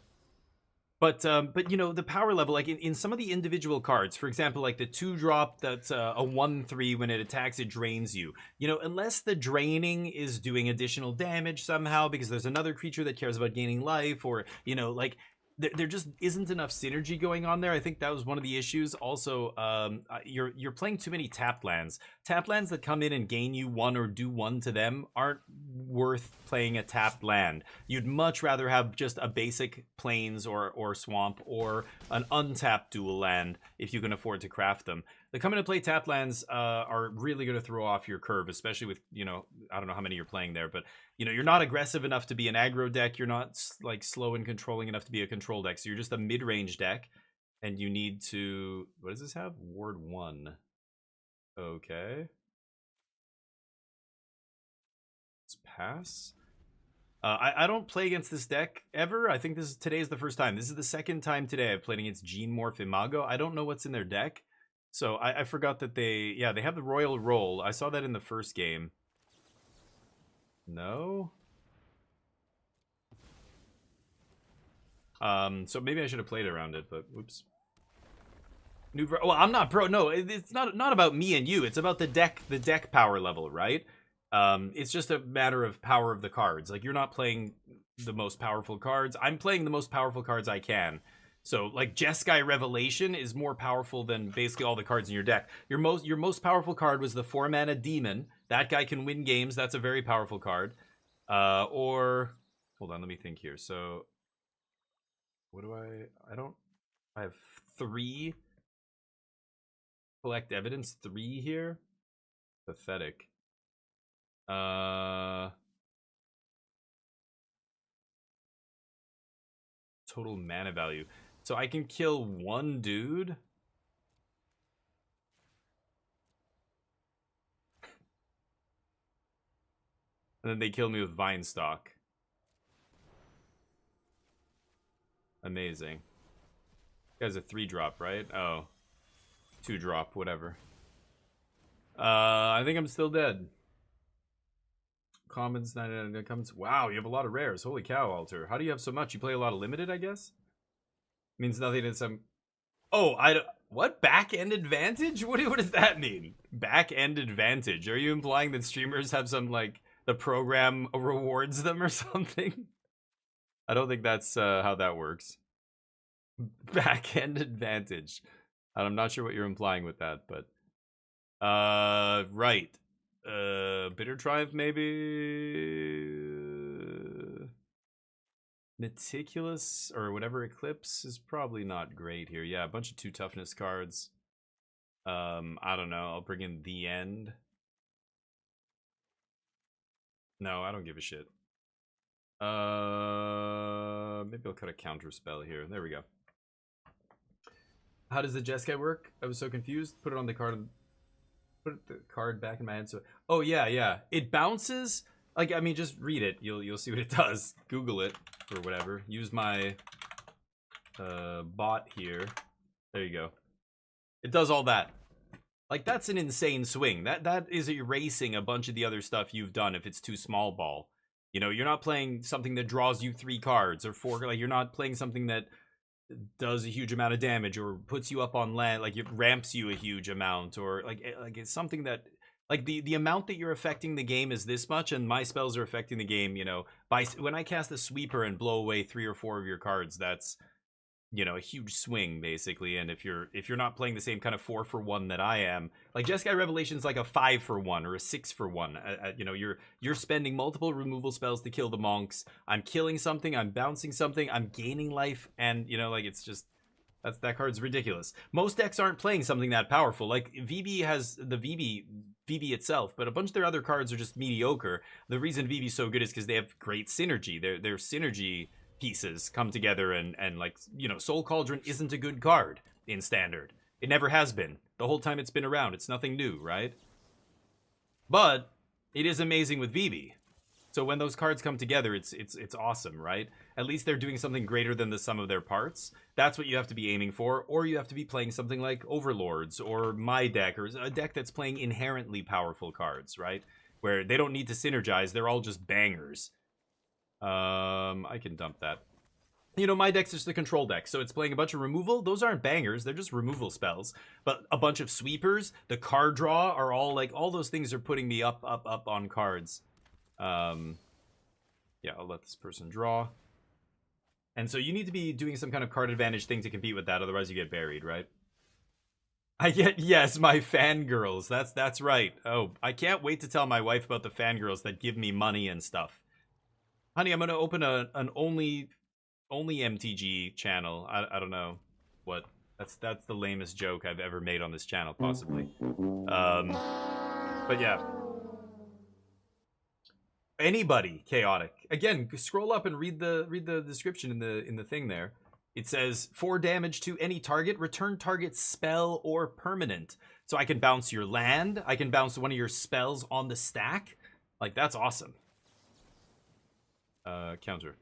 But you know, the power level, like in some of the individual cards, for example, like the 2-drop that's a 1/3, when it attacks, it drains you. You know, unless the draining is doing additional damage somehow because there's another creature that cares about gaining life, or, you know, like, there just isn't enough synergy going on there. I think that was one of the issues. Also, you're playing too many tap lands. Tap lands that come in and gain you one or do one to them aren't worth playing a tapped land. You'd much rather have just a basic plains or swamp or an untapped dual land if you can afford to craft them. The come into play tap lands are really going to throw off your curve, especially with, you know, I don't know how many you're playing there, but you know, you're not aggressive enough to be an aggro deck. You're not like slow and controlling enough to be a control deck. So you're just a mid-range deck, and you need to. What does this have? Ward 1. Okay. Let's pass. I don't play against this deck ever. I think today is the first time. This is the second time today I've played against Gene Morph Imago. I don't know what's in their deck. So I forgot that they have the Royal Roll. I saw that in the first game. No? So maybe I should have played around it, but whoops. Well, I'm not pro. No, it's not about me and you. It's about the deck power level, right? It's just a matter of power of the cards. Like, you're not playing the most powerful cards. I'm playing the most powerful cards I can. So, like, Jeskai Revelation is more powerful than basically all the cards in your deck. Your most powerful card was the 4-mana Demon. That guy can win games. That's a very powerful card. Or, hold on, let me think here. So, what do I have 3. Collect evidence, 3 here. Pathetic. Total mana value. So I can kill 1 dude. And then they kill me with Vine Stock. Amazing. You guys a 3-drop, right? Oh. 2-drop, whatever. I think I'm still dead. Commons, 99 commons. Wow, you have a lot of rares. Holy cow, Alter. How do you have so much? You play a lot of limited, I guess? Means nothing to some... Oh, what? Back-end advantage? What does that mean? Back-end advantage. Are you implying that streamers have some, like, the program rewards them or something? I don't think that's how that works. Back-end advantage. I'm not sure what you're implying with that, but... right. Bitter Triumph, maybe... Meticulous, or whatever Eclipse is probably not great here. Yeah, a bunch of 2 toughness cards. I don't know. I'll bring in The End. No, I don't give a shit. Maybe I'll cut a counter spell here. There we go. How does the Jeskai work? I was so confused. Put it on the card. Put the card back in my hand. So, oh yeah. It bounces. Like, I mean, just read it. You'll see what it does. Google it or whatever. Use my bot here. There you go. It does all that. Like, that's an insane swing. That is erasing a bunch of the other stuff you've done if it's too small ball. You know, you're not playing something that draws you 3 cards or 4. Like, you're not playing something that does a huge amount of damage or puts you up on land. Like, it ramps you a huge amount, or like it's something that, like, the amount that you're affecting the game is this much, and my spells are affecting the game, you know, by when I cast a sweeper and blow away 3 or 4 of your cards, that's, you know, a huge swing basically. And if you're not playing the same kind of 4-for-1 that I am, like Jeskai Revelation's like a 5-for-1 or a 6-for-1. You know, you're spending multiple removal spells to kill the monks. I'm killing something, I'm bouncing something, I'm gaining life, and you know, like, it's just, that card's ridiculous. Most decks aren't playing something that powerful. Like, VB has the VB itself, but a bunch of their other cards are just mediocre. The reason VB's so good is because they have great synergy. Their synergy pieces come together, and like, you know, Soul Cauldron isn't a good card in Standard. It never has been. The whole time it's been around. It's nothing new, right? But it is amazing with VB. So when those cards come together, it's awesome, right? At least they're doing something greater than the sum of their parts. That's what you have to be aiming for, or you have to be playing something like Overlords or my deck, or a deck that's playing inherently powerful cards, right? Where they don't need to synergize, they're all just bangers. I can dump that. You know, my deck's just the control deck, so it's playing a bunch of removal. Those aren't bangers, they're just removal spells. But a bunch of sweepers, the card draw are all, like, all those things are putting me up on cards. Yeah, I'll let this person draw. And so you need to be doing some kind of card advantage thing to compete with that, otherwise you get buried, right? I get, yes, my fangirls. That's right. Oh, I can't wait to tell my wife about the fangirls that give me money and stuff. Honey, I'm gonna open an only MTG channel. I don't know what. That's the lamest joke I've ever made on this channel, possibly. But yeah. Anybody chaotic. Again, scroll up and read the description in the thing there. It says 4 damage to any target, return target spell or permanent. So I can bounce your land, I can bounce one of your spells on the stack. Like, that's awesome. Counter.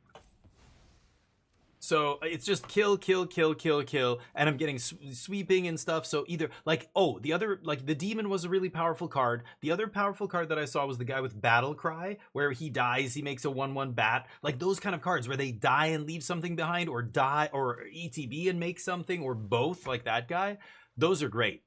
So it's just kill, kill, kill, kill, kill, and I'm getting sweeping and stuff. So either, like, oh, the other, like, the demon was a really powerful card. The other powerful card that I saw was the guy with Battle Cry, where he dies, he makes a 1/1 bat. Like, those kind of cards where they die and leave something behind, or die, or ETB and make something, or both, like that guy. Those are great.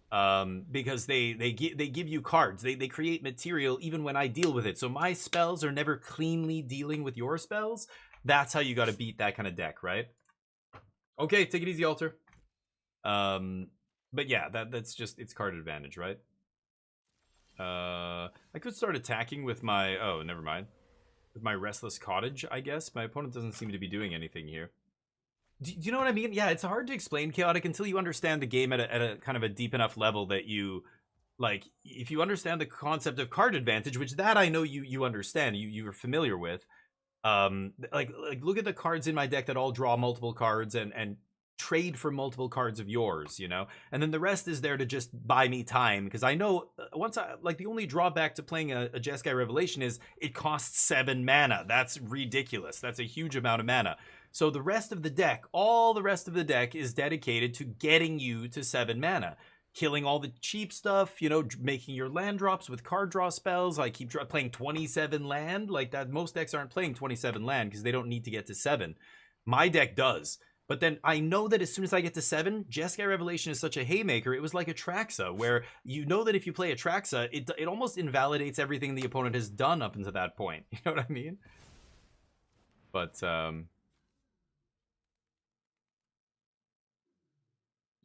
Because they give you cards. They create material even when I deal with it. So my spells are never cleanly dealing with your spells. That's how you got to beat that kind of deck, right? Okay, take it easy, Alter. But yeah, that's just, it's card advantage, right? I could start attacking with my, oh, never mind. With my Restless Cottage, I guess. My opponent doesn't seem to be doing anything here. Do you know what I mean? Yeah, it's hard to explain chaotic until you understand the game at a kind of a deep enough level that you, like, if you understand the concept of card advantage, which that I know you understand, you're familiar with. Like look at the cards in my deck that all draw multiple cards and trade for multiple cards of yours, you know, and then the rest is there to just buy me time, because I know once I, like, the only drawback to playing a Jeskai Revelation is it costs 7 mana. That's ridiculous. That's a huge amount of mana. So the rest of the deck, all the rest of the deck is dedicated to getting you to 7 mana. Killing all the cheap stuff, you know, making your land drops with card draw spells. I keep playing 27 land, like that. Most decks aren't playing 27 land because they don't need to get to 7. My deck does. But then I know that as soon as I get to 7, Jeskai Revelation is such a haymaker. It was like Atraxa, where you know that if you play Atraxa, it almost invalidates everything the opponent has done up until that point. You know what I mean? But,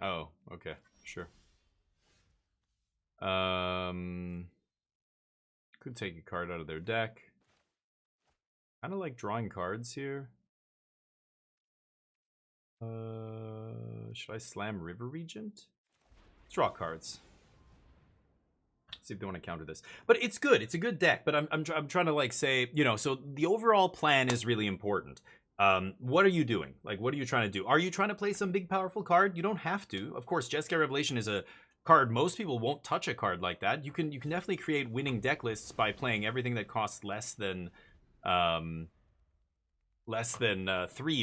oh, okay, sure. Could take a card out of their deck. Kind of like drawing cards here. Should I slam River Regent? Let's draw cards. See if they want to counter this. But it's good. It's a good deck. But I'm trying to, like, say, you know, so the overall plan is really important. What are you doing? Like, what are you trying to do? Are you trying to play some big powerful card? You don't have to. Of course, Jeskai Revelation is a card. Most people won't touch a card like that. You can definitely create winning deck lists by playing everything that costs less than 3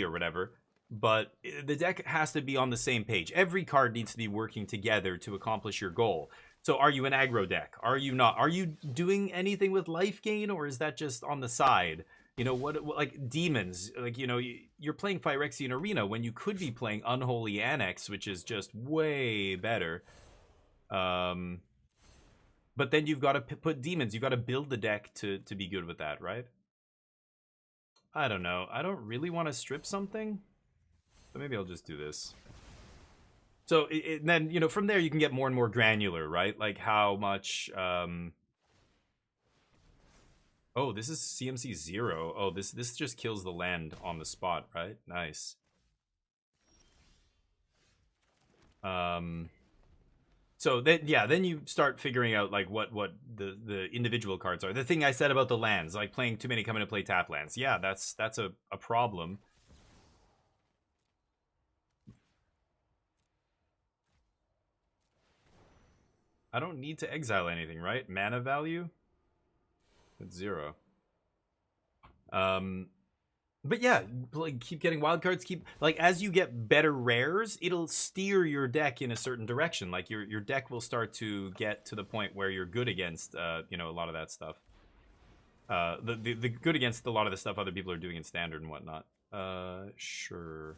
or whatever. But the deck has to be on the same page. Every card needs to be working together to accomplish your goal. So are you an aggro deck? Are you not? Are you doing anything with life gain, or is that just on the side? You know, what like demons, like, you know, you're playing Phyrexian Arena when you could be playing Unholy Annex, which is just way better. But then you've got to put demons. You've got to build the deck to be good with that, right? I don't know. I don't really want to strip something, but maybe I'll just do this. So then, you know, from there you can get more and more granular, right? Like how much... Oh, this is CMC 0. Oh, this just kills the land on the spot, right? Nice. So then, yeah, then you start figuring out like what the individual cards are. The thing I said about the lands, like playing too many come into play tap lands. Yeah, that's a problem. I don't need to exile anything, right? Mana value? It's 0. But yeah, like, keep getting wild cards. Keep, like, as you get better rares, it'll steer your deck in a certain direction. Like your deck will start to get to the point where you're good against, you know, a lot of that stuff. The good against a lot of the stuff other people are doing in standard and whatnot. Sure.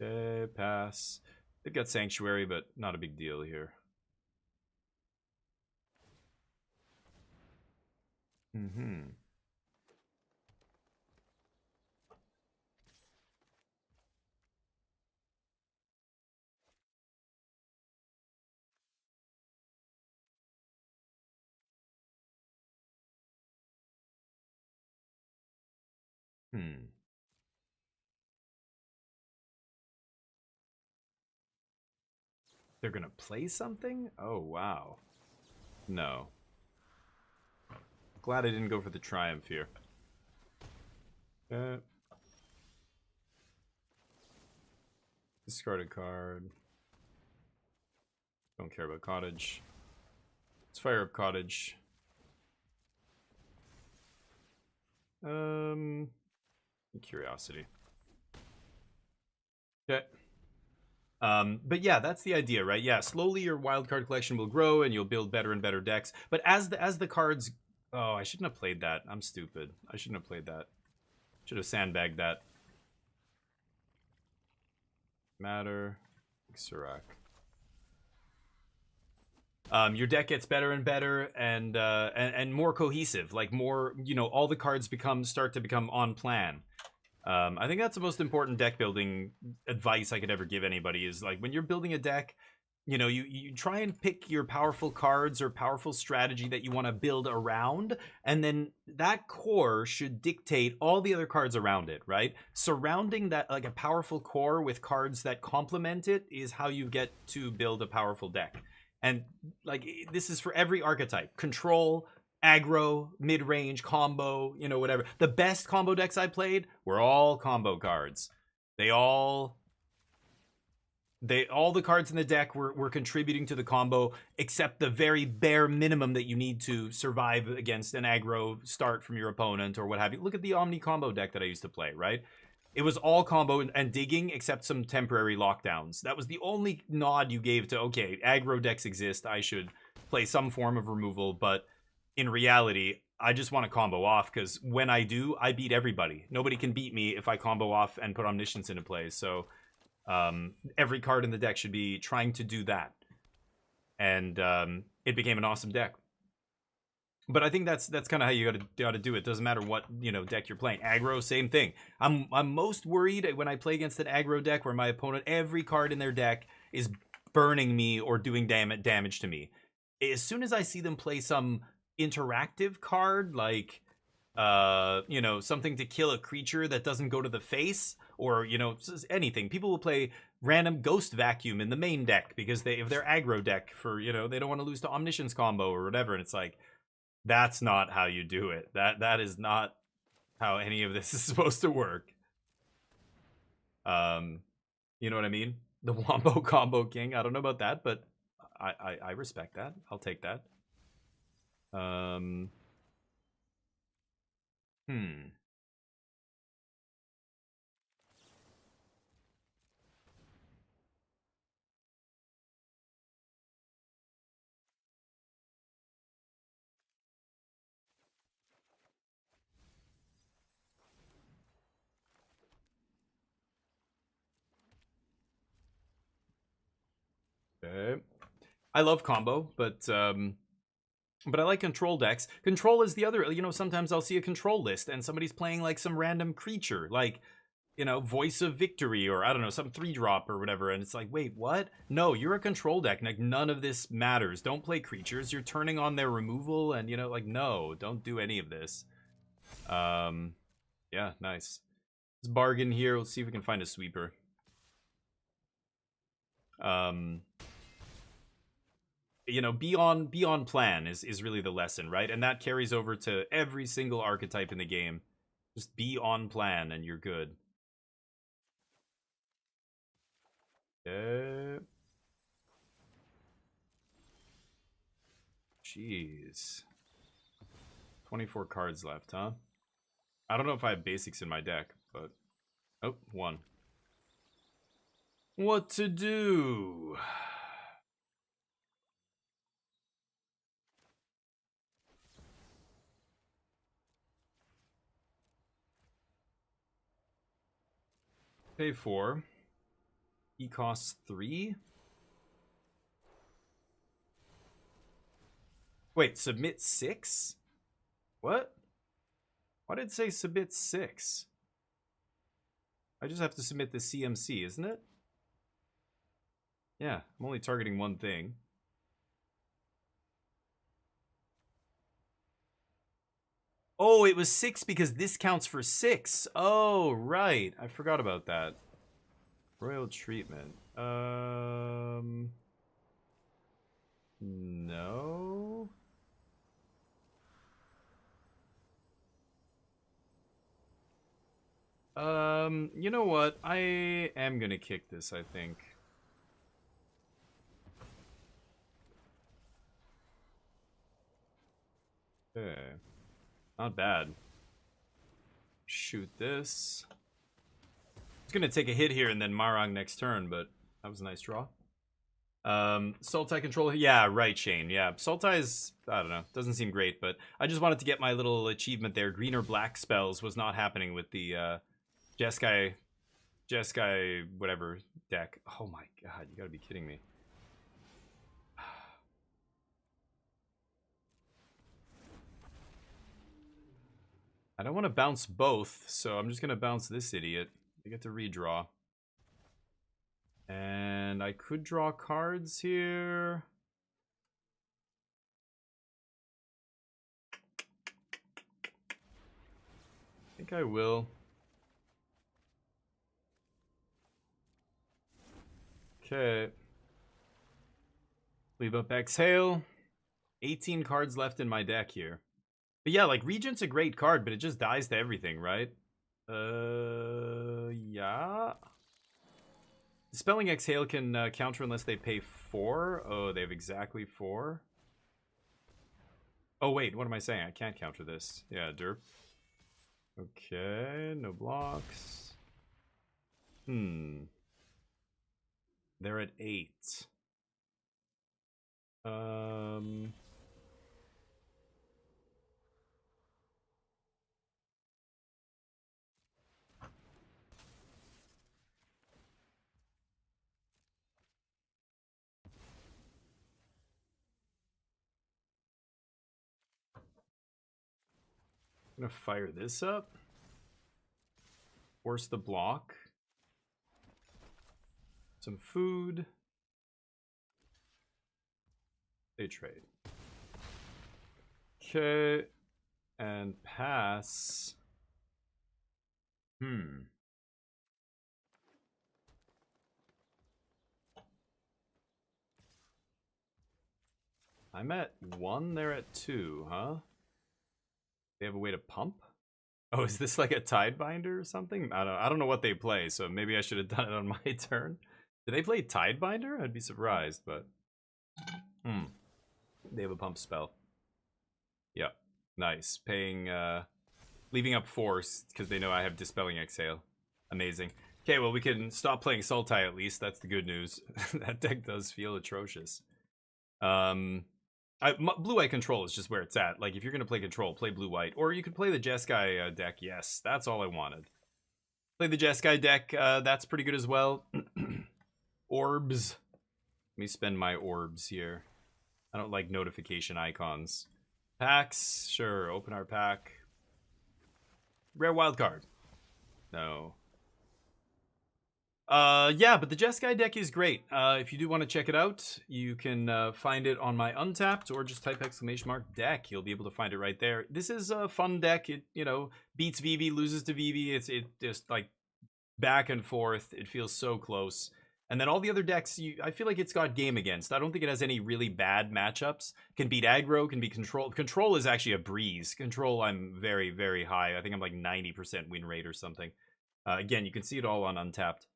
Okay, pass. They've got Sanctuary, but not a big deal here. Hmm. They're gonna play something? Oh, wow. No. Glad I didn't go for the Triumph here. Discard a card. Don't care about Cottage. Let's fire up Cottage. Curiosity. Okay. But yeah, that's the idea, right? Yeah, slowly your wildcard collection will grow and you'll build better and better decks. But as the cards, oh, I shouldn't have played that. I'm stupid. I shouldn't have played that. Should have sandbagged that. Matter, Serac. Your deck gets better and better and more cohesive. Like more, you know, all the cards start to become on plan. I think that's the most important deck building advice I could ever give anybody is like when you're building a deck, you know, you try and pick your powerful cards or powerful strategy that you want to build around, and then that core should dictate all the other cards around it, right? Surrounding that like a powerful core with cards that complement it is how you get to build a powerful deck. And like this is for every archetype. Control, aggro, mid-range, combo, you know, whatever. The best combo decks I played were all combo cards. All the cards in the deck were contributing to the combo, except the very bare minimum that you need to survive against an aggro start from your opponent or what have you. Look at the Omni combo deck that I used to play, right? It was all combo and digging except some temporary lockdowns. That was the only nod you gave to, okay, aggro decks exist. I should play some form of removal, but in reality, I just want to combo off because when I do, I beat everybody. Nobody can beat me if I combo off and put Omniscience into play. So every card in the deck should be trying to do that. And it became an awesome deck. But I think that's kind of how you gotta do it. Doesn't matter what, you know, deck you're playing. Aggro, same thing. I'm most worried when I play against an aggro deck where my opponent, every card in their deck is burning me or doing damage to me. As soon as I see them play some interactive card like you know, something to kill a creature that doesn't go to the face, or you know, anything, people will play random Ghost Vacuum in the main deck because if they're aggro deck for, you know, they don't want to lose to Omniscience combo or whatever, and it's like, that's not how you do it. That is not how any of this is supposed to work. You know what I mean? The Wombo Combo King. I don't know about that, but I respect that. I'll take that. Okay. I love combo, but I like control decks. Control is the other, you know, sometimes I'll see a control list and somebody's playing like some random creature, like, you know, Voice of Victory or I don't know, some 3-drop or whatever, and it's like, wait, what? No, you're a control deck. Like, none of this matters. Don't play creatures. You're turning on their removal, and you know, like, no, don't do any of this. Yeah, nice. Let's bargain here. Let's see if we can find a sweeper. You know, be on plan is really the lesson, right? And that carries over to every single archetype in the game. Just be on plan and you're good. Jeez. 24 cards left, huh? I don't know if I have basics in my deck, but... Oh, 1. What to do? Pay 4. He costs 3. Wait, submit 6? What? Why did it say submit 6? I just have to submit the CMC, isn't it? Yeah, I'm only targeting one thing. Oh, it was 6 because this counts for 6. Oh, right. I forgot about that. Royal treatment. No. You know what? I am gonna kick this, I think. Okay. Not bad. Shoot this. It's gonna take a hit here and then Marang next turn, but that was a nice draw. Sultai controller. Yeah, right, Shane. Yeah, Sultai is, I don't know, doesn't seem great, but I just wanted to get my little achievement there. Green or black spells was not happening with the Jeskai, whatever deck. Oh my god, you gotta be kidding me. I don't want to bounce both, so I'm just gonna bounce this idiot. I get to redraw. And I could draw cards here. I think I will. Okay. Leave up Exhale. 18 cards left in my deck here. But yeah, like, Regent's a great card, but it just dies to everything, right? Yeah. Dispelling Exhale can counter unless they pay 4. Oh, they have exactly 4. Oh, wait, what am I saying? I can't counter this. Yeah, derp. Okay, no blocks. They're at 8. I'm gonna fire this up. Force the block. Some food. They trade. Okay. And pass. I'm at 1, they're at 2, huh? They have a way to pump? Oh, is this like a Tidebinder or something? I don't know what they play, so maybe I should have done it on my turn. Do they play Tidebinder? I'd be surprised, but... They have a pump spell. Yeah, nice. Paying, leaving up force, because they know I have Dispelling Exhale. Amazing. Okay, well, we can stop playing Sultai at least. That's the good news. That deck does feel atrocious. Blue-white control is just where it's at. Like, if you're going to play control, play blue-white. Or you could play the Jeskai deck. Yes, that's all I wanted. Play the Jeskai deck. That's pretty good as well. Orbs. Let me spend my orbs here. I don't like notification icons. Packs. Sure, open our pack. Rare wild card. No. Yeah, but the Jeskai deck is great. If you do want to check it out, you can find it on my Untapped, or just type !deck. You'll be able to find it right there. This is a fun deck. It, you know, beats Vivi, loses to Vivi. It just, like, back and forth. It feels so close. And then all the other decks, I feel like it's got game against. I don't think it has any really bad matchups. Can beat aggro, can beat control. Control is actually a breeze. Control, I'm very, very high. I think I'm like 90% win rate or something. Again, you can see it all on Untapped.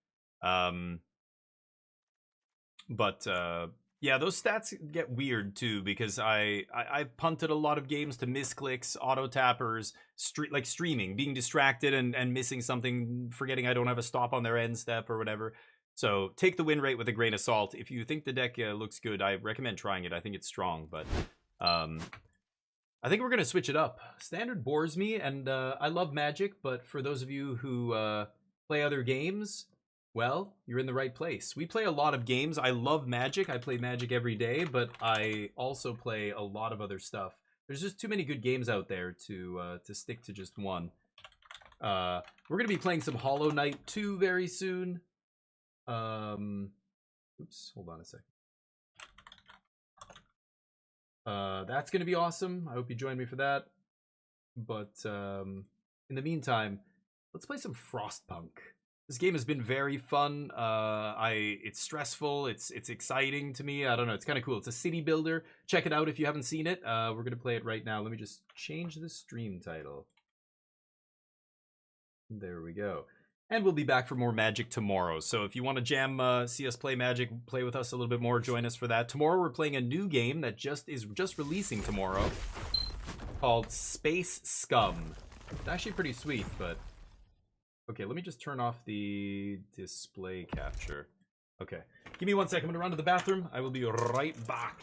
Yeah, those stats get weird too, because I've punted a lot of games to misclicks, auto tappers, like streaming, being distracted and missing something, forgetting I don't have a stop on their end step or whatever. So take the win rate with a grain of salt. If you think the deck looks good, I recommend trying it. I think it's strong, but I think we're gonna switch it up. Standard bores me, and I love Magic, but for those of you who play other games, well, you're in the right place. We play a lot of games. I love Magic. I play Magic every day, but I also play a lot of other stuff. There's just too many good games out there to stick to just one. We're gonna be playing some Hollow Knight 2 very soon. Oops, hold on a second. That's gonna be awesome. I hope you join me for that. But in the meantime, let's play some Frostpunk. This game has been very fun. It's stressful. It's exciting to me. I don't know. It's kind of cool. It's a city builder. Check it out if you haven't seen it. We're gonna play it right now. Let me just change the stream title. There we go. And we'll be back for more Magic tomorrow. So if you want to jam, see us play Magic, play with us a little bit more, join us for that. Tomorrow we're playing a new game that is just releasing tomorrow, called Space Scum. It's actually pretty sweet, but okay, let me just turn off the display capture. Okay, give me 1 second. I'm gonna run to the bathroom. I will be right back.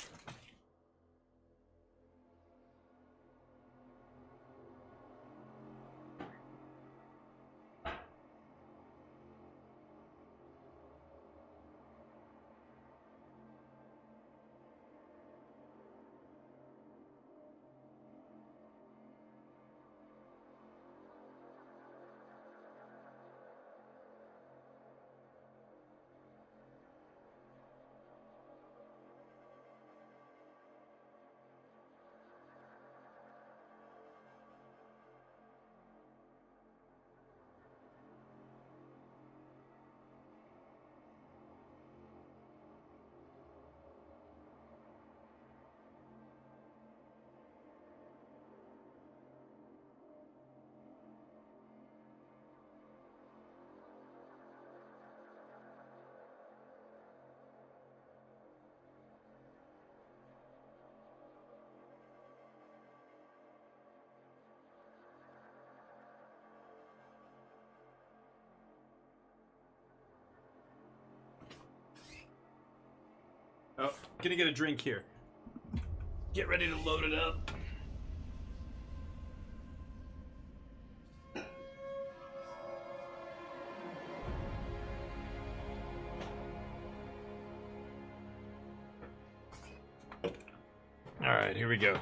Oh, gonna get a drink here. Get ready to load it up. Alright, here we go.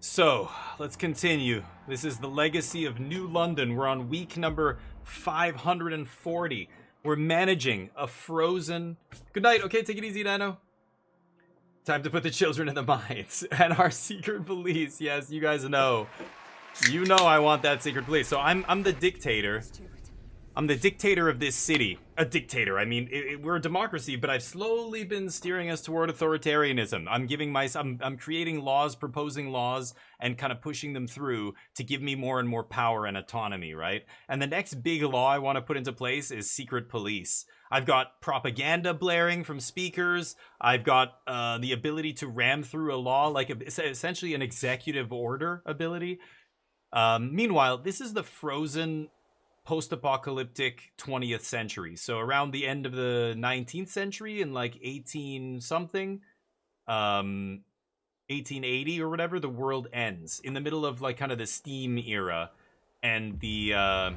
So, let's continue. This is the legacy of New London. We're on week number 540. We're managing a frozen... Good night. Okay, take it easy, Dino. Time to put the children in the mines. And our secret police. Yes, you guys know. You know I want that secret police. So I'm the dictator. I'm the dictator of this city. A dictator. I mean, we're a democracy, but I've slowly been steering us toward authoritarianism. I'm creating laws, proposing laws, and kind of pushing them through to give me more and more power and autonomy, right? And the next big law I want to put into place is secret police. I've got propaganda blaring from speakers. I've got the ability to ram through a law, like essentially an executive order ability. Meanwhile, this is the frozen post-apocalyptic 20th century. So around the end of the 19th century in like 18 something, 1880 or whatever, the world ends in the middle of like kind of the steam era, and the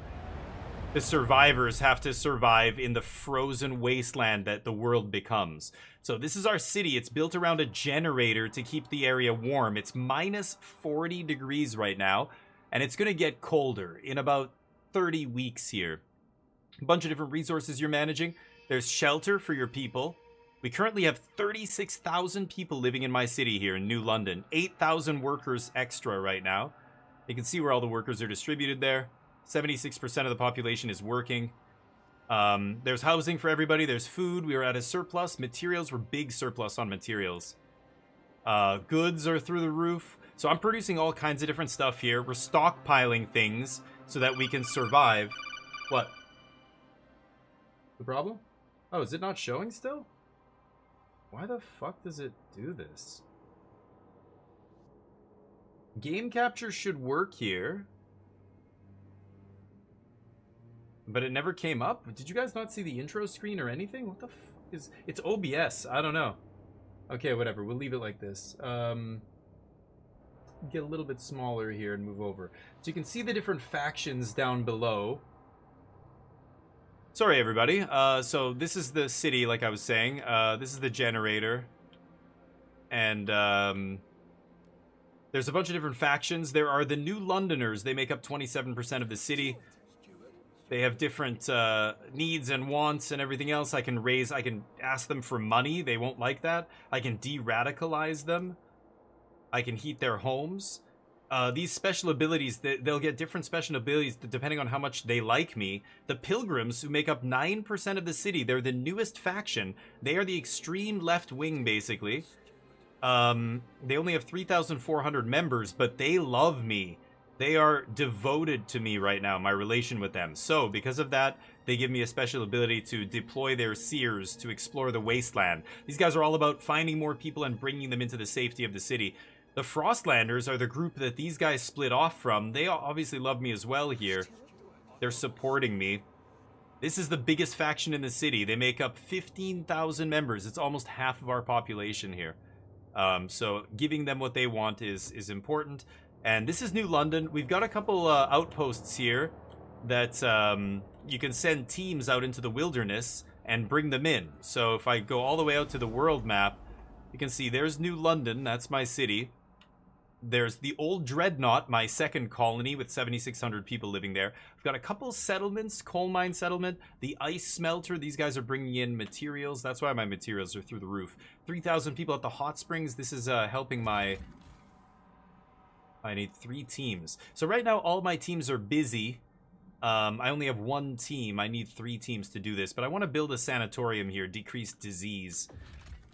survivors have to survive in the frozen wasteland that the world becomes. So this is our city. It's built around a generator to keep the area warm. It's minus 40 degrees right now, and it's gonna get colder in about 30 weeks here. A bunch of different resources you're managing. There's shelter for your people. We currently have 36,000 people living in my city here in New London. 8,000 workers extra right now. You can see where all the workers are distributed there. 76% of the population is working. There's housing for everybody. There's food. We are at a surplus. Materials, we're big surplus on materials. Goods are through the roof. So I'm producing all kinds of different stuff here. We're stockpiling things so that we can survive. What? The problem? Oh, is it not showing still? Why the fuck does it do this? Game capture should work here. But it never came up? Did you guys not see the intro screen or anything? What the fuck is... It's OBS. I don't know. Okay, whatever. We'll leave it like this. Get a little bit smaller here and move over. So you can see the different factions down below. Sorry, everybody. So this is the city, like I was saying. This is the generator. And there's a bunch of different factions. There are the New Londoners. They make up 27% of the city. They have different needs and wants and everything else. I can ask them for money. They won't like that. I can de-radicalize them. I can heat their homes. these special abilities, they'll get different special abilities depending on how much they like me. The Pilgrims, who make up 9% of the city, they're the newest faction. They are the extreme left wing, basically. They only have 3,400 members, but they love me. They are devoted to me right now, my relation with them. So, because of that, they give me a special ability to deploy their seers to explore the wasteland. These guys are all about finding more people and bringing them into the safety of the city. The Frostlanders are the group that these guys split off from. They obviously love me as well here. They're supporting me. This is the biggest faction in the city. They make up 15,000 members. It's almost half of our population here. So giving them what they want is important. And this is New London. We've got a couple outposts here that you can send teams out into the wilderness and bring them in. So if I go all the way out to the world map, you can see there's New London. That's my city. There's the Old Dreadnought, my second colony with 7,600 people living there. We've got a couple settlements, coal mine settlement, the ice smelter. These guys are bringing in materials. That's why my materials are through the roof. 3,000 people at the hot springs. This is helping my... I need 3 teams. So right now, all my teams are busy. I only have 1 team. I need 3 teams to do this. But I want to build a sanatorium here, decrease disease.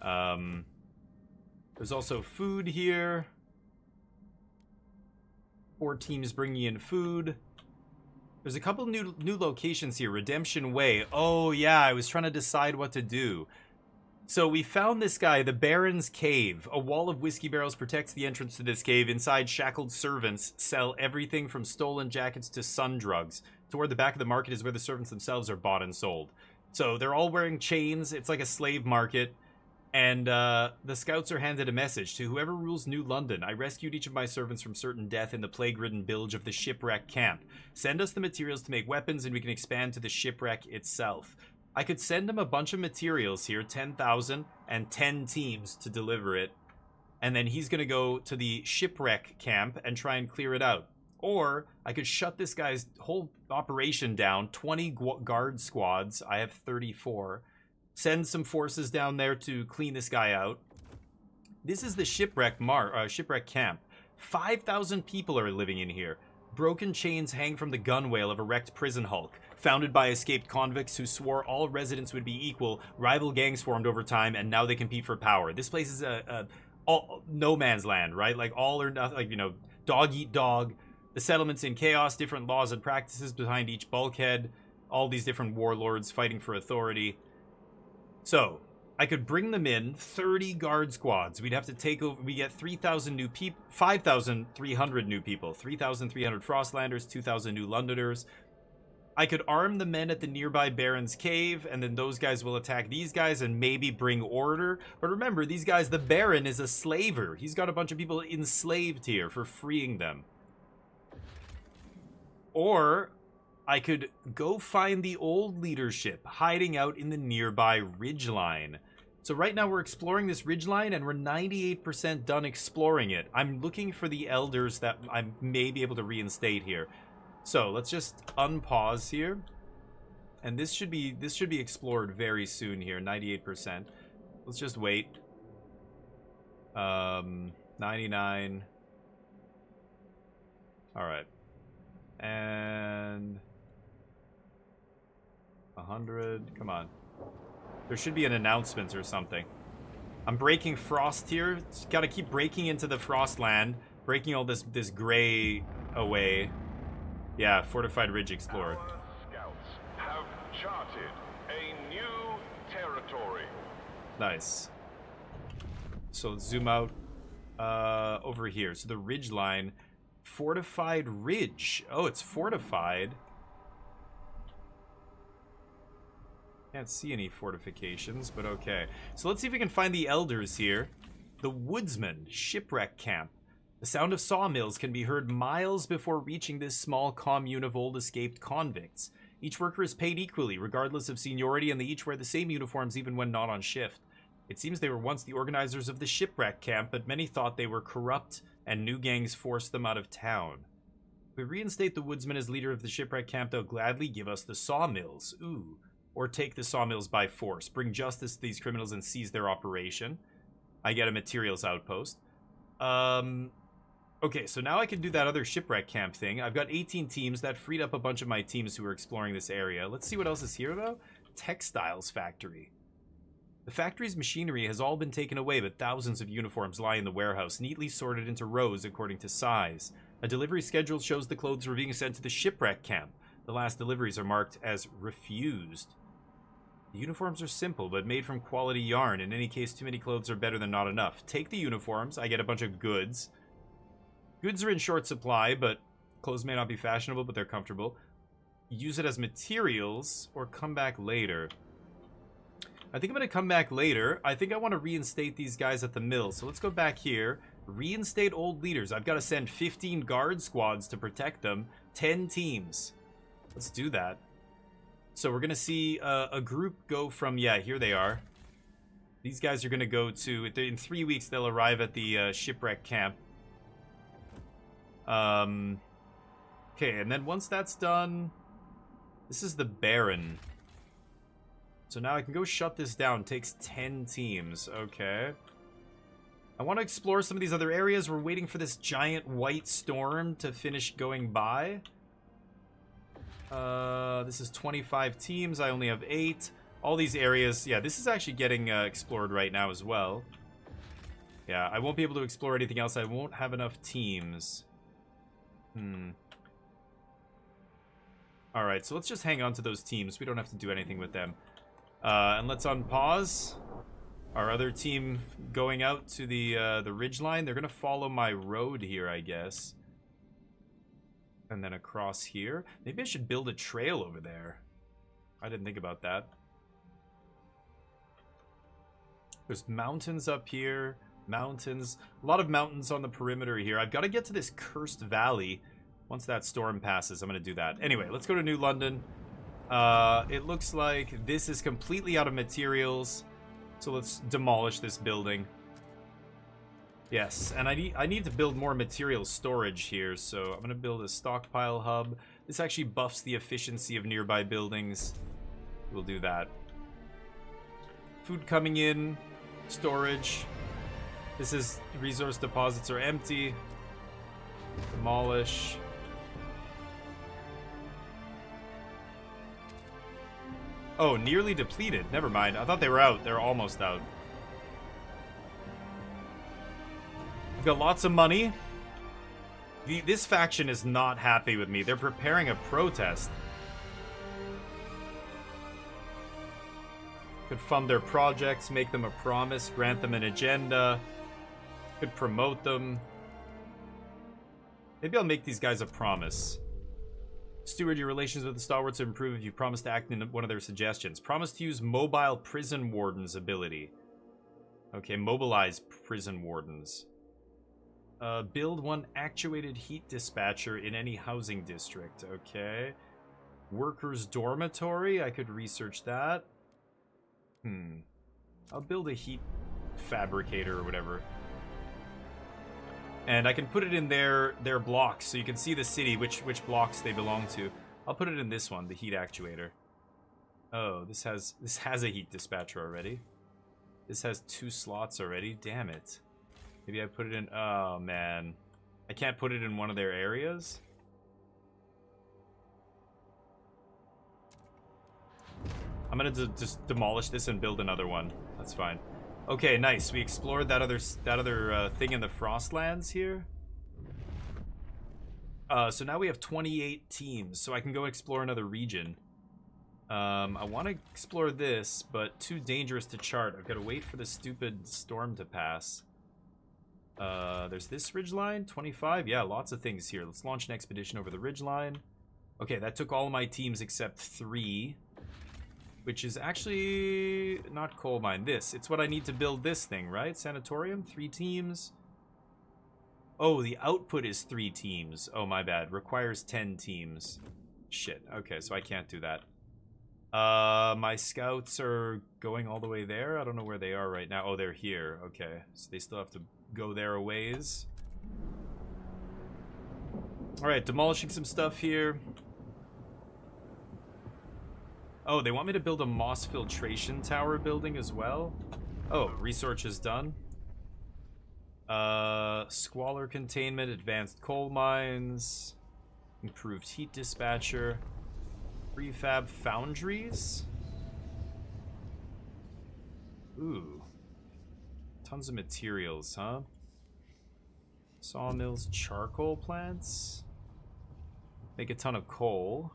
There's also food here. 4 teams bringing in food. There's a couple new locations here. Redemption Way. Oh, yeah, I was trying to decide what to do. So we found this guy, the Baron's Cave. A wall of whiskey barrels protects the entrance to this cave. Inside, shackled servants sell everything from stolen jackets to sun drugs. Toward the back of the market is where the servants themselves are bought and sold. So they're all wearing chains. It's like a slave market. And the scouts are handed a message to whoever rules New London. I rescued each of my servants from certain death in the plague-ridden bilge of the shipwreck camp. Send us the materials to make weapons and we can expand to the shipwreck itself. I could send him a bunch of materials here, 10,000 and 10 teams to deliver it. And then he's going to go to the shipwreck camp and try and clear it out. Or I could shut this guy's whole operation down, 20 guard squads. I have 34. Send some forces down there to clean this guy out. This is the shipwreck camp. 5,000 people are living in here. Broken chains hang from the gunwale of a wrecked prison hulk. Founded by escaped convicts who swore all residents would be equal, rival gangs formed over time, and now they compete for power. This place is all no man's land, right? Like all or nothing, like, you know, dog eat dog. The settlement's in chaos, different laws and practices behind each bulkhead. All these different warlords fighting for authority. So, I could bring them in, 30 guard squads. We'd have to take over, we get 3,000 new people, 5,300 new people, 3,300 Frostlanders, 2,000 New Londoners. I could arm the men at the nearby Baron's Cave, and then those guys will attack these guys and maybe bring order. But remember, these guys, the Baron is a slaver. He's got a bunch of people enslaved here for freeing them. Or I could go find the old leadership hiding out in the nearby ridgeline. So right now we're exploring this ridgeline and we're 98% done exploring it. I'm looking for the elders that I may be able to reinstate here. So let's just unpause here. And this should be explored very soon here, 98%. Let's just wait. 99. All right. And 100. Come on. There should be an announcement or something. I'm breaking frost here. Got to keep breaking into the frost land, breaking all this gray away. Yeah, fortified ridge explored. Our scouts have charted a new territory. Nice. So let's zoom out over here. So the ridge line, fortified ridge. Oh, it's fortified. Can't see any fortifications, but okay. So let's see if we can find the elders here. The Woodsman Shipwreck Camp. The sound of sawmills can be heard miles before reaching this small commune of old escaped convicts. Each worker is paid equally, regardless of seniority, and they each wear the same uniforms even when not on shift. It seems they were once the organizers of the shipwreck camp, but many thought they were corrupt, and new gangs forced them out of town. If we reinstate the Woodsman as leader of the shipwreck camp, they'll gladly give us the sawmills. Ooh. Or take the sawmills by force. Bring justice to these criminals and seize their operation. I get a materials outpost. Okay, so now I can do that other shipwreck camp thing. I've got 18 teams. That freed up a bunch of my teams who were exploring this area. Let's see what else is here, though. Textiles factory. The factory's machinery has all been taken away, but thousands of uniforms lie in the warehouse, neatly sorted into rows according to size. A delivery schedule shows the clothes were being sent to the shipwreck camp. The last deliveries are marked as refused. The uniforms are simple, but made from quality yarn. In any case, too many clothes are better than not enough. Take the uniforms. I get a bunch of goods. Goods are in short supply, but clothes may not be fashionable, but they're comfortable. Use it as materials, or come back later. I think I'm going to come back later. I think I want to reinstate these guys at the mill. So let's go back here. Reinstate old leaders. I've got to send 15 guard squads to protect them. 10 teams. Let's do that. So we're going to see a group go from... Yeah, here they are. These guys are going to go to... In 3 weeks, they'll arrive at the shipwreck camp. Okay, and then once that's done... This is the Baron. So now I can go shut this down. It takes 10 teams. Okay. I want to explore some of these other areas. We're waiting for this giant white storm to finish going by. This is 25 teams. I only have 8. All these areas... Yeah, this is actually getting explored right now as well. Yeah, I won't be able to explore anything else. I won't have enough teams. Alright, so let's just hang on to those teams. We don't have to do anything with them. And let's unpause. Our other team going out to the ridgeline. They're going to follow my road here, I guess. And then across here. Maybe I should build a trail over there. I didn't think about that. There's mountains up here. Mountains. A lot of mountains on the perimeter here. I've got to get to this cursed valley. Once that storm passes, I'm going to do that. Anyway, let's go to New London. It looks like this is completely out of materials. So let's demolish this building. Yes, and I need to build more material storage here. So I'm going to build a stockpile hub. This actually buffs the efficiency of nearby buildings. We'll do that. Food coming in. Storage. This is resource deposits are empty. Demolish. Oh, nearly depleted. Never mind. I thought they were out. They're almost out. We've got lots of money. This faction is not happy with me. They're preparing a protest. Could fund their projects, make them a promise, grant them an agenda. Could promote them. Maybe I'll make these guys a promise. Steward your relations with the stalwarts to improve if you promise to act in one of their suggestions. Promise to use mobile prison wardens ability. Okay, mobilize prison wardens. Build one actuated heat dispatcher in any housing district. Okay. Workers' dormitory. I could research that. I'll build a heat fabricator or whatever. And I can put it in their blocks, so you can see the city, which blocks they belong to. I'll put it in this one, the heat actuator. Oh, this has a heat dispatcher already. This has 2 slots already. Damn it. Maybe I put it in... Oh, man. I can't put it in one of their areas? I'm gonna just demolish this and build another one. That's fine. Okay, nice. We explored that other thing in the Frostlands here. So now we have 28 teams, so I can go explore another region. I want to explore this, but too dangerous to chart. I've got to wait for the stupid storm to pass. There's this ridgeline, 25. Yeah, lots of things here. Let's launch an expedition over the ridgeline. Okay, that took all of my teams except 3. Which is actually not coal mine. It's what I need to build this thing, right? Sanatorium, 3 teams. Oh, the output is 3 teams. Oh, my bad. Requires 10 teams. Shit. Okay, so I can't do that. My scouts are going all the way there. I don't know where they are right now. Oh, they're here. Okay, so they still have to go there a ways. All right, demolishing some stuff here. Oh, they want me to build a moss filtration tower building as well? Oh, research is done. Squalor containment, advanced coal mines, improved heat dispatcher, prefab foundries. Ooh. Tons of materials, huh? Sawmills, charcoal plants. Make a ton of coal.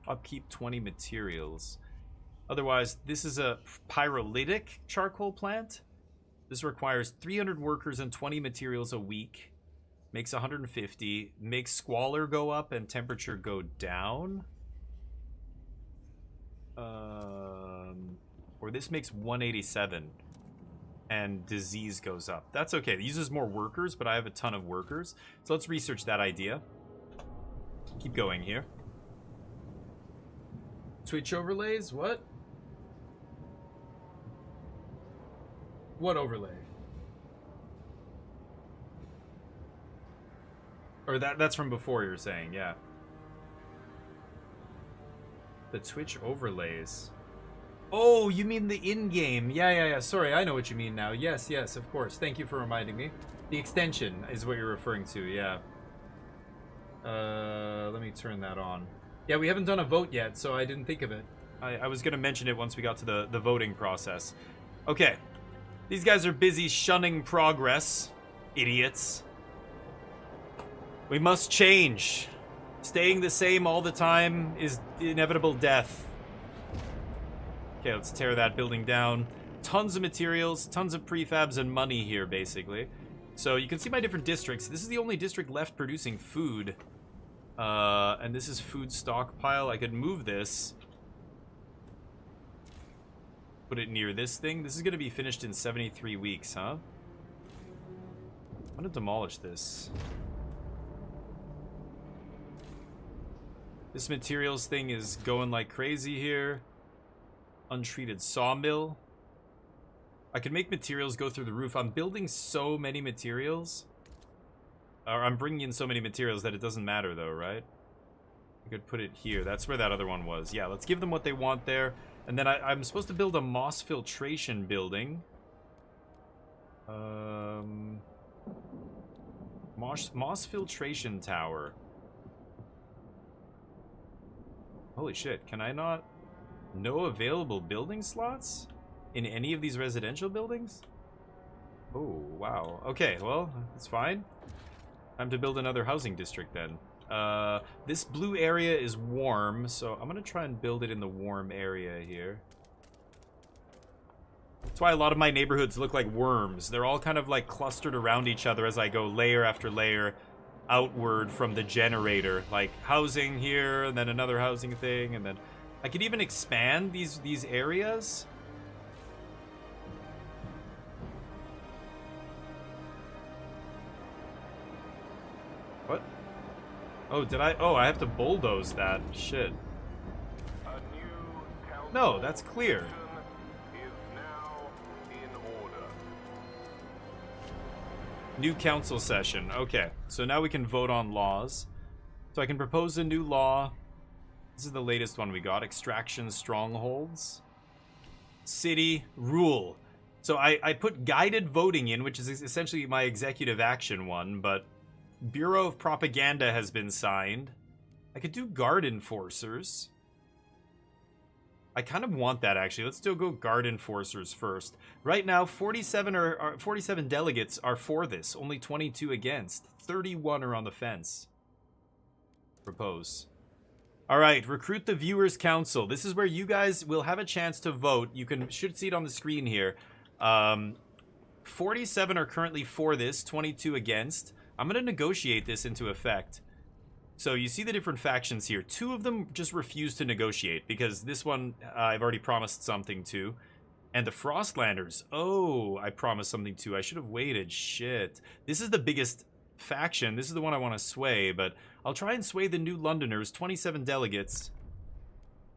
Upkeep 20 materials. Otherwise, this is a pyrolytic charcoal plant. This requires 300 workers and 20 materials a week. Makes 150. Makes squalor go up and temperature go down. Or this makes 187. And disease goes up. That's okay. It uses more workers, but I have a ton of workers. So let's research that idea. Keep going here. Twitch overlays? What? What overlay? Or that's from before, you're saying, yeah. The Twitch overlays. Oh, you mean the in-game. Yeah. Sorry, I know what you mean now. Yes, of course. Thank you for reminding me. The extension is what you're referring to, yeah. Let me turn that on. Yeah, we haven't done a vote yet, so I didn't think of it. I was going to mention it once we got to the voting process. Okay. These guys are busy shunning progress. Idiots. We must change. Staying the same all the time is inevitable death. Okay, let's tear that building down. Tons of materials, tons of prefabs and money here, basically. So you can see my different districts. This is the only district left producing food. And this is food stockpile. I could move this. Put it near this thing. This is going to be finished in 73 weeks, huh? I'm going to demolish this. This materials thing is going like crazy here. Untreated sawmill. I can make materials go through the roof. I'm building so many materials. Or I'm bringing in so many materials that it doesn't matter though, right? I could put it here. That's where that other one was. Yeah, let's give them what they want there. And then I'm supposed to build a moss filtration building. Moss filtration tower. Holy shit, can I not? No available building slots? In any of these residential buildings? Oh, wow. Okay, well, that's fine. Time to build another housing district then. This blue area is warm, so I'm gonna try and build it in the warm area here. That's why a lot of my neighborhoods look like worms. They're all kind of like clustered around each other as I go layer after layer outward from the generator. Like housing here, and then another housing thing, and then I could even expand these areas. What? Oh, did I? Oh, I have to bulldoze that. Shit. No, that's clear. New council session. Okay, so now we can vote on laws. So I can propose a new law. This is the latest one we got. Extraction strongholds. City rule. So I put guided voting in, which is essentially my executive action one, but Bureau of Propaganda has been signed. I could do guard enforcers. I kind of want that, actually. Let's still go guard enforcers first. Right now, 47 delegates are for this. Only 22 against. 31 are on the fence. Propose. All right, recruit the Viewers Council. This is where you guys will have a chance to vote. You should see it on the screen here. 47 are currently for this, 22 against. I'm going to negotiate this into effect. So you see the different factions here. 2 of them just refuse to negotiate because this one I've already promised something to. And the Frostlanders. Oh, I promised something to. I should have waited. Shit. This is the biggest faction. This is the one I want to sway, but I'll try and sway the New Londoners. 27 delegates.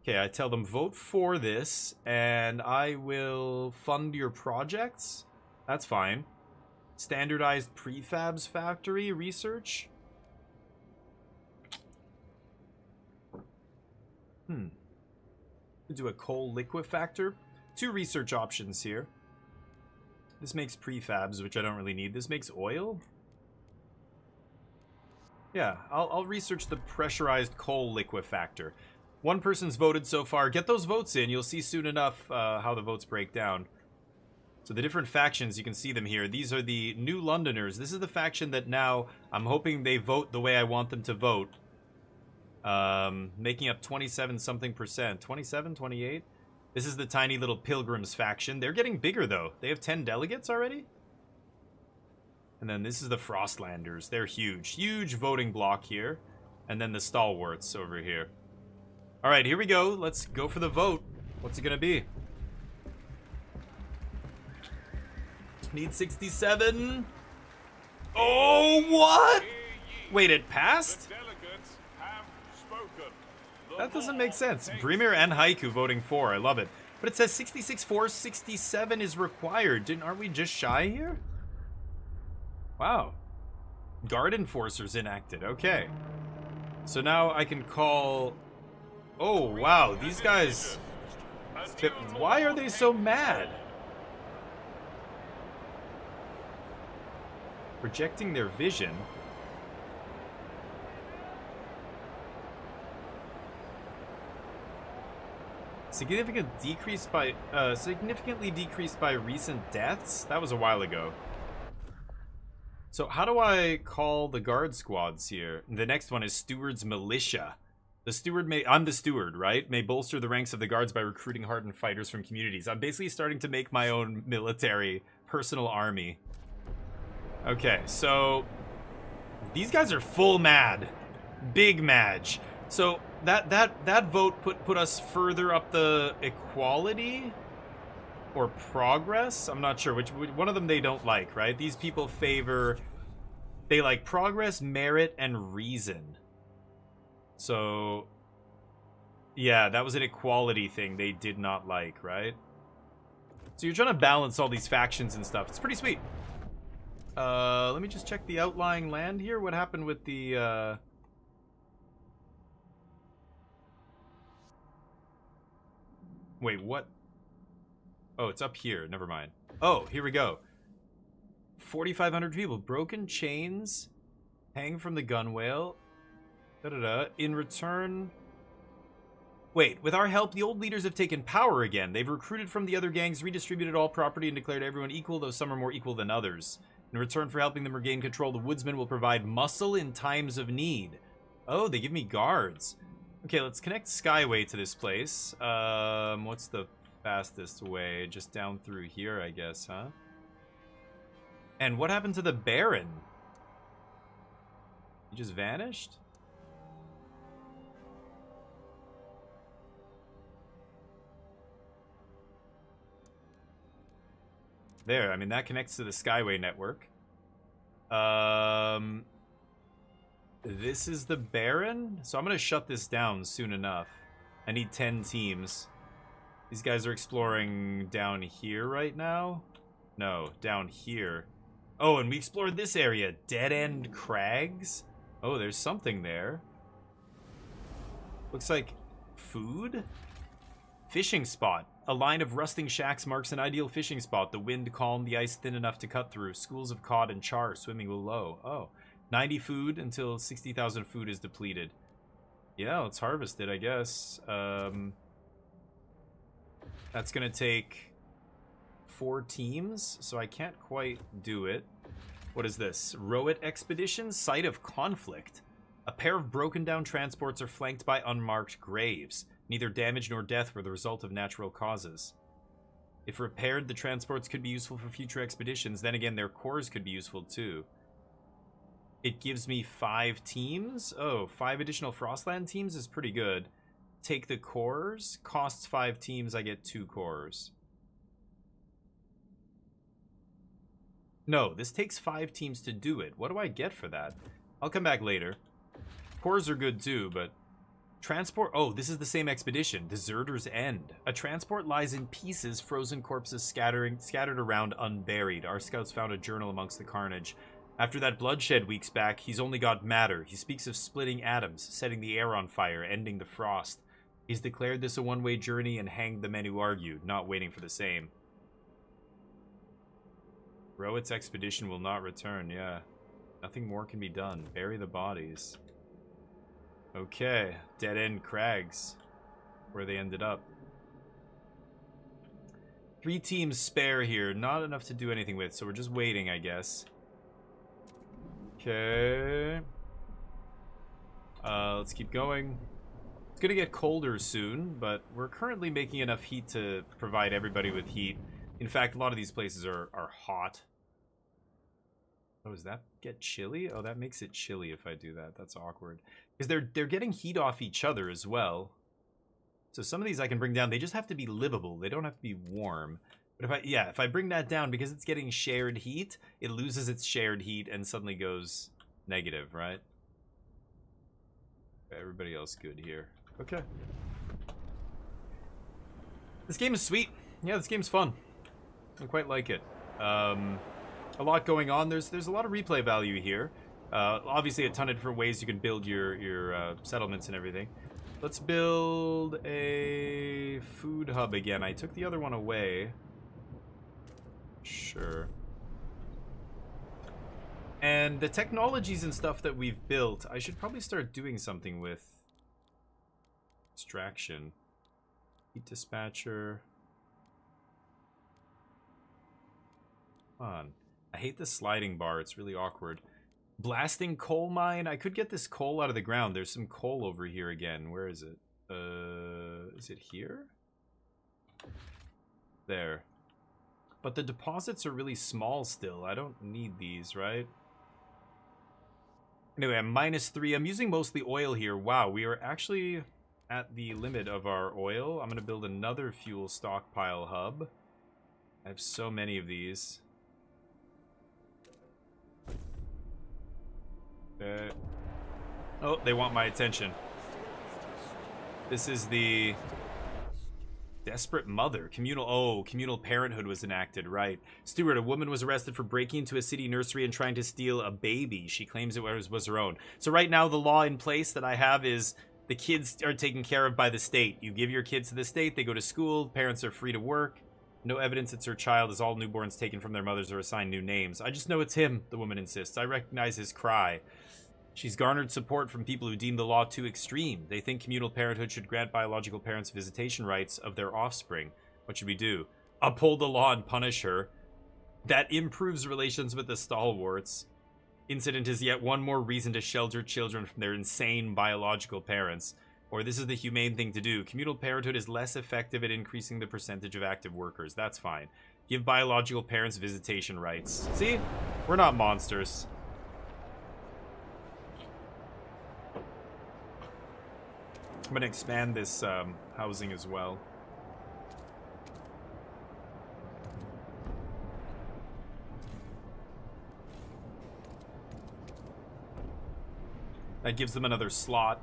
Okay, I tell them vote for this, and I will fund your projects. That's fine. Standardized prefabs factory research. Do a coal liquefactor. 2 research options here. This makes prefabs, which I don't really need. This makes oil? Yeah, I'll research the pressurized coal liquefactor. One person's voted so far. Get those votes in. You'll see soon enough how the votes break down. So the different factions, you can see them here. These are the New Londoners. This is the faction that now I'm hoping they vote the way I want them to vote. Making up 27-something%. 27, 28? This is the tiny little Pilgrims faction. They're getting bigger, though. They have 10 delegates already? And then this is the Frostlanders. They're huge. Huge voting block here. And then the Stalwarts over here. All right, here we go. Let's go for the vote. What's it going to be? Need 67. Oh, what? Wait, it passed? That doesn't make sense. Bremer and Haiku voting for. I love it. But it says 66-4, 67 is required. Aren't we just shy here? Wow. Guard enforcers enacted. Okay. So now I can call... Oh, wow. These guys... Why are they so mad? Projecting their vision. Significantly decreased by recent deaths? That was a while ago. So how do I call the guard squads here? The next one is Steward's Militia. The steward I'm the steward, right? May bolster the ranks of the guards by recruiting hardened fighters from communities. I'm basically starting to make my own military personal army. Okay, so these guys are full mad. Big madge. So that vote put us further up the equality or progress. I'm not sure which one of them they don't like, right? These people they like progress, merit, and reason. So yeah, that was an equality thing they did not like, right? So you're trying to balance all these factions and stuff. It's pretty sweet. Let me just check the outlying land here. What happened with the Wait, what? Oh, it's up here. Never mind. Oh, here we go. 4,500 people. Broken chains. Hang from the gunwale. Da-da-da. In return... Wait, with our help, the old leaders have taken power again. They've recruited from the other gangs, redistributed all property, and declared everyone equal, though some are more equal than others. In return for helping them regain control, the woodsmen will provide muscle in times of need. Oh, they give me guards. Okay, let's connect Skyway to this place. What's the fastest way? Just down through here, I guess, huh? And what happened to the Baron? He just vanished? There, I mean, that connects to the Skyway network. This is the Baron? So I'm going to shut this down soon enough. I need 10 teams. These guys are exploring down here right now? No, down here. Oh, and we explored this area. Dead End Crags? Oh, there's something there. Looks like food? Fishing spot. A line of rusting shacks marks an ideal fishing spot. The wind calm, the ice thin enough to cut through. Schools of cod and char swimming below. Oh. 90 food until 60,000 food is depleted. Yeah, let's harvest it, I guess. That's gonna take 4 teams, so I can't quite do it. What is this? Rowett Expedition? Site of conflict. A pair of broken down transports are flanked by unmarked graves. Neither damage nor death were the result of natural causes. If repaired, the transports could be useful for future expeditions. Then again, their cores could be useful too. It gives me 5 teams. Oh, 5 additional Frostland teams is pretty good. Take the cores. Costs 5 teams, I get 2 cores. No, this takes 5 teams to do it. What do I get for that? I'll come back later. Cores are good too, but... Transport... Oh, this is the same expedition. Deserter's End. A transport lies in pieces, frozen corpses scattered around unburied. Our scouts found a journal amongst the carnage. After that bloodshed weeks back, he's only got matter. He speaks of splitting atoms, setting the air on fire, ending the frost. He's declared this a one-way journey and hanged the men who argued, not waiting for the same. Rowett's expedition will not return, yeah. Nothing more can be done. Bury the bodies. Okay, dead-end crags. Where they ended up. 3 teams spare here. Not enough to do anything with, so we're just waiting, I guess. Okay. Let's keep going. It's gonna get colder soon, but we're currently making enough heat to provide everybody with heat. In fact, a lot of these places are hot. Oh, does that get chilly? Oh, that makes it chilly if I do that. That's awkward. Because they're getting heat off each other as well. So some of these I can bring down. They just have to be livable. They don't have to be warm. But if I bring that down, because it's getting shared heat, it loses its shared heat and suddenly goes negative, right? Okay, everybody else good here. Okay. This game is sweet. Yeah, this game's fun. I quite like it. A lot going on. There's a lot of replay value here. Obviously, a ton of different ways you can build your settlements and everything. Let's build a food hub again. I took the other one away. Sure. And the technologies and stuff that we've built, I should probably start doing something with. Extraction. Heat dispatcher. Come on. I hate the sliding bar. It's really awkward. Blasting coal mine. I could get this coal out of the ground. There's some coal over here again. Where is it? Is it here? There. But the deposits are really small still. I don't need these, right? Anyway, I'm -3. I'm using mostly oil here. Wow, we are actually at the limit of our oil. I'm going to build another fuel stockpile hub. I have so many of these. Oh, they want my attention. This is the desperate mother. Communal parenthood was enacted, right. Stewart, a woman was arrested for breaking into a city nursery and trying to steal a baby. She claims it was her own. So right now the law in place that I have is the kids are taken care of by the state. You give your kids to the state, they go to school, parents are free to work. No evidence it's her child, as all newborns taken from their mothers are assigned new names. I just know it's him, the woman insists. I recognize his cry. She's garnered support from people who deem the law too extreme. They think communal parenthood should grant biological parents visitation rights of their offspring. What should we do? Uphold the law and punish her. That improves relations with the stalwarts. Incident is yet one more reason to shelter children from their insane biological parents. Or this is the humane thing to do. Communal parenthood is less effective at increasing the percentage of active workers. That's fine. Give biological parents visitation rights. See? We're not monsters. I'm going to expand this housing as well. That gives them another slot.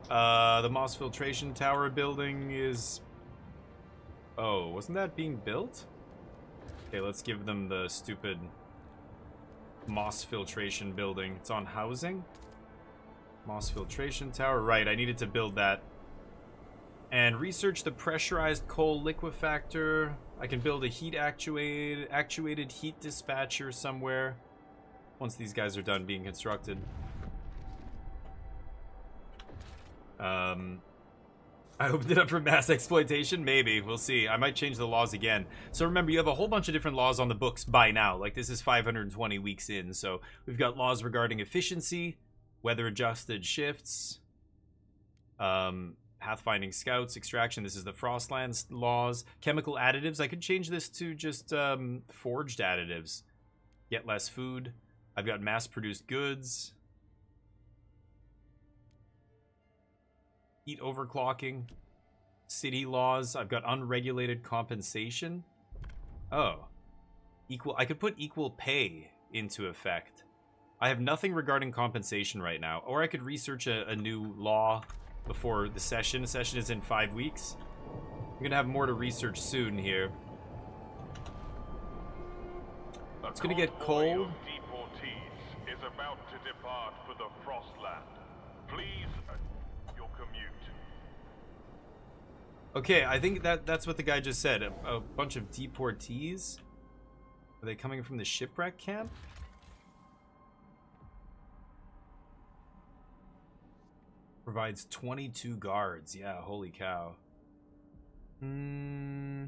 The Moss Filtration Tower building is... Oh, wasn't that being built? Okay, let's give them the stupid Moss Filtration building. It's on housing. Moss Filtration Tower. Right, I needed to build that. And research the pressurized coal liquefactor. I can build a heat actuated heat dispatcher somewhere. Once these guys are done being constructed. I opened it up for mass exploitation. Maybe. We'll see. I might change the laws again. So remember, you have a whole bunch of different laws on the books by now. Like, this is 520 weeks in. So we've got laws regarding efficiency, weather-adjusted shifts, pathfinding scouts, extraction. This is the Frostlands laws. Chemical additives. I could change this to just forged additives. Get less food. I've got mass-produced goods. Heat overclocking. City laws. I've got unregulated compensation. Oh. I could put equal pay into effect. I have nothing regarding compensation right now. Or I could research a new law before the session. The session is in 5 weeks. I'm going to have more to research soon here. It's going to get cold. Deportees is about to depart for the Frostland. Please, your commute. Okay, I think that's what the guy just said. A bunch of deportees. Are they coming from the shipwreck camp? Provides 22 guards. Yeah, holy cow. I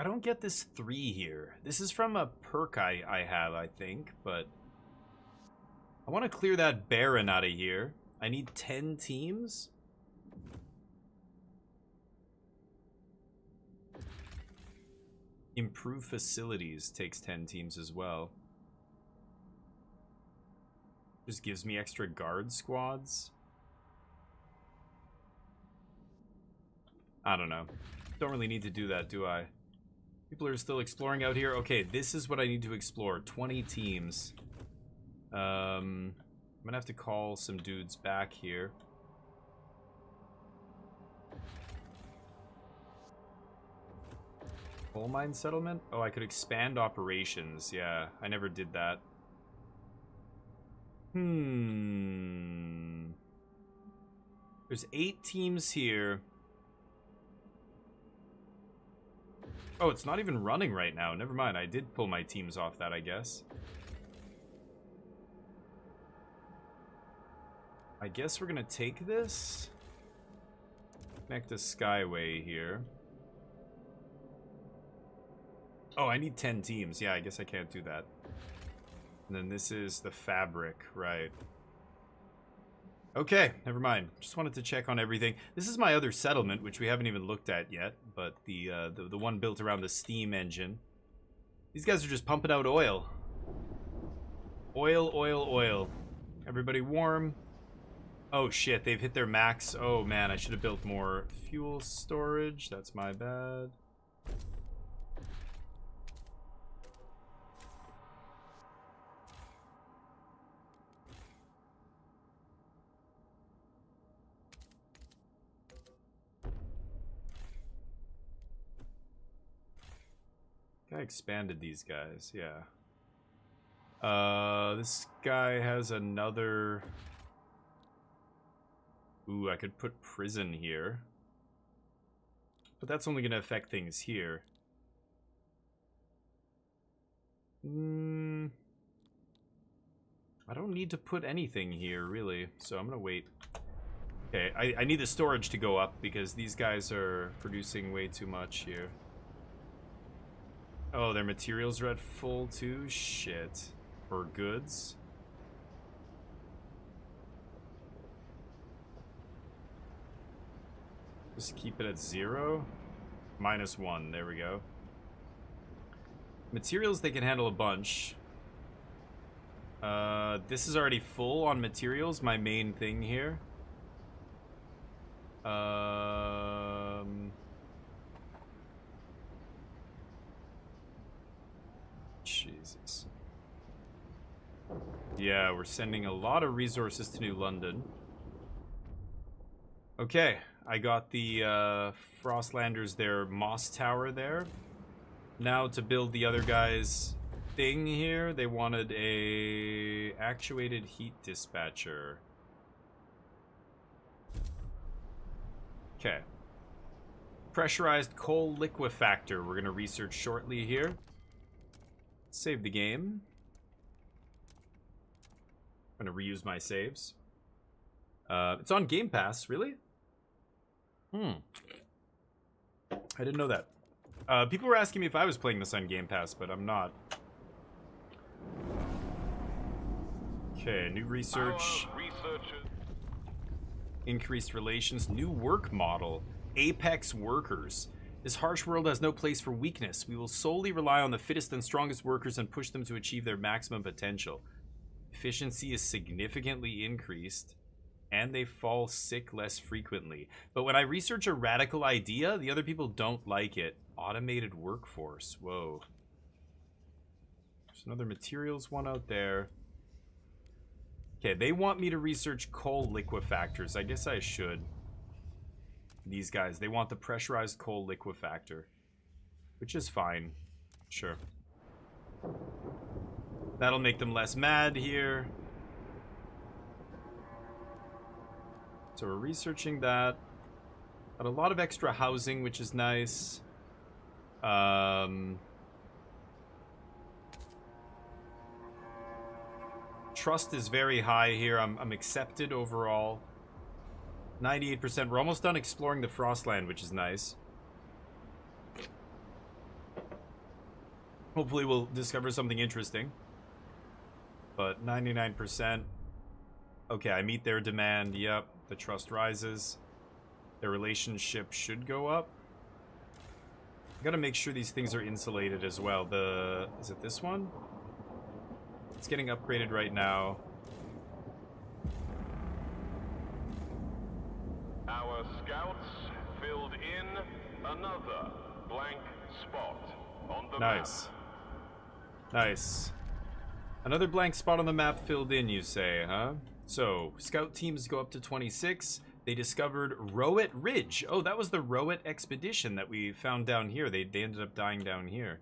don't get this 3 here. This is from a perk I have, I think, but I want to clear that Baron out of here. I need 10 teams. Improve facilities takes 10 teams as well. Just gives me extra guard squads. I don't know. Don't really need to do that, do I? People are still exploring out here. Okay, this is what I need to explore. 20 teams. I'm gonna have to call some dudes back here. Coal mine settlement? Oh, I could expand operations. Yeah, I never did that. There's 8 teams here. Oh, it's not even running right now. Never mind. I did pull my teams off that, I guess. I guess we're gonna take this. Connect the Skyway here. Oh, I need 10 teams. Yeah, I guess I can't do that. And then this is the fabric, right. Okay, never mind. Just wanted to check on everything. This is my other settlement, which we haven't even looked at yet, but the one built around the steam engine. These guys are just pumping out oil. Oil, oil, oil. Everybody warm. Oh shit, they've hit their max. Oh man, I should have built more fuel storage. That's my bad. I expanded these guys, yeah. This guy has another... Ooh, I could put prison here. But that's only gonna affect things here. I don't need to put anything here, really. So I'm gonna wait. Okay, I need the storage to go up because these guys are producing way too much here. Oh, their materials are at full too? Shit. For goods? Just keep it at 0. -1, there we go. Materials, they can handle a bunch. This is already full on materials, my main thing here. Jesus. Yeah, we're sending a lot of resources to New London. Okay, I got the Frostlanders, their Moss Tower there. Now to build the other guy's thing here, they wanted a actuated heat dispatcher. Okay. Pressurized coal liquefactor we're going to research shortly here. Save the game. I'm going to reuse my saves. It's on Game Pass, really? I didn't know that. People were asking me if I was playing this on Game Pass, but I'm not. Okay, new research. Increased relations. New work model. Apex workers. This harsh world has no place for weakness. We will solely rely on the fittest and strongest workers and push them to achieve their maximum potential. Efficiency is significantly increased, and they fall sick less frequently. But when I research a radical idea, the other people don't like it. Automated workforce. Whoa. There's another materials one out there. Okay, they want me to research coal liquefactors. I guess I should. These guys, they want the pressurized coal liquefactor, which is fine. Sure. That'll make them less mad here. So we're researching that. Got a lot of extra housing, which is nice. Trust is very high here. I'm accepted overall. 98%. We're almost done exploring the Frostland, which is nice. Hopefully we'll discover something interesting. But 99%. Okay, I meet their demand. Yep, the trust rises. Their relationship should go up. I gotta make sure these things are insulated as well. Is it this one? It's getting upgraded right now. Our scouts filled in another blank spot on the Nice. map. Nice. Another blank spot on the map filled in, you say, huh? So, scout teams go up to 26. They discovered Rowett Ridge. Oh, that was the Rowett expedition that we found down here. They ended up dying down here.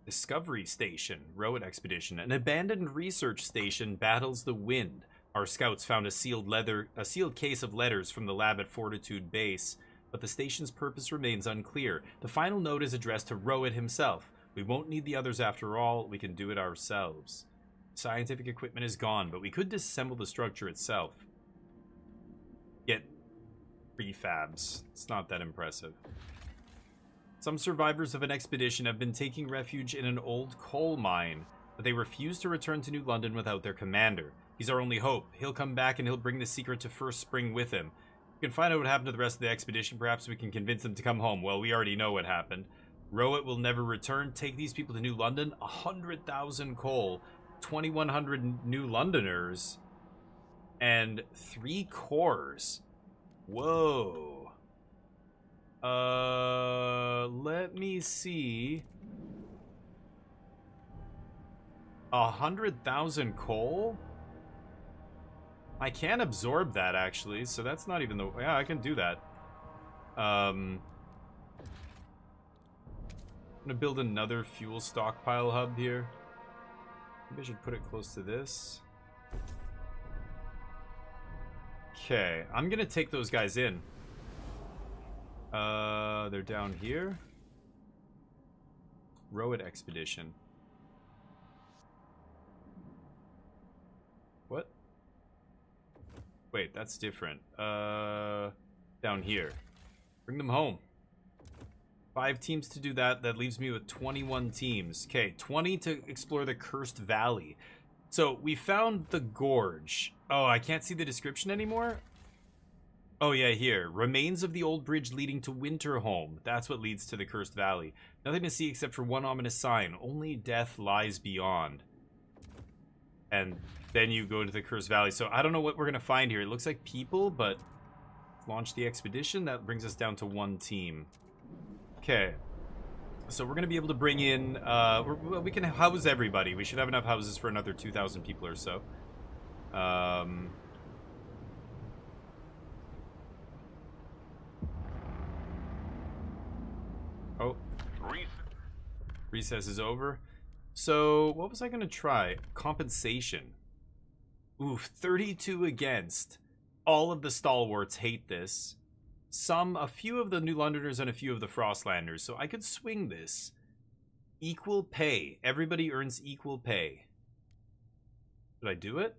Discovery Station, Rowett expedition. An abandoned research station battles the wind. Our scouts found a sealed case of letters from the lab at Fortitude Base, but the station's purpose remains unclear. The final note is addressed to Rowett himself. We won't need the others after all. We can do it ourselves. Scientific equipment is gone, but we could disassemble the structure itself. Get prefabs. It's not that impressive. Some survivors of an expedition have been taking refuge in an old coal mine, but they refuse to return to New London without their commander. He's our only hope. He'll come back and he'll bring the secret to First Spring with him. We can find out what happened to the rest of the expedition. Perhaps we can convince them to come home. Well, we already know what happened. Rowett will never return. Take these people to New London. 100,000 coal, 2,100 New Londoners, and 3 cores. Whoa. Let me see. 100,000 coal? I can absorb that, actually, so that's not even the... Yeah, I can do that. I'm gonna build another fuel stockpile hub here. Maybe I should put it close to this. Okay, I'm gonna take those guys in. They're down here. Rowett expedition. What? Wait, that's different. Down here. Bring them home. 5 teams to do that. That leaves me with 21 teams. Okay, 20 to explore the Cursed Valley. So, we found the gorge. Oh, I can't see the description anymore? Oh, yeah, here. Remains of the old bridge leading to Winterholm. That's what leads to the Cursed Valley. Nothing to see except for one ominous sign. Only death lies beyond. And then you go to the Cursed Valley. So, I don't know what we're going to find here. It looks like people, but... Launch the expedition. That brings us down to 1 team. Okay. So, we're going to be able to bring in... we can house everybody. We should have enough houses for another 2,000 people or so. Oh. Recess is over. So, what was I going to try? Compensation. Oof, 32 against. All of the stalwarts hate this. A few of the New Londoners and a few of the Frostlanders. So I could swing this. Equal pay. Everybody earns equal pay. Did I do it?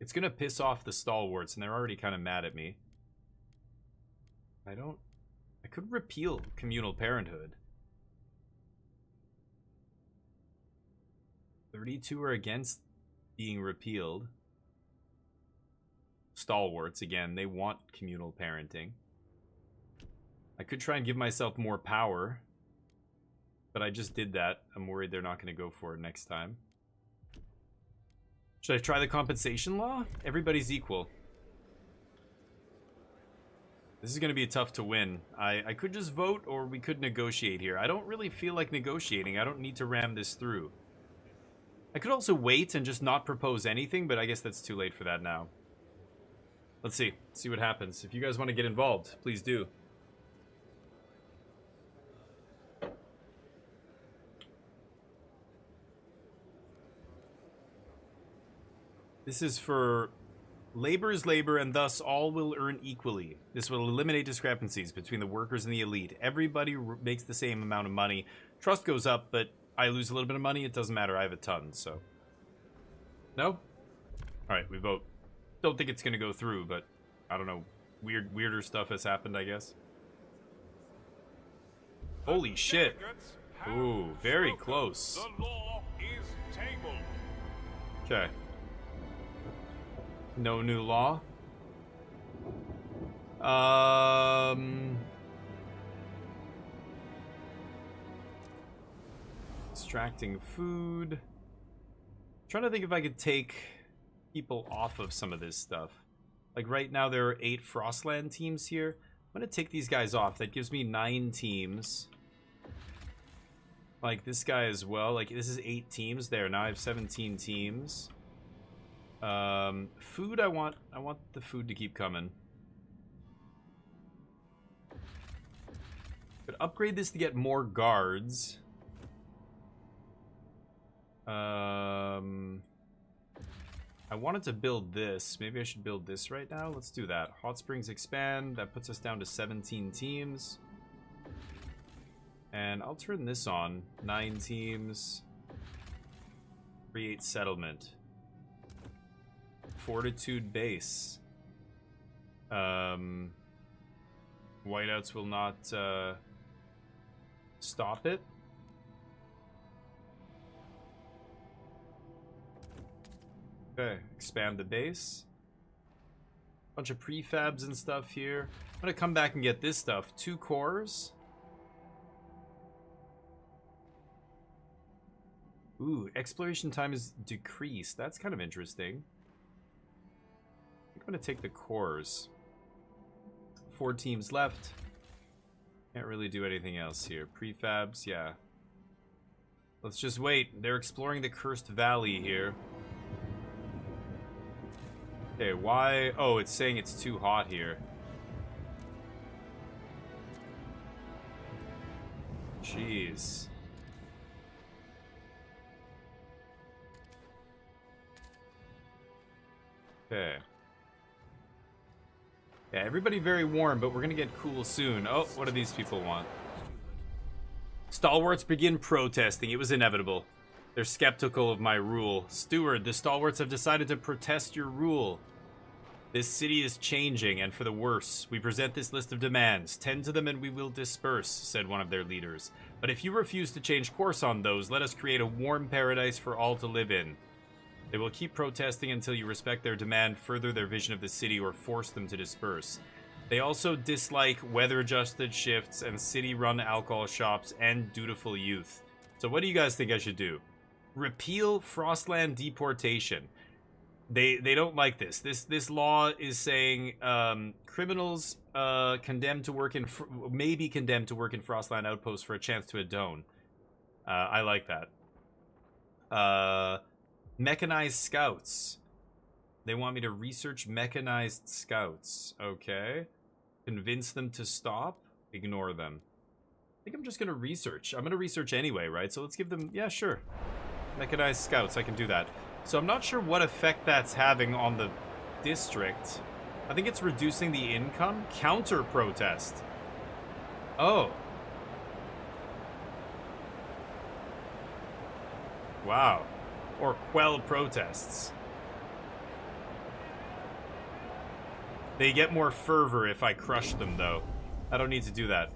It's going to piss off the stalwarts, and they're already kind of mad at me. I could repeal communal parenthood. 32 are against being repealed. Stalwarts, again, they want communal parenting. I could try and give myself more power, but I just did that. I'm worried they're not going to go for it next time. Should I try the compensation law? Everybody's equal. This is going to be tough to win. I could just vote, or we could negotiate here. I don't really feel like negotiating. I don't need to ram this through. I could also wait and just not propose anything, but I guess that's too late for that now. Let's see. See what happens. If you guys want to get involved, please do. This is for labor is labor, and thus all will earn equally. This will eliminate discrepancies between the workers and the elite. Everybody makes the same amount of money. Trust goes up, but I lose a little bit of money. It doesn't matter. I have a ton, so. No? All right, we vote. Don't think it's going to go through, but I don't know. Weirder stuff has happened, I guess. Holy shit. Ooh, very close. The law is tabled. Okay. No new law. Extracting food. Trying to think if I could take people off of some of this stuff. Like right now there are 8 Frostland teams here. I'm gonna take these guys off. That gives me 9 teams. Like this guy as well. Like this is 8 teams there. Now I have 17 teams. Food I want the food to keep coming. But upgrade this to get more guards. I wanted to build this. Maybe I should build this right now. Let's do that. Hot Springs expand. That puts us down to 17 teams. And I'll turn this on. 9 teams. Create settlement. Fortitude base. Whiteouts will not stop it. Okay, expand the base. Bunch of prefabs and stuff here. I'm gonna come back and get this stuff. 2 cores. Ooh, exploration time is decreased. That's kind of interesting. I'm gonna take the cores. 4 teams left. Can't really do anything else here. Prefabs, yeah. Let's just wait. They're exploring the Cursed Valley here. Okay, why? Oh, it's saying it's too hot here. Jeez. Okay. Yeah, everybody very warm, but we're gonna get cool soon. Oh, what do these people want? Stalwarts begin protesting. It was inevitable. They're skeptical of my rule. Steward, the stalwarts have decided to protest your rule. This city is changing, and for the worse. We present this list of demands. Tend to them and we will disperse, said one of their leaders. But if you refuse to change course on those, let us create a warm paradise for all to live in. They will keep protesting until you respect their demand, further their vision of the city, or force them to disperse. They also dislike weather-adjusted shifts and city-run alcohol shops and dutiful youth. So what do you guys think I should do? Repeal Frostland deportation. They don't like this. This law is saying criminals condemned to work in may be condemned to work in Frostland outposts for a chance to atone. I like that. Mechanized scouts. They want me to research mechanized scouts. Okay. Convince them to stop. Ignore them. I think I'm just gonna research. I'm gonna research anyway, right? So let's give them. Yeah, sure. Mechanized scouts. I can do that. So I'm not sure what effect that's having on the district. I think it's reducing the income. Counter protest. Oh. Wow. Or quell protests. They get more fervor if I crush them, though. I don't need to do that.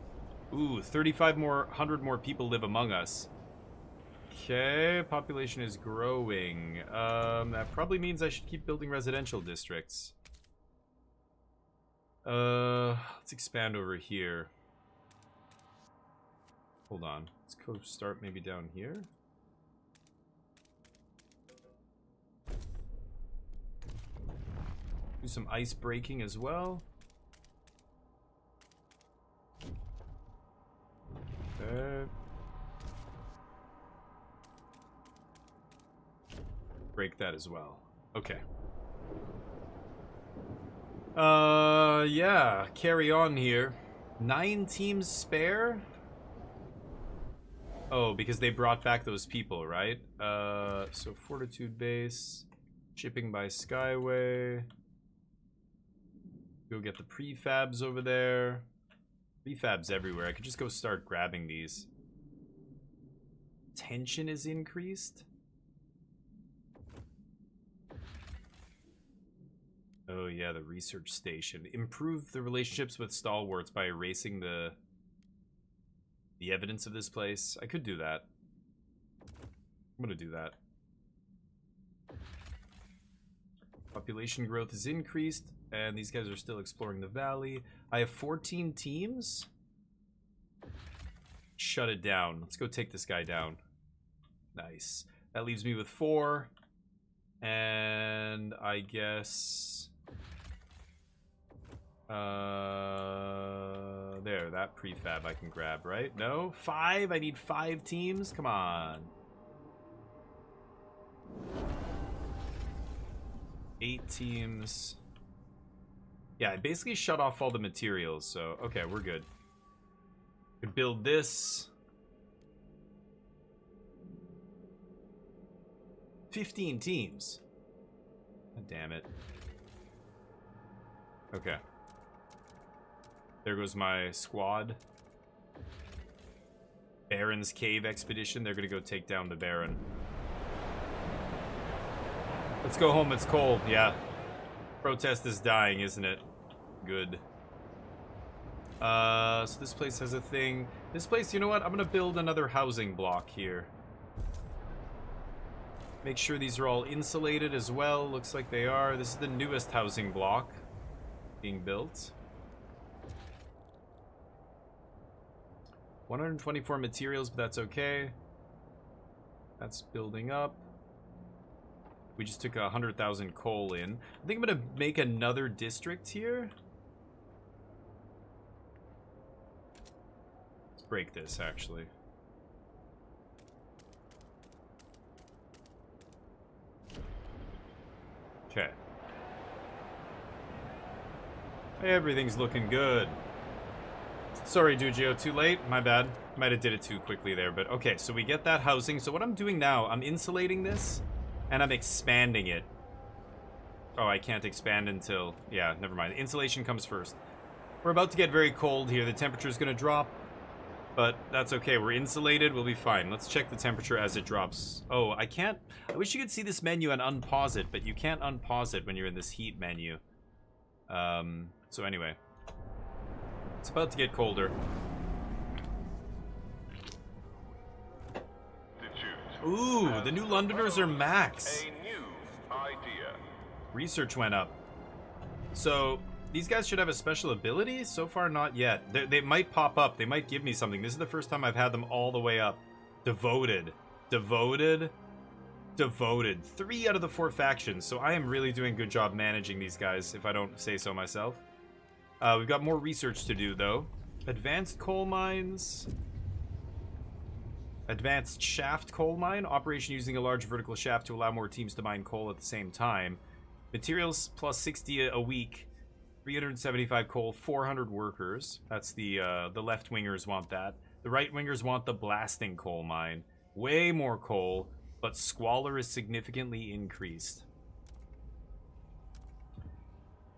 Ooh, 100 more people live among us. Okay, population is growing. That probably means I should keep building residential districts. Let's expand over here. Hold on. Let's go start maybe down here. Do some ice breaking as well. Okay. Break that as well. Okay. Yeah. Carry on here. 9 teams spare? Oh, because they brought back those people, right? So Fortitude base. Shipping by Skyway. Go get the prefabs over there. Prefabs everywhere. I could just go start grabbing these. Tension is increased. Oh yeah, the research station. Improve the relationships with stalwarts by erasing the evidence of this place. I could do that. I'm gonna do that. Population growth is increased, and these guys are still exploring the valley. I have 14 teams. Shut it down. Let's go take this guy down. Nice. That leaves me with 4. And I guess... there, that prefab I can grab, right? No? 5? I need 5 teams? Come on. 8 teams. Yeah, I basically shut off all the materials, so okay, we're good. Could build this. 15 teams. God damn it. Okay. There goes my squad. Baron's Cave Expedition. They're gonna go take down the Baron. Let's go home, it's cold. Yeah. Protest is dying, isn't it? Good. So this place has a thing. This place, you know what? I'm gonna build another housing block here. Make sure these are all insulated as well. Looks like they are. This is the newest housing block being built. 124 materials, but that's okay. That's building up. We just took 100,000 coal in. I think I'm gonna make another district here. Let's break this, actually. Okay. Everything's looking good. Sorry, Dugio, too late? My bad. Might have did it too quickly there, but okay, so we get that housing. So what I'm doing now, I'm insulating this, and I'm expanding it. Oh, I can't expand until... yeah, never mind. Insulation comes first. We're about to get very cold here. The temperature's gonna drop, but that's okay. We're insulated. We'll be fine. Let's check the temperature as it drops. Oh, I can't... I wish you could see this menu and unpause it, but you can't unpause it when you're in this heat menu. So anyway. It's about to get colder. Ooh, the new Londoners are max. A new idea. Research went up. So, these guys should have a special ability? So far, not yet. They might pop up. They might give me something. This is the first time I've had them all the way up. Devoted. Devoted. Devoted. 3 out of the 4 factions. So I am really doing a good job managing these guys, if I don't say so myself. We've got more research to do, though. Advanced coal mines. Advanced shaft coal mine. Operation using a large vertical shaft to allow more teams to mine coal at the same time. Materials plus 60 a week. 375 coal, 400 workers. That's the left-wingers want that. The right-wingers want the blasting coal mine. Way more coal, but squalor is significantly increased.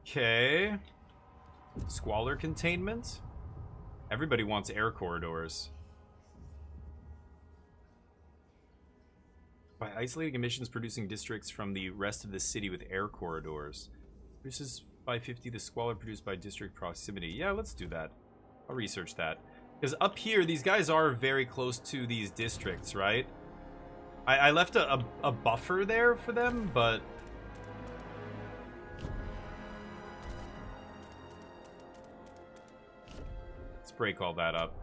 Okay. Squalor containment. Everybody wants air corridors. By isolating emissions producing districts from the rest of the city with air corridors. Produces by 50 the squalor produced by district proximity. Yeah, let's do that. I'll research that. Because up here, these guys are very close to these districts, right? I left a buffer there for them, but... let's break all that up.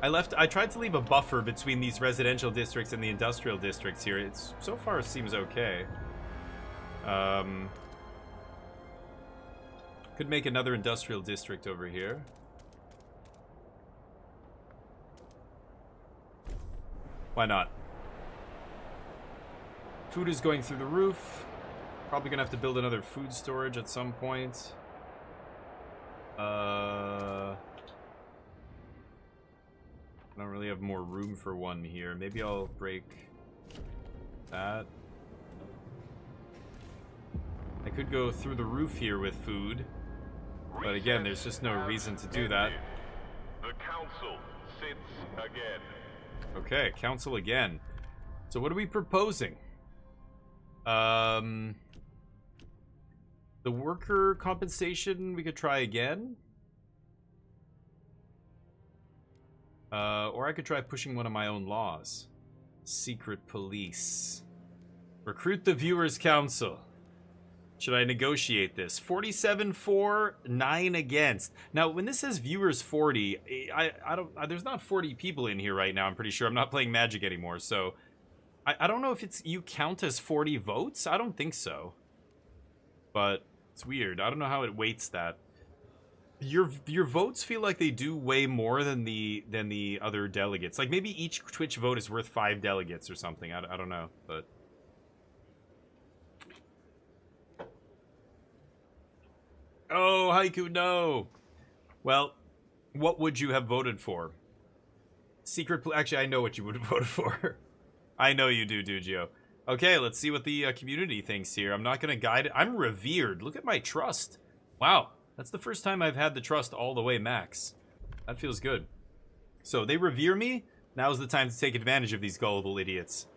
I tried to leave a buffer between these residential districts and the industrial districts here. It's so far it seems okay. Could make another industrial district over here. Why not? Food is going through the roof. Probably gonna have to build another food storage at some point. I don't really have more room for one here. Maybe I'll break that. I could go through the roof here with food. But again, there's just no reason to do that. The council sits again. Okay, council again. So what are we proposing? The worker compensation we could try again. Or I could try pushing one of my own laws. Secret police. Recruit the viewers council. Should I negotiate this? 47 for, 9 against. Now, when this says viewers 40, I don't. There's not 40 people in here right now. I'm pretty sure. I'm not playing Magic anymore, so I don't know if it's you count as 40 votes. I don't think so. But it's weird. I don't know how it weights that. Your votes feel like they do way more than the other delegates. Like maybe each Twitch vote is worth 5 delegates or something. I don't know, but. Oh, Haiku, no. Well, what would you have voted for? Actually, I know what you would have voted for. I know you do, Dugio. Okay, let's see what the community thinks here. I'm not going to guide it. I'm revered. Look at my trust. Wow, that's the first time I've had the trust all the way max. That feels good. So, they revere me. Now's the time to take advantage of these gullible idiots.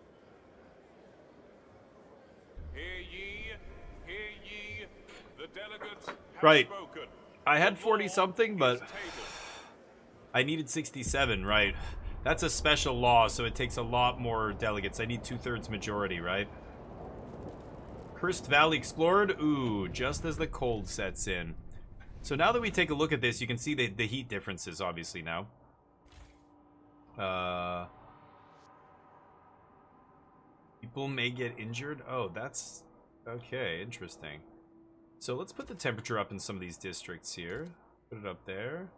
Hear ye, the delegates have Right. spoken. I had The 40 law something, but is tabled. I needed 67, right? That's a special law, so it takes a lot more delegates. I need 2/3 majority, right? Cursed Valley explored? Ooh, just as the cold sets in. So now that we take a look at this, you can see the heat differences, obviously, now. People may get injured? Oh, that's... Okay, interesting. So let's put the temperature up in some of these districts here. Put it up there.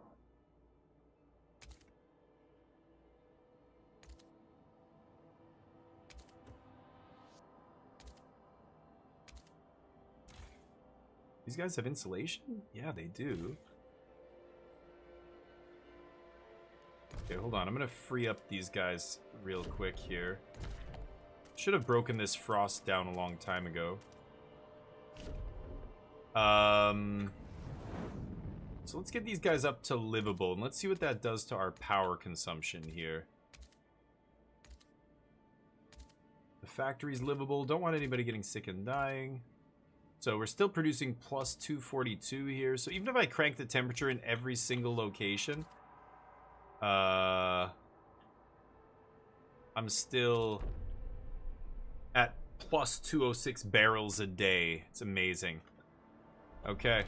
These guys have insulation? Yeah, they do. Okay, hold on. I'm gonna free up these guys real quick here. Should have broken this frost down a long time ago. So let's get these guys up to livable, and let's see what that does to our power consumption here. The factory's livable. Don't want anybody getting sick and dying. So we're still producing plus 242 here. So even if I crank the temperature in every single location, I'm still at plus 206 barrels a day. It's amazing. Okay.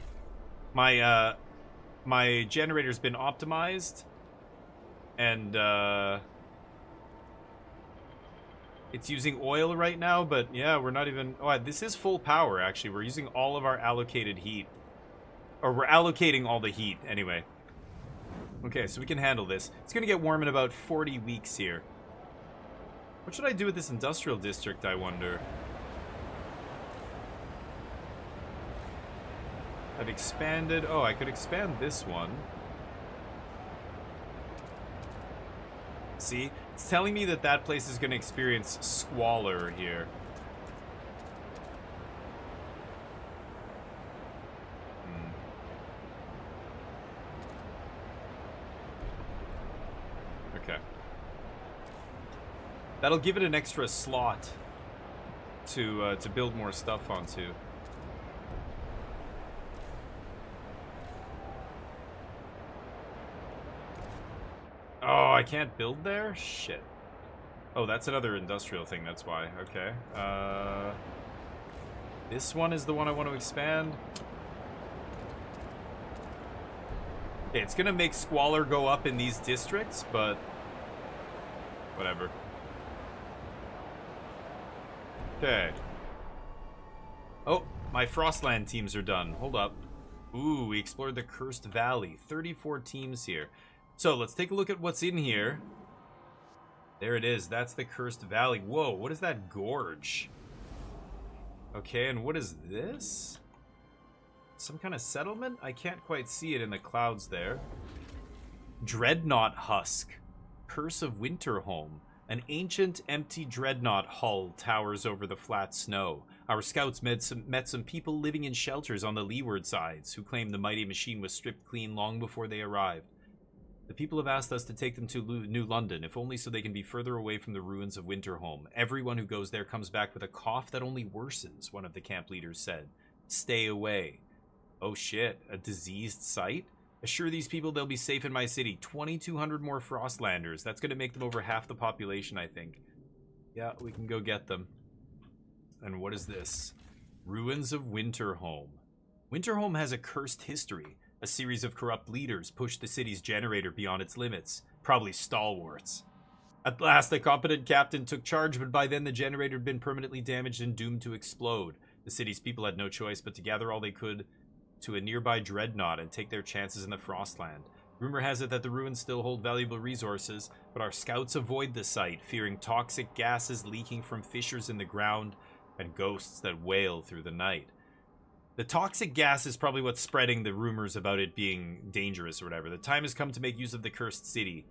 My generator's been optimized, and it's using oil right now, but yeah, we're not even... Oh, this is full power, actually. We're using all of our allocated heat. Or we're allocating all the heat, anyway. Okay, so we can handle this. It's going to get warm in about 40 weeks here. What should I do with this industrial district, I wonder? I've expanded... Oh, I could expand this one. See? It's telling me that that place is going to experience squalor here. Okay. That'll give it an extra slot to build more stuff onto. Oh, I can't build there? Shit. Oh, that's another industrial thing, that's why. Okay. This one is the one I want to expand. Okay, it's gonna make squalor go up in these districts, but... whatever. Okay. Oh, my Frostland teams are done. Hold up. Ooh, we explored the Cursed Valley. 34 teams here. So, let's take a look at what's in here. There it is. That's the Cursed Valley. Whoa, what is that gorge? Okay, and what is this? Some kind of settlement? I can't quite see it in the clouds there. Dreadnought Husk. Curse of Winterholm. An ancient, empty dreadnought hull towers over the flat snow. Our scouts met some people living in shelters on the leeward sides who claimed the mighty machine was stripped clean long before they arrived. The people have asked us to take them to New London, if only so they can be further away from the ruins of Winterholm. Everyone who goes there comes back with a cough that only worsens, one of the camp leaders said. Stay away. Oh shit, a diseased site? Assure these people they'll be safe in my city. 2,200 more Frostlanders. That's going to make them over half the population, I think. Yeah, we can go get them. And what is this? Ruins of Winterholm. Winterholm has a cursed history. A series of corrupt leaders pushed the city's generator beyond its limits. Probably stalwarts. At last, a competent captain took charge, but by then the generator had been permanently damaged and doomed to explode. The city's people had no choice but to gather all they could to a nearby dreadnought and take their chances in the Frostland. Rumor has it that the ruins still hold valuable resources, but our scouts avoid the site, fearing toxic gases leaking from fissures in the ground and ghosts that wail through the night. The toxic gas is probably what's spreading the rumors about it being dangerous or whatever. The time has come to make use of the cursed city.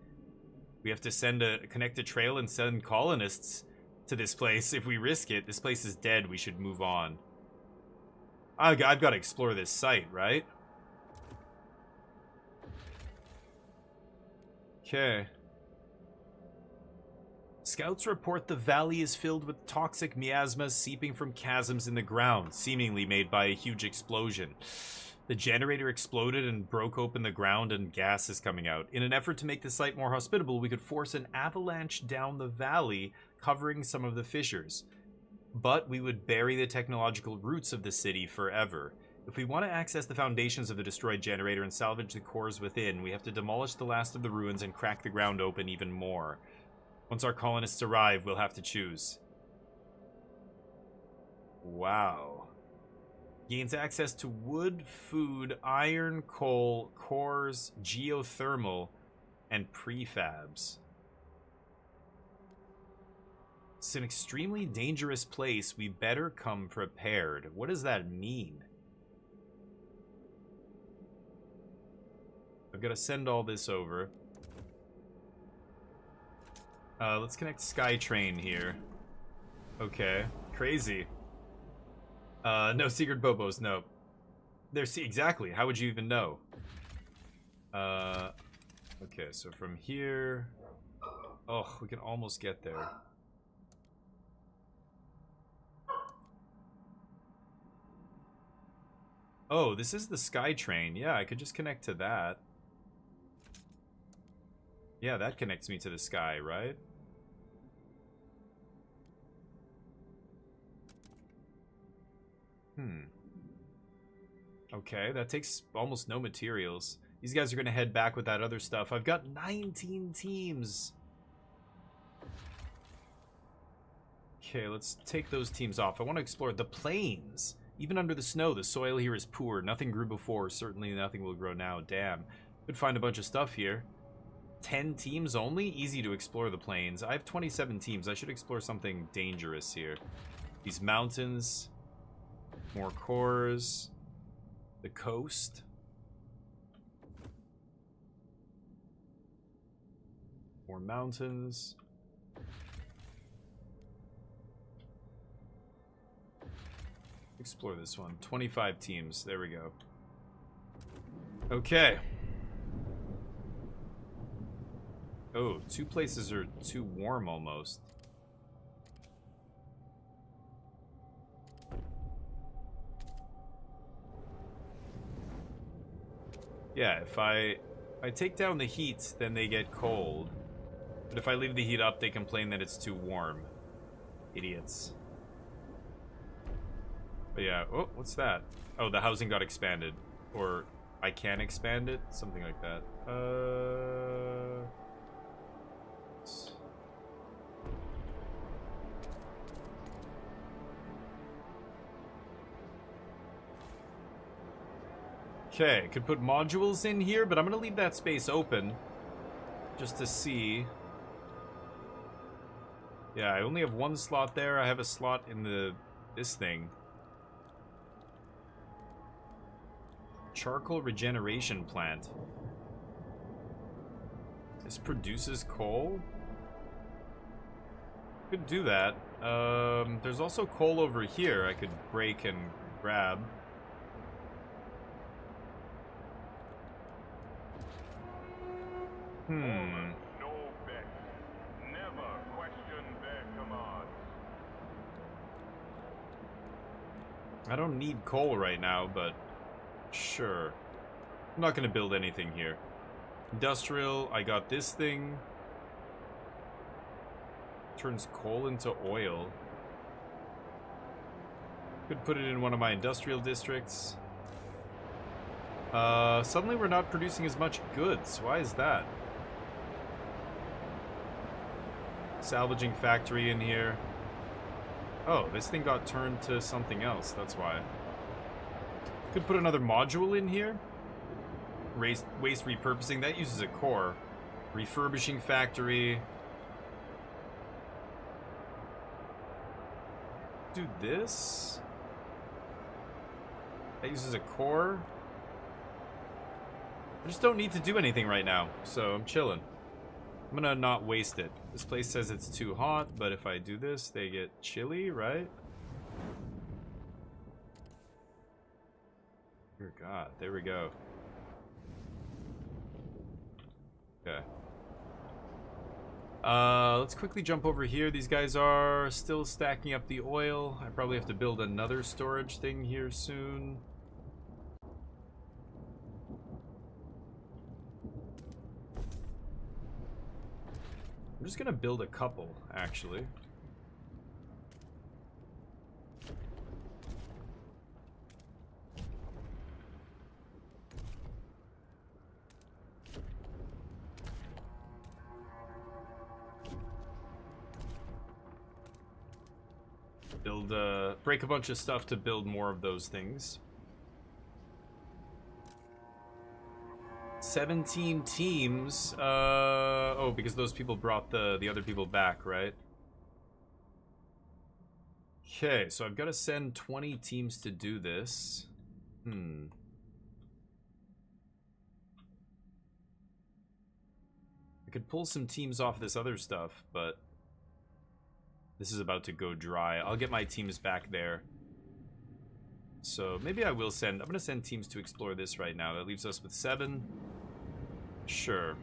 We have to connect a trail and send colonists to this place. If we risk it, this place is dead. We should move on. I've got to explore this site, right? Okay. Scouts report the valley is filled with toxic miasmas seeping from chasms in the ground, seemingly made by a huge explosion. The generator exploded and broke open the ground and gas is coming out. In an effort to make the site more hospitable, we could force an avalanche down the valley, covering some of the fissures. But we would bury the technological roots of the city forever. If we want to access the foundations of the destroyed generator and salvage the cores within, we have to demolish the last of the ruins and crack the ground open even more. Once our colonists arrive, we'll have to choose. Wow. Gains access to wood, food, iron, coal, cores, geothermal, and prefabs. It's an extremely dangerous place. We better come prepared. What does that mean? I've got to send all this over. Let's connect SkyTrain here. Okay. Crazy. No secret bobos, no. Exactly. How would you even know? Okay, so from here... Oh, we can almost get there. Oh, this is the SkyTrain. Yeah, I could just connect to that. Yeah, that connects me to the sky, right? Okay, that takes almost no materials. These guys are going to head back with that other stuff. I've got 19 teams. Okay, let's take those teams off. I want to explore the plains. Even under the snow, the soil here is poor. Nothing grew before. Certainly nothing will grow now. Damn. Could find a bunch of stuff here. 10 teams only? Easy to explore the plains. I have 27 teams. I should explore something dangerous here. These mountains. More cores. The coast. More mountains. Explore this one. 25 teams. There we go. Okay. Oh, two places are too warm almost. Yeah, if I take down the heat, then they get cold. But if I leave the heat up, they complain that it's too warm. Idiots. But yeah, oh, what's that? Oh, the housing got expanded. Or I can expand it? Something like that. Okay, could put modules in here, but I'm gonna leave that space open. Just to see. Yeah, I only have one slot there. I have a slot in this thing. Charcoal regeneration plant. This produces coal? Could do that. There's also coal over here I could break and grab. No bet. Never question their commands. I don't need coal right now, but sure. I'm not gonna build anything here. Industrial, I got this thing. Turns coal into oil. Could put it in one of my industrial districts. Suddenly we're not producing as much goods. Why is that? Salvaging factory in here. Oh, this thing got turned to something else. That's why. Could put another module in here. Waste repurposing. That uses a core. Refurbishing factory. Do this. That uses a core. I just don't need to do anything right now, so I'm chilling. I'm gonna not waste it. This place says it's too hot, but if I do this, they get chilly, right? Dear God, there we go. Okay. Let's quickly jump over here. These guys are still stacking up the oil. I probably have to build another storage thing here soon. I'm just gonna build a couple, actually. Break a bunch of stuff to build more of those things. 17 teams. Oh, because those people brought the other people back, right? Okay, so I've got to send 20 teams to do this. I could pull some teams off this other stuff, but this is about to go dry. I'll get my teams back there. So maybe I will send... I'm going to send teams to explore this right now. That leaves us with 7. Sure.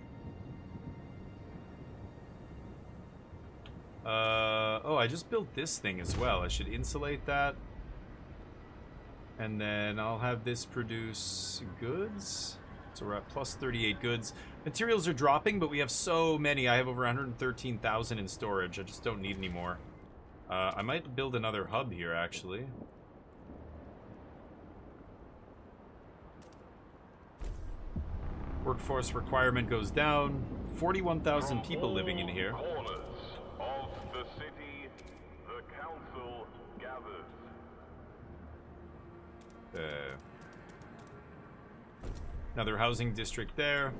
Oh, I just built this thing as well. I should insulate that. And then I'll have this produce goods. So we're at plus 38 goods. Materials are dropping, but we have so many. I have over 113,000 in storage. I just don't need any more. I might build another hub here, actually. Workforce requirement goes down. 41,000 people living in here. Corners of the city, the council gathers. Another housing district there.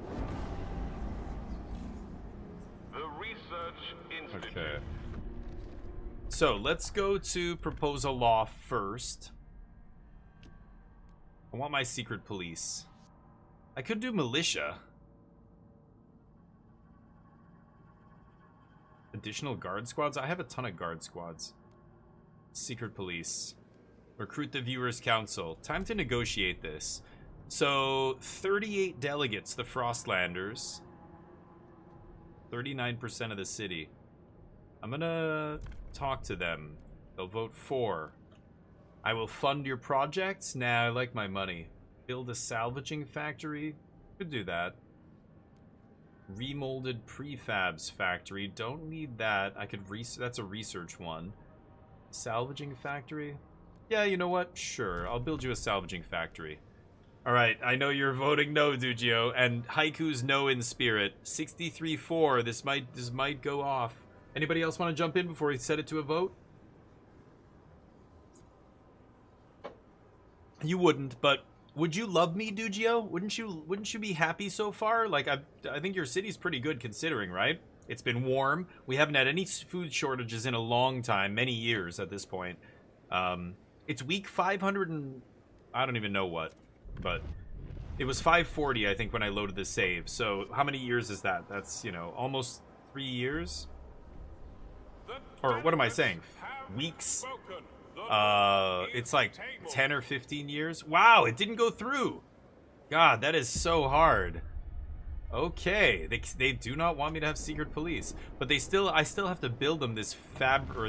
The Research Institute. Okay. So, let's go to propose a law first. I want my secret police. I could do militia. Additional guard squads? I have a ton of guard squads. Secret police. Recruit the Viewers Council. Time to negotiate this. So, 38 delegates, the Frostlanders. 39% of the city. I'm gonna talk to them. They'll vote for. I will fund your projects. Nah, I like my money. Build a salvaging factory. Could do that. Remolded prefabs factory. Don't need that. I could that's a research one. Salvaging factory. Yeah, you know what? Sure, I'll build you a salvaging factory. Alright, I know you're voting no, Dugio, and Haiku's no in spirit. 63-4, this might go off. Anybody else want to jump in before we set it to a vote? You wouldn't, but would you love me, Dugio? Wouldn't you be happy so far? Like, I think your city's pretty good considering, right? It's been warm. We haven't had any food shortages in a long time, many years at this point. It's week 500 and... I don't even know what, but it was 540, I think, when I loaded the save. So how many years is that? That's, you know, almost 3 years? Or what am I saying? Weeks? It's like 10 or 15 years. Wow, it didn't go through. God, that is so hard. Okay, they do not want me to have secret police, but I still have to build them this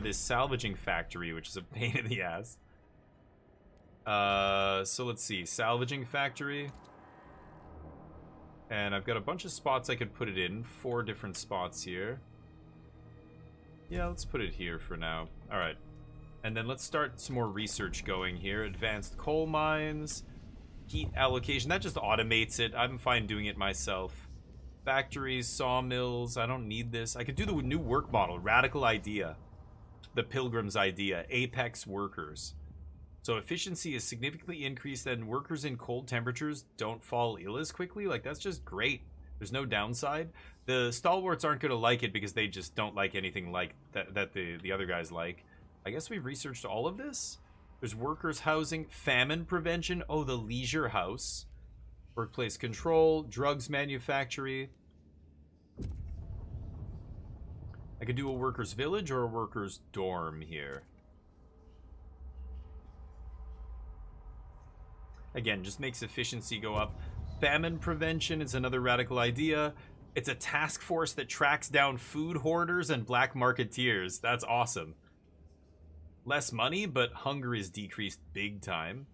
this salvaging factory, which is a pain in the ass. So let's see, salvaging factory, and I've got a bunch of spots I could put it in. 4 different spots here. Yeah, let's put it here for now. All right, and then let's start some more research going here. Advanced coal mines, heat allocation. That just automates it. I'm fine doing it myself. Factories, sawmills, I don't need this. I could do the new work model, radical idea. The Pilgrim's idea, apex workers. So efficiency is significantly increased and workers in cold temperatures don't fall ill as quickly. Like, that's just great. There's no downside. The stalwarts aren't going to like it because they just don't like anything like that the other guys like. I guess we've researched all of this. There's workers housing, famine prevention. Oh, the leisure house. Workplace control, drugs manufactory. I could do a workers' village or a workers' dorm here. Again, just makes efficiency go up. Famine prevention is another radical idea. It's a task force that tracks down food hoarders and black marketeers. That's awesome. Less money, but hunger is decreased big time.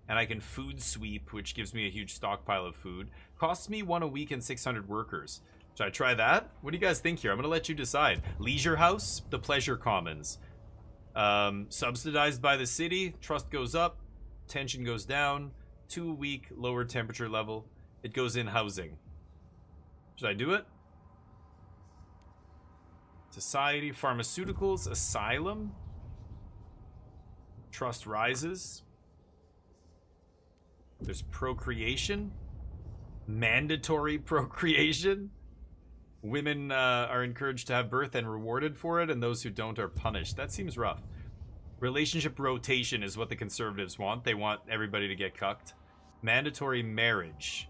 And I can food sweep, which gives me a huge stockpile of food. Costs me 1 a week and 600 workers. Should I try that? What do you guys think here? I'm going to let you decide. Leisure house, the pleasure commons. Subsidized by the city, trust goes up, tension goes down. 2 a week, lower temperature level. It goes in housing. Should I do it? Society, pharmaceuticals, asylum. Trust rises. There's procreation. Mandatory procreation. Women are encouraged to have birth and rewarded for it, and those who don't are punished. That seems rough. Relationship rotation is what the conservatives want. They want everybody to get cucked. Mandatory marriage.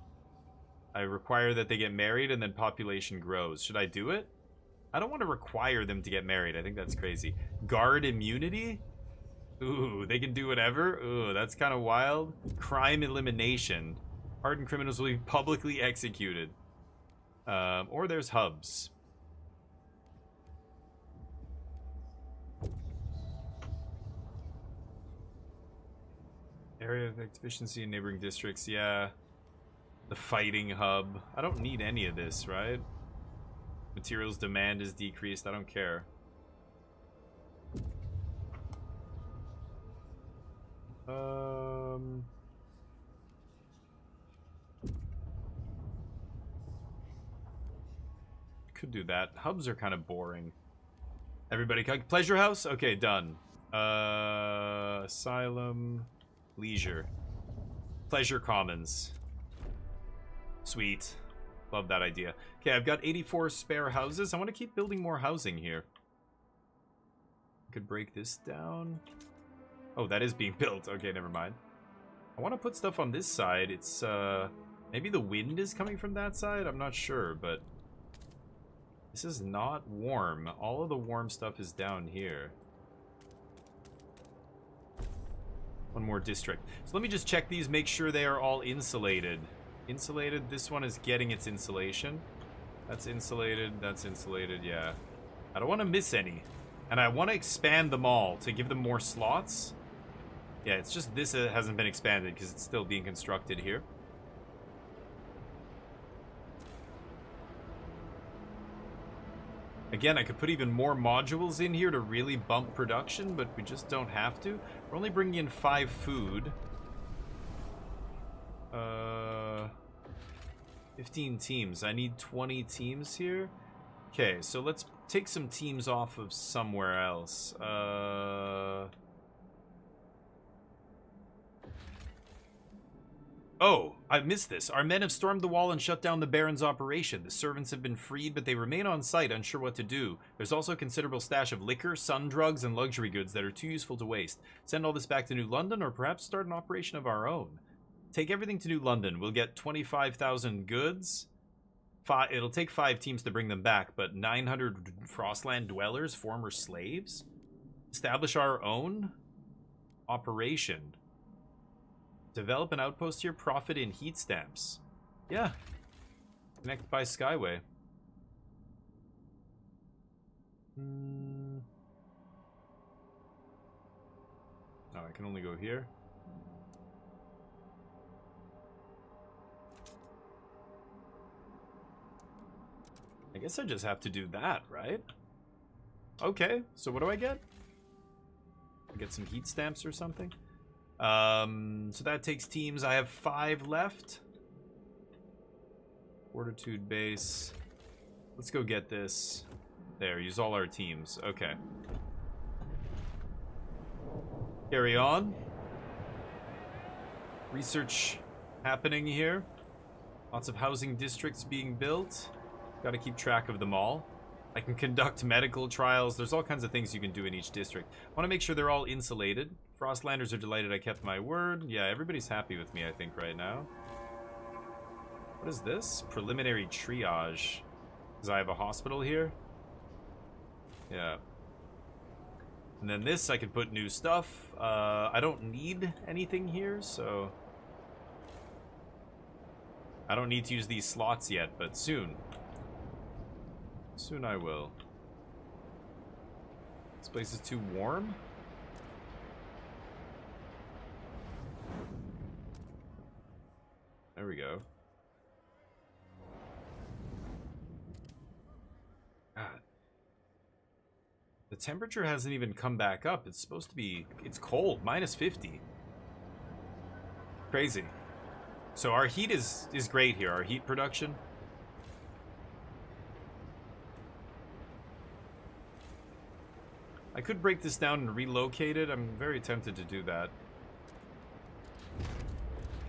I require that they get married and then population grows. Should I do it? I don't want to require them to get married. I think that's crazy. Guard immunity? Ooh, they can do whatever? Ooh, that's kind of wild. Crime elimination. Hardened criminals will be publicly executed. Or there's hubs. Area of efficiency in neighboring districts, yeah. The fighting hub. I don't need any of this, right? Materials demand is decreased. I don't care. Could do that. Hubs are kind of boring. Everybody, pleasure house? Okay, done. Asylum, leisure, pleasure commons. Sweet. Love that idea. Okay, I've got 84 spare houses. I want to keep building more housing here. Could break this down. Oh, that is being built. Okay, never mind. I want to put stuff on this side. It's, maybe the wind is coming from that side? I'm not sure, but this is not warm. All of the warm stuff is down here. One more district. So let me just check these, make sure they are all insulated. Insulated, this one is getting its insulation. That's insulated, yeah. I don't want to miss any. And I want to expand them all to give them more slots. Yeah, it's just this hasn't been expanded because it's still being constructed here. Again, I could put even more modules in here to really bump production, but we just don't have to. We're only bringing in 5 food. 15 teams. I need 20 teams here. Okay, so let's take some teams off of somewhere else. Oh, I missed this. Our men have stormed the wall and shut down the Baron's operation. The servants have been freed, but they remain on site, unsure what to do. There's also a considerable stash of liquor, sun drugs, and luxury goods that are too useful to waste. Send all this back to New London, or perhaps start an operation of our own. Take everything to New London. We'll get 25,000 goods, It'll take 5 teams to bring them back, but 900 Frostland dwellers, former slaves? Establish our own operation. Develop an outpost here, profit in heat stamps. Yeah. Connect by Skyway. Oh, I can only go here. I guess I just have to do that, right? Okay, so what do I get? I get some heat stamps or something. So that takes teams. I have 5 left. Fortitude base. Let's go get this. There, use all our teams. Okay. Carry on. Research happening here. Lots of housing districts being built. Got to keep track of them all. I can conduct medical trials. There's all kinds of things you can do in each district. I want to make sure they're all insulated. Frostlanders are delighted I kept my word. Yeah, everybody's happy with me, I think, right now. What is this? Preliminary triage. Because I have a hospital here? Yeah. And then this, I could put new stuff. I don't need anything here, so... I don't need to use these slots yet, but soon. Soon I will. This place is too warm? There we go. God. The temperature hasn't even come back up. It's supposed to be... It's cold. Minus 50. Crazy. So our heat is great here. Our heat production. I could break this down and relocate it. I'm very tempted to do that.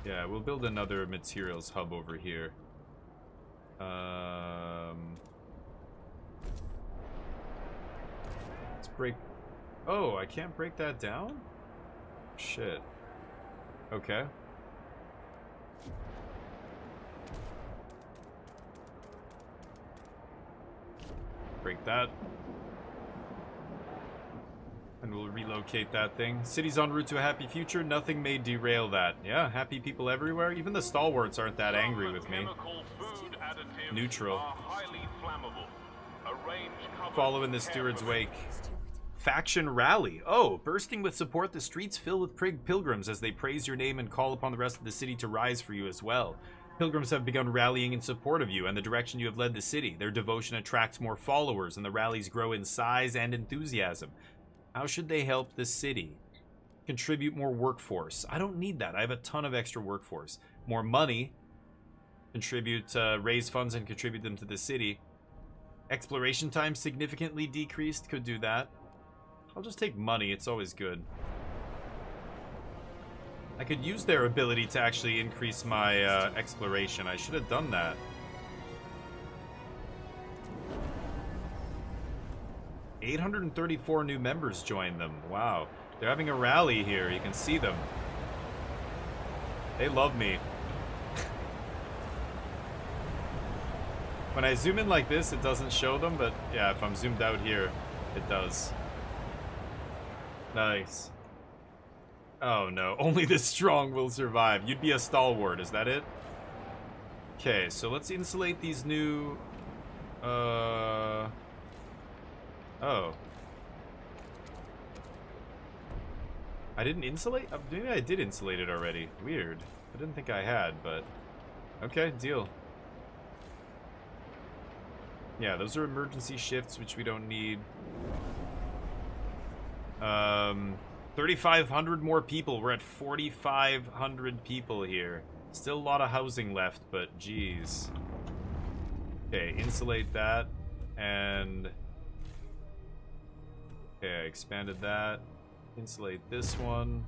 Yeah, we'll build another materials hub over here. Let's break... Oh, I can't break that down? Shit. Okay. Break that. And we'll relocate that thing. City's en route to a happy future. Nothing may derail that. Yeah, happy people everywhere. Even the stalwarts aren't that angry with me. Neutral. Follow in the steward's wake. Faction rally. Oh, bursting with support, the streets fill with pilgrims as they praise your name and call upon the rest of the city to rise for you as well. Pilgrims have begun rallying in support of you and the direction you have led the city. Their devotion attracts more followers, and the rallies grow in size and enthusiasm. How should they help the city? Contribute more workforce. I don't need that. I have a ton of extra workforce. More money. Contribute, raise funds and contribute them to the city. Exploration time significantly decreased. Could do that. I'll just take money. It's always good. I could use their ability to actually increase my exploration. I should have done that. $834 new members joined them. Wow. They're having a rally here. You can see them. They love me. When I zoom in like this, it doesn't show them, but yeah, if I'm zoomed out here, it does. Nice. Oh no, only the strong will survive. You'd be a stalwart, is that it? Okay, so let's insulate these new... Oh. I didn't insulate? Maybe I did insulate it already. Weird. I didn't think I had, but... Okay, deal. Yeah, those are emergency shifts, which we don't need. 3,500 more people. We're at 4,500 people here. Still a lot of housing left, but geez. Okay, insulate that. And... Okay, I expanded that. Insulate this one.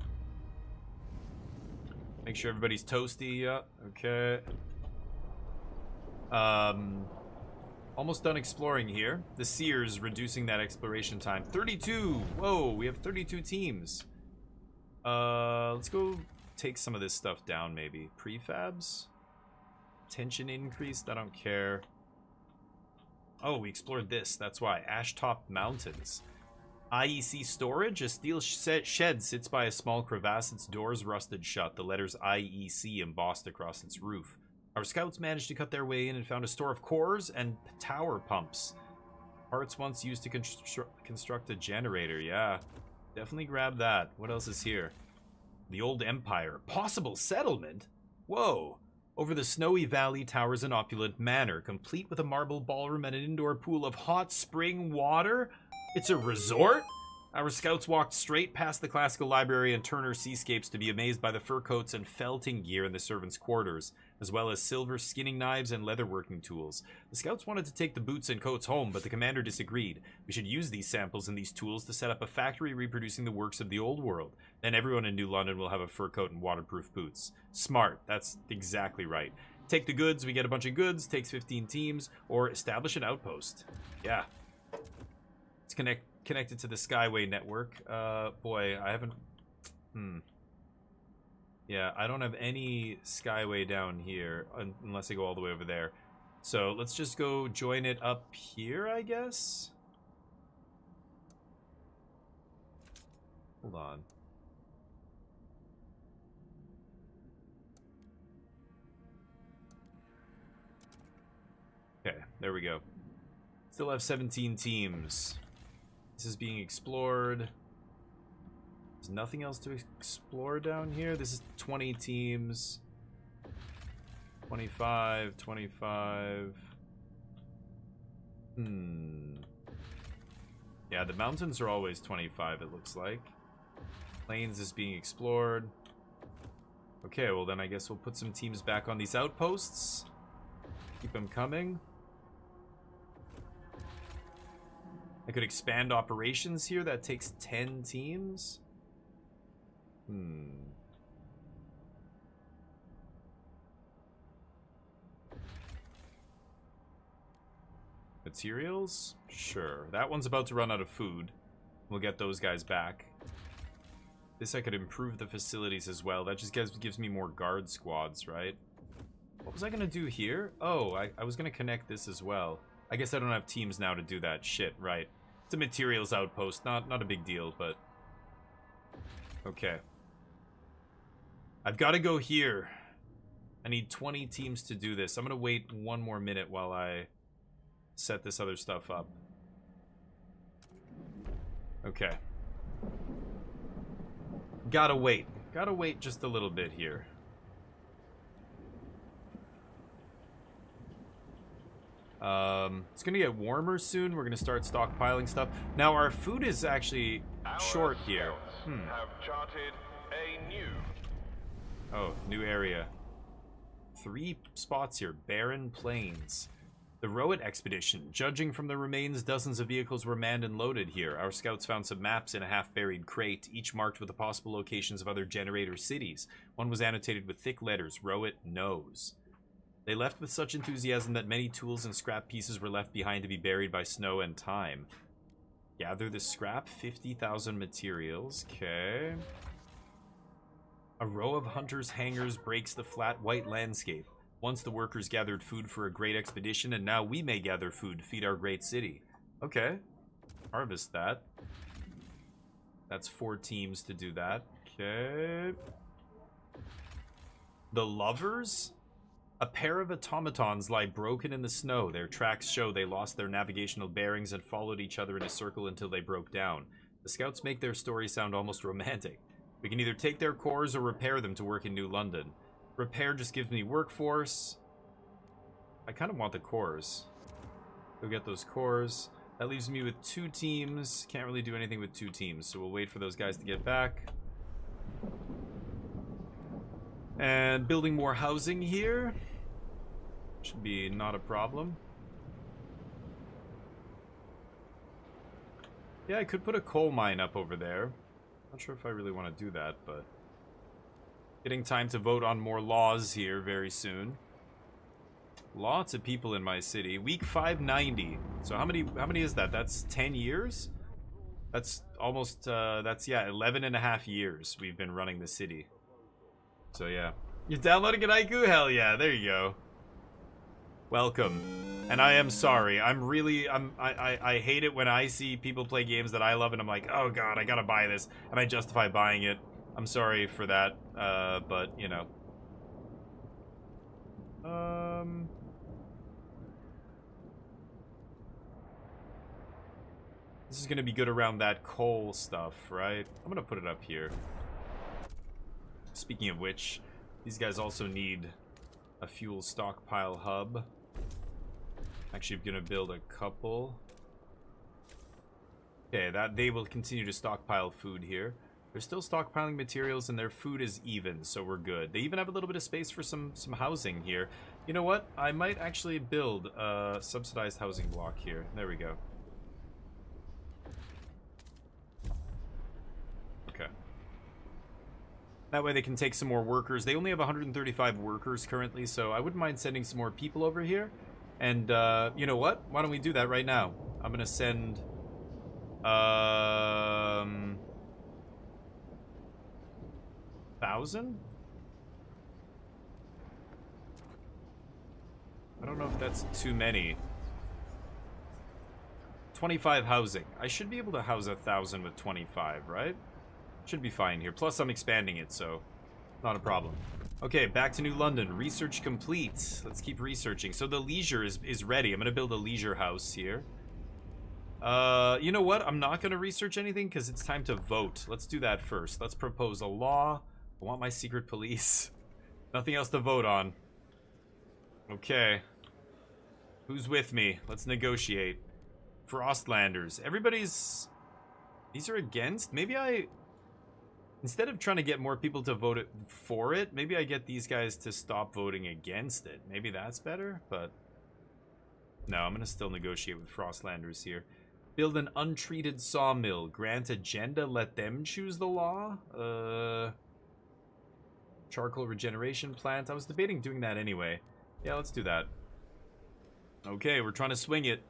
Make sure everybody's toasty. Yeah, okay. Almost done exploring here. The Seers reducing that exploration time. 32! Whoa, we have 32 teams. Let's go take some of this stuff down, maybe. Prefabs? Tension increased? I don't care. Oh, we explored this. That's why. Ashtop Mountains. IEC storage. A steel shed sits by a small crevasse. Its doors rusted shut. The letters IEC embossed across its roof. Our scouts managed to cut their way in and found a store of cores and tower pumps. Parts once used to construct a generator. Yeah, definitely grab that. What else is here? The Old Empire. Possible settlement? Whoa. Over the snowy valley towers an opulent manor, complete with a marble ballroom and an indoor pool of hot spring water. It's a resort? Our scouts walked straight past the classical library and Turner seascapes to be amazed by the fur coats and felting gear in the servants' quarters, as well as silver skinning knives and leatherworking tools. The scouts wanted to take the boots and coats home, but the commander disagreed. We should use these samples and these tools to set up a factory reproducing the works of the old world. Then everyone in New London will have a fur coat and waterproof boots. Smart. That's exactly right. Take the goods, we get a bunch of goods, takes 15 teams, or establish an outpost. Yeah. It's connected to the Skyway network. Boy, I haven't... Yeah, I don't have any Skyway down here, unless I go all the way over there. So, let's just go join it up here, I guess? Hold on. Okay, there we go. Still have 17 teams. This is being explored. There's nothing else to explore down here. This is 20 teams. 25, 25. Yeah, the mountains are always 25, it looks like. Plains is being explored. Okay, well then I guess we'll put some teams back on these outposts. Keep them coming. I could expand operations here. That takes 10 teams. Materials? Sure. That one's about to run out of food. We'll get those guys back. This I could improve the facilities as well. That just gives me more guard squads, right? What was I gonna do here? Oh, I was gonna connect this as well. I guess I don't have teams now to do that. Shit, right. It's a materials outpost. Not a big deal, but... Okay. I've got to go here. I need 20 teams to do this. I'm going to wait one more minute while I set this other stuff up. Okay. Gotta wait. Gotta wait just a little bit here. It's gonna get warmer soon. We're gonna start stockpiling stuff. Now our food is actually short here. Have charted a new. Oh, new area. 3 spots here. Barren Plains. The Rowett expedition. Judging from the remains, dozens of vehicles were manned and loaded here. Our scouts found some maps in a half-buried crate, each marked with the possible locations of other generator cities. One was annotated with thick letters, Rowett knows. They left with such enthusiasm that many tools and scrap pieces were left behind to be buried by snow and time. Gather the scrap, 50,000 materials. Okay. A row of hunters' hangars breaks the flat white landscape. Once the workers gathered food for a great expedition, and now we may gather food to feed our great city. Okay. Harvest that. That's 4 teams to do that. Okay. The Lovers? A pair of automatons lie broken in the snow. Their tracks show they lost their navigational bearings and followed each other in a circle until they broke down. The scouts make their story sound almost romantic. We can either take their cores or repair them to work in New London. Repair just gives me workforce. I kind of want the cores. Go get those cores. That leaves me with 2 teams. Can't really do anything with 2 teams, so we'll wait for those guys to get back. And building more housing here. Should be not a problem. Yeah, I could put a coal mine up over there. Not sure if I really want to do that, but... Getting time to vote on more laws here very soon. Lots of people in my city. Week 590. So how many is that? That's 10 years? That's almost, yeah, 11 and a half years we've been running the city. So yeah. You're downloading an Haiku? Hell yeah, there you go. Welcome. And I am sorry. I hate it when I see people play games that I love and I'm like, oh god, I gotta buy this, and I justify buying it. I'm sorry for that, but, you know. This is gonna be good around that coal stuff, right? I'm gonna put it up here. Speaking of which, these guys also need a fuel stockpile hub. Actually, I'm gonna build a couple. Okay, that they will continue to stockpile food here. They're still stockpiling materials and their food is even, so we're good. They even have a little bit of space for some housing here. You know what? I might actually build a subsidized housing block here. There we go. Okay. That way they can take some more workers. They only have 135 workers currently, so I wouldn't mind sending some more people over here. And, you know what? Why don't we do that right now? I'm gonna send... 1,000? I don't know if that's too many. 25 housing. I should be able to house 1,000 with 25, right? Should be fine here. Plus, I'm expanding it, so not a problem. Okay, back to New London. Research complete. Let's keep researching. So the leisure is ready. I'm going to build a leisure house here. You know what? I'm not going to research anything because it's time to vote. Let's do that first. Let's propose a law. I want my secret police. Nothing else to vote on. Okay. Who's with me? Let's negotiate. Frostlanders. Everybody's... These are against? Maybe I... Instead of trying to get more people to vote for it, maybe I get these guys to stop voting against it. Maybe that's better, but... No, I'm going to still negotiate with Frostlanders here. Build an untreated sawmill. Grant agenda. Let them choose the law. Charcoal regeneration plant. I was debating doing that anyway. Yeah, let's do that. Okay, we're trying to swing it.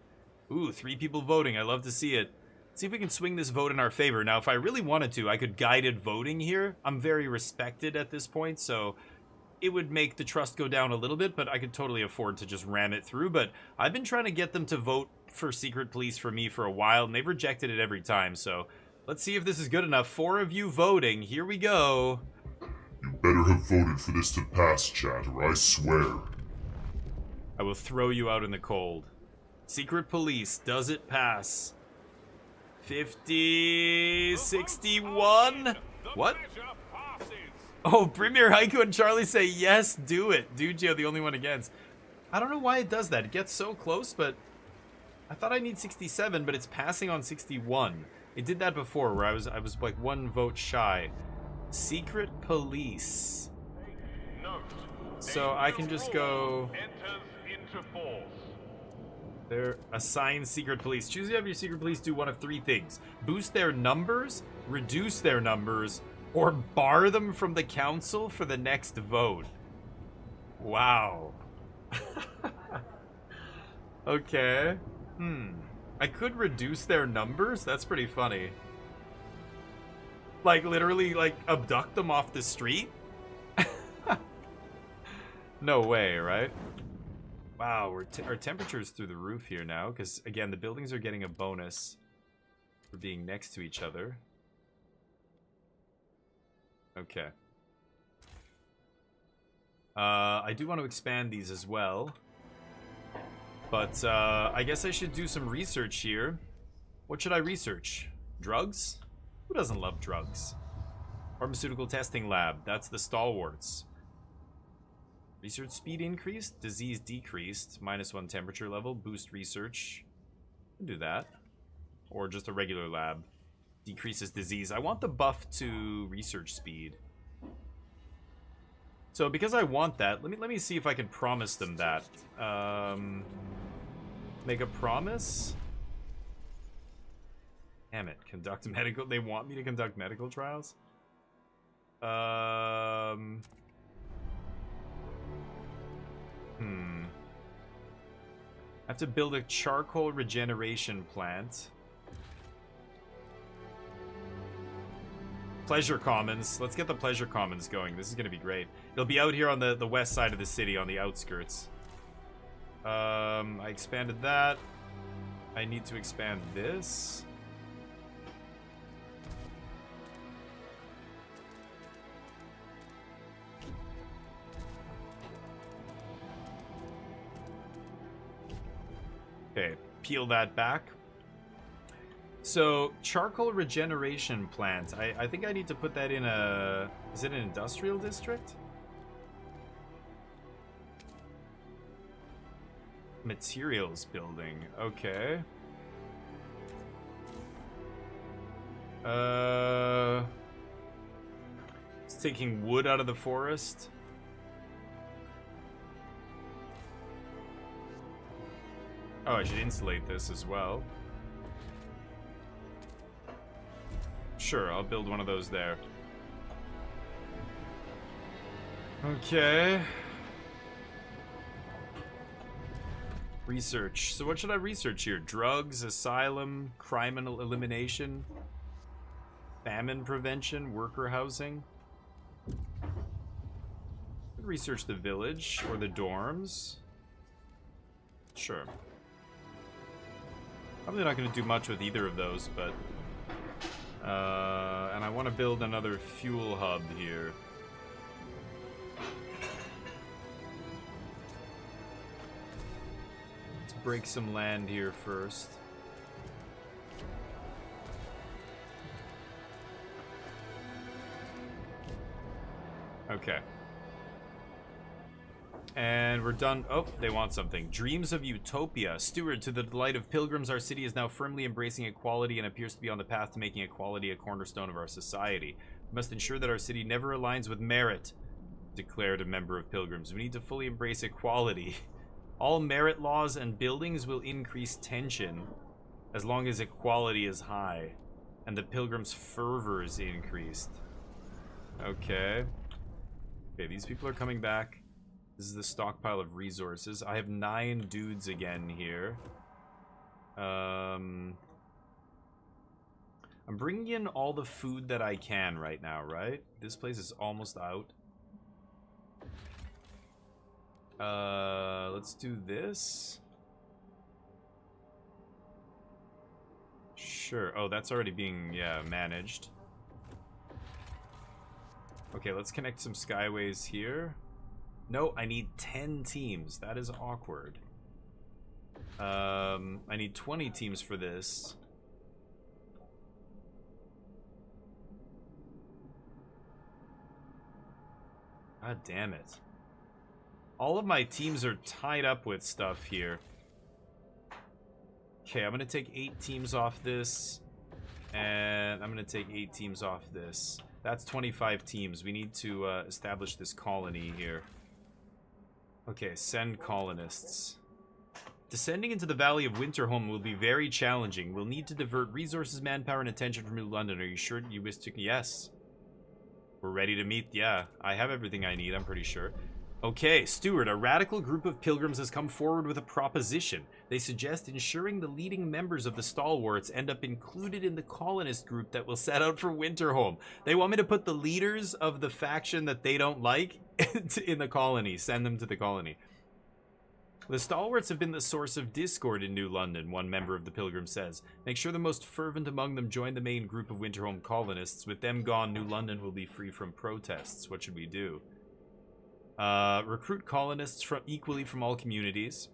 Ooh, 3 people voting. I love to see it. See if we can swing this vote in our favor. Now, if I really wanted to, I could guided voting here. I'm very respected at this point, so it would make the trust go down a little bit, but I could totally afford to just ram it through. But I've been trying to get them to vote for secret police for me for a while, and they've rejected it every time. So let's see if this is good enough. 4 of you voting. Here we go. You better have voted for this to pass, chat, or I swear. I will throw you out in the cold. Secret police, does it pass? 50, 61? What? Oh, Premier Haiku and Charlie say yes, do it. Dujio, the only one against. I don't know why it does that. It gets so close, but I thought I need 67, but it's passing on 61. It did that before, where I was like 1 vote shy. Secret police. So I can just go. They're assigned secret police. Choose to have your secret police do one of 3 things: boost their numbers, reduce their numbers, or bar them from the council for the next vote. Wow. Okay. I could reduce their numbers? That's pretty funny. Like, literally, like, abduct them off the street? No way, right? Wow, our temperature's through the roof here now, because, again, the buildings are getting a bonus for being next to each other. Okay. I do want to expand these as well. But, I guess I should do some research here. What should I research? Drugs? Who doesn't love drugs? Pharmaceutical testing lab. That's the stalwarts. Research speed increased. Disease decreased. -1 temperature level. Boost research. Can do that. Or just a regular lab. Decreases disease. I want the buff to research speed. So because I want that, let me see if I can promise them that. Make a promise? Damn it, conduct medical... They want me to conduct medical trials? I have to build a charcoal regeneration plant. Pleasure Commons. Let's get the Pleasure Commons going. This is going to be great. It'll be out here on the west side of the city, on the outskirts. I expanded that. I need to expand this. Okay, peel that back. So, charcoal regeneration plant. I think I need to put that in a... Is it an industrial district? Materials building. Okay. It's taking wood out of the forest. Oh, I should insulate this as well. Sure, I'll build one of those there. Okay. Research. So what should I research here? Drugs, asylum, crime and elimination, famine prevention, worker housing. Research the village or the dorms. Sure. Probably not going to do much with either of those, but... and I want to build another fuel hub here. Let's break some land here first. Okay. And we're done. Oh, they want something. Dreams of Utopia. Steward, to the delight of pilgrims, our city is now firmly embracing equality and appears to be on the path to making equality a cornerstone of our society. We must ensure that our city never aligns with merit, declared a member of pilgrims. We need to fully embrace equality. All merit laws and buildings will increase tension as long as equality is high and the pilgrims' fervor is increased. Okay. Okay, these people are coming back. This is the stockpile of resources. I have 9 dudes again here. I'm bringing in all the food that I can right now, right? This place is almost out. Let's do this. Sure. Oh, that's already being, yeah, managed. Okay, let's connect some skyways here. No, I need 10 teams. That is awkward. I need 20 teams for this. God damn it. All of my teams are tied up with stuff here. Okay, I'm going to take 8 teams off this. And I'm going to take 8 teams off this. That's 25 teams. We need to establish this colony here. Okay, send colonists. Descending into the Valley of Winterholm will be very challenging. We'll need to divert resources, manpower, and attention from New London. Are you sure you wish to... Yes. We're ready to meet. Yeah, I have everything I need, I'm pretty sure. Okay, Steward, a radical group of pilgrims has come forward with a proposition. They suggest ensuring the leading members of the stalwarts end up included in the colonist group that will set out for Winterholm. They want me to put the leaders of the faction that they don't like in the colony, send them to the colony. The stalwarts have been the source of discord in New London, one member of the pilgrim says. Make sure the most fervent among them join the main group of Winterholm colonists. With them gone, New London will be free from protests. What should we do? Recruit colonists equally from all communities.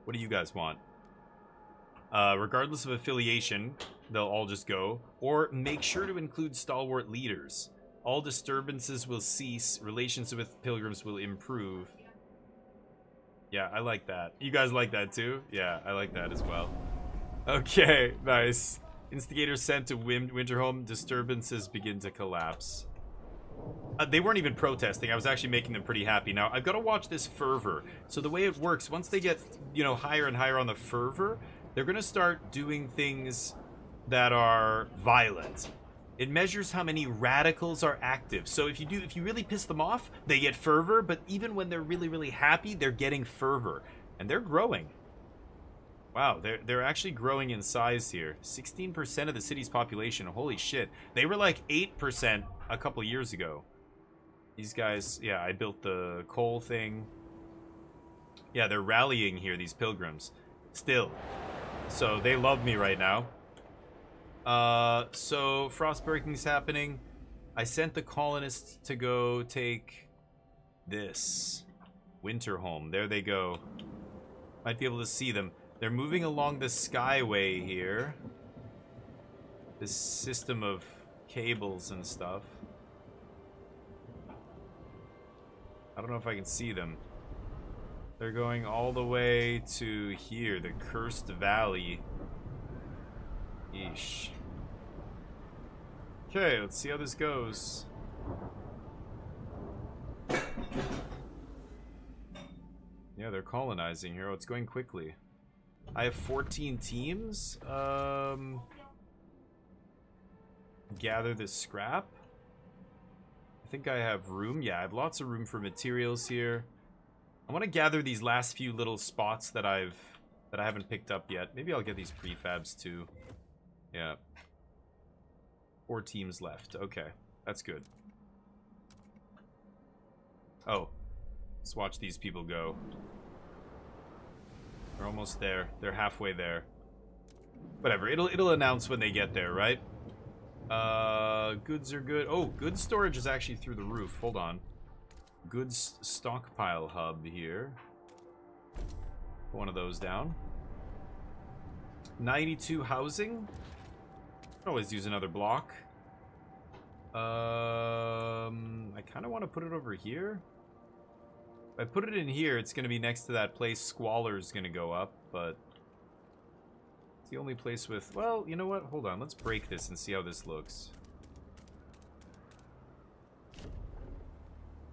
What do you guys want? Regardless of affiliation, they'll all just go. Or make sure to include stalwart leaders. All disturbances will cease. Relations with pilgrims will improve. Yeah, I like that. You guys like that too? Yeah, I like that as well. Okay, nice. Instigators sent to Winterholm. Disturbances begin to collapse. They weren't even protesting. I was actually making them pretty happy. Now, I've got to watch this fervor. So the way it works, once they get, you know, higher and higher on the fervor, they're going to start doing things that are violent. It measures how many radicals are active. So if you really piss them off, they get fervor, but even when they're really, really happy, they're getting fervor. And they're growing. Wow, they're actually growing in size here. 16% of the city's population. Holy shit. They were like 8% a couple years ago. These guys, yeah, I built the coal thing. Yeah, they're rallying here, these pilgrims. Still. So they love me right now. So frostbreaking's happening. I sent the colonists to go take this Winterholm. There they go. Might be able to see them. They're moving along the skyway here. This system of cables and stuff. I don't know if I can see them. They're going all the way to here, the Cursed Valley. Yeesh. Okay, let's see how this goes. Yeah, they're colonizing here. Oh, it's going quickly. I have 14 teams. Gather this scrap. I think I have room. Yeah, I have lots of room for materials here. I want to gather these last few little spots that I haven't picked up yet. Maybe I'll get these prefabs too. Yeah. 4 teams left. Okay, that's good. Oh, let's watch these people go. They're almost there. They're halfway there. Whatever. It'll announce when they get there, right? Goods are good. Oh, goods storage is actually through the roof. Hold on. Goods stockpile hub here. Put one of those down. 92 housing. Always use another block. I kind of want to put it over here. If I put it in here, it's going to be next to that place. Squalor's going to go up, but it's the only place with... Well, you know what? Hold on. Let's break this and see how this looks.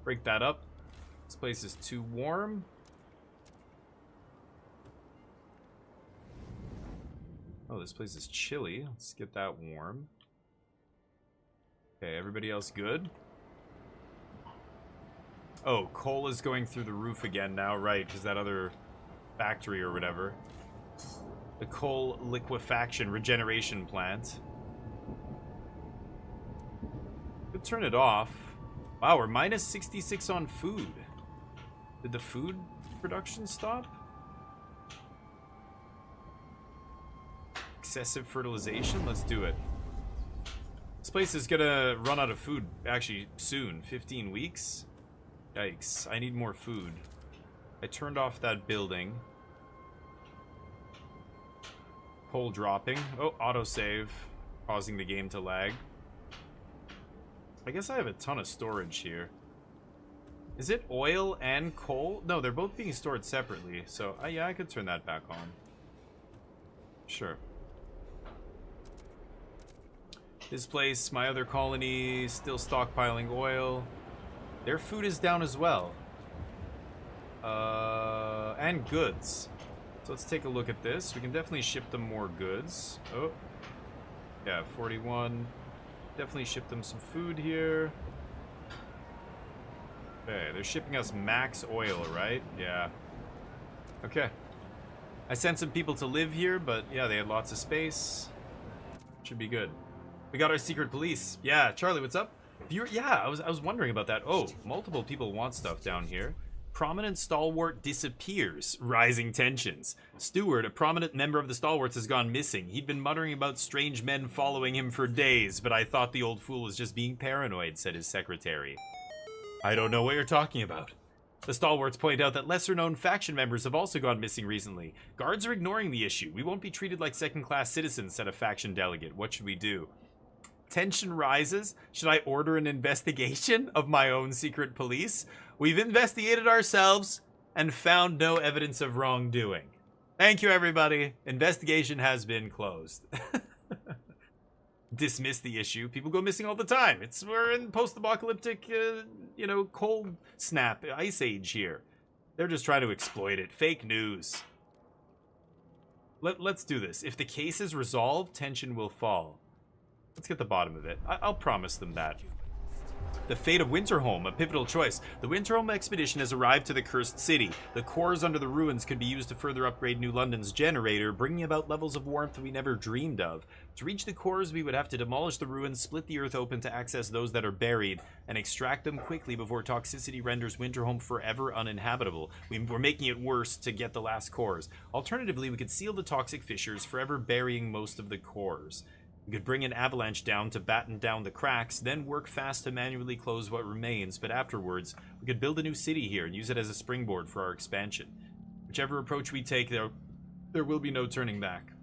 Break that up. This place is too warm. Oh, this place is chilly. Let's get that warm. Okay, everybody else good? Oh, coal is going through the roof again now, right? Because that other factory or whatever. The coal liquefaction regeneration plant. Could turn it off. Wow, we're minus 66 on food. Did the food production stop? Excessive fertilization? Let's do it. This place is gonna run out of food, actually, soon. 15 weeks? Yikes. I need more food. I turned off that building. Coal dropping. Oh, autosave. Causing the game to lag. I guess I have a ton of storage here. Is it oil and coal? No, they're both being stored separately. So, yeah, I could turn that back on. Sure. This place, my other colony, still stockpiling oil. Their food is down as well. And goods. So let's take a look at this. We can definitely ship them more goods. Oh. Yeah, 41. Definitely ship them some food here. Okay, they're shipping us max oil, right? Yeah. Okay. I sent some people to live here, but yeah, they had lots of space. Should be good. We got our secret police. Yeah, Charlie, what's up? Yeah, I was wondering about that. Oh, multiple people want stuff down here. Prominent stalwart disappears. Rising tensions. Stewart, a prominent member of the stalwarts, has gone missing. He'd been muttering about strange men following him for days, but I thought the old fool was just being paranoid, said his secretary. I don't know what you're talking about. The stalwarts point out that lesser-known faction members have also gone missing recently. Guards are ignoring the issue. We won't be treated like second-class citizens, said a faction delegate. What should we do? Tension rises. Should I order an investigation of my own secret police? We've investigated ourselves and found no evidence of wrongdoing. Thank you, everybody. Investigation has been closed. Dismiss the issue. People go missing all the time. We're in post-apocalyptic, cold snap, ice age here. They're just trying to exploit it. Fake news. Let's do this. If the case is resolved, tension will fall. Let's get the bottom of it. I'll promise them that. The fate of Winterholm, a pivotal choice. The Winterholm expedition has arrived to the Cursed City. The cores under the ruins could be used to further upgrade New London's generator, bringing about levels of warmth we never dreamed of. To reach the cores, we would have to demolish the ruins, split the earth open to access those that are buried, and extract them quickly before toxicity renders Winterholm forever uninhabitable. We're making it worse to get the last cores. Alternatively, we could seal the toxic fissures, forever burying most of the cores. We could bring an avalanche down to batten down the cracks, then work fast to manually close what remains, but afterwards, we could build a new city here and use it as a springboard for our expansion. Whichever approach we take, there will be no turning back.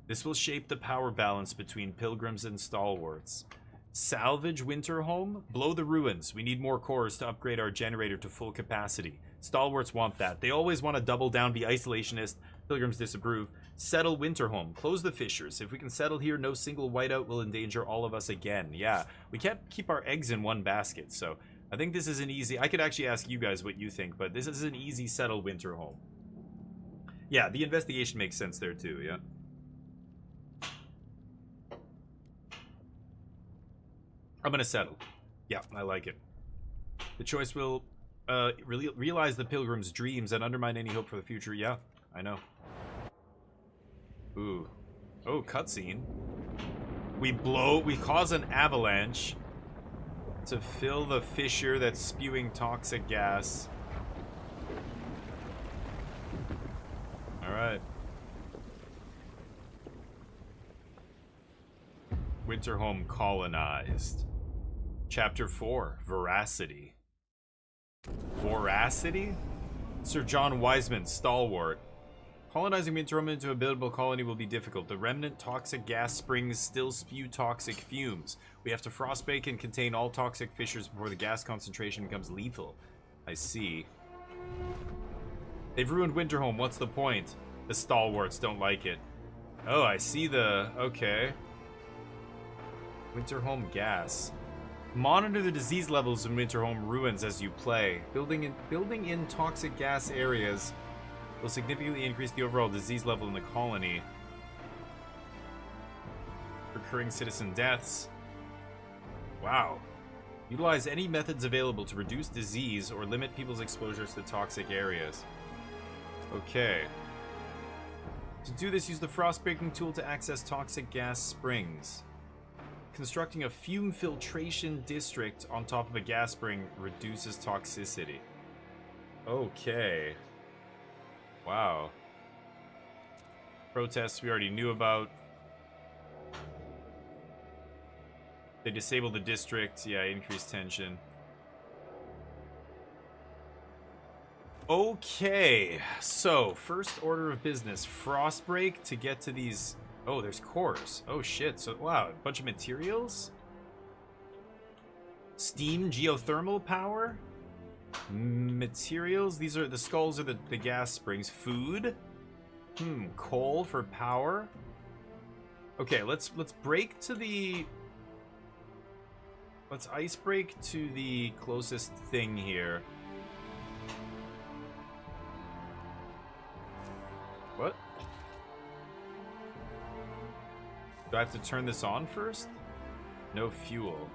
This will shape the power balance between pilgrims and stalwarts. Salvage Winterholm? Blow the ruins. We need more cores to upgrade our generator to full capacity. Stalwarts want that. They always want to double down, be isolationist. Pilgrims disapprove. Settle Winterholm. Close the fissures. If we can settle here, no single whiteout will endanger all of us again. Yeah, we can't keep our eggs in one basket, so I think this is an easy... I could actually ask you guys what you think, but this is an easy settle Winterholm. Yeah, the investigation makes sense there too, yeah. I'm gonna settle. Yeah, I like it. The choice will realize the pilgrim's dreams and undermine any hope for the future. Yeah, I know. Ooh. Oh, cutscene. We cause an avalanche to fill the fissure that's spewing toxic gas. Alright. Winterholm colonized. Chapter 4, Veracity. Voracity? Sir John Wiseman, stalwart. Colonizing Winterholm into a buildable colony will be difficult. The remnant toxic gas springs still spew toxic fumes. We have to frostbake and contain all toxic fissures before the gas concentration becomes lethal. I see. They've ruined Winterholm. What's the point? The stalwarts don't like it. Oh, I see the... Okay. Winterholm gas. Monitor the disease levels in Winterholm ruins as you play. Building in toxic gas areas will significantly increase the overall disease level in the colony. Recurring citizen deaths. Wow. Utilize any methods available to reduce disease or limit people's exposures to toxic areas. Okay. To do this, use the frostbreaking tool to access toxic gas springs. Constructing a fume filtration district on top of a gas spring reduces toxicity. Okay. Wow. Protests we already knew about. They disable the district. Yeah, increase tension. Okay. So, first order of business. Frostbreak to get to these... Oh, there's cores. Oh, shit. So, wow, a bunch of materials? Steam, geothermal power? Materials? These are... The skulls are the gas springs. Food? Coal for power? Okay, let's break to the... Let's ice break to the closest thing here. What? Do I have to turn this on first? No fuel.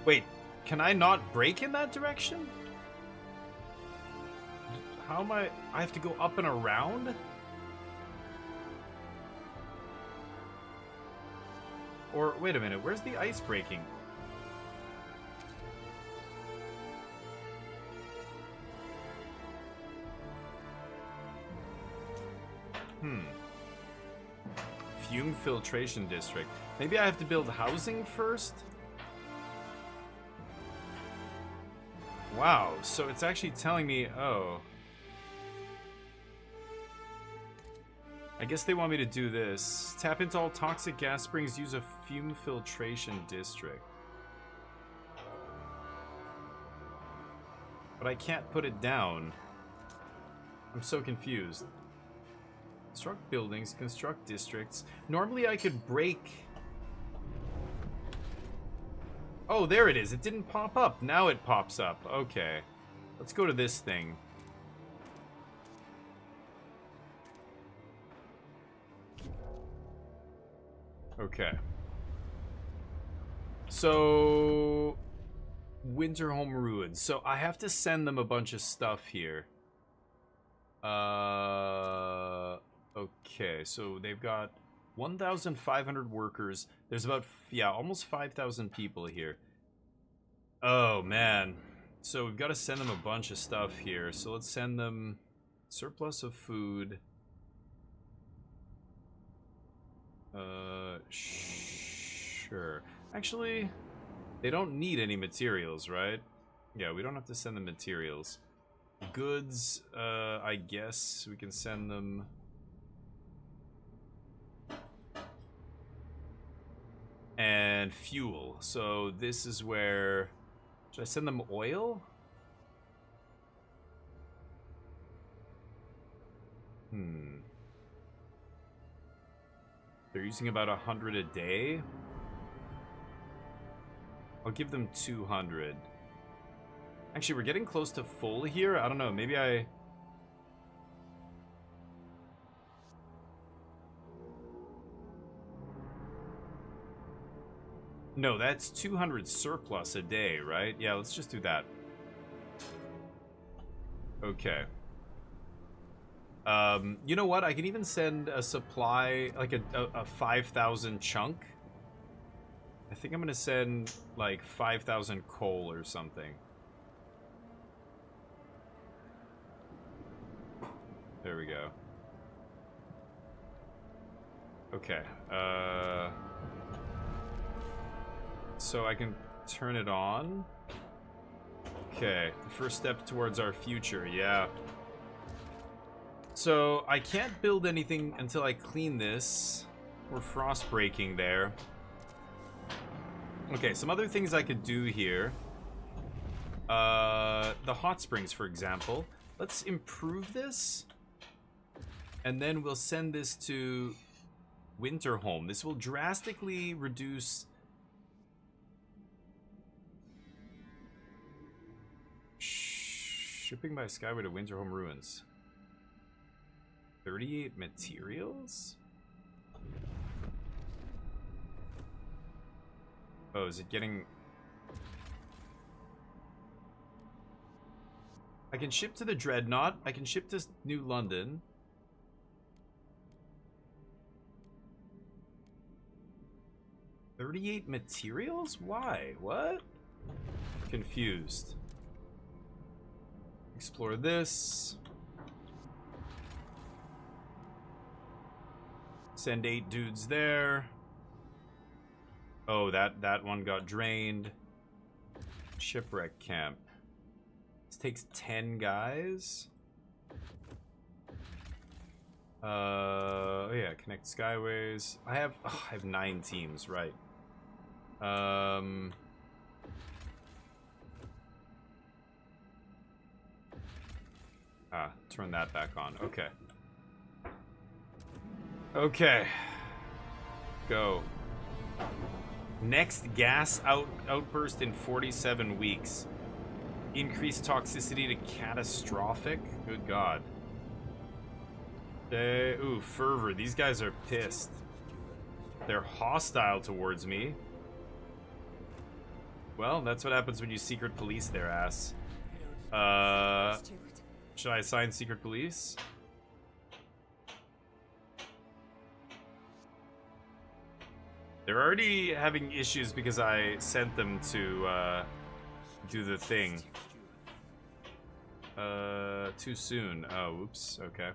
Wait, can I not brake in that direction? How am I have to go up and around? Or, wait a minute, where's the ice breaking? Fume filtration district. Maybe I have to build housing first? Wow, so it's actually telling me, oh. I guess they want me to do this. Tap into all toxic gas springs, use a fume filtration district. But I can't put it down. I'm so confused. Construct buildings, construct districts. Normally I could break... Oh, there it is. It didn't pop up. Now it pops up. Okay. Let's go to this thing. Okay. So... Winterhome Ruins. So I have to send them a bunch of stuff here. Okay, so they've got 1,500 workers. There's about, yeah, almost 5,000 people here. Oh, man. So we've got to send them a bunch of stuff here. So let's send them surplus of food. Sure. Actually, they don't need any materials, right? Yeah, we don't have to send them materials. Goods, I guess we can send them... And fuel. So this is where... Should I send them oil? They're using about 100 a day. I'll give them 200. Actually, we're getting close to full here. I don't know. Maybe I... No, that's 200 surplus a day, right? Yeah, let's just do that. Okay. You know what? I can even send a supply, like a 5,000 chunk. I think I'm gonna send, like, 5,000 coal or something. There we go. Okay, so I can turn it on. Okay, the first step towards our future, yeah. So, I can't build anything until I clean this. We're frost breaking there. Okay, some other things I could do here. The hot springs, for example. Let's improve this. And then we'll send this to Winterhome. This will drastically reduce... Shipping by Skyway to Winterhome Ruins. 38 materials? Oh, is it getting... I can ship to the Dreadnought. I can ship to New London. $38 materials? Why? What? Confused. Explore this. Send 8 dudes there. Oh, that one got drained. Shipwreck camp. This takes 10 guys. Oh yeah, connect skyways. I have 9 teams, right. Turn that back on. Okay. Okay. Go. Next gas outburst in 47 weeks. Increased toxicity to catastrophic. Good God. Ooh, fervor. These guys are pissed. They're hostile towards me. Well, that's what happens when you secret police their ass. Should I assign secret police? They're already having issues because I sent them to do the thing. Too soon. Oh, oops. Okay.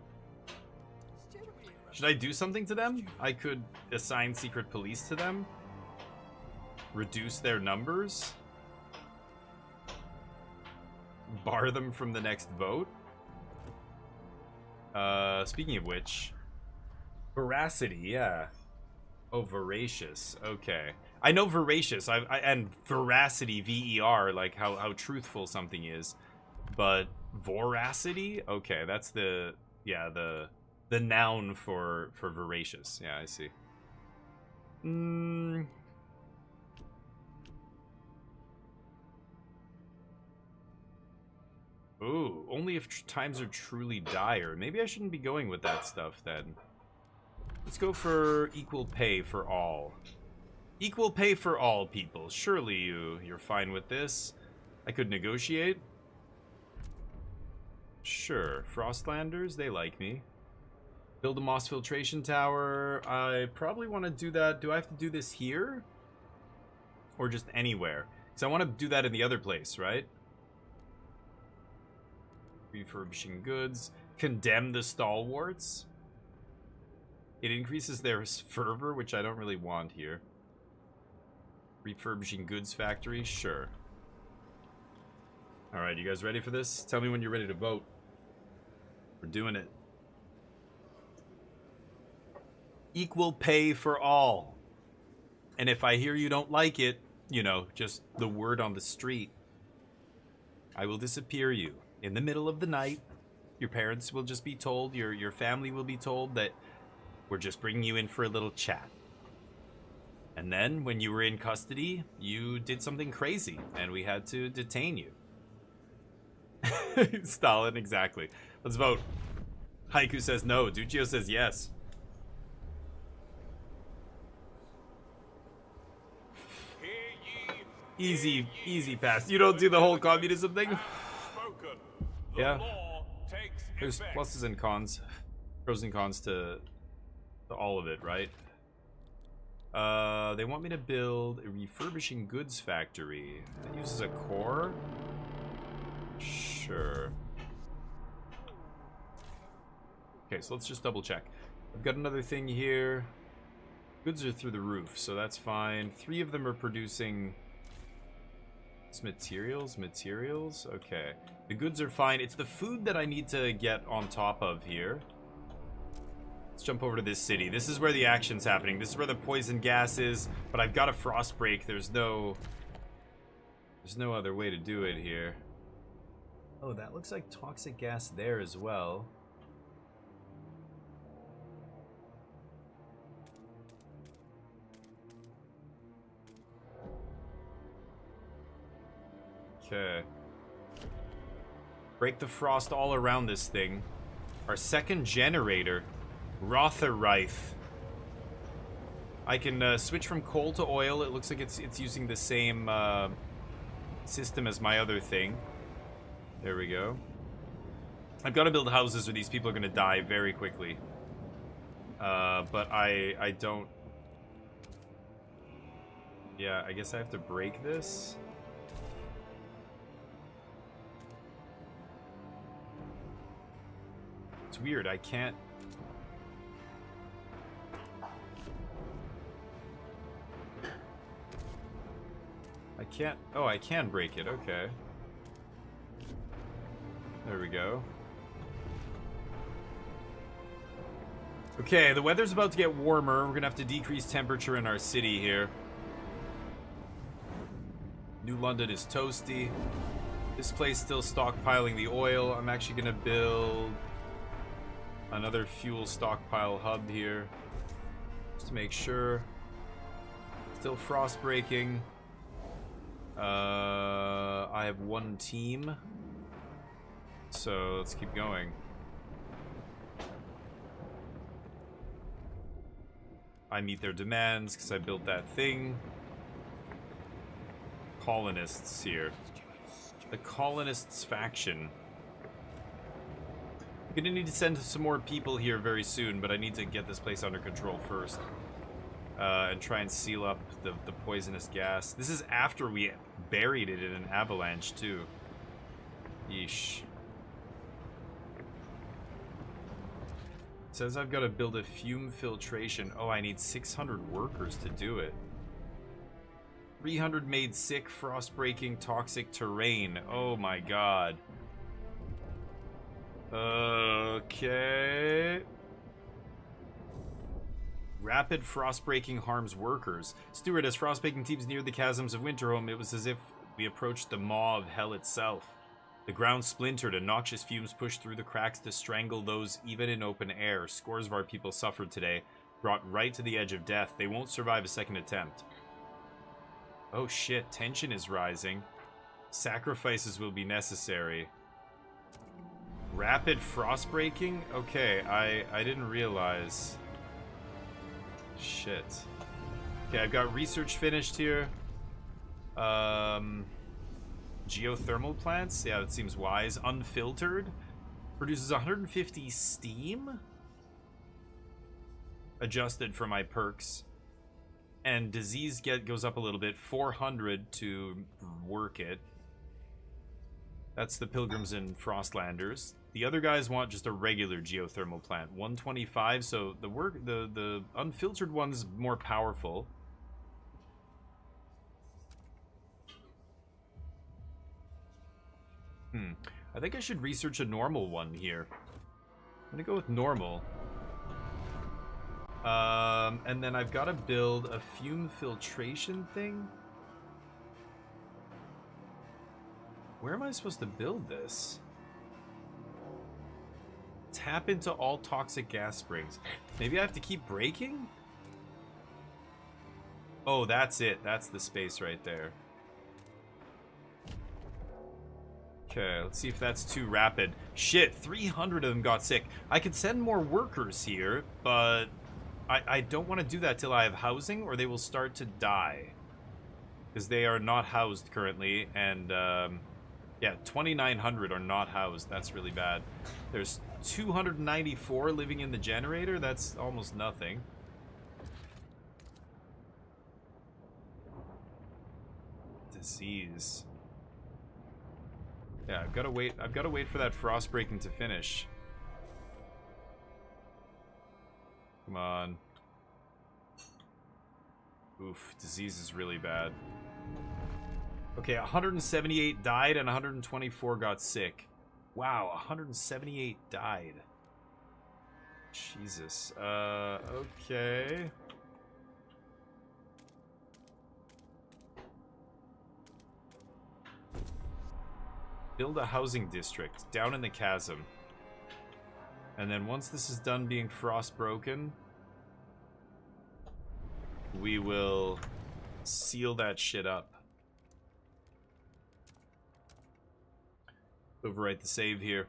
Should I do something to them? I could assign secret police to them. Reduce their numbers. Bar them from the next vote. Speaking of which, veracity, yeah. Oh, voracious. Okay, I know voracious. And veracity, VER, like how truthful something is. But voracity, okay, that's the noun for voracious. Yeah, I see. Ooh, only if times are truly dire. Maybe I shouldn't be going with that stuff then. Let's go for equal pay for all. Equal pay for all, people. Surely you're fine with this. I could negotiate. Sure. Frostlanders, they like me. Build a moss filtration tower. I probably want to do that. Do I have to do this here? Or just anywhere? Because I want to do that in the other place, right? Refurbishing goods. Condemn the stalwarts. It increases their fervor, which I don't really want here. Refurbishing goods factory, sure. Alright, you guys ready for this? Tell me when you're ready to vote. We're doing it. Equal pay for all. And if I hear you don't like it, you know, just the word on the street, I will disappear you. In the middle of the night, your parents will just be told, your family will be told that we're just bringing you in for a little chat. And then, when you were in custody, you did something crazy, and we had to detain you. Stalin, exactly. Let's vote. Haiku says no. Duccio says yes. Easy, easy pass. You don't do the whole communism thing? Yeah. There's pluses and cons. Pros and cons to all of it, right? They want me to build a refurbishing goods factory. That uses a core? Sure. Okay, so let's just double check. I've got another thing here. Goods are through the roof, so that's fine. 3 of them are producing... It's materials? Materials? Okay. The goods are fine. It's the food that I need to get on top of here. Let's jump over to this city. This is where the action's happening. This is where the poison gas is, but I've got a frost break. There's no other way to do it here. Oh, that looks like toxic gas there as well. Okay. Break the frost all around this thing. Our second generator. Rotherreith. I can switch from coal to oil. It looks like it's using the same system as my other thing. There we go. I've got to build houses or these people are going to die very quickly. But I don't... Yeah, I guess I have to break this. It's weird, I can't... Oh, I can break it, okay. There we go. Okay, the weather's about to get warmer. We're gonna have to decrease temperature in our city here. New London is toasty. This place still stockpiling the oil. I'm actually gonna build another fuel stockpile hub here. Just to make sure. Still frost breaking. I have 1 team. So let's keep going. I meet their demands because I built that thing. Colonists here. The colonists faction. I'm gonna need to send some more people here very soon, but I need to get this place under control first. And try and seal up the poisonous gas. This is after we buried it in an avalanche, too. Yeesh. It says I've got to build a fume filtration. Oh, I need 600 workers to do it. 300 made sick, frost-breaking, toxic terrain. Oh my god. Okay. Rapid frost-breaking harms workers. Steward, as frost-breaking teams neared the chasms of Winterhome, it was as if we approached the maw of hell itself. The ground splintered and noxious fumes pushed through the cracks to strangle those even in open air. Scores of our people suffered today, brought right to the edge of death. They won't survive a second attempt. Oh shit, tension is rising. Sacrifices will be necessary. Rapid frost breaking? Okay, I didn't realize. Shit. Okay, I've got research finished here. Geothermal plants? Yeah, that seems wise. Unfiltered. Produces 150 steam. Adjusted for my perks. And disease goes up a little bit. 400 to work it. That's the Pilgrims and Frostlanders. The other guys want just a regular geothermal plant. 125, so the unfiltered one's more powerful. I think I should research a normal one here. I'm gonna go with normal. And then I've got to build a fume filtration thing. Where am I supposed to build this? Tap into all toxic gas springs. Maybe I have to keep braking? Oh, that's it. That's the space right there. Okay, let's see if that's too rapid. Shit, 300 of them got sick. I could send more workers here, but I don't want to do that till I have housing, or they will start to die. Because they are not housed currently, and yeah, 2,900 are not housed. That's really bad. There's 294 living in the generator. That's almost nothing. Disease. Yeah, I've got to wait. I've got to wait for that frost breaking to finish. Come on. Oof, disease is really bad. Okay, 178 died and 124 got sick. Wow, 178 died. Jesus. Okay. Build a housing district down in the chasm. And then once this is done being frost broken, we will seal that shit up. Overwrite the save here.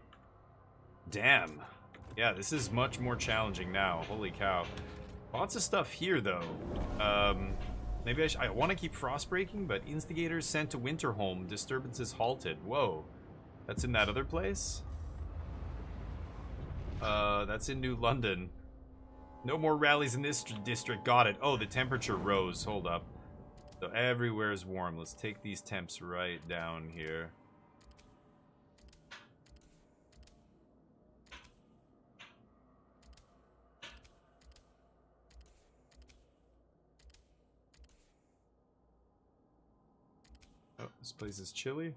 Damn. Yeah, this is much more challenging now. Holy cow. Lots of stuff here, though. Maybe I want to keep frost breaking, but instigators sent to Winterholm. Disturbances halted. Whoa. That's in that other place? That's in New London. No more rallies in this district. Got it. Oh, the temperature rose. Hold up. So everywhere is warm. Let's take these temps right down here. Oh, this place is chilly.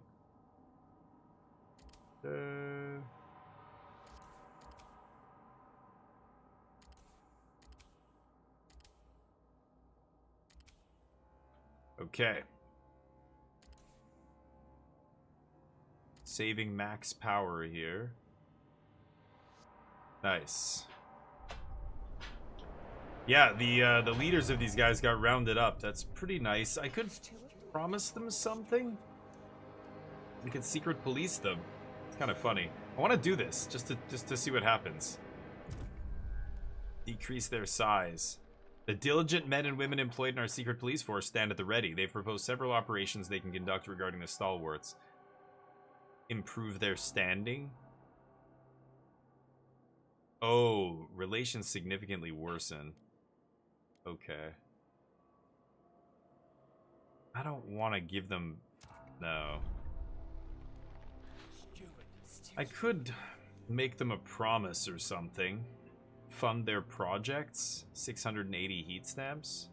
Okay. Saving max power here. Nice. Yeah, the leaders of these guys got rounded up. That's pretty nice. I could promise them something. We could secret police them. It's kind of funny. I want to do this just to see what happens. Decrease their size. The diligent men and women employed in our secret police force stand at the ready. They've proposed several operations they can conduct regarding the stalwarts. Improve their standing. Oh, relations significantly worsen. Okay. I don't want to give them... No. I could make them a promise or something. Fund their projects. 680 heat stamps.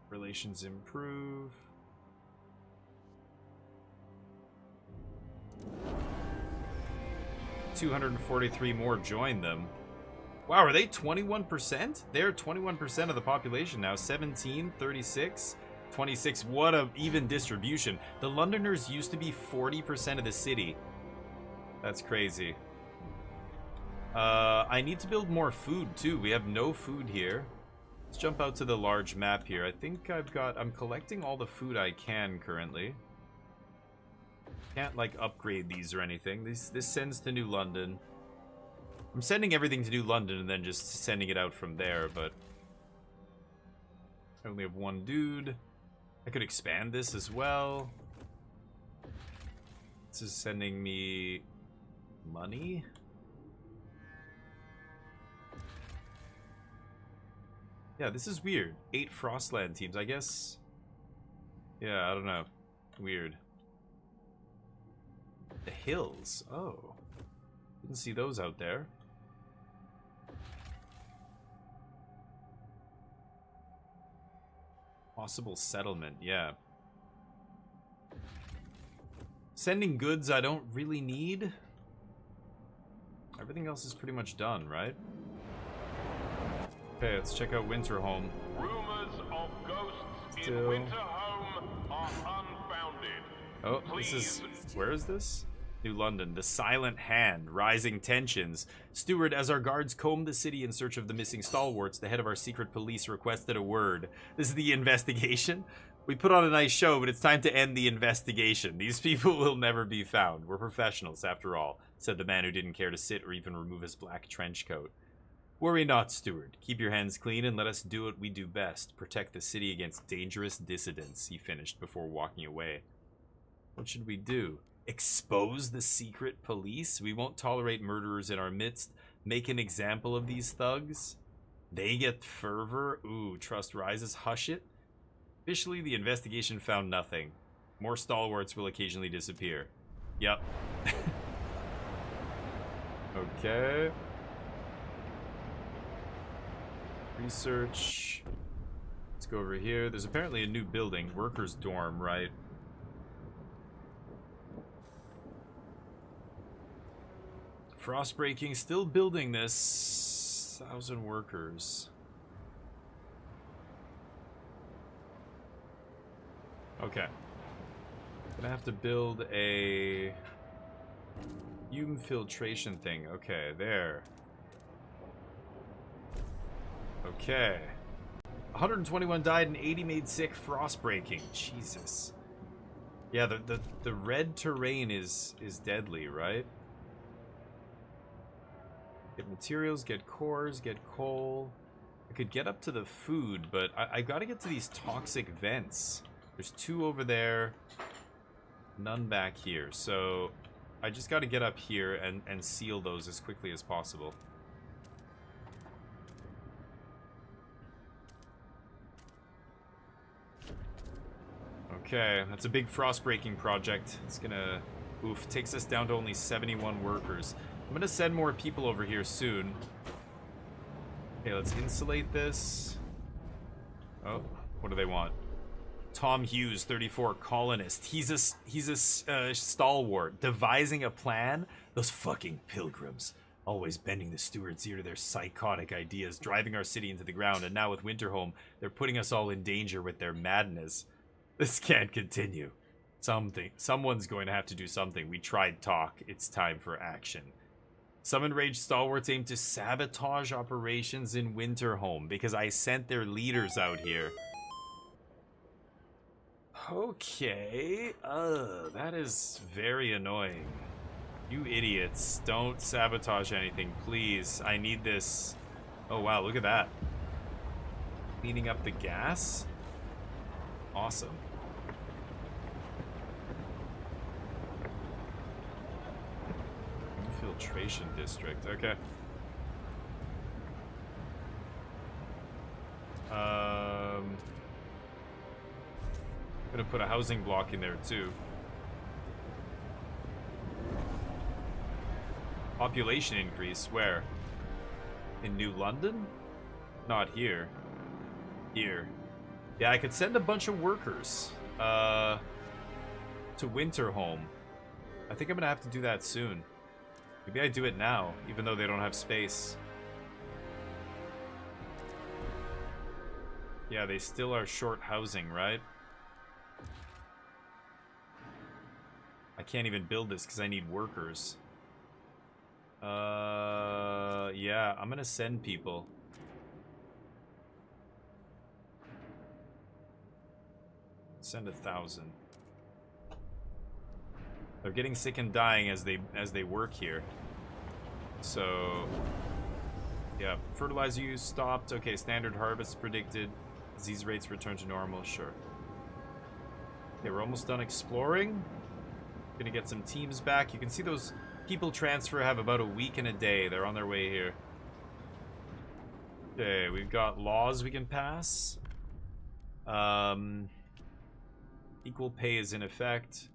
Relations improve. $243 more join them. Wow, are they 21%? They're 21% of the population now. 17, 36, 26. What a even distribution. The Londoners used to be 40% of the city. That's crazy. I need to build more food too. We have no food here. Let's jump out to the large map here. I think I'm collecting all the food I can currently. Can't, like, upgrade these or anything. This sends to New London. I'm sending everything to New London and then just sending it out from there, but... I only have one dude. I could expand this as well. This is sending me... money? Yeah, this is weird. 8 Frostland teams, I guess. Yeah, I don't know. Weird. The hills. Oh. Didn't see those out there. Possible settlement, yeah. Sending goods I don't really need. Everything else is pretty much done, right? Okay, let's check out Winterhome. Rumors of ghosts Still. in Winterhome are unfounded. Oh, this is... Where is this? New London. The Silent Hand. Rising tensions. Steward, as our guards comb the city in search of the missing stalwarts, the head of our secret police requested a word. This is the investigation? We put on a nice show, but it's time to end the investigation. These people will never be found. We're professionals, after all, said the man who didn't care to sit or even remove his black trench coat. Worry not, Steward. Keep your hands clean and let us do what we do best. Protect the city against dangerous dissidents, he finished before walking away. What should we do? Expose the secret police? We won't tolerate murderers in our midst. Make an example of these thugs? They get fervor? Ooh, trust rises. Hush it? Officially, the investigation found nothing. More stalwarts will occasionally disappear. Yep. Okay. Research. Let's go over here. There's apparently a new building. Workers' dorm, right? Frostbreaking, still building this. 1,000 workers. Okay. Gonna have to build a fume filtration thing. Okay, there. Okay. 121 died and 80 made sick. Frostbreaking. Jesus. Yeah, the red terrain is deadly, right? Get materials, get cores, get coal. I could get up to the food, but I gotta get to these toxic vents. There's 2 over there, none back here. So I just gotta get up here and seal those as quickly as possible. Okay, that's a big frost-breaking project. It's gonna... Oof, takes us down to only 71 workers. I'm gonna send more people over here soon. Okay, let's insulate this. Oh, what do they want? Tom Hughes, 34, colonist. He's a stalwart, devising a plan. Those fucking pilgrims, always bending the steward's ear to their psychotic ideas, driving our city into the ground. And now with Winterhome, they're putting us all in danger with their madness. This can't continue. Someone's going to have to do something. We tried talk. It's time for action. Some enraged stalwarts aim to sabotage operations in Winterhome because I sent their leaders out here. Okay. That is very annoying. You idiots. Don't sabotage anything, please. I need this. Oh, wow. Look at that. Cleaning up the gas? Awesome. Infiltration district. Okay. Gonna put a housing block in there too. Population increase, where? In New London? Not here. Here. Yeah, I could send a bunch of workers to Winterhome. I think I'm gonna have to do that soon. Maybe I do it now, even though they don't have space. Yeah, they still are short housing, right? I can't even build this because I need workers. Yeah, I'm gonna send people. Send 1,000. They're getting sick and dying as they work here. So, yeah, fertilizer use stopped. Okay, standard harvest predicted. Disease rates return to normal. Sure. Okay, we're almost done exploring. Gonna get some teams back. You can see those people transfer have about a week and a day. They're on their way here. Okay, we've got laws we can pass. Equal pay is in effect.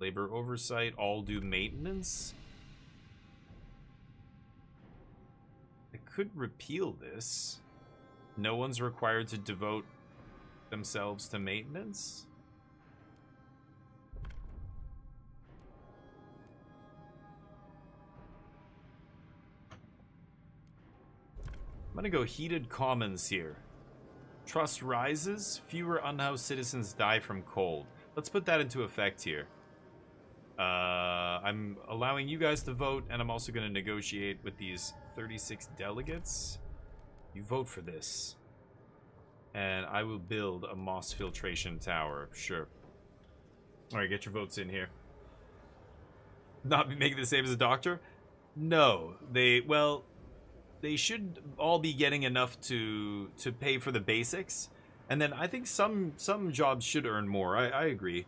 Labor oversight, all do maintenance. I could repeal this. No one's required to devote themselves to maintenance. I'm gonna go heated commons here. Trust rises, fewer unhoused citizens die from cold. Let's put that into effect here. I'm allowing you guys to vote, and I'm also going to negotiate with these 36 delegates. You vote for this. And I will build a moss filtration tower. Sure. Alright, get your votes in here. Not making the same as a doctor? No. They should all be getting enough to pay for the basics. And then I think some jobs should earn more. I agree.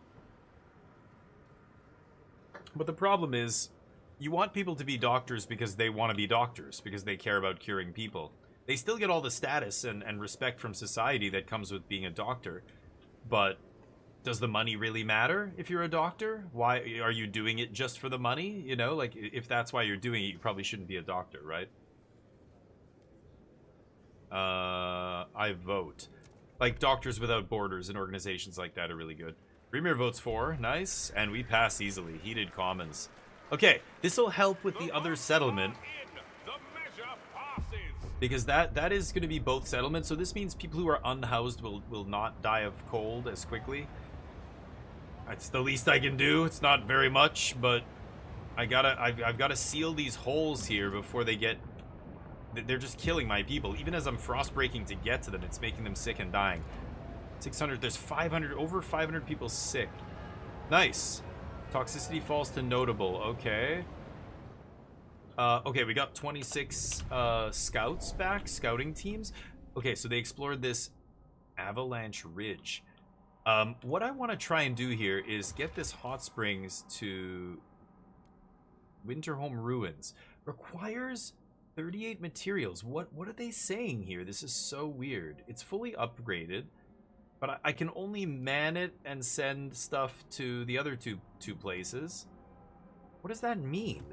But the problem is, you want people to be doctors because they want to be doctors, because they care about curing people. They still get all the status and respect from society that comes with being a doctor. But does the money really matter if you're a doctor? Why are you doing it just for the money? You know, like, if that's why you're doing it, you probably shouldn't be a doctor, right? I vote. Like, Doctors Without Borders and organizations like that are really good. Premier votes for. Nice. And we pass easily. Heated commons. Okay, this will help with the other settlement. Because that is going to be both settlements. So this means people who are unhoused will not die of cold as quickly. That's the least I can do. It's not very much, but I've gotta seal these holes here before they get... They're just killing my people. Even as I'm frost breaking to get to them, it's making them sick and dying. 600, there's 500, over 500 people sick. Nice. Toxicity falls to notable, okay. Okay, we got 26 scouts back, scouting teams. Okay, so they explored this Avalanche Ridge. What I want to try and do here is get this hot springs to Winterhome Ruins. Requires 38 materials. What are they saying here? This is so weird. It's fully upgraded, but I can only man it and send stuff to the other two places. What does that mean?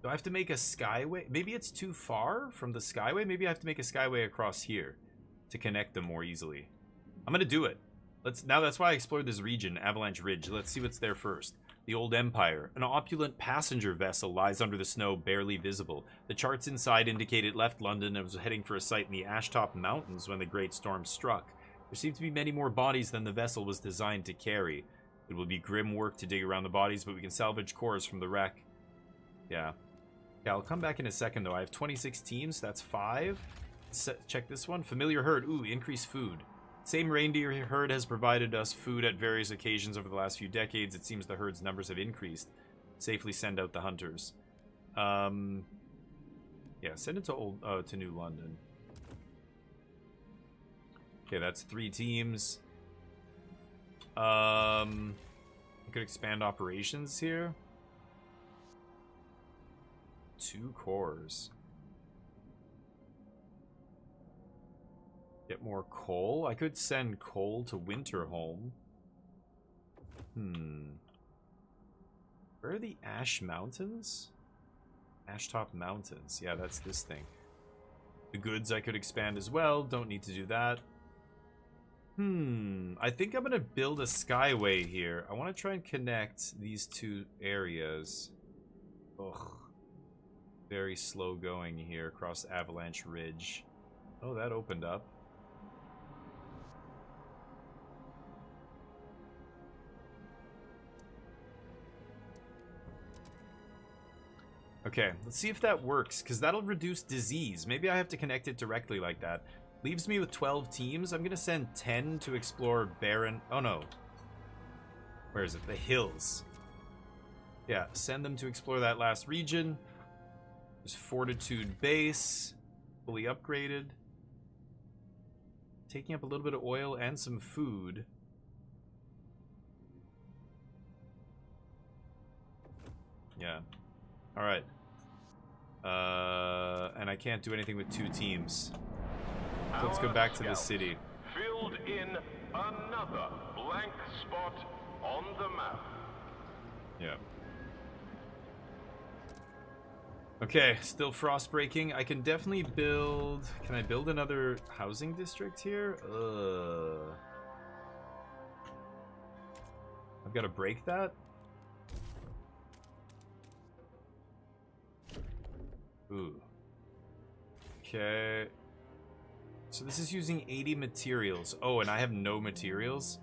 Do I have to make a skyway? Maybe it's too far from the skyway. Maybe I have to make a skyway across here to connect them more easily. I'm gonna do it. Now that's why I explored this region, Avalanche Ridge. Let's see what's there first. The Old Empire. An opulent passenger vessel lies under the snow, barely visible. The charts inside indicate it left London and was heading for a site in the Ashtop Mountains when the Great Storm struck. There seem to be many more bodies than the vessel was designed to carry. It will be grim work to dig around the bodies, but we can salvage cores from the wreck. Yeah. Yeah, I'll come back in a second, though. I have 26 teams. That's 5. Check this one. Familiar herd. Ooh, increased food. Same reindeer herd has provided us food at various occasions over the last few decades. It seems the herd's numbers have increased. Safely send out the hunters. Yeah, send it to New London. Okay, that's 3 teams. I could expand operations here. 2 cores. Get more coal. I could send coal to Winterhome. Where are the Ash Mountains? Ashtop Mountains. Yeah, that's this thing. The goods I could expand as well. Don't need to do that. I think I'm gonna build a skyway here. I want to try and connect these 2 areas. Ugh. Very slow going here across Avalanche Ridge. Oh, that opened up. Okay, let's see if that works, because that'll reduce disease. Maybe I have to connect it directly like that. Leaves me with 12 teams. I'm going to send 10 to explore Barren... Oh, no. Where is it? The hills. Yeah, send them to explore that last region. There's Fortitude Base, fully upgraded. Taking up a little bit of oil and some food. Yeah. Alright. And I can't do anything with 2 teams. So let's go back to the city. Filled in another blank spot on the map. Yeah. Okay, still frost breaking. I can definitely build... Can I build another housing district here? I've got to break that? Ooh. Okay. So this is using 80 materials. Oh, and I have no materials?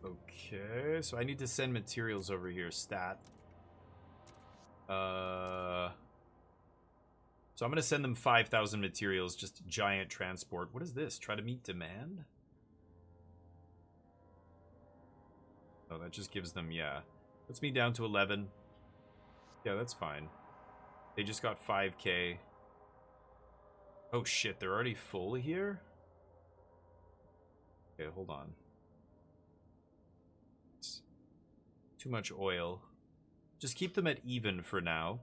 Okay, so I need to send materials over here. Stat. So I'm going to send them 5,000 materials. Just giant transport. What is this? Try to meet demand? Oh, that just gives them, yeah. Puts me down to 11. Yeah, that's fine. They just got 5k. Oh shit, they're already full here? Okay, hold on. It's too much oil. Just keep them at even for now.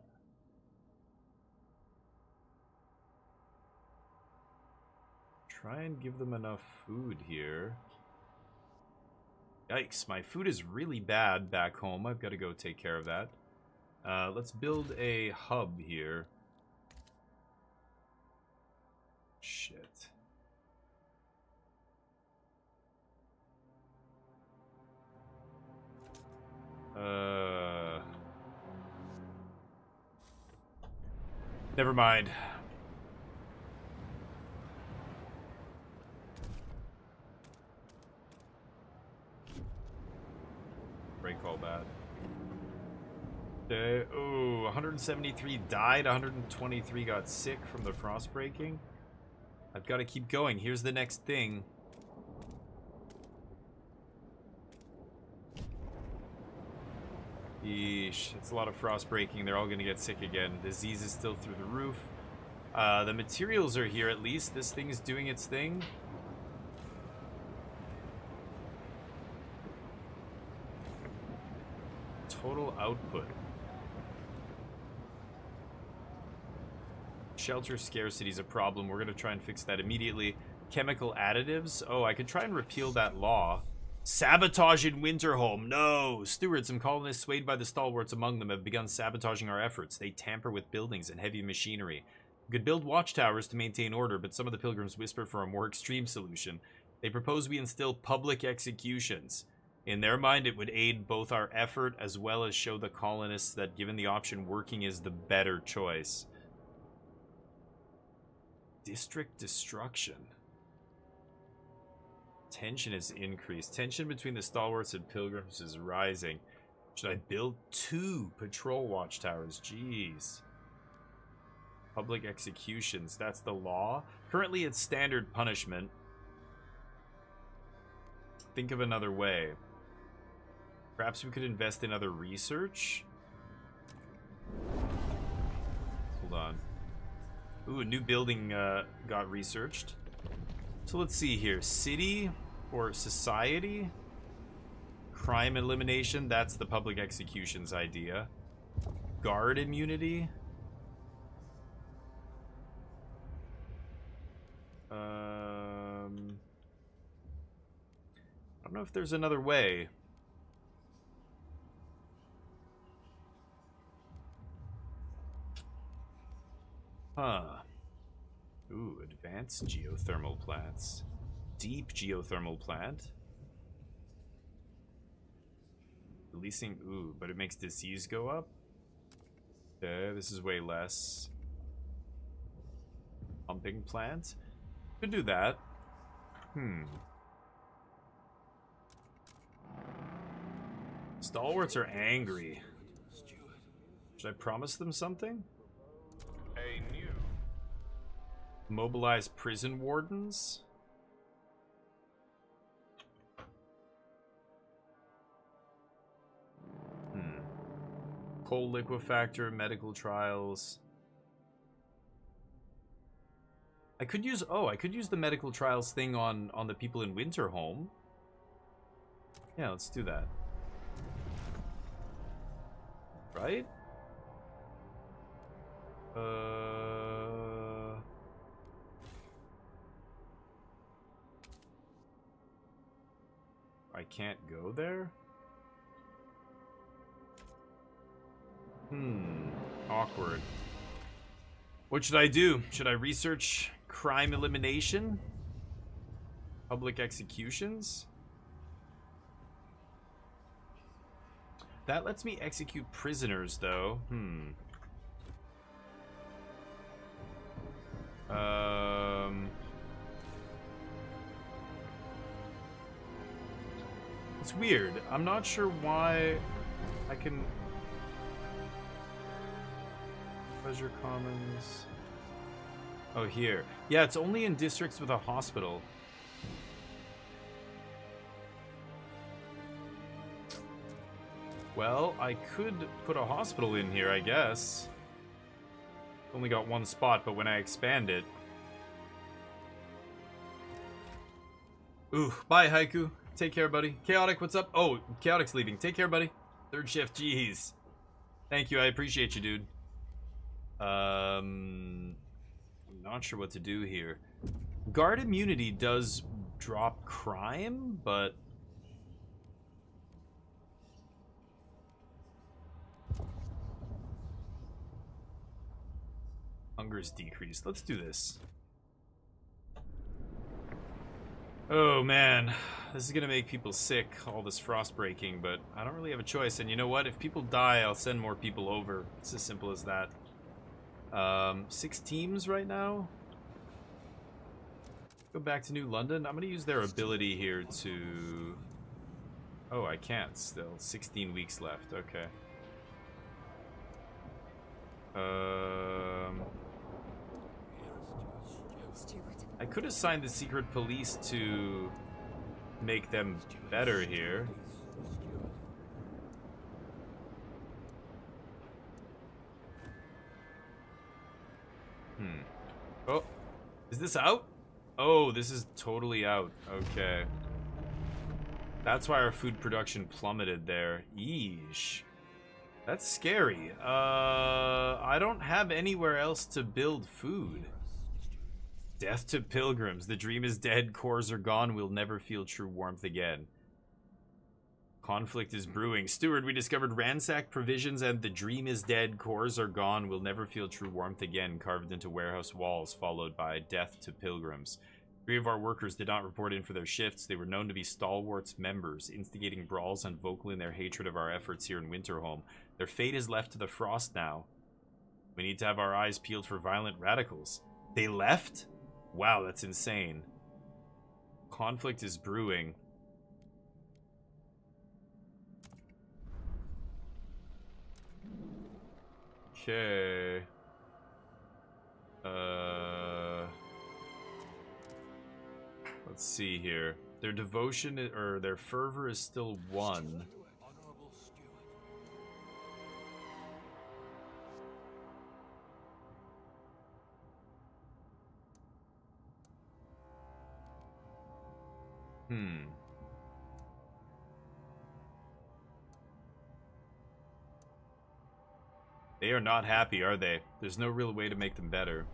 Try and give them enough food here. Yikes, my food is really bad back home. I've got to go take care of that. Let's build a hub here. Shit. Never mind. Break all bad. Oh, 173 died, 123 got sick from the frost breaking. I've got to keep going. Here's the next thing. Yeesh, it's a lot of frost breaking. They're all going to get sick again. Disease is still through the roof. The materials are here at least. This thing is doing its thing. Total output. Shelter scarcity is a problem. We're going to try and fix that immediately. Chemical additives. Oh, I could try and repeal that law. Sabotage in Winterholm. No! Stewards, some colonists swayed by the stalwarts among them have begun sabotaging our efforts. They tamper with buildings and heavy machinery. We could build watchtowers to maintain order, but some of the pilgrims whisper for a more extreme solution. They propose we instill public executions. In their mind, it would aid both our effort as well as show the colonists that given the option, working is the better choice. District destruction. Tension is increased. Tension between the stalwarts and pilgrims is rising. Should I build 2 patrol watchtowers? Jeez. Public executions. That's the law. Currently, it's standard punishment. Think of another way. Perhaps we could invest in other research? Hold on. Ooh, a new building got researched. So let's see here. City or society? Crime elimination. That's the public executions idea. Guard immunity. I don't know if there's another way. Huh. Ooh, advanced geothermal plants. Deep geothermal plant. Releasing, ooh, but it makes disease go up. Okay, this is way less. Pumping plant. Could do that. Stalwarts are angry. Should I promise them something? A new Mobilize prison wardens? Coal liquefactor, medical trials. I could use the medical trials thing on the people in Winterholm. Yeah, let's do that. Right? I can't go there? Awkward. What should I do? Should I research crime elimination? Public executions? That lets me execute prisoners, though. It's weird. I'm not sure why I can... Pleasure Commons... Oh, here. Yeah, it's only in districts with a hospital. Well, I could put a hospital in here, I guess. Only got one spot, but when I expand it... Ooh, bye, Haiku. Take care, buddy. Chaotic, what's up? Oh, Chaotic's leaving. Take care, buddy. Third shift, jeez. Thank you, I appreciate you, dude. I'm not sure what to do here. Guard immunity does drop crime, but... Hunger's decreased. Let's do this. Oh, man. This is gonna make people sick, all this frost breaking, but I don't really have a choice. And you know what? If people die, I'll send more people over. It's as simple as that. 6 teams right now. Go back to New London. I'm gonna use their ability here to... Oh, I can't still. 16 weeks left. Okay. I could assign the secret police to make them better here. Oh, is this out? Oh, this is totally out. Okay. That's why our food production plummeted there. Yeesh. That's scary. I don't have anywhere else to build food. Death to pilgrims. The dream is dead. Cores are gone. We'll never feel true warmth again. Conflict is brewing. Steward, we discovered ransacked provisions and the dream is dead. Cores are gone. We'll never feel true warmth again. Carved into warehouse walls, followed by death to pilgrims. 3 of our workers did not report in for their shifts. They were known to be stalwarts members, instigating brawls and vocal in their hatred of our efforts here in Winterholm. Their fate is left to the frost now. We need to have our eyes peeled for violent radicals. They left? Wow, that's insane. Conflict is brewing. Okay. Let's see here. Their devotion or their fervor is still 1. They are not happy, are they? There's no real way to make them better.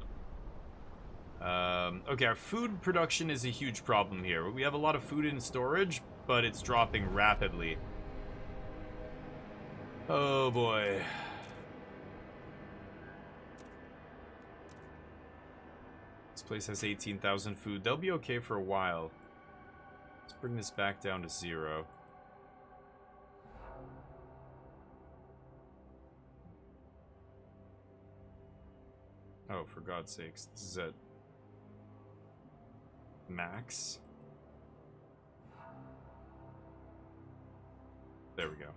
Okay, our food production is a huge problem here. We have a lot of food in storage, but it's dropping rapidly. Oh boy. This place has 18,000 food. They'll be okay for a while. Let's bring this back down to 0. Oh, for God's sakes. This is at max. There we go.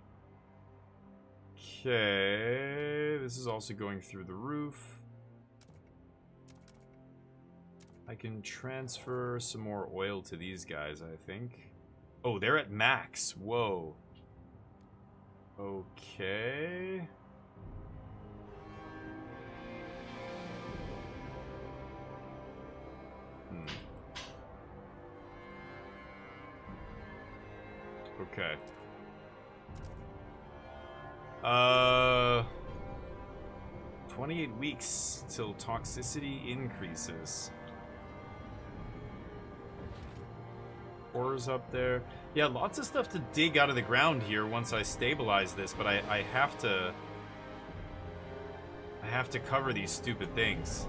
Okay. This is also going through the roof. I can transfer some more oil to these guys, I think. Oh, they're at max. Whoa. Okay. Okay. 28 weeks till toxicity increases. Ores up there. Yeah, lots of stuff to dig out of the ground here once I stabilize this, but I have to cover these stupid things.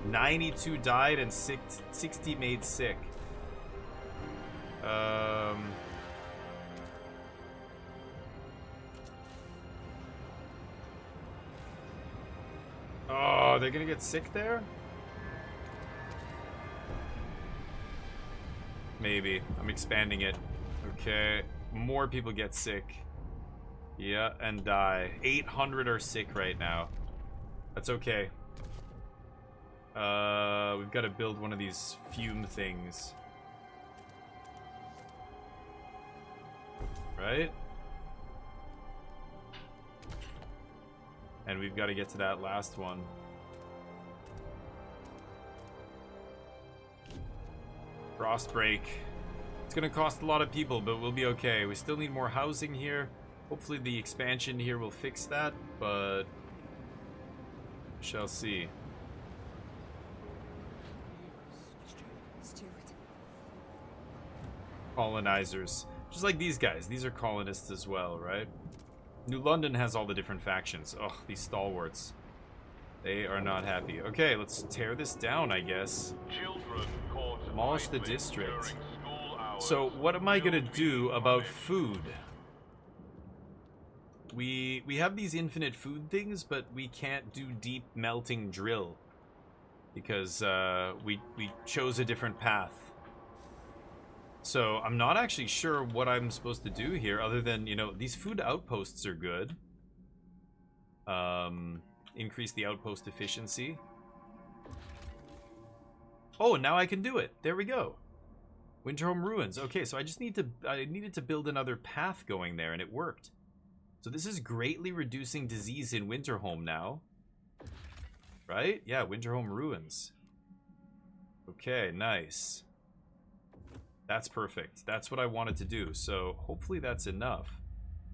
92 died and 60 made sick. Oh, they're gonna get sick there? Maybe. I'm expanding it. Okay. More people get sick. Yeah, and die. 800 are sick right now. That's okay. We've got to build one of these fume things. Right? And we've got to get to that last one. Frostbreak. It's gonna cost a lot of people, but we'll be okay. We still need more housing here. Hopefully the expansion here will fix that, but shall see. Colonizers. Just like these guys. These are colonists as well, right? New London has all the different factions. Ugh, these stalwarts. They are not happy. Okay, let's tear this down, I guess. Demolish the district. So, what am I gonna do about food? We have these infinite food things, but we can't do deep melting drill. Because, we chose a different path. So, I'm not actually sure what I'm supposed to do here, other than, you know, these food outposts are good. Increase the outpost efficiency. Oh, now I can do it. There we go. Winterhome Ruins. Okay, so I needed to build another path going there, and it worked. So this is greatly reducing disease in Winterhome now. Right? Yeah, Winterhome Ruins. Okay, nice. That's perfect. That's what I wanted to do. So hopefully that's enough.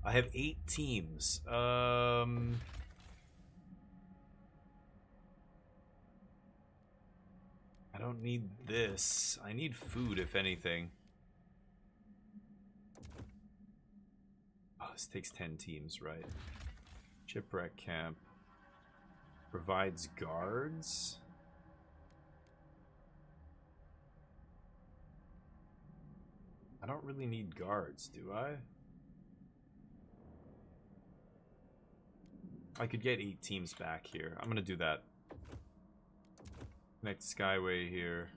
I have 8 teams. I don't need this. I need food, if anything. Oh, this takes 10 teams, right? Shipwreck camp. Provides guards. I don't really need guards, do I? I could get 8 teams back here. I'm gonna do that. Connect Skyway here.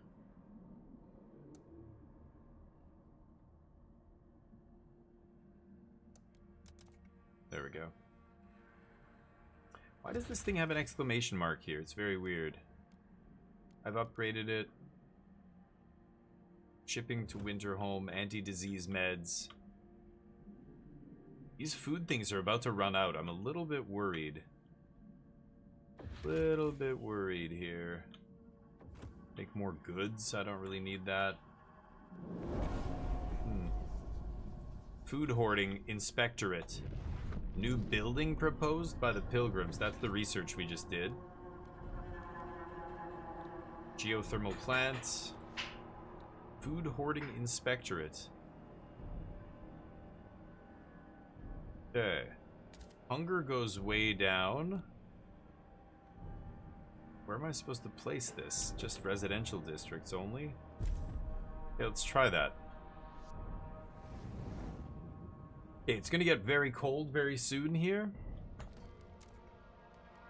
There we go. Why does this thing have an exclamation mark here? It's very weird. I've upgraded it. Shipping to Winterhome, anti-disease meds. These food things are about to run out. I'm a little bit worried. Little bit worried here. Make more goods. I don't really need that. Food hoarding inspectorate. New building proposed by the pilgrims. That's the research we just did. Geothermal plant. Food hoarding inspectorate. Okay. Hunger goes way down. Where am I supposed to place this? Just residential districts only? Okay, let's try that. Okay, it's gonna get very cold very soon here. I'm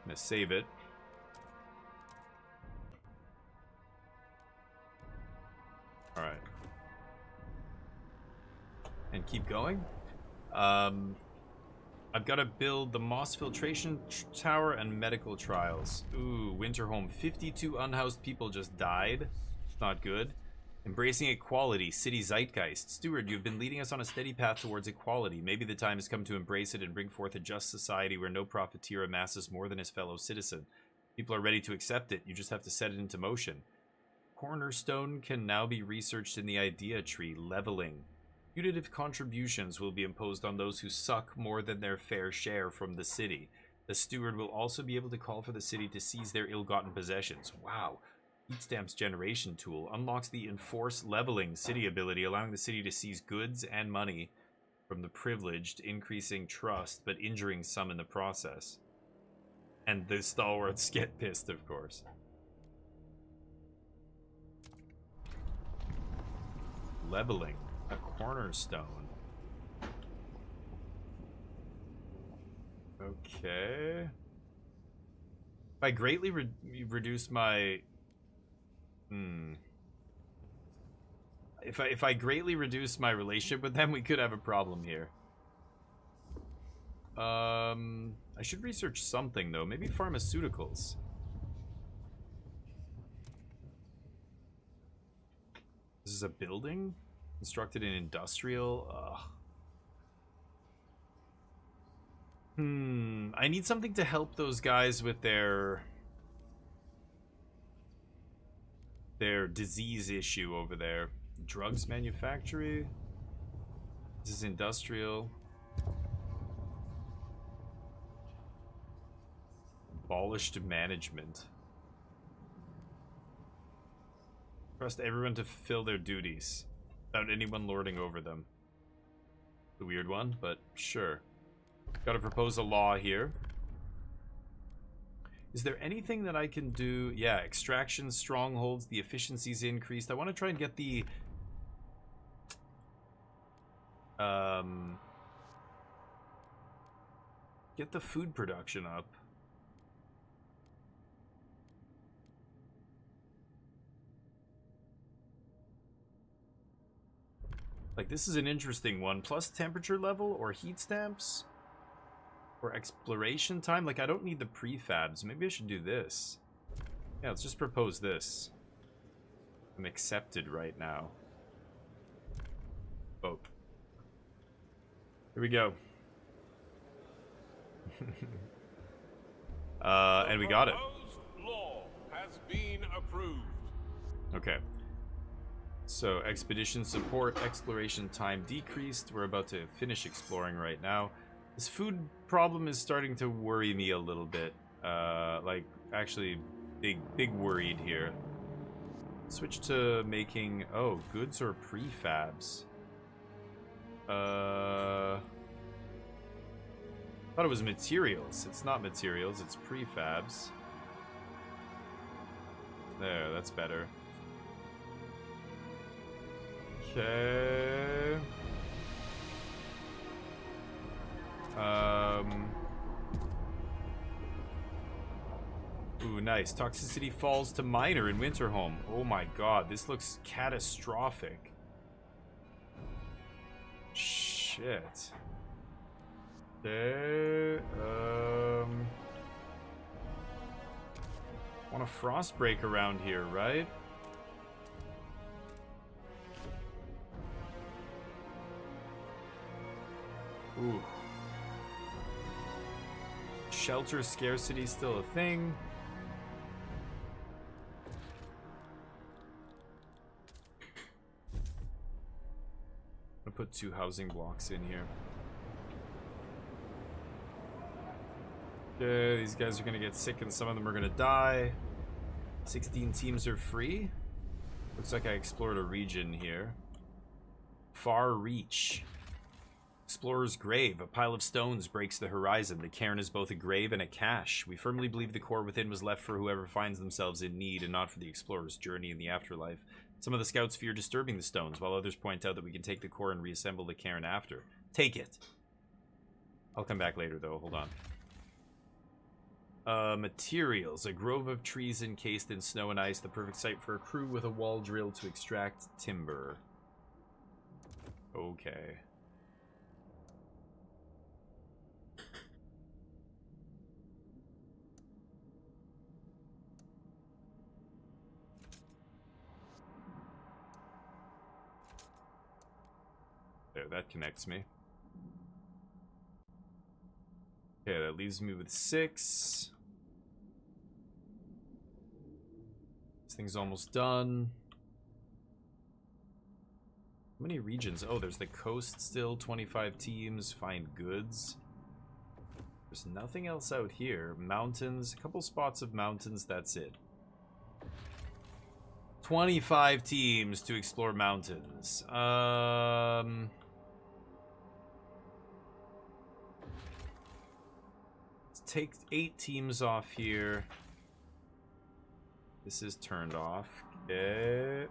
gonna save it. Alright. And keep going. I've got to build the Moss Filtration Tower and medical trials. Ooh, Winterhome. 52 unhoused people just died. Not good. Embracing equality, city zeitgeist. Steward, you've been leading us on a steady path towards equality. Maybe the time has come to embrace it and bring forth a just society where no profiteer amasses more than his fellow citizen. People are ready to accept it. You just have to set it into motion. Cornerstone can now be researched in the idea tree. Leveling. Punitive contributions will be imposed on those who suck more than their fair share from the city. The steward will also be able to call for the city to seize their ill-gotten possessions. Wow. Heat Stamp's generation tool unlocks the Enforce Leveling city ability, allowing the city to seize goods and money from the privileged, increasing trust, but injuring some in the process. And the stalwarts get pissed, of course. Leveling. A cornerstone. Okay. If I greatly reduce my... If I greatly reduce my relationship with them, we could have a problem here. I should research something, though. Maybe pharmaceuticals. This is a building? Constructed in industrial? Ugh. I need something to help those guys with their disease issue over there. Drugs manufactory? This is industrial. Abolished management. Trust everyone to fulfill their duties without anyone lording over them. The weird one, but sure. Gotta propose a law here. Is there anything that I can do? Yeah, extraction, strongholds, the efficiency's increased. I want to try and get the... get the food production up. Like, this is an interesting one. Plus temperature level or heat stamps? Or exploration time? Like, I don't need the prefabs. Maybe I should do this. Yeah, let's just propose this. I'm accepted right now. Vote. Here we go. And we got it. Law has been approved. Okay. So, expedition support, exploration time decreased. We're about to finish exploring right now. This food problem is starting to worry me a little bit. Like, actually, big worried here. Switch to making... Oh, goods or prefabs? Thought it was materials. It's not materials, it's prefabs. There, that's better. Okay. Ooh, nice. Toxicity falls to minor in Winterhome. Oh my god, this looks catastrophic. Shit. Okay. Want a frost break around here, right? Ooh. Shelter scarcity still a thing. I'm gonna put 2 housing blocks in here. Okay, these guys are gonna get sick and some of them are gonna die. 16 teams are free. Looks like I explored a region here. Far Reach. Explorer's Grave. A pile of stones breaks the horizon. The cairn is both a grave and a cache. We firmly believe the core within was left for whoever finds themselves in need and not for the explorer's journey in the afterlife. Some of the scouts fear disturbing the stones, while others point out that we can take the core and reassemble the cairn after. Take it! I'll come back later, though. Hold on. Materials. A grove of trees encased in snow and ice. The perfect site for a crew with a wall drill to extract timber. Okay. There, that connects me. Okay, that leaves me with 6. This thing's almost done. How many regions? Oh, there's the coast still, 25 teams, find goods. There's nothing else out here. Mountains, a couple spots of mountains, that's it. 25 teams to explore mountains. Let's take 8 teams off here. This is turned off. Okay.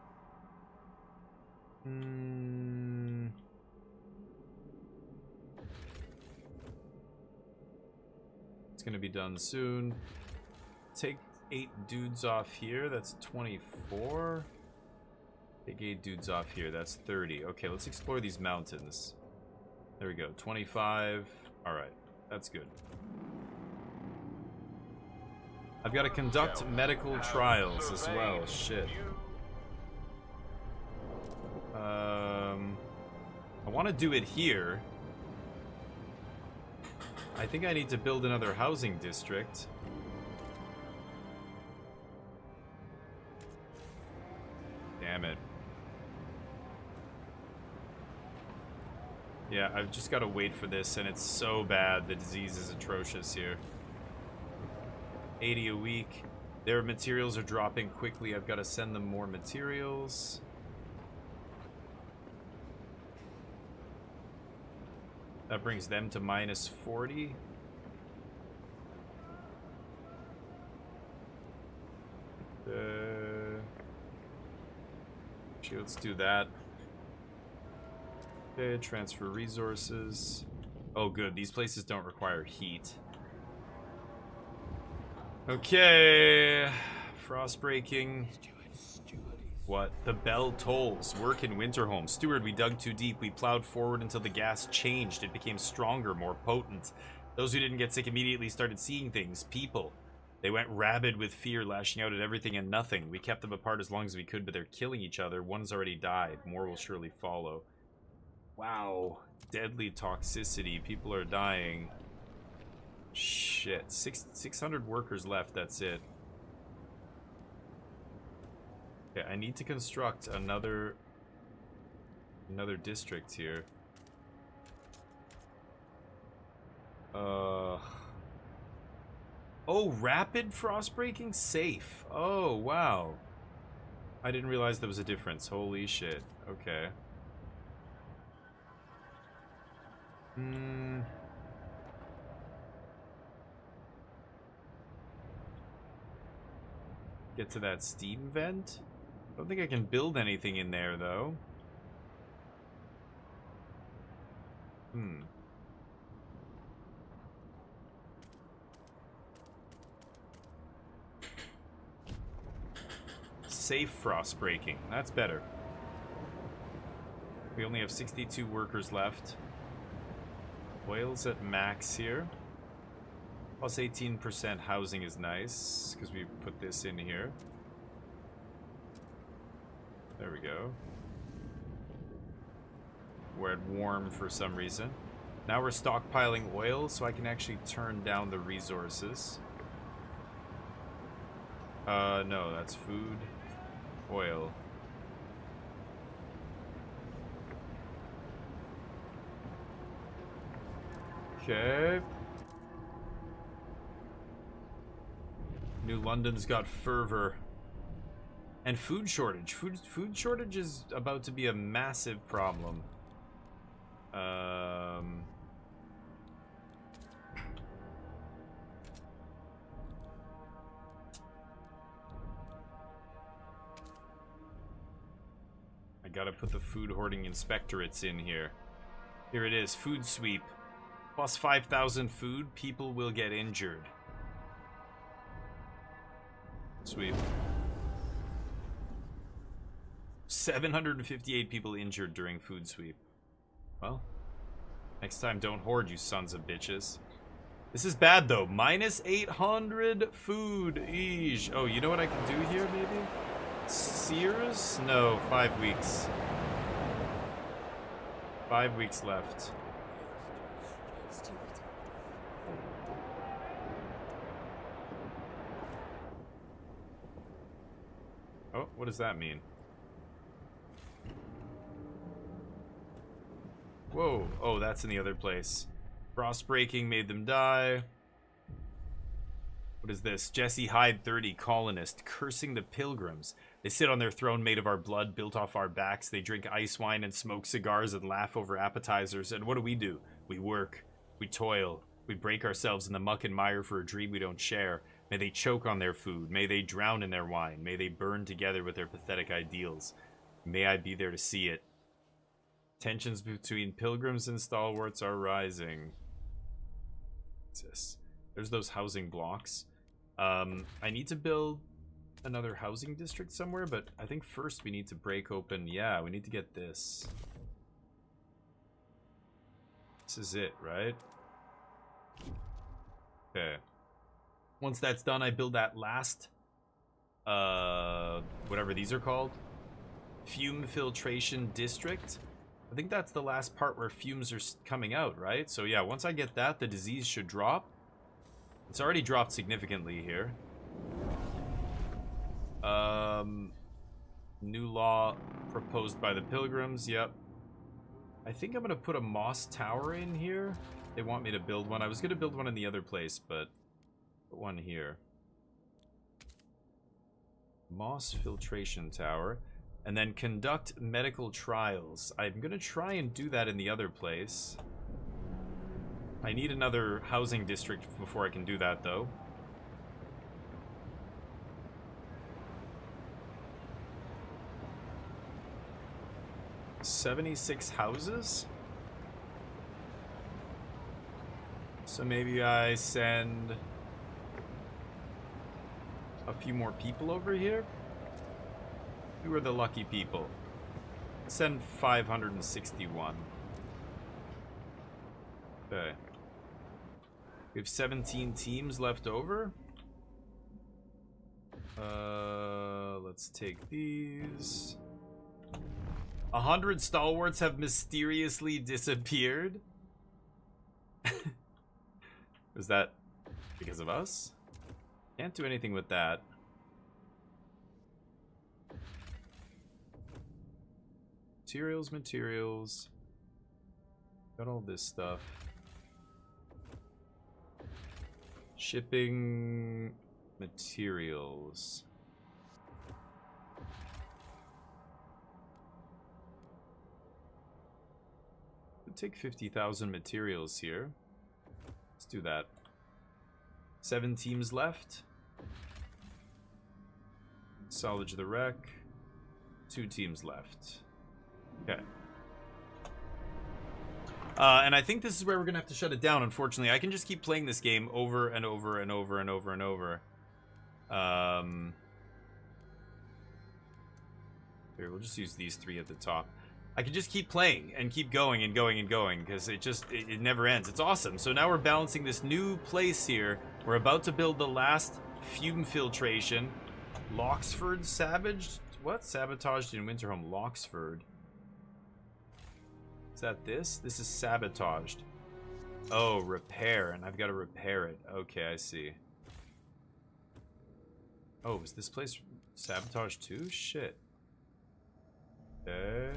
It's gonna be done soon. Take 8 dudes off here. That's 24. Take 8 dudes off here. That's 30. Okay, let's explore these mountains. There we go. 25. Alright, that's good. I've got to conduct medical trials as well. Shit. I want to do it here. I think I need to build another housing district. Damn it. Yeah, I've just got to wait for this, and it's so bad. The disease is atrocious here. 80 a week. Their materials are dropping quickly. I've got to send them more materials. That brings them to minus 40. Actually, let's do that. Okay, transfer resources. Oh, good. These places don't require heat. Okay. Frost breaking. What? The bell tolls. Work in Winterholm. Steward, we dug too deep. We plowed forward until the gas changed. It became stronger, more potent. Those who didn't get sick immediately started seeing things. People. They went rabid with fear, lashing out at everything and nothing. We kept them apart as long as we could, but they're killing each other. One's already died. More will surely follow. Wow. Deadly toxicity. People are dying. Shit. 600 workers left. That's it. Okay, I need to construct another district here. Oh, rapid frost breaking? Safe. Oh, wow. I didn't realize there was a difference. Holy shit. Okay. Get to that steam vent? I don't think I can build anything in there, though. Safe frost breaking. That's better. We only have 62 workers left. Oil's at max here. Plus 18% housing is nice, because we put this in here. There we go. We're at warm for some reason. Now we're stockpiling oil, so I can actually turn down the resources. No, that's food. Oil. Okay. New London's got fervor. And food shortage. Food shortage is about to be a massive problem. I gotta put the food hoarding inspectorates in here. Here it is, food sweep. Plus 5,000 food, people will get injured. Sweep. 758 people injured during food sweep. Well, next time don't hoard, you sons of bitches. This is bad though. Minus 800 food. Eesh. Oh, you know what I can do here maybe? Sears? No, 5 weeks. 5 weeks left. Let's do it. Oh, what does that mean? Whoa. Oh, that's in the other place. Frost breaking made them die. What is this? Jesse Hyde 30, colonist, cursing the pilgrims. They sit on their throne made of our blood, built off our backs. They drink ice wine and smoke cigars and laugh over appetizers. And what do? We work. We toil. We break ourselves in the muck and mire for a dream we don't share. May they choke on their food. May they drown in their wine. May they burn together with their pathetic ideals. May I be there to see it. Tensions between pilgrims and stalwarts are rising. What's this? There's those housing blocks. I need to build another housing district somewhere, but I think first we need to break open... Yeah, we need to get this. This is it, right? Okay. Once that's done, I build that last... whatever these are called. Fume filtration district. I think that's the last part where fumes are coming out, right? So yeah, once I get that, the disease should drop. It's already dropped significantly here. New law proposed by the pilgrims. Yep. I think I'm gonna put a moss tower in here. They want me to build one. I was gonna build one in the other place, but put one here. Moss filtration tower. And then conduct medical trials. I'm gonna try and do that in the other place. I need another housing district before I can do that, though. $76 houses? So maybe I send a few more people over here? Who are the lucky people? Send 561. Okay. We have 17 teams left over. Let's take these. 100 stalwarts have mysteriously disappeared. Is that because of us? Can't do anything with that. Materials. Got all this stuff. Shipping materials. We'll take 50,000 materials here. Let's do that. 7 teams left. Salvage the wreck. 2 teams left. Okay. And I think this is where we're gonna have to shut it down, unfortunately. I can just keep playing this game over and over and over and over and over. Here, we'll just use these 3 at the top. I can just keep playing and keep going and going and going, because it never ends. It's awesome. So now we're balancing this new place here. We're about to build the last fume filtration. Loxford savaged? What? Sabotaged in Winterhome. Loxford. Is that this? This is sabotaged. Oh, repair, and I've got to repair it. Okay, I see. Oh, is this place sabotaged too? Shit. Okay.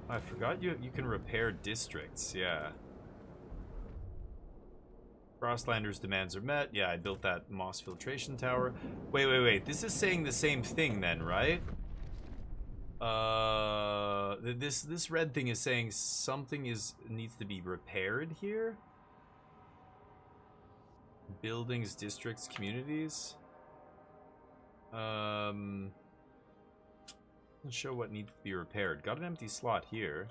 I forgot you can repair districts, yeah. Frostlander's demands are met. Yeah, I built that moss filtration tower. Wait. This is saying the same thing then, right? This red thing is saying something needs to be repaired here. Buildings, districts, communities. Let's show what needs to be repaired. Got an empty slot here.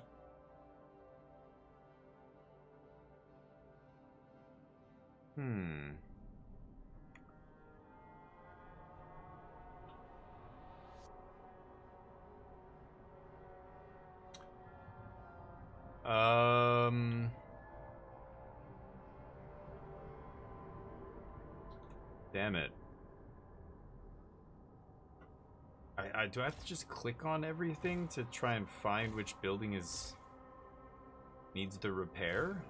Damn it. Do I have to just click on everything to try and find which building needs the repair?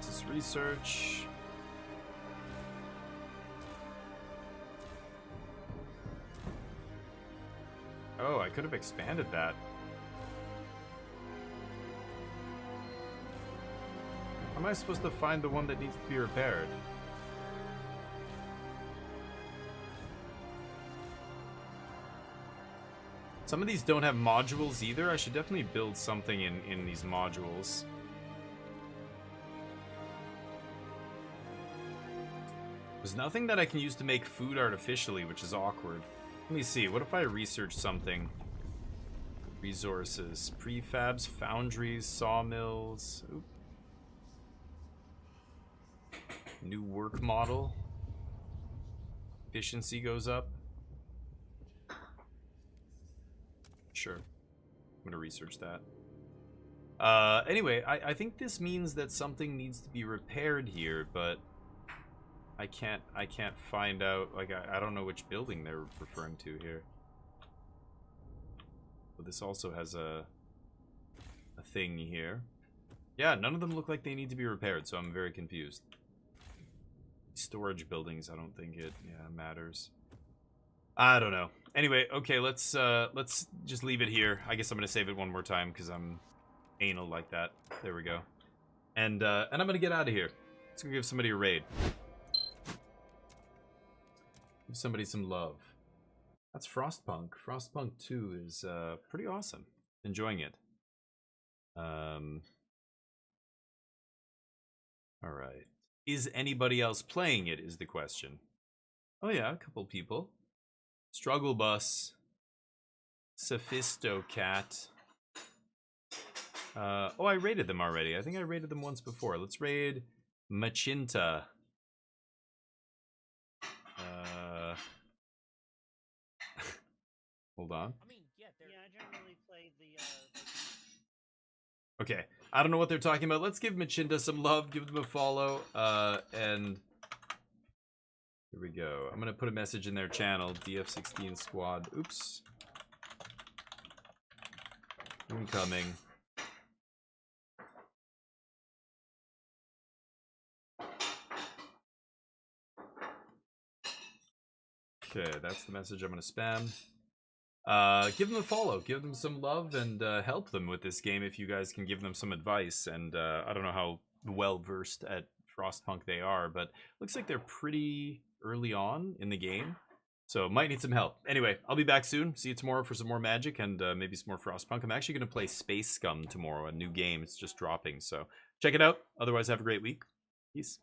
This is research. Oh, I could have expanded that. How am I supposed to find the one that needs to be repaired? Some of these don't have modules either. I should definitely build something in these modules. There's nothing that I can use to make food artificially, which is awkward. Let me see. What if I research something? Resources. Prefabs, foundries, sawmills. Oop. New work model. Efficiency goes up. Sure. I'm gonna research that. Anyway, I think this means that something needs to be repaired here, but I can't find out. Like, I don't know which building they're referring to here. But this also has a thing here. Yeah, none of them look like they need to be repaired, so I'm very confused. Storage buildings, I don't think it matters. I don't know. Anyway, okay, let's just leave it here. I guess I'm gonna save it one more time because I'm anal like that. There we go. And I'm gonna get out of here. Let's go give somebody a raid. Give somebody some love. That's Frostpunk. Frostpunk 2 is pretty awesome. Enjoying it. Alright. Is anybody else playing it is the question. Oh yeah, a couple people. Struggle Bus. Sophistocat. Oh, I raided them already. I think I raided them once before. Let's raid Machinta. Hold on. I mean, yeah, I generally play the. Okay, I don't know what they're talking about. Let's give Machinta some love, give them a follow, and here we go. I'm gonna put a message in their channel, DF16 Squad. Oops. Incoming. Okay, that's the message I'm gonna spam. Give them a follow, give them some love, and help them with this game if you guys can give them some advice. And I don't know how well versed at Frostpunk they are, but looks like they're pretty early on in the game, so might need some help. Anyway, I'll be back soon. See you tomorrow for some more magic and maybe some more Frostpunk. I'm actually going to play Space Scum tomorrow, a new game. It's just dropping, so check it out. Otherwise, have a great week. Peace.